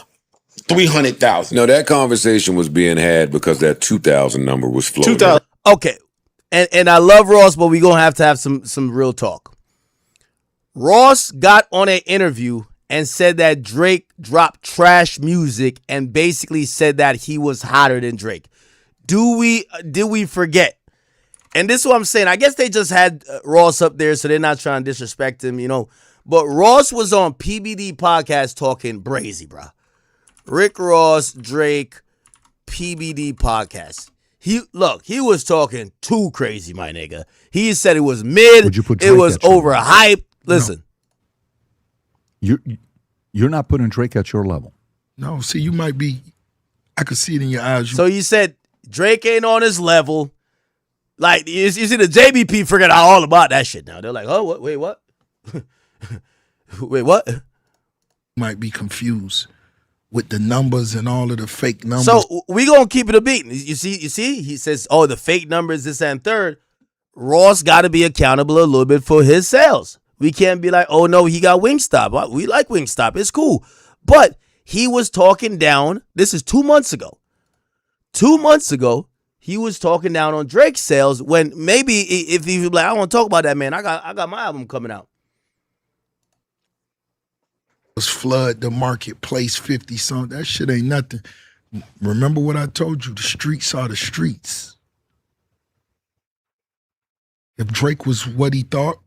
300,000.
No, that conversation was being had because that 2,000 number was floating.
2,000. Okay. And I love Ross, but we're going to have some real talk. Ross got on an interview and said that Drake dropped trash music and basically said that he was hotter than Drake. Did we forget? And this is what I'm saying. I guess they just had Ross up there, so they're not trying to disrespect him, you know. But Ross was on PBD podcast talking brazy, bro. Rick Ross, Drake, PBD podcast. He was talking too crazy, my nigga. He said it was mid.
Would you put
It
Drake
was
at your
overhyped. Listen.
You're not putting Drake at your level.
No, see, you might be. I could see it in your eyes.
So you said Drake ain't on his level. Like, you see the JBP forget all about that shit now. They're like, oh, wait, what? Wait, what?
Might be confused with the numbers and all of the fake numbers.
So we gonna keep it a beat. You see? He says, oh, the fake numbers, this and third. Ross got to be accountable a little bit for his sales. We can't be like, oh, no, he got Wingstop. We like Wingstop. It's cool. But he was talking down. This is 2 months ago. 2 months ago, he was talking down on Drake's sales when maybe if he was like, I don't want to talk about that, man. I got my album coming out.
Flood the marketplace 50 something. That shit ain't nothing. Remember what I told you? The streets are the streets. If Drake was what he thought,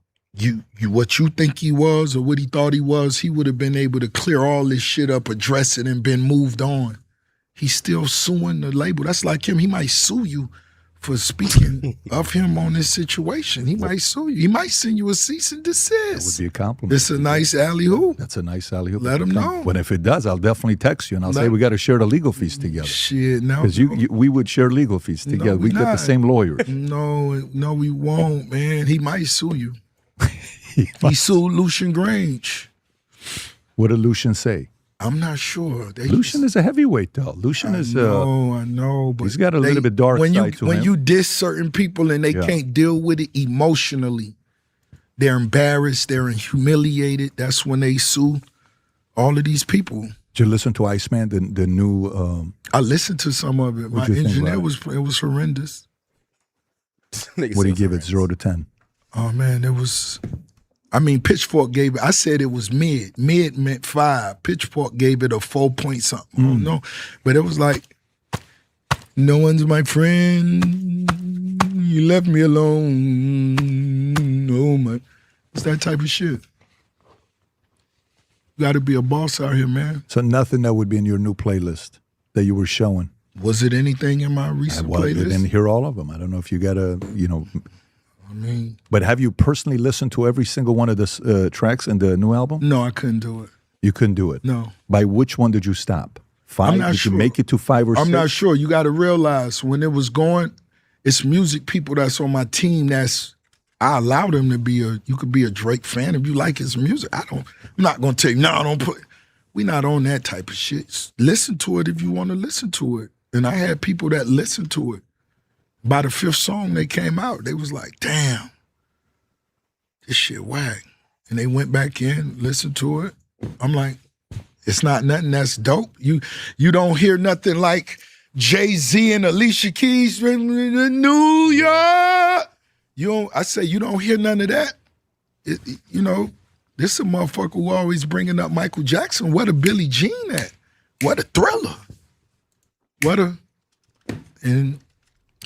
what you think he was or what he thought he was, he would have been able to clear all this shit up, address it, and been moved on. He's still suing the label. That's like him. He might sue you for speaking of him on this situation. He might sue you. He might send you a cease and desist.
That would be a compliment.
It's a nice alley-oop.
That's a nice alley-oop.
Let him know.
But if it does, I'll definitely text you and I'll say we got to share the legal fees together.
Shit, no.
Because we would share legal fees together. We get the same lawyers.
No, we won't, man. He might sue you. He sued Lucian Grange.
What did Lucian say?
I'm not sure.
Lucian is a heavyweight, though. Lucian is.
I know, but
he's got a little bit dark side to him.
When you diss certain people and they can't deal with it emotionally, they're embarrassed, they're humiliated. That's when they sue all of these people.
Did you listen to Iceman, the new?
I listened to some of it. My engineer it was horrendous.
What do you give it? 0 to 10?
Oh man, it was. I mean, Pitchfork gave it. I said it was mid. Mid meant 5. Pitchfork gave it a 4 point something. I don't know, but it was like No one's my friend. You left me alone. Oh my. It's that type of shit. You got to be a boss out here, man.
So nothing that would be in your new playlist that you were showing.
Was it anything in my recent playlist?
I didn't hear all of them. I don't know if you got a,
I mean,
but have you personally listened to every single one of the tracks in the new album?
No, I couldn't do it.
You couldn't do it?
No.
By which one did you stop? 5?
I'm not
did
sure.
you make it to 5 or 6?
I'm not sure. You got to realize when it was going, it's music people that's on my team I allow them to be you could be a Drake fan if you like his music. I'm not going to tell you, no, don't put, we not on that type of shit. Listen to it if you want to listen to it. And I had people that listened to it. By the 5th song they came out, they was like, damn, this shit whack. And they went back in, listened to it. I'm like, it's not nothing that's dope. You don't hear nothing like Jay-Z and Alicia Keys in New York. I say you don't hear none of that. This a motherfucker who always bringing up Michael Jackson. What a Billie Jean at? What a Thriller. And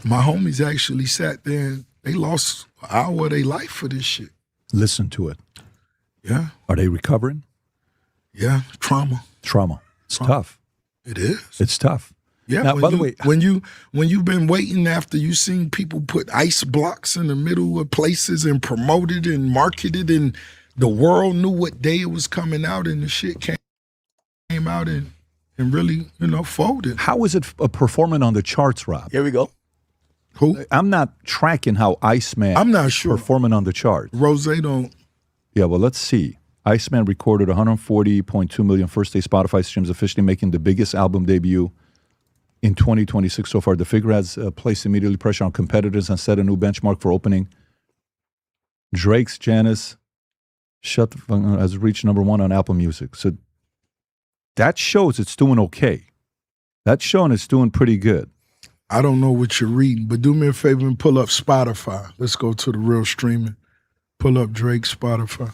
my homies actually sat there and they lost an hour of their life for this shit.
Listen to it.
Yeah.
Are they recovering?
Yeah, trauma.
It's tough.
It is.
It's tough.
Yeah.
Now, by the way,
when you've been waiting after you seen people put ice blocks in the middle of places and promoted and marketed, and the world knew what day it was coming out, and the shit came out and really, folded.
How is it performing on the charts, Rob?
Here we go.
Who?
I'm not tracking how Iceman.
I'm not sure.
Performing on the chart.
Rose don't.
Yeah, well, let's see. Iceman recorded 140.2 million first-day Spotify streams, officially making the biggest album debut in 2026 so far. The figure has placed immediately pressure on competitors and set a new benchmark for opening. Drake's Janice has reached #1 on Apple Music. So that shows it's doing okay. That's showing it's doing pretty good.
I don't know what you're reading, but do me a favor and pull up Spotify. Let's go to the real streaming. Pull up Drake's Spotify.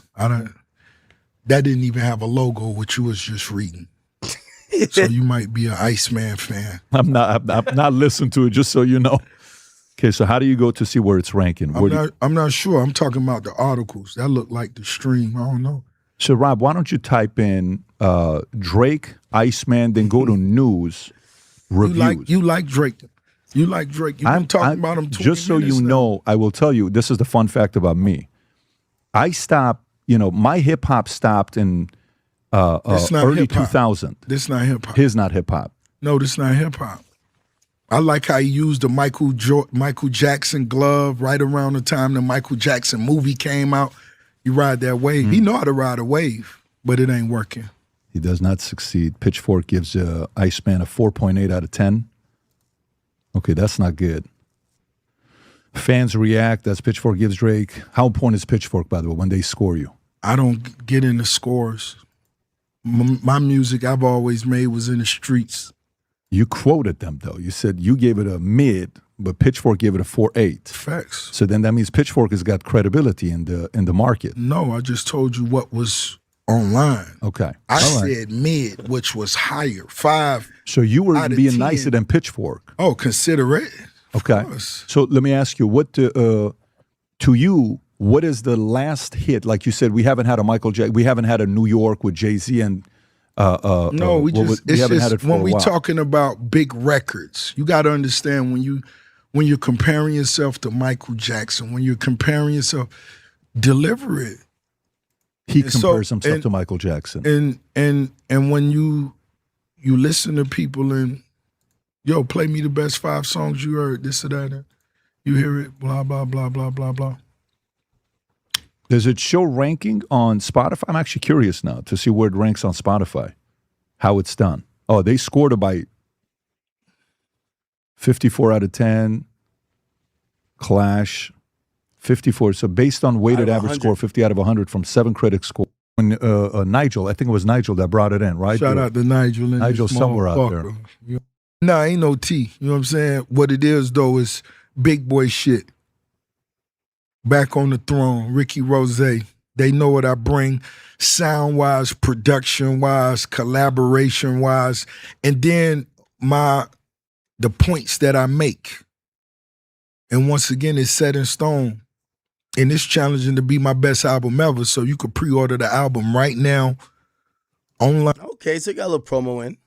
That didn't even have a logo, which you was just reading. So you might be an Iceman fan.
I'm not listening to it, just so you know. Okay, so how do you go to see where it's ranking?
I'm not sure. I'm talking about the articles. That look like the stream. I don't know.
So, Rob, why don't you type in Drake, Iceman, then go to news, reviews.
You like Drake. You like Drake. You've been talking about him 20
just so you know, I will tell you, this is the fun fact about me. I stopped, my hip-hop stopped in early
hip-hop.
2000.
This not hip-hop.
His not hip-hop.
No, this not hip-hop. I like how he used the Michael Jackson glove right around the time the Michael Jackson movie came out. You ride that wave. He know how to ride a wave, but it ain't working.
He does not succeed. Pitchfork gives Iceman a 4.8 out of 10. Okay, that's not good. Fans react. That's Pitchfork gives Drake. How important is Pitchfork, by the way, when they score you?
I don't get into scores. My music I've always made was in the streets.
You quoted them, though. You said you gave it a mid, but Pitchfork gave it a 4.8.
Facts.
So then that means Pitchfork has got credibility in the market.
No, I just told you what was online.
Okay.
I said mid, which was higher. 5.
So you were being
10.
nicer than Pitchfork.
Oh, consider it.
Okay. So let me ask you, to you, what is the last hit? Like you said, we haven't had a Michael Jackson, we haven't had a New York with Jay-Z and
no, we haven't had it for
when
a while. Talking about big records. You got to understand when you're comparing yourself to Michael Jackson, when you're comparing yourself, deliver it.
He compares himself to Michael Jackson.
And when you listen to people and play me the best 5 songs you heard, this or that, and you hear it, blah blah blah blah blah blah.
Does it show ranking on Spotify? I'm actually curious now to see where it ranks on Spotify, how it's done. Oh, they scored it by 54 out of 10. Clash, 54. So based on weighted average score, 50 out of 100 from 7 critics score. When Nigel, I think it was Nigel that brought it in, right?
Shout out to Nigel.
Nigel somewhere out there.
Nah, ain't no T. You know what I'm saying? What it is, though, is big boy shit. Back on the throne, Ricky Rose. They know what I bring, sound-wise, production-wise, collaboration-wise. And then my the points that I make. And once again, it's set in stone. And it's challenging to be my best album ever. So you could pre-order the album right now online.
Okay, so you got a little promo in.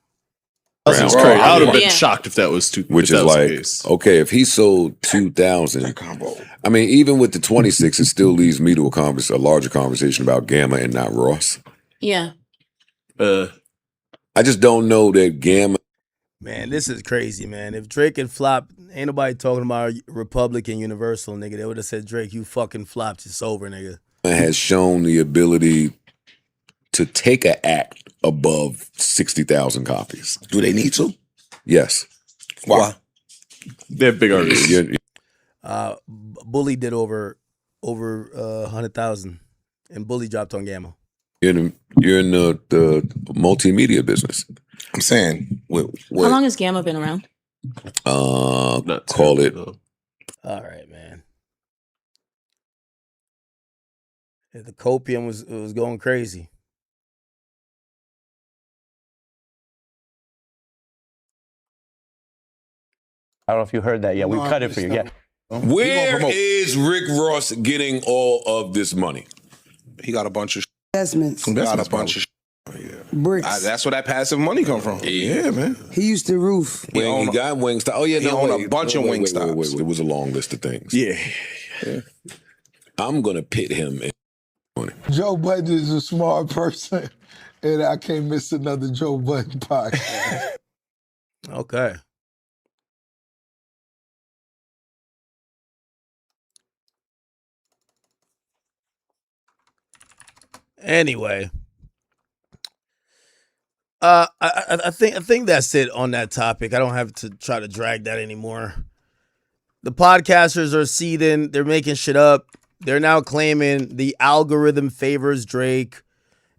That's crazy. I would have been shocked if that was
Which is like, okay, if he sold 2,000, I mean, even with the 26, it still leads me to a larger conversation about Gamma and not Ross.
Yeah.
I just don't know that Gamma.
Man, this is crazy, man. If Drake had flopped, ain't nobody talking about Republic and Universal, nigga. They would have said, Drake, you fucking flopped. It's over, nigga.
Has shown the ability to take an act above 60,000 copies.
Do they need to?
Yes.
Why?
They're big artists.
Bully did over 100,000, and Bully dropped on Gamma.
You're in the multimedia business.
I'm saying,
How long has Gamma been around?
Call it.
All right, man. Yeah, the copium was going crazy.
I don't know if you heard that. Yeah, we cut it for you. Yeah.
Where is Rick Ross getting all of this money?
He got a bunch of
investments.
He got a bunch of
bricks.
that's where that passive money come from. Yeah, man.
He used to roof.
He got Wingstop. Oh yeah,
he owned a bunch of Wingstops.
It was a long list of things.
Yeah.
I'm gonna pit him.
Joe Budden is a smart person, and I can't miss another Joe Budden podcast.
Okay. Anyway, I think that's it on that topic. I don't have to try to drag that anymore. The podcasters are seething. They're making shit up. They're now claiming the algorithm favors Drake,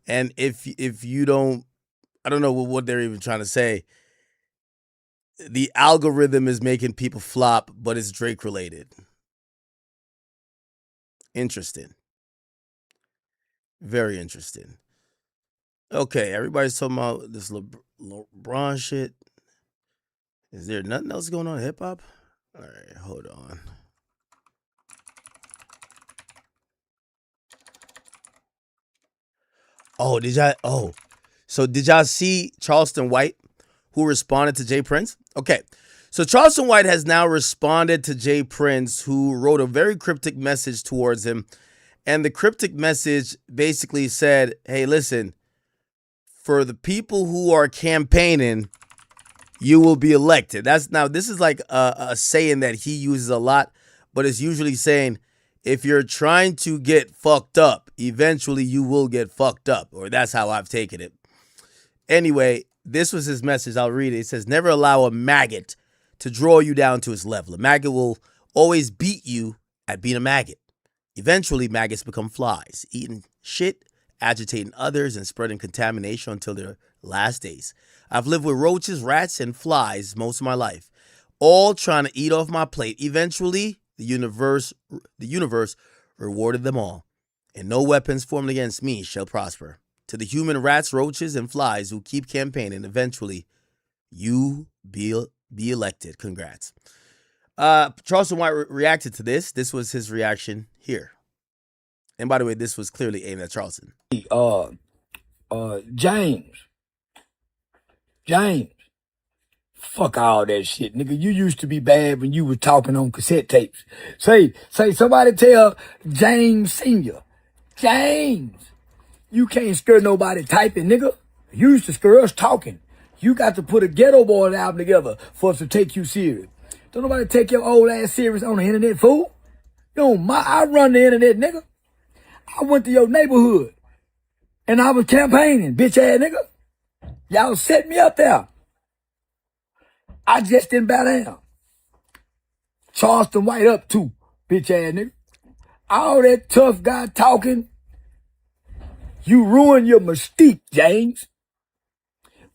and if you don't, I don't know what they're even trying to say. The algorithm is making people flop, but it's Drake related. Interesting. Very interesting. Okay, everybody's talking about this LeBron shit. Is there nothing else going on in hip hop? All right, hold on. So did y'all see Charleston White, who responded to Jay Prince? Okay, so Charleston White has now responded to Jay Prince, who wrote a very cryptic message towards him. And the cryptic message basically said, hey, listen, for the people who are campaigning, you will be elected. This is like a saying that he uses a lot, but it's usually saying, if you're trying to get fucked up, eventually you will get fucked up, or that's how I've taken it. Anyway, this was his message. I'll read it. It says, never allow a maggot to draw you down to his level. A maggot will always beat you at being a maggot. Eventually, maggots become flies, eating shit, agitating others, and spreading contamination until their last days. I've lived with roaches, rats, and flies most of my life, all trying to eat off my plate. Eventually, the universe rewarded them all, and no weapons formed against me shall prosper. To the human rats, roaches, and flies who keep campaigning, eventually, you be elected. Congrats. Charleston White reacted to this. This was his reaction here. And by the way, this was clearly aimed at Charleston.
James, fuck all that shit, nigga. You used to be bad when you were talking on cassette tapes. Say, somebody tell James Sr. James, you can't scare nobody typing, nigga. You used to scare us talking. You got to put a Ghetto Boys album together for us to take you serious. Don't nobody take your old ass serious on the internet, fool. I run the internet, nigga. I went to your neighborhood and I was campaigning, bitch ass nigga. Y'all set me up there. I just didn't bow down. Charleston White up too, bitch ass nigga. All that tough guy talking, you ruined your mystique, James.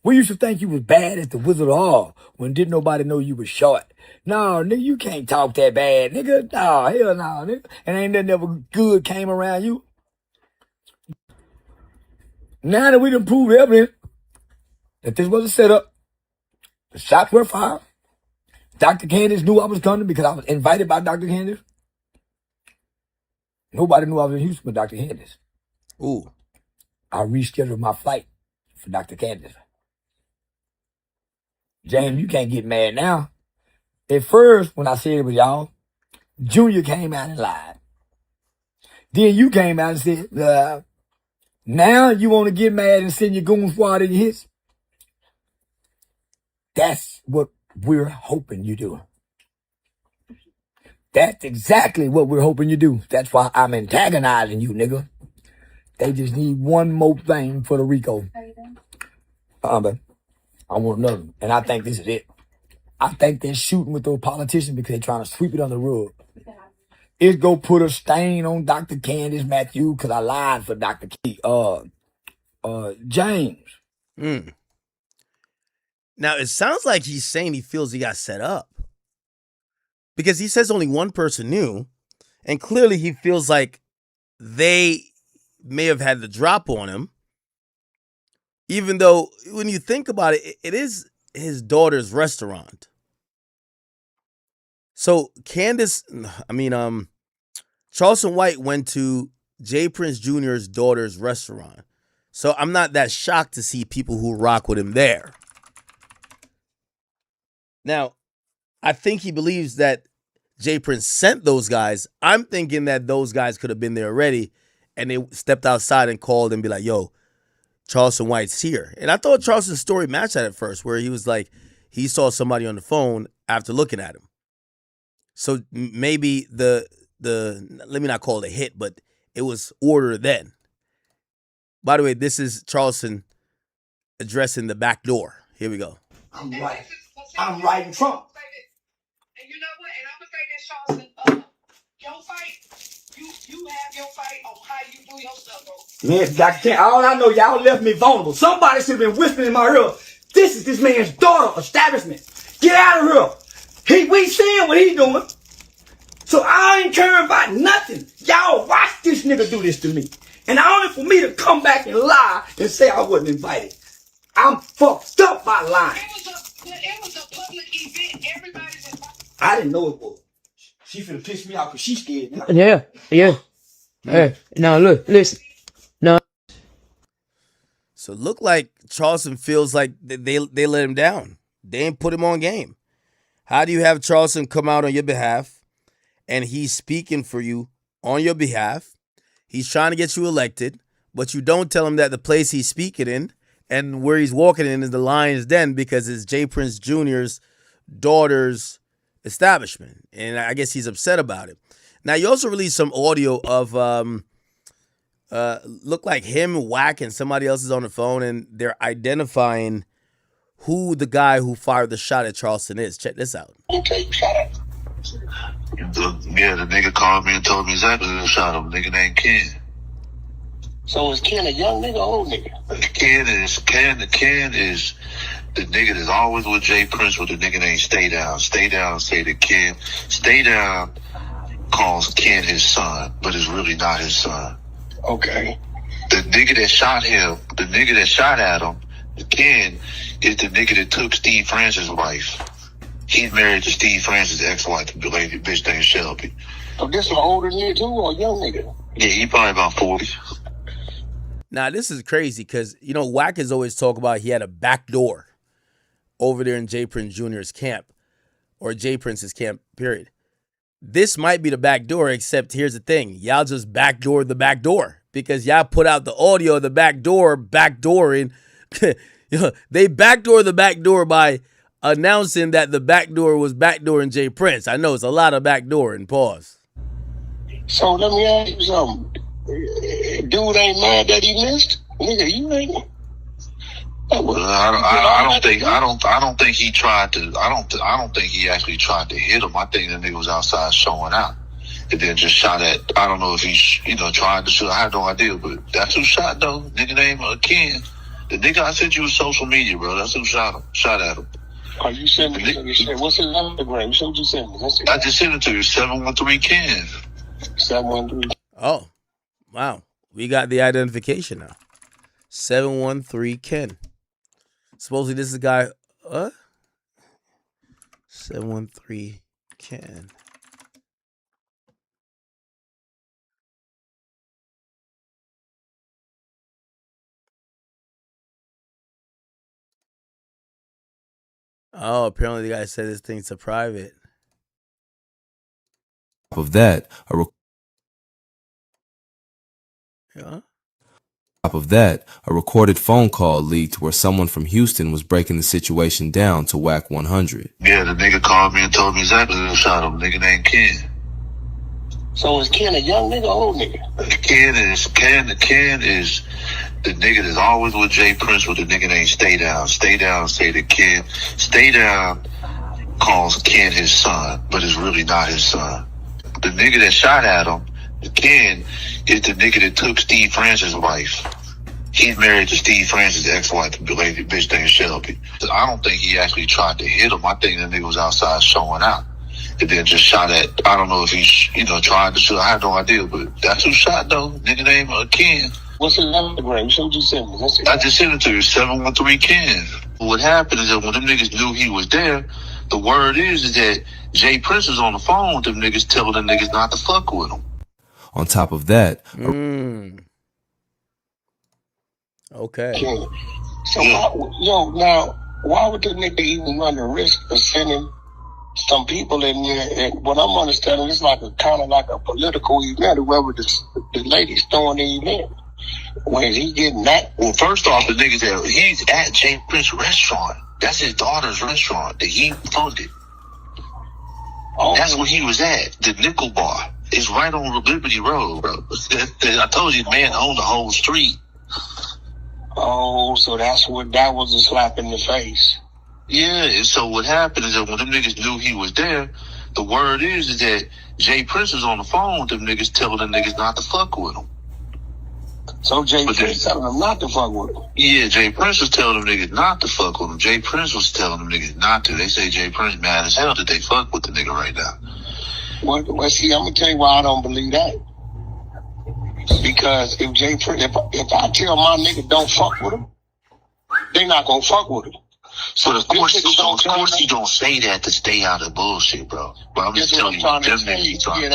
We used to think you was bad at the Wizard of Oz when didn't nobody know you was short. No, nigga, you can't talk that bad, nigga. No, hell no, nigga. And ain't nothing ever good came around you. Now that we done proved evidence that this was a setup, the shots were fired, Dr. Candace knew I was coming because I was invited by Dr. Candace. Nobody knew I was in Houston with Dr. Candace.
Ooh.
I rescheduled my flight for Dr. Candace. James, you can't get mad now. At first, when I said it was y'all, Junior came out and lied. Then you came out and said, now you want to get mad and send your goon squad in your hits? That's what we're hoping you do. That's exactly what we're hoping you do. That's why I'm antagonizing you, nigga. They just need one more thing for the RICO. But I want another one. And I think this is it. I think they're shooting with those politicians because they're trying to sweep it under the rug. It's go put a stain on Dr. Candace Matthew because I lied for Dr. James.
Now, it sounds like he's saying he feels he got set up. Because he says only one person knew, and clearly he feels like they may have had the drop on him. Even though, when you think about it, it is his daughter's restaurant. So Charleston White went to Jay Prince Jr.'s daughter's restaurant. So I'm not that shocked to see people who rock with him there. Now, I think he believes that Jay Prince sent those guys. I'm thinking that those guys could have been there already, and they stepped outside and called and be like, yo, Charleston White's here. And I thought Charleston's story matched that at first, where he was like, he saw somebody on the phone after looking at him. So maybe let me not call it a hit, but it was order then. By the way, this is Charleston addressing the back door. Here we go.
I'm right. I'm right in Trump.
And you know what? And I'm gonna say this, Charleston. Your fight, you have your fight on how you do your stuff, bro.
Man, Dr. Candace, all I know, y'all left me vulnerable. Somebody should have been whispering in my ear. This is this man's daughter establishment. Get out of here. We seeing what he doing. So I ain't caring about nothing. Y'all watch this nigga do this to me. And only for me to come back and lie and say I wasn't invited. I'm fucked up by lying.
It was a public event. Everybody's invited.
I didn't know it was. She finna piss me off because she's scared now.
Yeah. Hey, now look, listen. No.
So it looked like Charleston feels like they let him down. They didn't put him on game. How do you have Charleston come out on your behalf and he's speaking for you on your behalf? He's trying to get you elected, but you don't tell him that the place he's speaking in and where he's walking in is the Lion's Den because it's Jay Prince Jr.'s daughter's establishment. And I guess he's upset about it. Now, you also released some audio of look like him, Whack, and somebody else is on the phone, and they're identifying who the guy who fired the shot at Charleston is. Check this out.
Okay, shot at. The nigga called me and told me exactly who shot him. Nigga named Ken.
So is Ken a young nigga or old nigga?
Ken is the nigga that's always with Jay Prince with the nigga named Stay Down. Stay Down say to Ken. Stay Down calls Ken his son, but it's really not his son.
Okay.
The nigga that shot him, the nigga that shot at him, Ken, is the nigga that took Steve Francis' wife. He's married to Steve Francis' ex-wife, the lady bitch named Shelby.
So this is an older nigga too or a young nigga?
Yeah, he probably about 40.
Now, this is crazy because, Whack has always talked about he had a back door over there in Jay Prince Jr.'s camp or Jay Prince's camp, period. This might be the back door, except here's the thing. Y'all just backdoored the back door because y'all put out the audio of the back door backdooring. They backdoor the back door by announcing that the back door was backdooring Jay Prince. I know it's a lot of backdooring. Pause.
So let me ask you something. Dude ain't mad that he missed? Nigga, you ain't.
Well, I don't think he tried to. I don't think he actually tried to hit him. I think the nigga was outside showing out, and then just shot at. I don't know if he, tried to shoot. I have no idea, but that's who shot though. Nigga named Ken. The nigga I sent you was social media, bro. That's who shot him. Shot at him.
Are you sending me? What's his Instagram? You what you sent me?
I just sent it to you. 713 Ken.
713.
Oh, wow. We got the identification now. 713 Ken. Supposedly this is a guy. 713 Ken. Oh, apparently the guy said this thing's a private.
Of that,
Yeah.
top of that, a recorded phone call leaked where someone from Houston was breaking the situation down to Whack 100.
Yeah, the nigga called me and told me exactly who shot him. Nigga named Ken.
So is Ken a young nigga or old nigga?
Ken is the nigga that's always with Jay Prince with the nigga named Stay Down. Stay Down say that Ken. Stay Down calls Ken his son, but it's really not his son. The nigga that shot at him, Ken, is the nigga that took Steve Francis' wife. He's married to Steve Francis' ex-wife, the lady bitch named Shelby. I don't think he actually tried to hit him. I think the nigga was outside showing out. And then just shot at, I don't know if he's, tried to shoot. I have no idea, but that's who shot though. Nigga named Ken.
What's his Instagram? Show you sent me.
I just sent it to you, 713 Ken. What happened is that when them niggas knew he was there, the word is that Jay Prince was on the phone with them niggas telling them niggas not to fuck with him.
On top of that,
Okay.
So, why would the nigga even run the risk of sending some people in there? And what I'm understanding, it's like kind of like a political event, whoever the lady's throwing the event. When he getting that?
Well, first off, the niggas that he's at Jay Prince restaurant. That's his daughter's restaurant that he funded. Oh. That's where he was at, the Nickel Bar. It's right on Liberty Road, bro. I told you, man owned the whole street.
Oh, so that was a slap in the face.
Yeah, and so what happened is that when them niggas knew he was there, the word is that Jay Prince was on the phone with them niggas telling them niggas not to fuck with him.
So Jay Prince telling them not to fuck with him?
Yeah, Jay Prince was telling them niggas not to fuck with him. Jay Prince was telling them niggas not to. They say Jay Prince mad as hell that they fuck with the nigga right now.
Well, see, I'm gonna tell you why I don't believe that. Because if Jay Prince, if I tell my nigga don't fuck with him, they not gonna fuck with him.
So of course he don't say that to stay out of bullshit, bro. But I'm just telling you, them niggas trying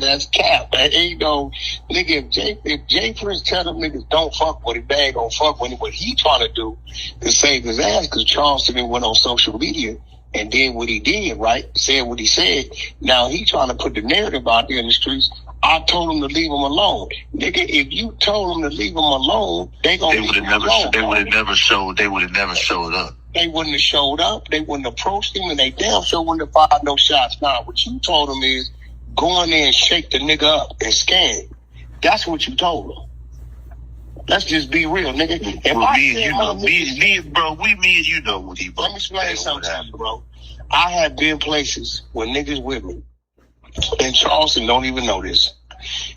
that's cap. Ain't no nigga. If Jay Prince tell them niggas don't fuck with him, they ain't gonna fuck with him. What he trying to do is save his ass, because Charleston went on social media and did what he did, right? Said what he said. Now he trying to put the narrative out there in the streets. I told him to leave him alone. Nigga, if you told them to leave him alone, they would have never showed up. They wouldn't have showed up. They wouldn't have approached him, and they damn sure wouldn't have fired no shots. Now, what you told them is go in there and shake the nigga up and scan. That's what you told them. Let's just be real, nigga. Me and you know what he. Let me explain something to you, bro. I have been places where niggas with me, and Charleston don't even know this.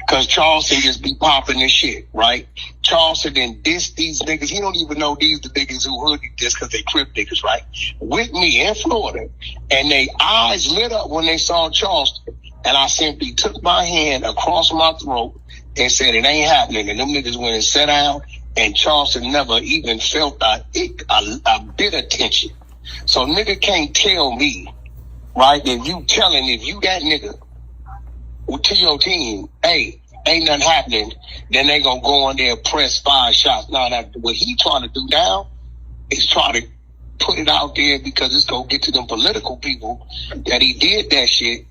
Cause Charleston just be popping this shit, right? Charleston then diss these niggas. He don't even know these the niggas who hoodie just cause they crip niggas, right? With me in Florida. And they eyes lit up when they saw Charleston. And I simply took my hand across my throat and said, it ain't happening. And them niggas went and sat down, and Charleston never even felt a bit of tension. So nigga can't tell me, right, if you that nigga, to your team, hey, ain't nothing happening, then they gonna go on there and press 5 shots. Now, what he trying to do now is try to put it out there because it's gonna get to them political people that he did that shit,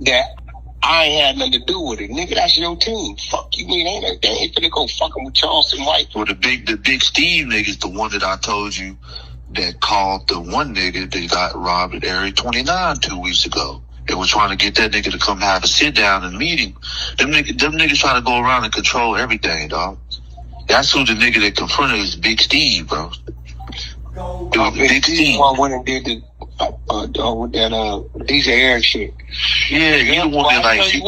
that I ain't had nothing to do with it. Nigga, that's your team. Fuck you mean, they ain't finna go fucking with Charleston White.
Well, the big Steve nigga's the one that I told you that called the one nigga that got robbed at Area 29 2 weeks ago. They were trying to get that nigga to come have a sit down and meet him. Them niggas trying to go around and control everything, dog. That's who the nigga that confronted is Big Steve, bro.
Big Steve one went and did with that DJ Eric shit.
Yeah, you the one that like.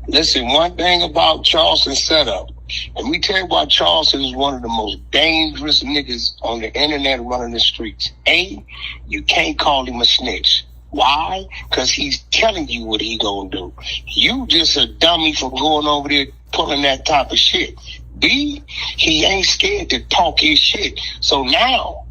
Listen, one thing about Charleston's setup, and we tell you why Charleston is one of the most dangerous niggas on the internet running the streets. A, you can't call him a snitch. Why? Because he's telling you what he gonna do. You just a dummy for going over there pulling that type of shit. B, he ain't scared to talk his shit. So now,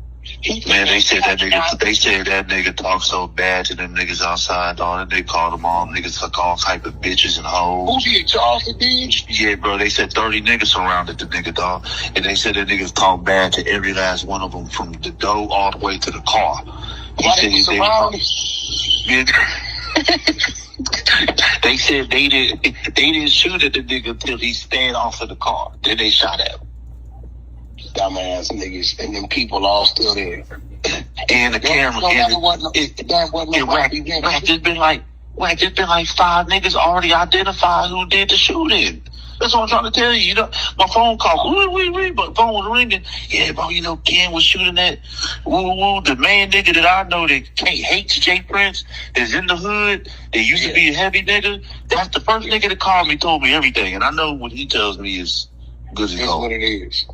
Man, they said that nigga talk so bad to them niggas outside, dog. They called them all niggas like all type of bitches and hoes.
Who did Charleston did?
Yeah, bro. They said 30 niggas surrounded the nigga, dog. And they said that niggas talk bad to every last one of them from the door all the way to the car.
Why they surrounded?
They said they didn't shoot at the nigga until he stand off of the car. Then they shot at him.
Dumbass niggas, and them people all still there.
And the camera. Just been like 5 niggas already identified who did the shooting. That's what I'm trying to tell you. You know, my phone call, but phone was ringing. Yeah, bro, you know, Ken was shooting that. The main nigga that I know that hates Jay Prince, that's in the hood, that used to be a heavy nigga. That's the first nigga that called me, told me everything, and I know what he tells me is good as
That's
gold.
what it is.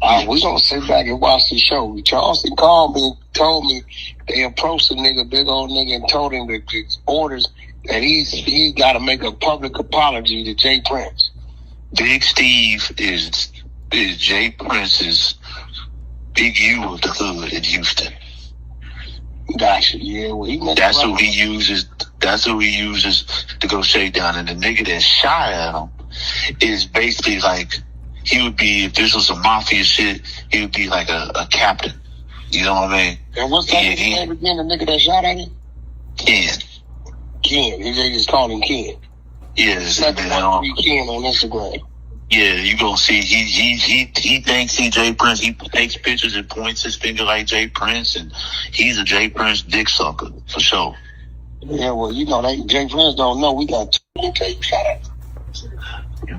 We're going to sit back and watch the show. Charleston called me, told me they approached the nigga, big old nigga, and told him that his orders that he's got to make a public apology to Jay Prince.
Big Steve is Jay Prince's Big U of the hood in Houston.
Gotcha. Yeah, well,
that's who he uses. That's who he uses to go shake down. And the nigga that shot at him is basically like he would be, if this was some mafia shit, he would be like a captain. You know what I mean?
And what's that name again? The nigga that shot at him?
Ken.
They just called him Ken.
Yes,
Ken on Instagram.
Yeah, you gonna see he thinks he Jay Prince. He takes pictures and points his finger like Jay Prince, and he's a Jay Prince dick sucker for sure.
Yeah, well, you know, Jay Prince don't know we got 2 tapes shot at.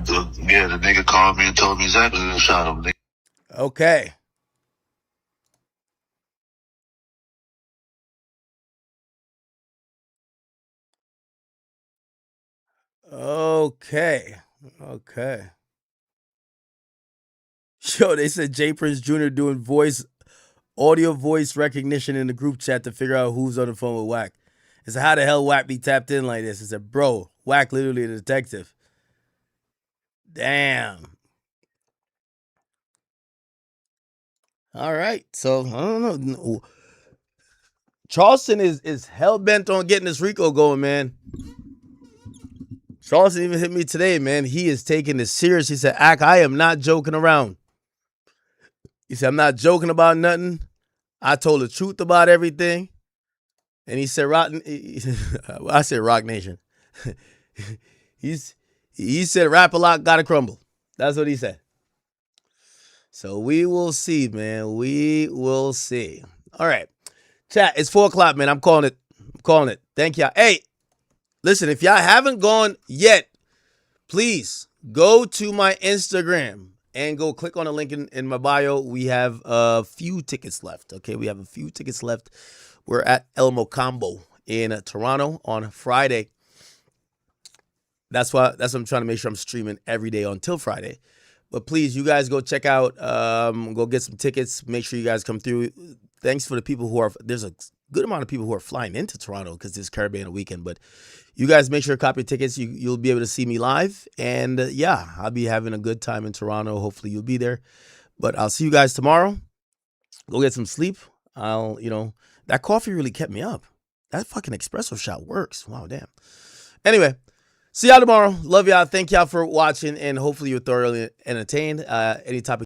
The nigga called me and told me exactly who shot him.
Okay. Okay. Yo, they said Jay Prince Jr. doing audio voice recognition in the group chat to figure out who's on the phone with Wack. It said, how the hell Wack be tapped in like this? It said, bro, Wack literally a detective. Damn. All right. So, I don't know. Charleston is hell-bent on getting this RICO going, man. Charleston even hit me today, man. He is taking this serious. He said, Ack, I am not joking around. He said, I'm not joking about nothing. I told the truth about everything. And he said, I said Rock Nation. He said, rap a lot, gotta crumble. That's what he said. So we will see, man. We will see. All right. Chat, it's 4 o'clock, man. I'm calling it. Thank y'all. Hey, listen, if y'all haven't gone yet, please go to my Instagram and go click on the link in my bio. We have a few tickets left. Okay, we have a few tickets left. We're at El Mocambo in Toronto on Friday. That's what I'm trying to make sure I'm streaming every day until Friday. But please, you guys go check out, go get some tickets. Make sure you guys come through. Thanks for the people there's a good amount of people who are flying into Toronto because it's Caribbean weekend. But you guys make sure to copy your tickets. You'll be able to see me live. And I'll be having a good time in Toronto. Hopefully you'll be there. But I'll see you guys tomorrow. Go get some sleep. That coffee really kept me up. That fucking espresso shot works. Wow, damn. Anyway, see y'all tomorrow. Love y'all. Thank y'all for watching. And hopefully you're thoroughly entertained. Any topic